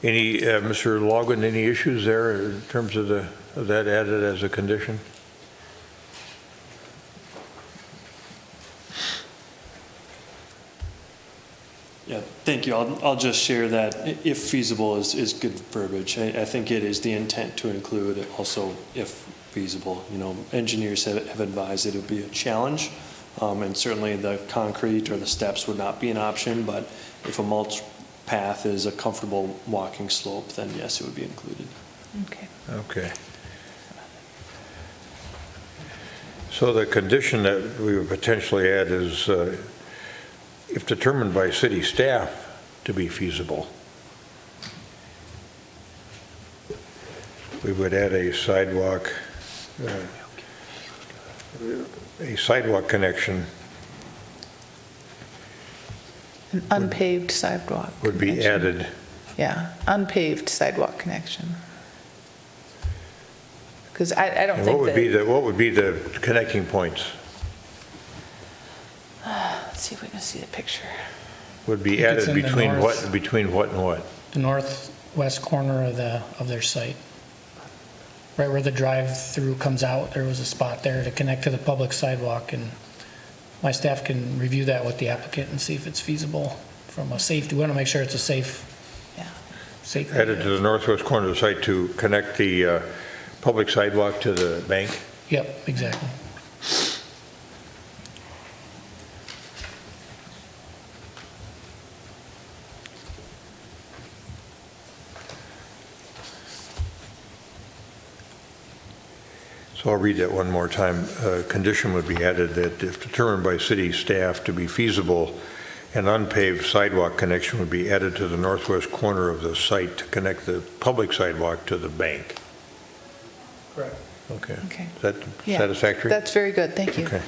Mr. Logan, any issues there in terms of that added as a condition? Yeah, thank you. I'll just share that if feasible is good verbiage. I think it is the intent to include also if feasible. Engineers have advised it would be a challenge, and certainly the concrete or the steps would not be an option, but if a mulch path is a comfortable walking slope, then yes, it would be included. Okay. Okay. So the condition that we would potentially add is if determined by city staff to be feasible, we would add a sidewalk connection. An unpaved sidewalk would be connection. Added. Yeah, unpaved sidewalk connection. Because I don't And think what would be the connecting points? Let's see if we can see the picture. Would be I think it's added in the between north. what and what? The northwest corner of their site. Right where the drive-through comes out, there was a spot there to connect to the public sidewalk, and my staff can review that with the applicant and see if it's feasible from a safety. We want to make sure it's a safe. Added to the northwest corner of the site to connect the public sidewalk to the bank? Yep, exactly. So I'll read that one more time. Condition would be added that if determined by city staff to be feasible, an unpaved sidewalk connection would be added to the northwest corner of the site to connect the public sidewalk to the bank. Correct. Okay. Okay. Is that Yeah, satisfactory? That's very good, thank you. Okay.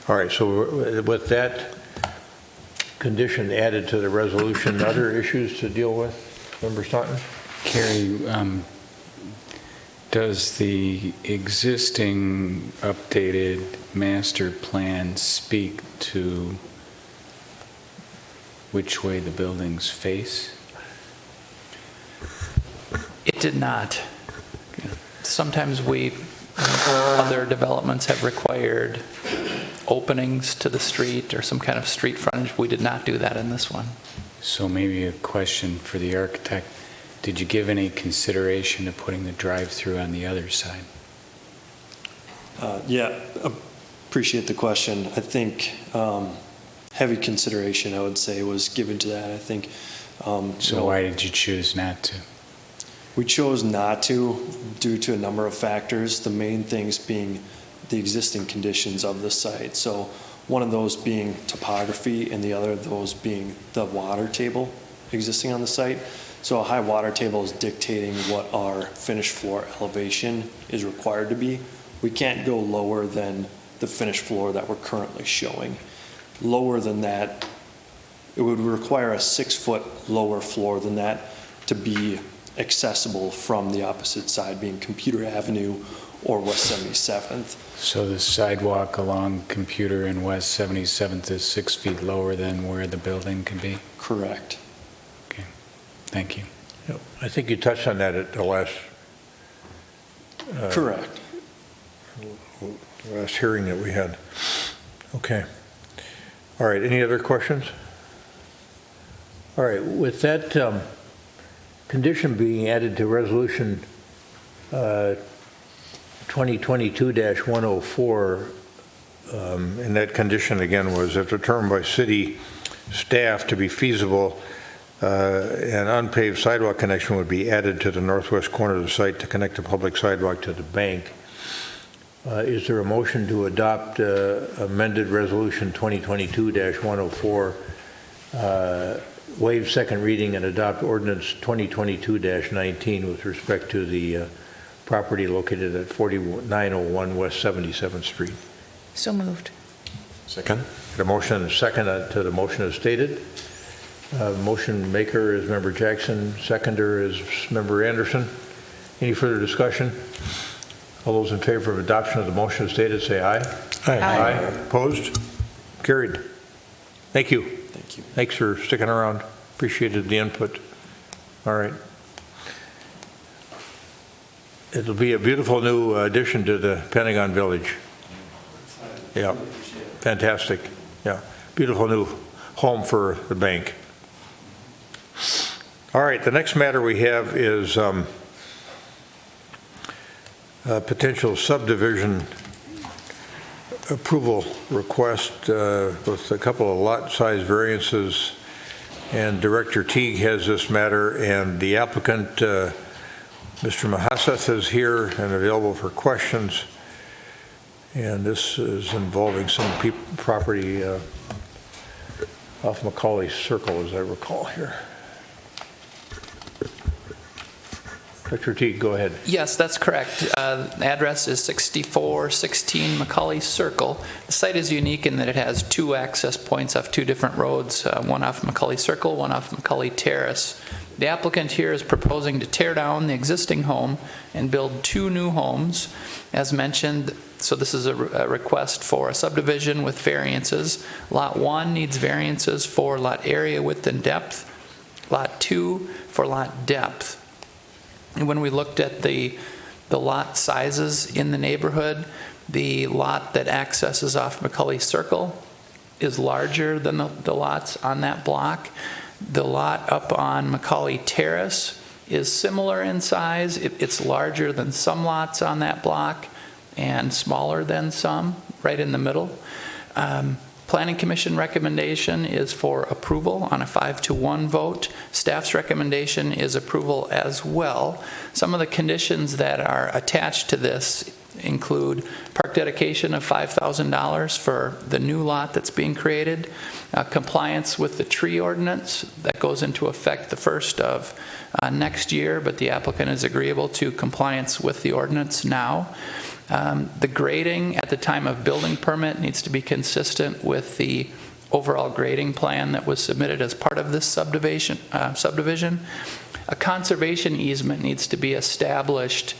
All right, so with that condition added to the resolution, other issues to deal with? Member Staunton? Carrie, does the existing updated master plan speak to which way the buildings face? It did not. Sometimes other developments have required openings to the street or some kind of street frontage. We did not do that in this one. So maybe a question for the architect. Did you give any consideration to putting the drive-through on the other side? Yeah, appreciate the question. I think heavy consideration, I would say, was given to that. I think. So why did you choose not to? We chose not to due to a number of factors, the main things being the existing conditions of the site. So one of those being topography and the other of those being the water table existing on the site. So a high water table is dictating what our finished floor elevation is required to be. We can't go lower than the finished floor that we're currently showing. Lower than that, it would require a 6-foot lower floor than that to be accessible from the opposite side, being Computer Avenue or West 77th. So the sidewalk along Computer and West 77th is 6 feet lower than where the building can be? Correct. Okay, thank you. Yep. I think you touched on that at the last Correct. Last hearing that we had. Okay. All right, any other questions? All right, with that condition being added to resolution 2022-104, and that condition again was if determined by city staff to be feasible, an unpaved sidewalk connection would be added to the northwest corner of the site to connect the public sidewalk to the bank. Is there a motion to adopt amended resolution 2022-104, waive second reading and adopt ordinance 2022-19 with respect to the property located at 4901 West 77th Street? So moved. Second. The motion and a second to the motion as stated. Motion maker is Member Jackson, seconder is Member Anderson. Any further discussion? All those in favor of adoption of the motion as stated, say aye. Aye. Aye. Opposed? Carried. Thank you. Thank you. Thanks for sticking around. Appreciated the input. All right. It'll be a beautiful new addition to the Pentagon Village. Yeah, fantastic. Yeah, beautiful new home for the bank. All right, the next matter we have is a potential subdivision approval request with a couple of lot size variances, and Director Teague has this matter, and the applicant, Mr. Mahaseth, is here and available for questions, and this is involving some property off Macaulay Circle, as I recall here. Dr. Teague, go ahead. Yes, that's correct. The address is 6416 Macaulay Circle. The site is unique in that it has two access points off two different roads, one off Macaulay Circle, one off Macaulay Terrace. The applicant here is proposing to tear down the existing home and build two new homes, as mentioned. So this is a request for a subdivision with variances. Lot 1 needs variances for lot area, width, and depth. Lot 2 for lot depth. And when we looked at the lot sizes in the neighborhood, the lot that accesses off Macaulay Circle is larger than the lots on that block. The lot up on Macaulay Terrace is similar in size. It's larger than some lots on that block and smaller than some, right in the middle. Planning Commission recommendation is for approval on a 5-1 vote. Staff's recommendation is approval as well. Some of the conditions that are attached to this include park dedication of $5,000 for the new lot that's being created, compliance with the tree ordinance that goes into effect the 1st of next year, but the applicant is agreeable to compliance with the ordinance now. The grading at the time of building permit needs to be consistent with the overall grading plan that was submitted as part of this subdivision. A conservation easement needs to be established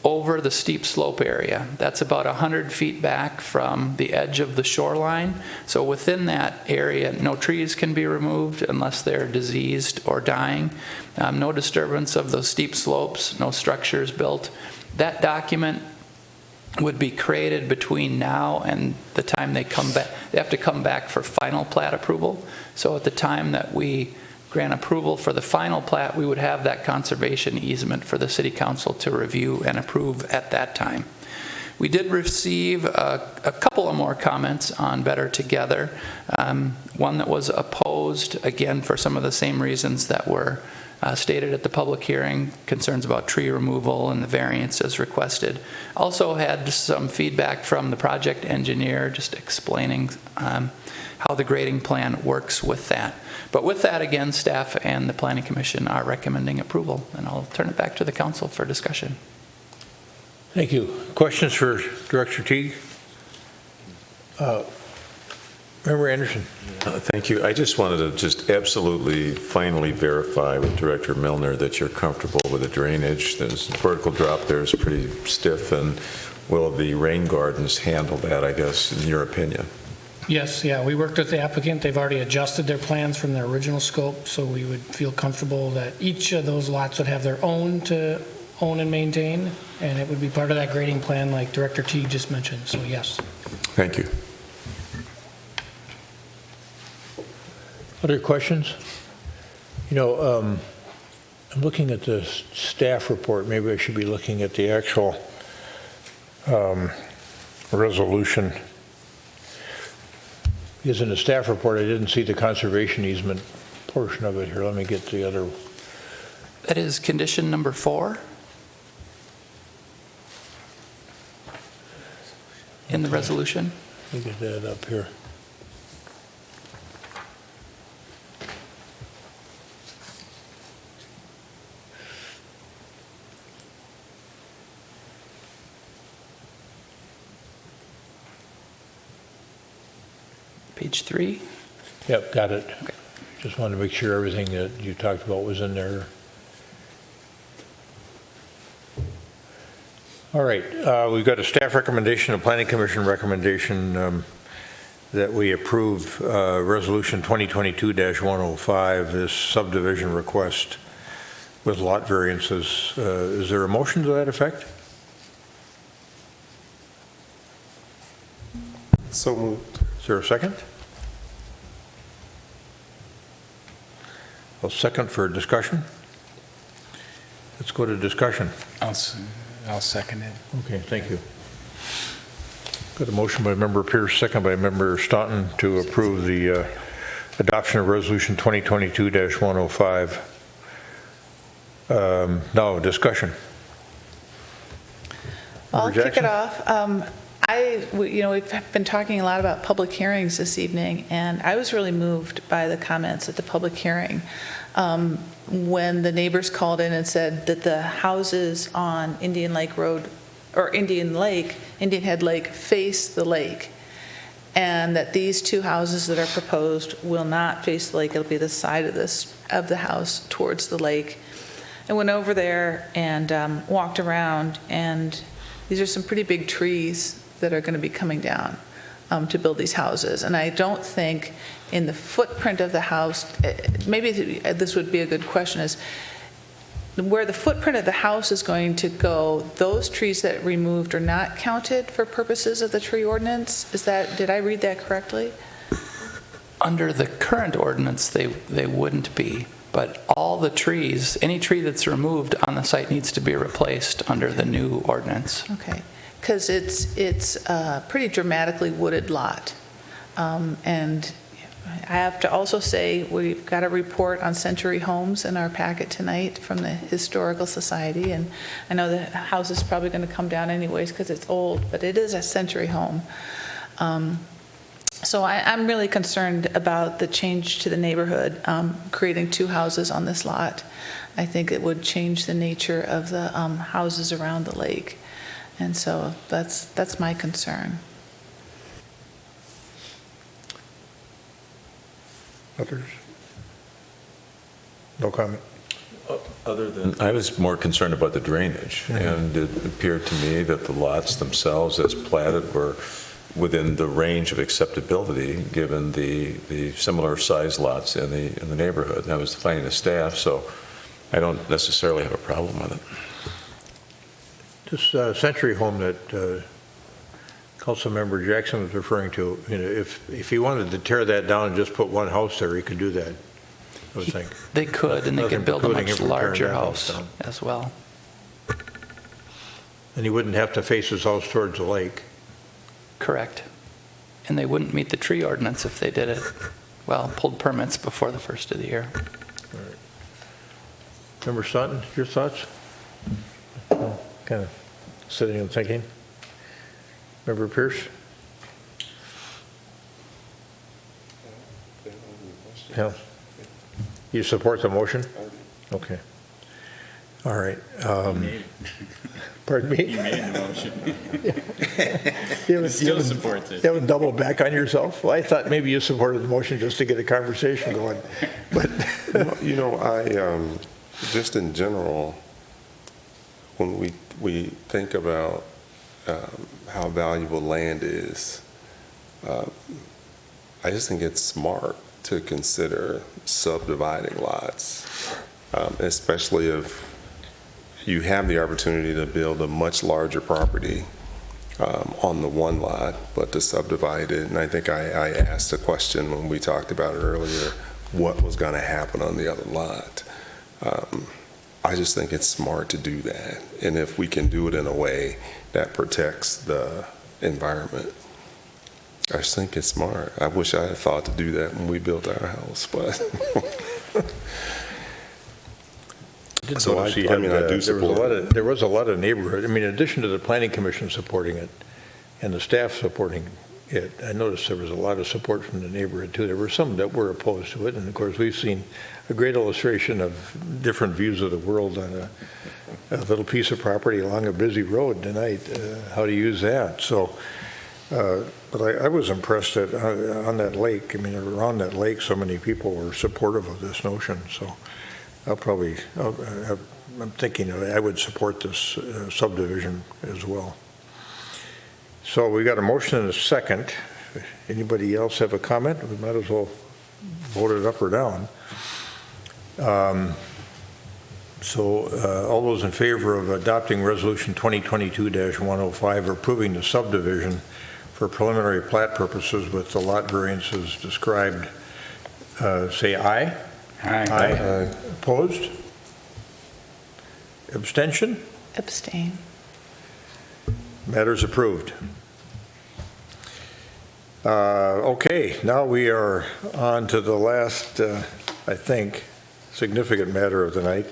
over the steep slope area. That's about 100 feet back from the edge of the shoreline. So within that area, no trees can be removed unless they're diseased or dying. No disturbance of those steep slopes, no structures built. That document would be created between now and the time they come back. They have to come back for final plat approval. So at the time that we grant approval for the final plat, we would have that conservation easement for the City Council to review and approve at that time. We did receive a couple of more comments on Better Together. One that was opposed, again, for some of the same reasons that were stated at the public hearing, concerns about tree removal and the variances requested. Also had some feedback from the project engineer, just explaining how the grading plan works with that. But with that, again, staff and the Planning Commission are recommending approval, and I'll turn it back to the council for discussion. Thank you. Questions for Director Teague? Member Anderson. Thank you. I just wanted to just absolutely finally verify with Director Milner that you're comfortable with the drainage. There's vertical drop there is pretty stiff, and will the rain gardens handle that, I guess, in your opinion? Yes, yeah, we worked with the applicant. They've already adjusted their plans from their original scope, so we would feel comfortable that each of those lots would have their own to own and maintain, and it would be part of that grading plan like Director Teague just mentioned, so yes. Thank you. Other questions? You know, I'm looking at the staff report. Maybe I should be looking at the actual resolution. Because in the staff report, I didn't see the conservation easement portion of it here. Let me get the other. That is condition number 4 in the resolution. Let me get that up here. Page 3. Yep, got it. Okay. Just wanted to make sure everything that you talked about was in there. All right, we've got a staff recommendation, a planning commission recommendation that we approve resolution 2022-105, this subdivision request with lot variances. Is there a motion to that effect? So moved. Is there a second? A second for discussion. Let's go to discussion. I'll second it. Okay, thank you. Got a motion by Member Pierce, second by Member Staunton to approve the adoption of Resolution 2022-105. Now, discussion. I'll kick it off. We've been talking a lot about public hearings this evening, and I was really moved by the comments at the public hearing when the neighbors called in and said that the houses on Indian Lake Road, or Indian Head Lake, face the lake, and that these two houses that are proposed will not face the lake. It'll be the side of the house towards the lake. I went over there and walked around, and these are some pretty big trees that are going to be coming down to build these houses. And I don't think in the footprint of the house, maybe this would be a good question, is where the footprint of the house is going to go, those trees that removed are not counted for purposes of the tree ordinance? Did I read that correctly? Under the current ordinance, they wouldn't be, but all the trees, any tree that's removed on the site needs to be replaced under the new ordinance. Okay. Because it's a pretty dramatically wooded lot. And I have to also say, we've got a report on Century Homes in our packet tonight from the Historical Society, and I know the house is probably going to come down anyways because it's old, but it is a century home. So I'm really concerned about the change to the neighborhood, creating two houses on this lot. I think it would change the nature of the houses around the lake, and so that's my concern. Others? No comment? Other than, I was more concerned about the drainage, and it appeared to me that the lots themselves as platted were within the range of acceptability given the similar size lots in the neighborhood. And I was finding the staff, so I don't necessarily have a problem with it. This century home that Councilmember Jackson was referring to, if he wanted to tear that down and just put one house there, he could do that, I would think. They could, and they could build a much larger house down as well. And he wouldn't have to face his house towards the lake. Correct. And they wouldn't meet the tree ordinance if they did it, pulled permits before the first of the year. All right. Member Sutton, your thoughts? Kind of sitting and thinking. Member Pierce? Yeah. You support the motion? Okay. All right. Pardon me? You made the motion. Still supports it. You haven't doubled back on yourself? Well, I thought maybe you supported the motion just to get a conversation going. But I just in general, when we think about how valuable land is, I just think it's smart to consider subdividing lots, especially if you have the opportunity to build a much larger property on the one lot, but to subdivide it. And I think I asked a question when we talked about it earlier, what was going to happen on the other lot. I just think it's smart to do that. And if we can do it in a way that protects the environment, I just think it's smart. I wish I had thought to do that when we built our house, but so I do support. There was a lot of neighborhood. I mean, in addition to the Planning Commission supporting it and the staff supporting it, I noticed there was a lot of support from the neighborhood too. There were some that were opposed to it, and of course we've seen a great illustration of different views of the world on a little piece of property along a busy road tonight, how to use that. So, but I was impressed that on that lake, I mean, around that lake, so many people were supportive of this notion. So I'm thinking I would support this subdivision as well. So we got a motion and a second. Anybody else have a comment? We might as well vote it up or down. All those in favor of adopting Resolution 2022-105, approving the subdivision for preliminary plat purposes with the lot variances described, say aye. Aye. Aye. Opposed? Abstention? Abstain. Matters approved. Okay, now we are on to the last, I think, significant matter of the night,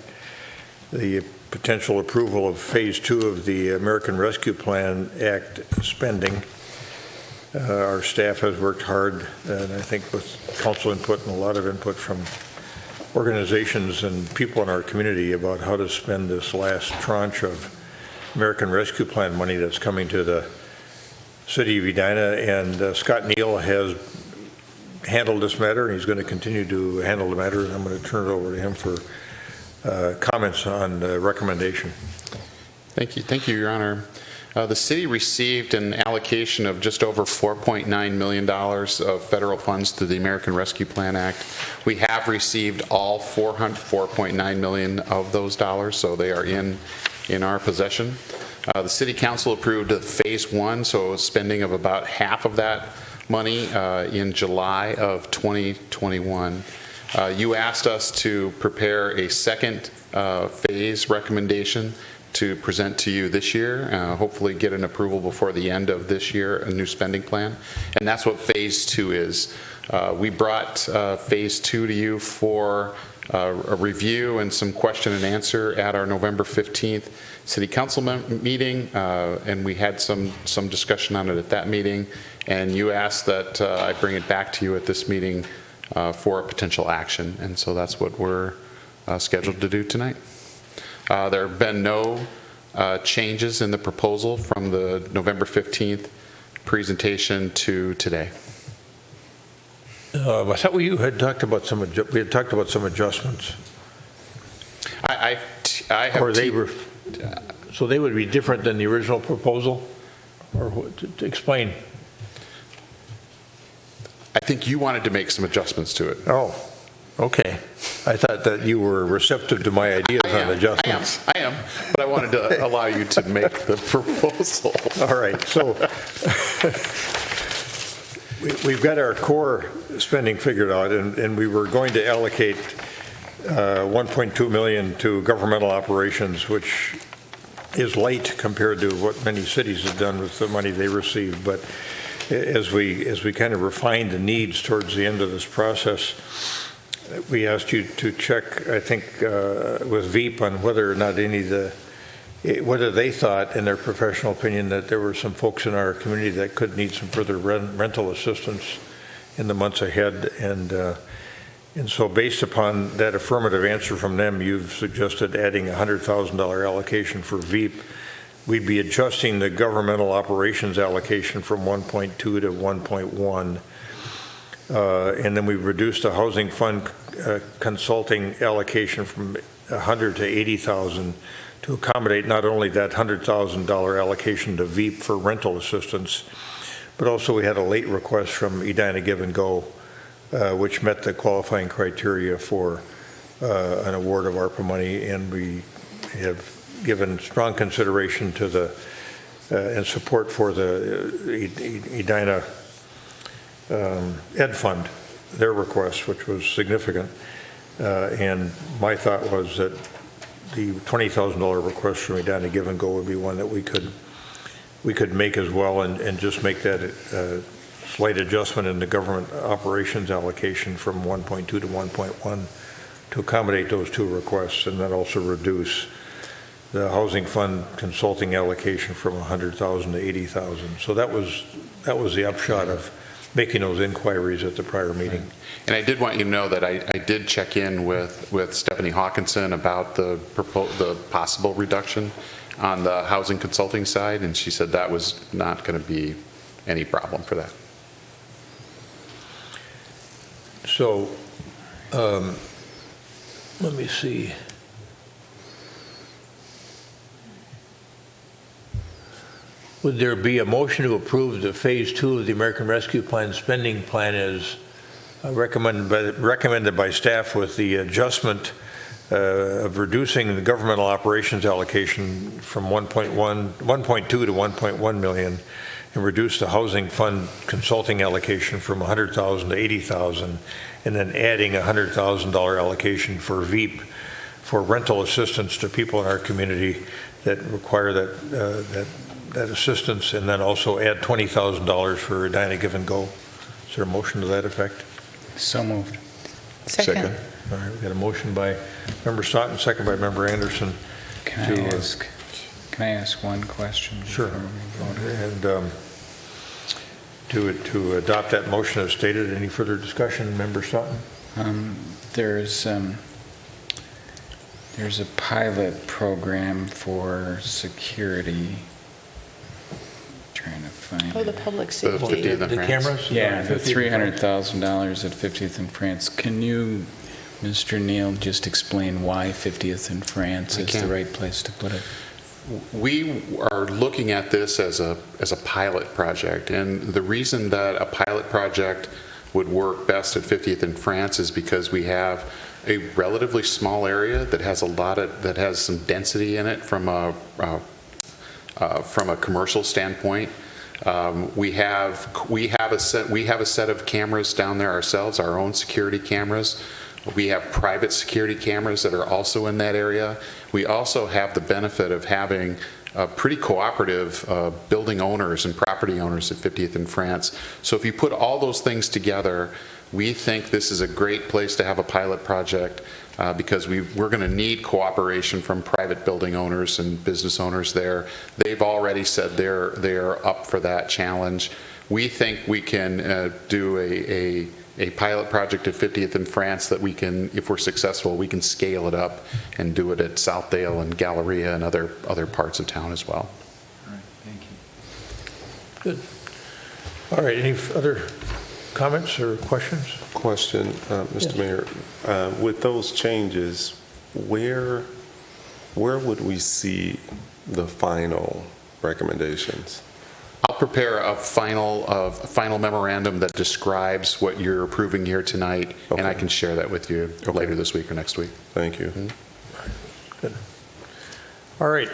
the potential approval of Phase 2 of the American Rescue Plan Act spending. Our staff has worked hard, and I think with council input and a lot of input from organizations and people in our community about how to spend this last tranche of American Rescue Plan money that's coming to the city of Edina. And Scott Neal has handled this matter, and he's going to continue to handle the matter. And I'm going to turn it over to him for comments on the recommendation. Thank you, Your Honor. The city received an allocation of just over $4.9 million of federal funds through the American Rescue Plan Act. We have received all $4.9 million of those dollars, so they are in our possession. The City Council approved Phase 1, so spending of about half of that money in July of 2021. You asked us to prepare a second phase recommendation to present to you this year, hopefully get an approval before the end of this year, a new spending plan. And that's what Phase 2 is. We brought Phase 2 to you for a review and some question and answer at our November 15th City Council meeting, and we had some discussion on it at that meeting, and you asked that I bring it back to you at this meeting for a potential action, and so that's what we're scheduled to do tonight. There have been no changes in the proposal from the November 15th presentation to today. I thought you had talked about some adjustments. I have. Or they were, so they would be different than the original proposal, or to explain. I think you wanted to make some adjustments to it. Oh, okay. I thought that you were receptive to my ideas on adjustments. I am, but I wanted to allow you to make the proposal. All right, so we've got our core spending figured out, and we were going to allocate $1.2 million to governmental operations, which is light compared to what many cities have done with the money they receive. But as we kind of refined the needs towards the end of this process, we asked you to check, I think, with Veep on whether or not whether they thought, in their professional opinion, that there were some folks in our community that could need some further rental assistance in the months ahead. And so based upon that affirmative answer from them, you've suggested adding a $100,000 allocation for Veep. We'd be adjusting the governmental operations allocation from 1.2 to 1.1. And then we've reduced the housing fund consulting allocation from 100 to 80,000 to accommodate not only that $100,000 allocation to Veep for rental assistance, but also we had a late request from Edina Give and Go, which met the qualifying criteria for an award of ARPA money, and we have given strong consideration to the and support for the Edina Ed Fund, their request, which was significant. And my thought was that the $20,000 request from Edina Give and Go would be one that we could make as well, and just make that slight adjustment in the government operations allocation from 1.2 to 1.1 to accommodate those two requests, and then also reduce the housing fund consulting allocation from 100,000 to 80,000. So that was the upshot of making those inquiries at the prior meeting. And I did want you to know that I did check in with Stephanie Hawkinson about the possible reduction on the housing consulting side, and she said that was not going to be any problem for that. So let me see. Would there be a motion to approve the Phase 2 of the American Rescue Plan spending plan as recommended by staff, with the adjustment of reducing the governmental operations allocation from 1.2 to 1.1 million, and reduce the housing fund consulting allocation from 100,000 to 80,000, and then adding a $100,000 allocation for Veep for rental assistance to people in our community that require that assistance, and then also add $20,000 for Edina Give and Go. Is there a motion to that effect? So moved. Second. All right, we got a motion by Member Staunton, second by Member Anderson. Can I ask one question? Sure. And to adopt that motion as stated. Any further discussion, Member Staunton? There's a pilot program for security. Trying to find the public safety. The cameras? Yeah, the $300,000 at 50th and France. Can you, Mr. Neal, just explain why 50th and France is the right place to put it? We are looking at this as a pilot project, and the reason that a pilot project would work best at 50th and France is because we have a relatively small area that has some density in it from a commercial standpoint. We have a set of cameras down there ourselves, our own security cameras. We have private security cameras that are also in that area. We also have the benefit of having pretty cooperative building owners and property owners at 50th and France. So if you put all those things together, we think this is a great place to have a pilot project because we're going to need cooperation from private building owners and business owners there. They've already said they're up for that challenge. We think we can do a pilot project at 50th and France that we can, if we're successful, we can scale it up and do it at Southdale and Galleria and other parts of town as well. All right, thank you. Good. All right, any other comments or questions? Question, Mr. Mayor. With those changes, where would we see the final recommendations? I'll prepare a final memorandum that describes what you're approving here tonight, and I can share that with you later this week or next week. Thank you. Mm-hmm. Good. All right.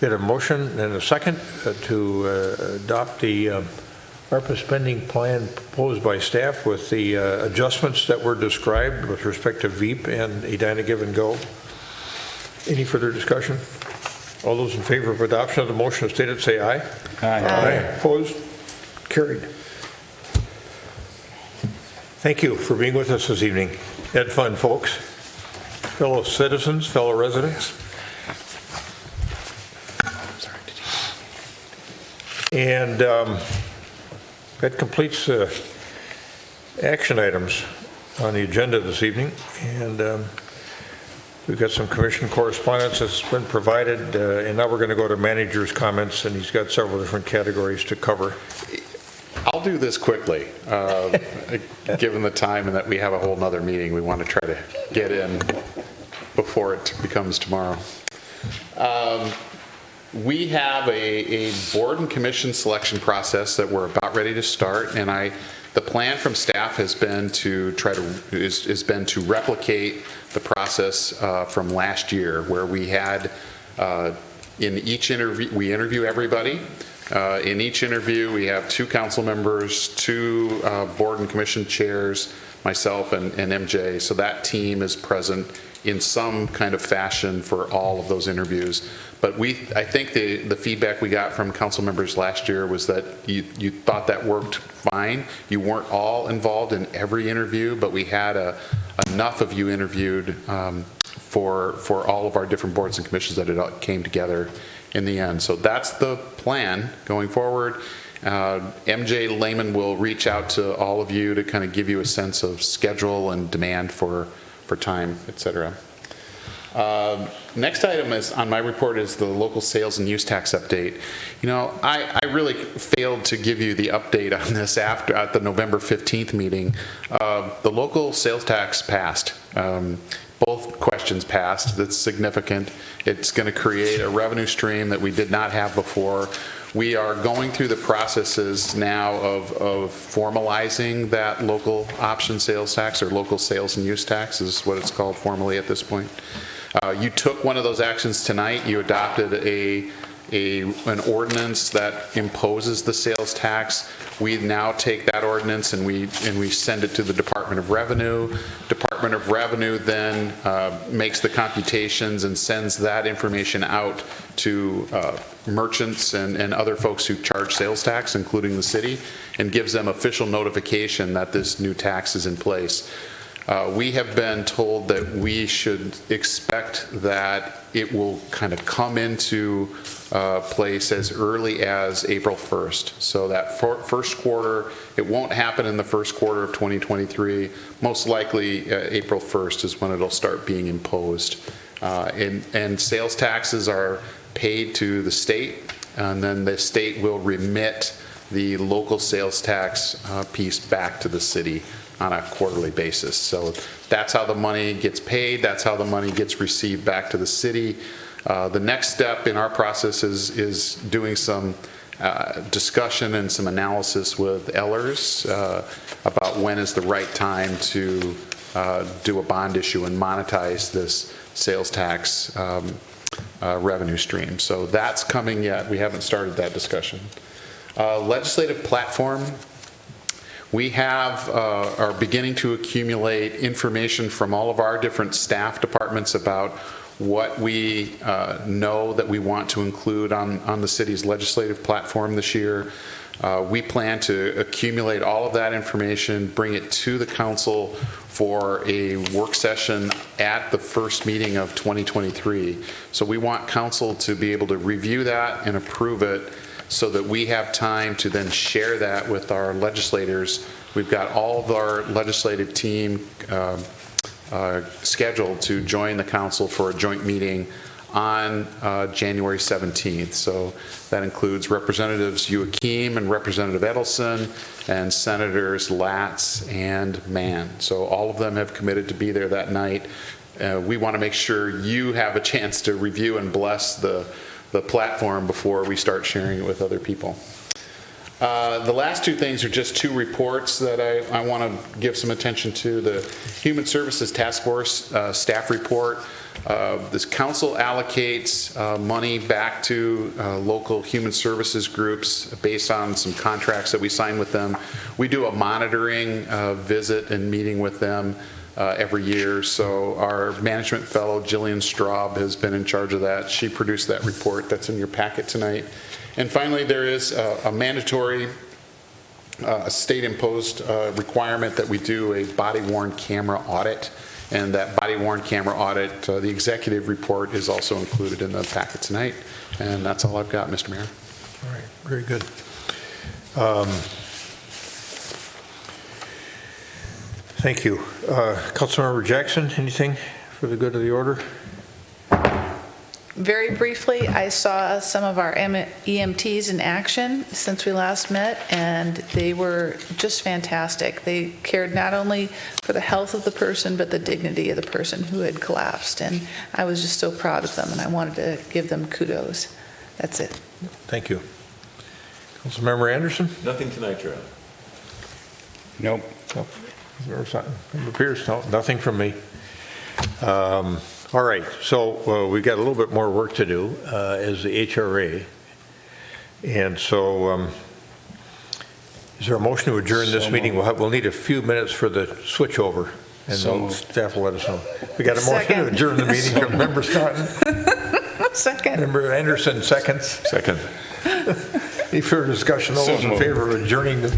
We had a motion and a second to adopt the ARPA spending plan proposed by staff with the adjustments that were described with respect to VEAP and Edina Give and Go. Any further discussion? All those in favor of adoption of the motion as stated, say aye. Aye. Aye. Opposed? Carried. Thank you for being with us this evening. Had fun, folks. Fellow citizens, fellow residents. And that completes action items on the agenda this evening. And we've got some commission correspondence that's been provided, and now we're going to go to manager's comments, and he's got several different categories to cover. I'll do this quickly, given the time and that we have a whole nother meeting we want to try to get in before it becomes tomorrow. We have a board and commission selection process that we're about ready to start, and the plan from staff has been to replicate the process from last year, where we had in each interview we interview everybody. In each interview, we have 2 council members, 2 board and commission chairs, myself and MJ. So that team is present in some kind of fashion for all of those interviews. But I think the feedback we got from council members last year was that you thought that worked fine. You weren't all involved in every interview, but we had enough of you interviewed for all of our different boards and commissions that it came together in the end. So that's the plan going forward. MJ Lehman will reach out to all of you to kind of give you a sense of schedule and demand for time, et cetera. Next item is on my report is the local sales and use tax update. You know, I really failed to give you the update on this at the November 15th meeting. The local sales tax passed. Both questions passed. That's significant. It's going to create a revenue stream that we did not have before. We are going through the processes now of formalizing that local option sales tax, or local sales and use tax is what it's called formally at this point. You took one of those actions tonight. You adopted an ordinance that imposes the sales tax. We now take that ordinance and we send it to the Department of Revenue. Department of Revenue then makes the computations and sends that information out to merchants and other folks who charge sales tax, including the city, and gives them official notification that this new tax is in place. We have been told that we should expect that it will kind of come into place as early as April 1st. So that first quarter, it won't happen in the first quarter of 2023. Most likely April 1st is when it'll start being imposed. And sales taxes are paid to the state, and then the state will remit the local sales tax piece back to the city on a quarterly basis. So that's how the money gets paid. That's how the money gets received back to the city. The next step in our process is doing some discussion and some analysis with Ellers about when is the right time to do a bond issue and monetize this sales tax revenue stream. So that's coming yet. We haven't started that discussion. Legislative platform. We are beginning to accumulate information from all of our different staff departments about what we know that we want to include on the city's legislative platform this year. We plan to accumulate all of that information, bring it to the council for a work session at the first meeting of 2023. So we want council to be able to review that and approve it so that we have time to then share that with our legislators. We've got all of our legislative team scheduled to join the council for a joint meeting on January 17th. So that includes Representatives Joachim and Representative Edelson and Senators Latz and Mann. So all of them have committed to be there that night. We want to make sure you have a chance to review and bless the platform before we start sharing it with other people. The last two things are just two reports that I want to give some attention to. The Human Services Task Force staff report. This council allocates money back to local human services groups based on some contracts that we sign with them. We do a monitoring visit and meeting with them every year. So our management fellow, Jillian Straub, has been in charge of that. She produced that report that's in your packet tonight. And finally, there is a mandatory state-imposed requirement that we do a body-worn camera audit. And that body-worn camera audit, the executive report, is also included in the packet tonight. And that's all I've got, Mr. Mayor. All right, very good. Thank you. Councilmember Jackson, anything for the good of the order? Very briefly, I saw some of our EMTs in action since we last met, and they were just fantastic. They cared not only for the health of the person, but the dignity of the person who had collapsed. And I was just so proud of them, and I wanted to give them kudos. That's it. Thank you. Councilmember Anderson? Nothing tonight, Your Honor. Nope. Nope. Member Sutton? Member Pierce? No, nothing from me. All right, so we've got a little bit more work to do as the HRA. And so is there a motion to adjourn this meeting? We'll need a few minutes for the switchover, and staff will let us know. We got a motion to adjourn the meeting from Member Sutton. Second. Member Anderson, seconds. Second. Any further discussion? All those in favor of adjourning the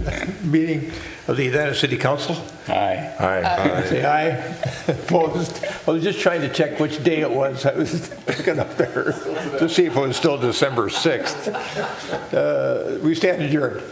meeting of the Edina City Council? Aye. Aye. Say aye. Opposed? I was just trying to check which day it was. I was looking up there to see if it was still December 6th. We stand adjourned.